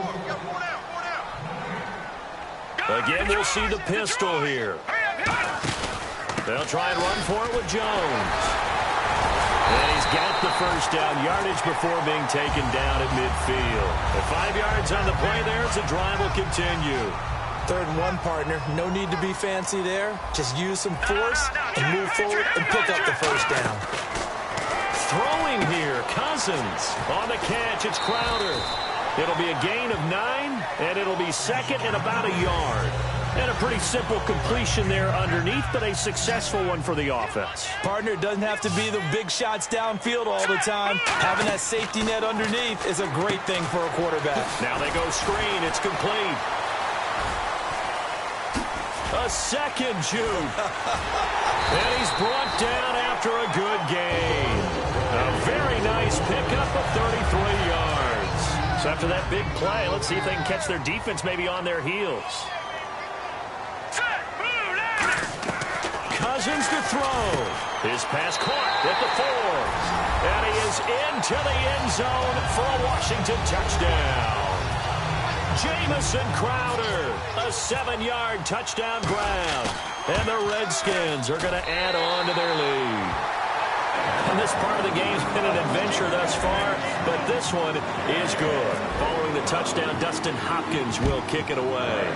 Again, we'll see the pistol here. They'll try and run for it with Jones. And he's got the first down, yardage before being taken down at midfield. At 5 yards on the play there, as the drive will continue. 3rd and 1, partner. No need to be fancy there. Just use some force and move forward and pick up the first down. Throwing here, Cousins. On the catch, it's Crowder. It'll be a gain of 9, and it'll be 2nd and about a yard. And a pretty simple completion there underneath, but a successful one for the offense. Partner, it doesn't have to be the big shots downfield all the time. Having that safety net underneath is a great thing for a quarterback. Now they go screen. It's complete. A second shoot. And he's brought down after a good gain. A very nice pickup of 33 yards. So after that big play, let's see if they can catch their defense maybe on their heels. Cousins to throw. His pass caught at the 4. And he is into the end zone for a Washington touchdown. Jamison Crowder, a 7-yard touchdown grab. And the Redskins are going to add on to their lead. And this part of the game's been an adventure thus far, but this one is good. Following the touchdown, Dustin Hopkins will kick it away.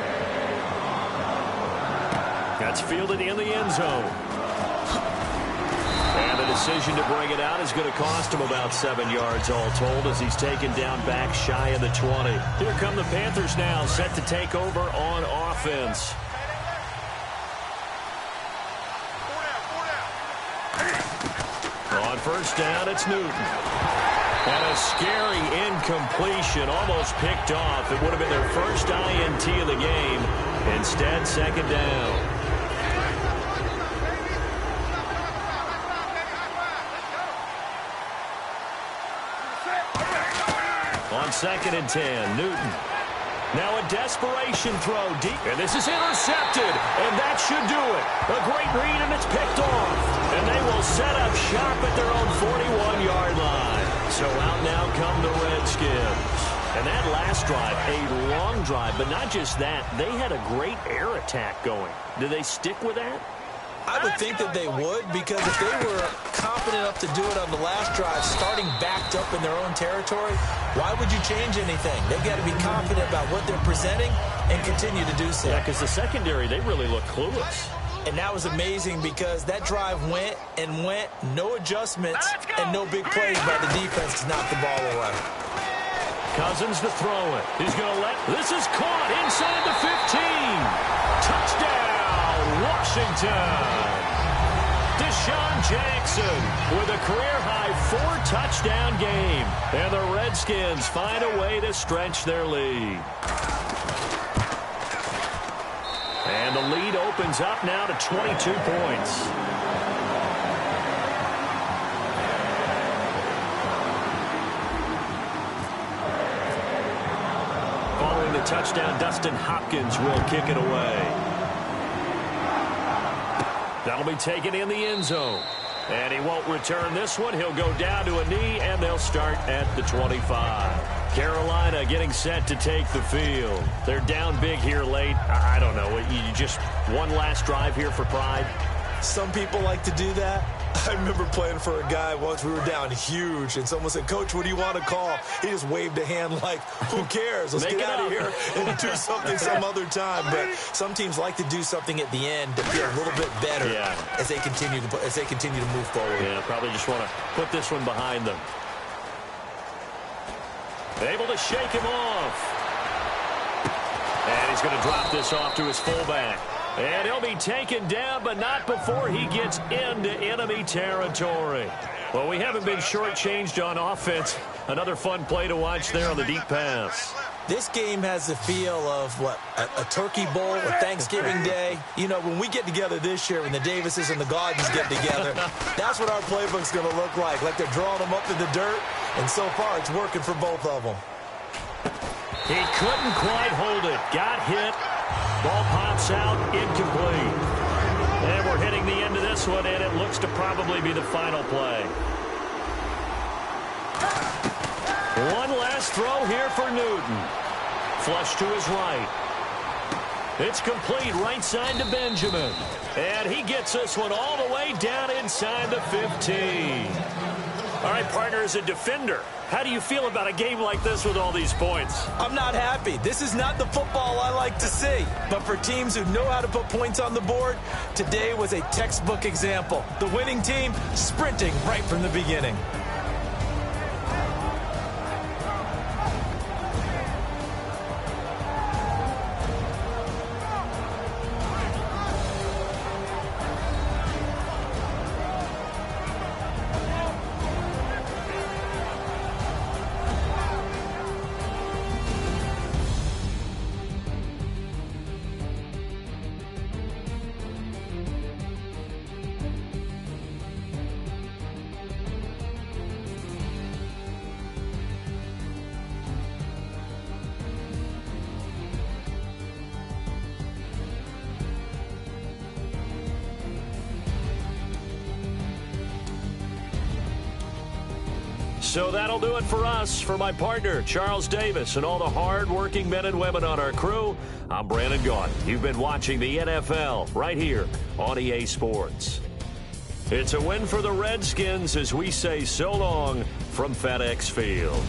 That's fielded in the end zone. And the decision to bring it out is going to cost him about 7 yards all told as he's taken down back shy of the 20. Here come the Panthers now, set to take over on offense. On first down, it's Newton. And a scary incompletion, almost picked off. It would have been their first INT of the game. Instead, 2nd down. On 2nd and 10, Newton. Now a desperation throw deep. And this is intercepted. And that should do it. A great read, and it's picked off. And they will set up shop at their own 41-yard line. So out now come the Redskins. And that last drive, a long drive. But not just that, they had a great air attack going. Do they stick with that? I would think that they would, because if they were confident enough to do it on the last drive, starting backed up in their own territory, why would you change anything? They've got to be confident about what they're presenting and continue to do so. Yeah, because the secondary, they really look clueless. And that was amazing because that drive went and went, no adjustments, and no big plays by the defense to knock the ball away. Cousins to throw it. He's going to let... This is caught inside the 15. Touchdown, Washington. Deshaun Jackson with a career-high 4-touchdown game. And the Redskins find a way to stretch their lead. And the lead opens up now to 22 points. Following the touchdown, Dustin Hopkins will kick it away. That'll be taken in the end zone. And he won't return this one. He'll go down to a knee, and they'll start at the 25. Carolina getting set to take the field. They're down big here late. I don't know. You just one last drive here for pride? Some people like to do that. I remember playing for a guy once. We were down huge, and someone said, "Coach, what do you want to call?" He just waved a hand like, who cares? Let's get out of here and do something some other time. But some teams like to do something at the end to feel a little bit better as they continue to move forward. Yeah, probably just want to put this one behind them. Able to shake him off. And he's going to drop this off to his fullback. And he'll be taken down, but not before he gets into enemy territory. Well, we haven't been shortchanged on offense. Another fun play to watch there on the deep pass. This game has the feel of, what, a turkey bowl, a Thanksgiving Day. You know, when we get together this year, when the Davises and the Gardens get together, that's what our playbook's going to look like they're drawing them up in the dirt. And so far, it's working for both of them. He couldn't quite hold it. Got hit. Ball pops out, incomplete. And we're hitting the end of this one, and it looks to probably be the final play. One last throw here for Newton. Flush to his right. It's complete right side to Benjamin. And he gets this one all the way down inside the 15. All right, partner, as a defender, how do you feel about a game like this with all these points? I'm not happy. This is not the football I like to see. But for teams who know how to put points on the board, today was a textbook example. The winning team sprinting right from the beginning. So that'll do it for us. For my partner, Charles Davis, and all the hard-working men and women on our crew, I'm Brandon Gaudin. You've been watching the NFL right here on EA Sports. It's a win for the Redskins as we say so long from FedEx Field.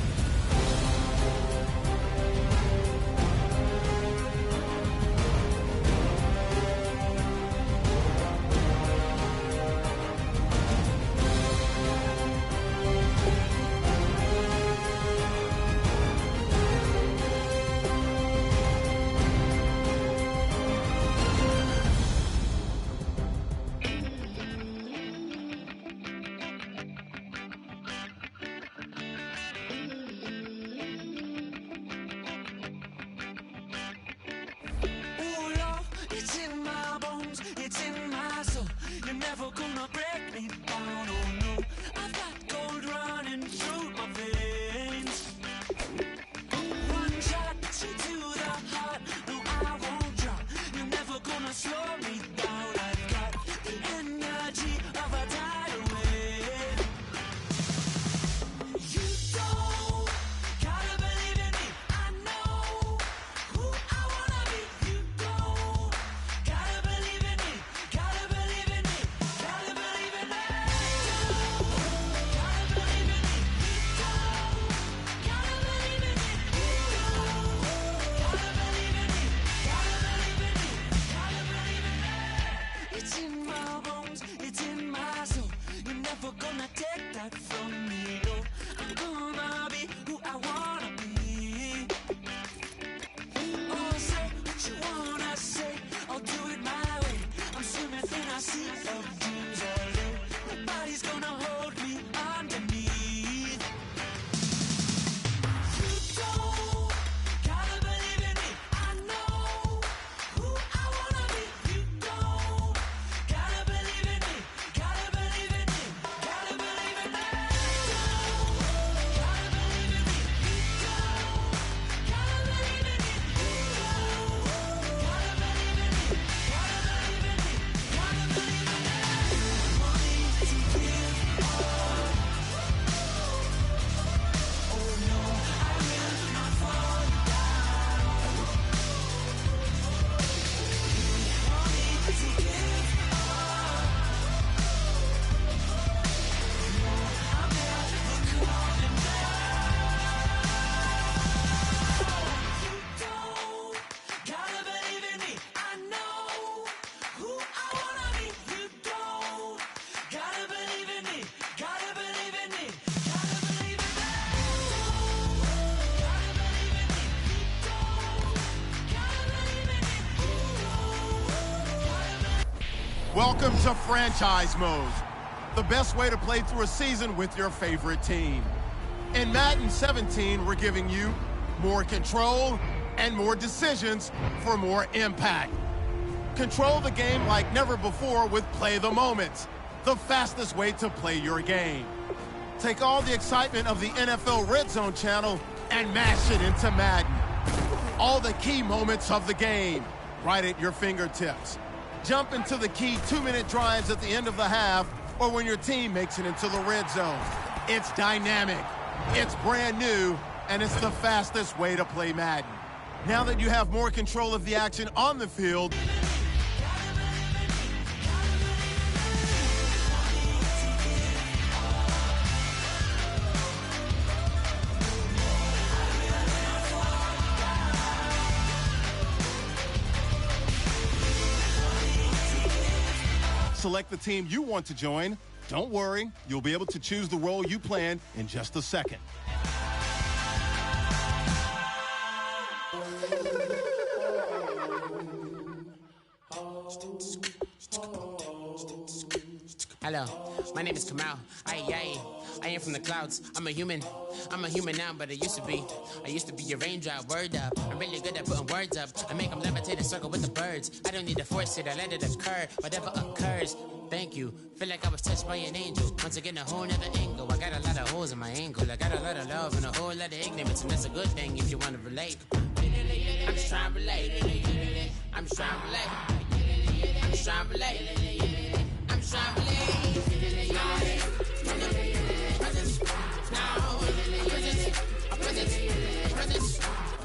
Gonna take that from me, no. I'm gonna be who I wanna be. Welcome to franchise mode, the best way to play through a season with your favorite team. In Madden 17, we're giving you more control and more decisions for more impact. Control the game like never before with Play the Moments, the fastest way to play your game. Take all the excitement of the NFL Red Zone channel and mash it into Madden. All the key moments of the game, right at your fingertips. Jump into the key 2-minute drives at the end of the half or when your team makes it into the red zone. It's dynamic, it's brand new, and it's the fastest way to play Madden. Now that you have more control of the action on the field, select the team you want to join. Don't worry, you'll be able to choose the role you plan in just a second. Hello, my name is Kamal. I am from the clouds. I'm a human now, but I used to be a raindrop. Word up, I'm really good at putting words up. I make them levitate and circle with the birds. I don't need to force it, I let it occur. Whatever occurs, thank you. Feel like I was touched by an angel. Once again, a whole nother angle. I got a lot of holes in my angle. I got a lot of love and a whole lot of ignorance, and that's a good thing if you want to relate. I'm just trying to relate. I'm just trying to relate. I'm just trying to relate. I'm just trying to relate.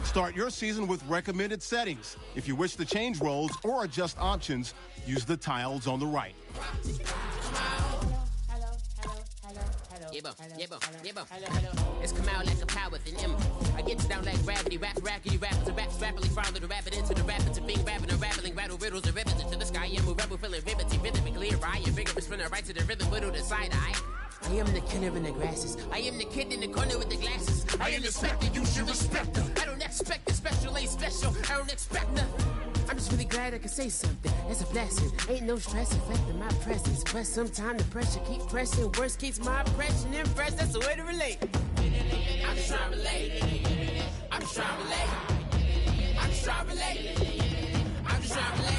Start your season with recommended settings. If you wish to change roles or adjust options, use the tiles on the right. It's come out like a power with an M. I get down like gravity, rackety, rappers and raps rapidly follow the rabbit into the rapids and being rapping and rattling, rattle riddles and rivets into the sky. I'm a rebel feeling rhythmically right and vigorous, spinning right to the rhythm, widow to side eye. I am the killer in the grasses. I am the kid in the corner with the glasses. I am the specter, you should respect her. I don't expect the special, ain't special. I don't expect nothing. I'm just really glad I can say something. That's a blessing. Ain't no stress affecting my presence. But sometimes the pressure keep pressing. Worst keeps my impression impressed. That's the way to relate. I'm just trying to relate. I'm just trying to relate. I'm just trying to relate. I'm just trying to relate.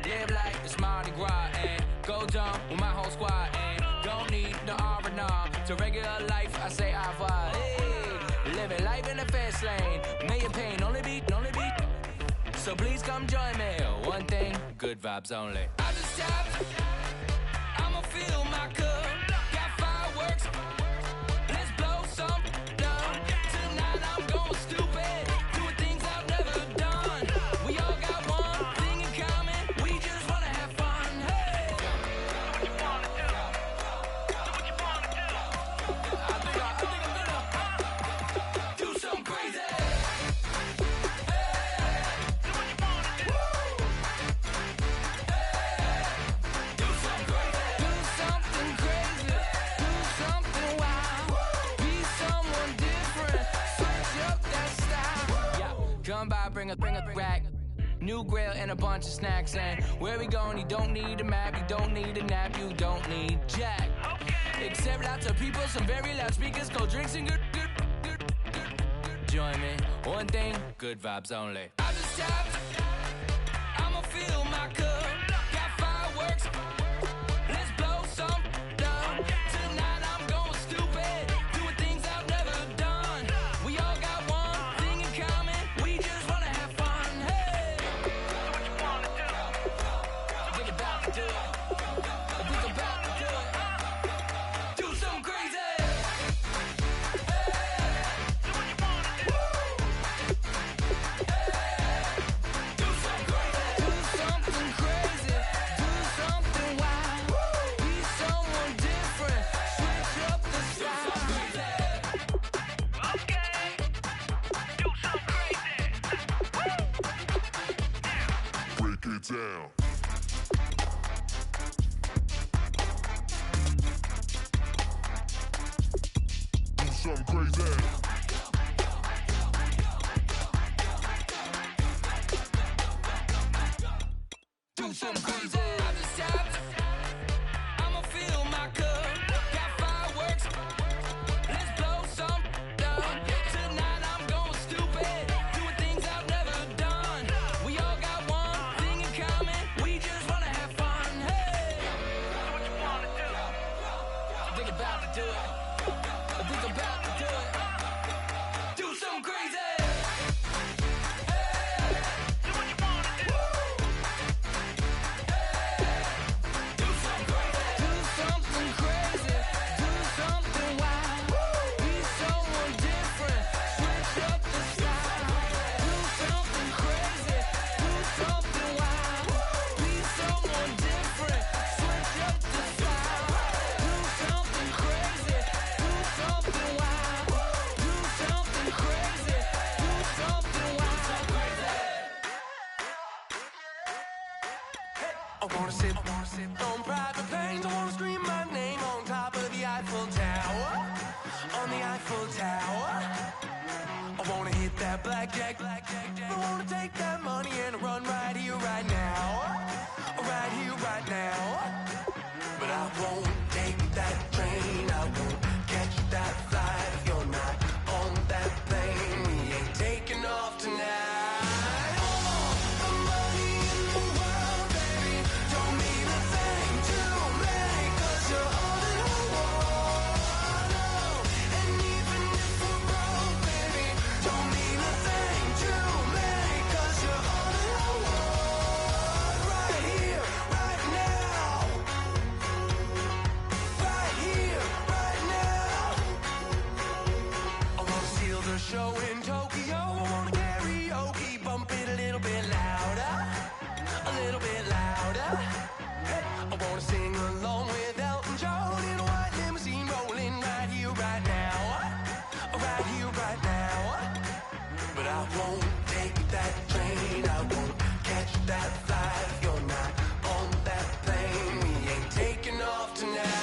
Live like it's Mardi Gras and go dumb with my whole squad and don't need no R&R. To regular life, I say au revoir. Hey, living life in the fast lane, million pain, only beat. So please come join me. One thing, good vibes only. I just tap, I'ma fill my cup. Got fireworks, let's blow some down. Tonight I'm going stupid, doing things I've never done. We all got one thing in common, we just wanna have fun. Hey, do what you wanna do. Do what you wanna do. I think I'm gonna do something crazy. Come by, bring a rack, new grill and a bunch of snacks. And where we going? You don't need a map, you don't need a nap, you don't need jack. Except lots of people, some very loud speakers, cold drinks and good. Join me. One thing, good vibes only. I just tap, I'ma fill my cup. Got fireworks, let's blow some down. Tonight I'm going stupid, doing things I've never done. We all got one thing in common, we just wanna have fun. Hey, do what you wanna do. Think about to do it. Think about to do it. Do something crazy. Do crazy. Do something crazy. I just tapped. I'ma fill my cup. Got fireworks. Let's blow some up. Tonight I'm going stupid. Doing things I've never done. We all got one thing in common. We just wanna have fun. Hey! What you wanna do? I think about to do it. I think about to do it. Do something crazy. I wanna sip on private planes. I wanna scream my name on top of the Eiffel Tower. On the Eiffel Tower. I wanna hit that blackjack. I wanna take that money and run right here, right now. Right here, right now. But I won't take that train. I won't catch that flight. If you're not on that plane, we ain't taking off tonight. Show in Tokyo, I wanna karaoke, bump it a little bit louder, a little bit louder. Hey, I wanna sing along with Elton John in a white limousine, rolling right here, right now, right here, right now. But I won't take that train, I won't catch that flight. If you're not on that plane, we ain't taking off tonight.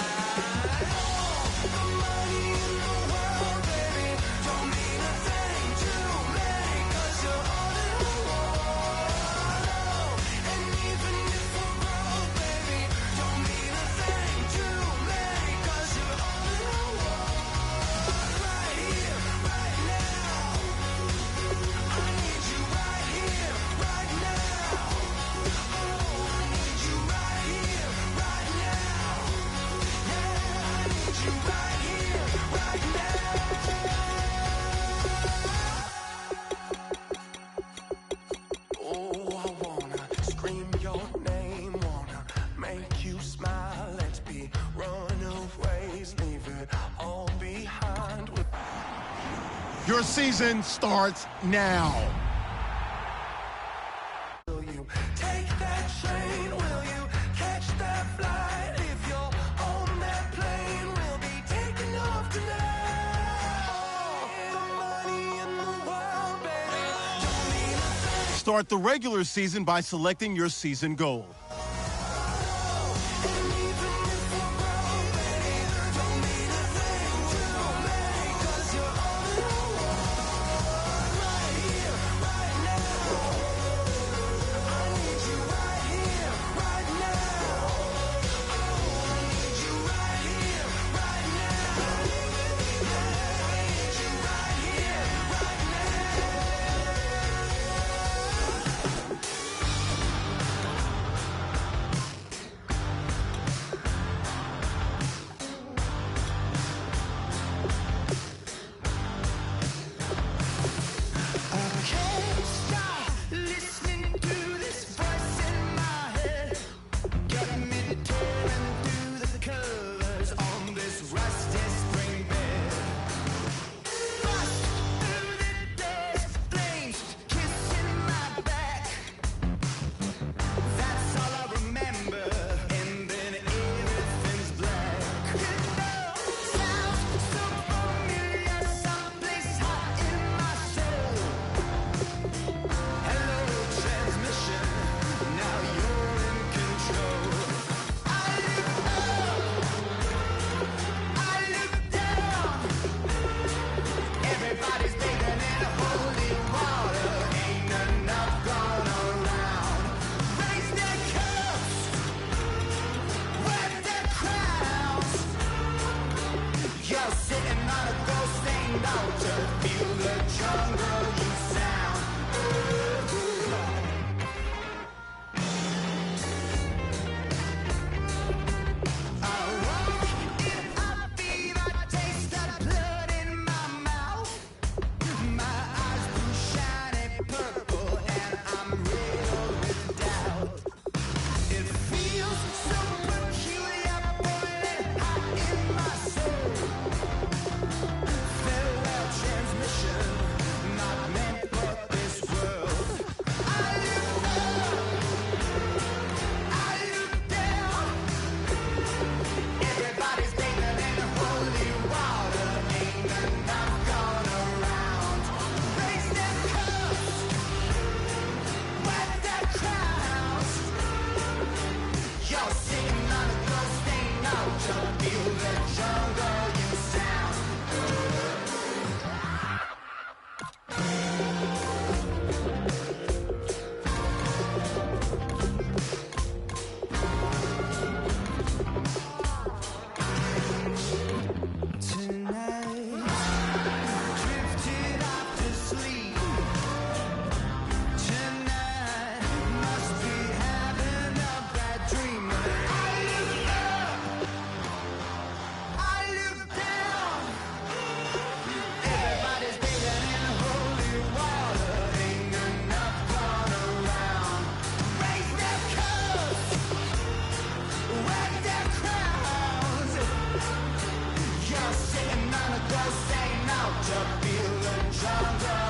Your season starts now. Will you take that train? Will you catch that flight? If you're on that plane, we'll be taking off tonight. The money in the world, baby, don't mean a thing. Start the regular season by selecting your season goal. Jabil and Chandra.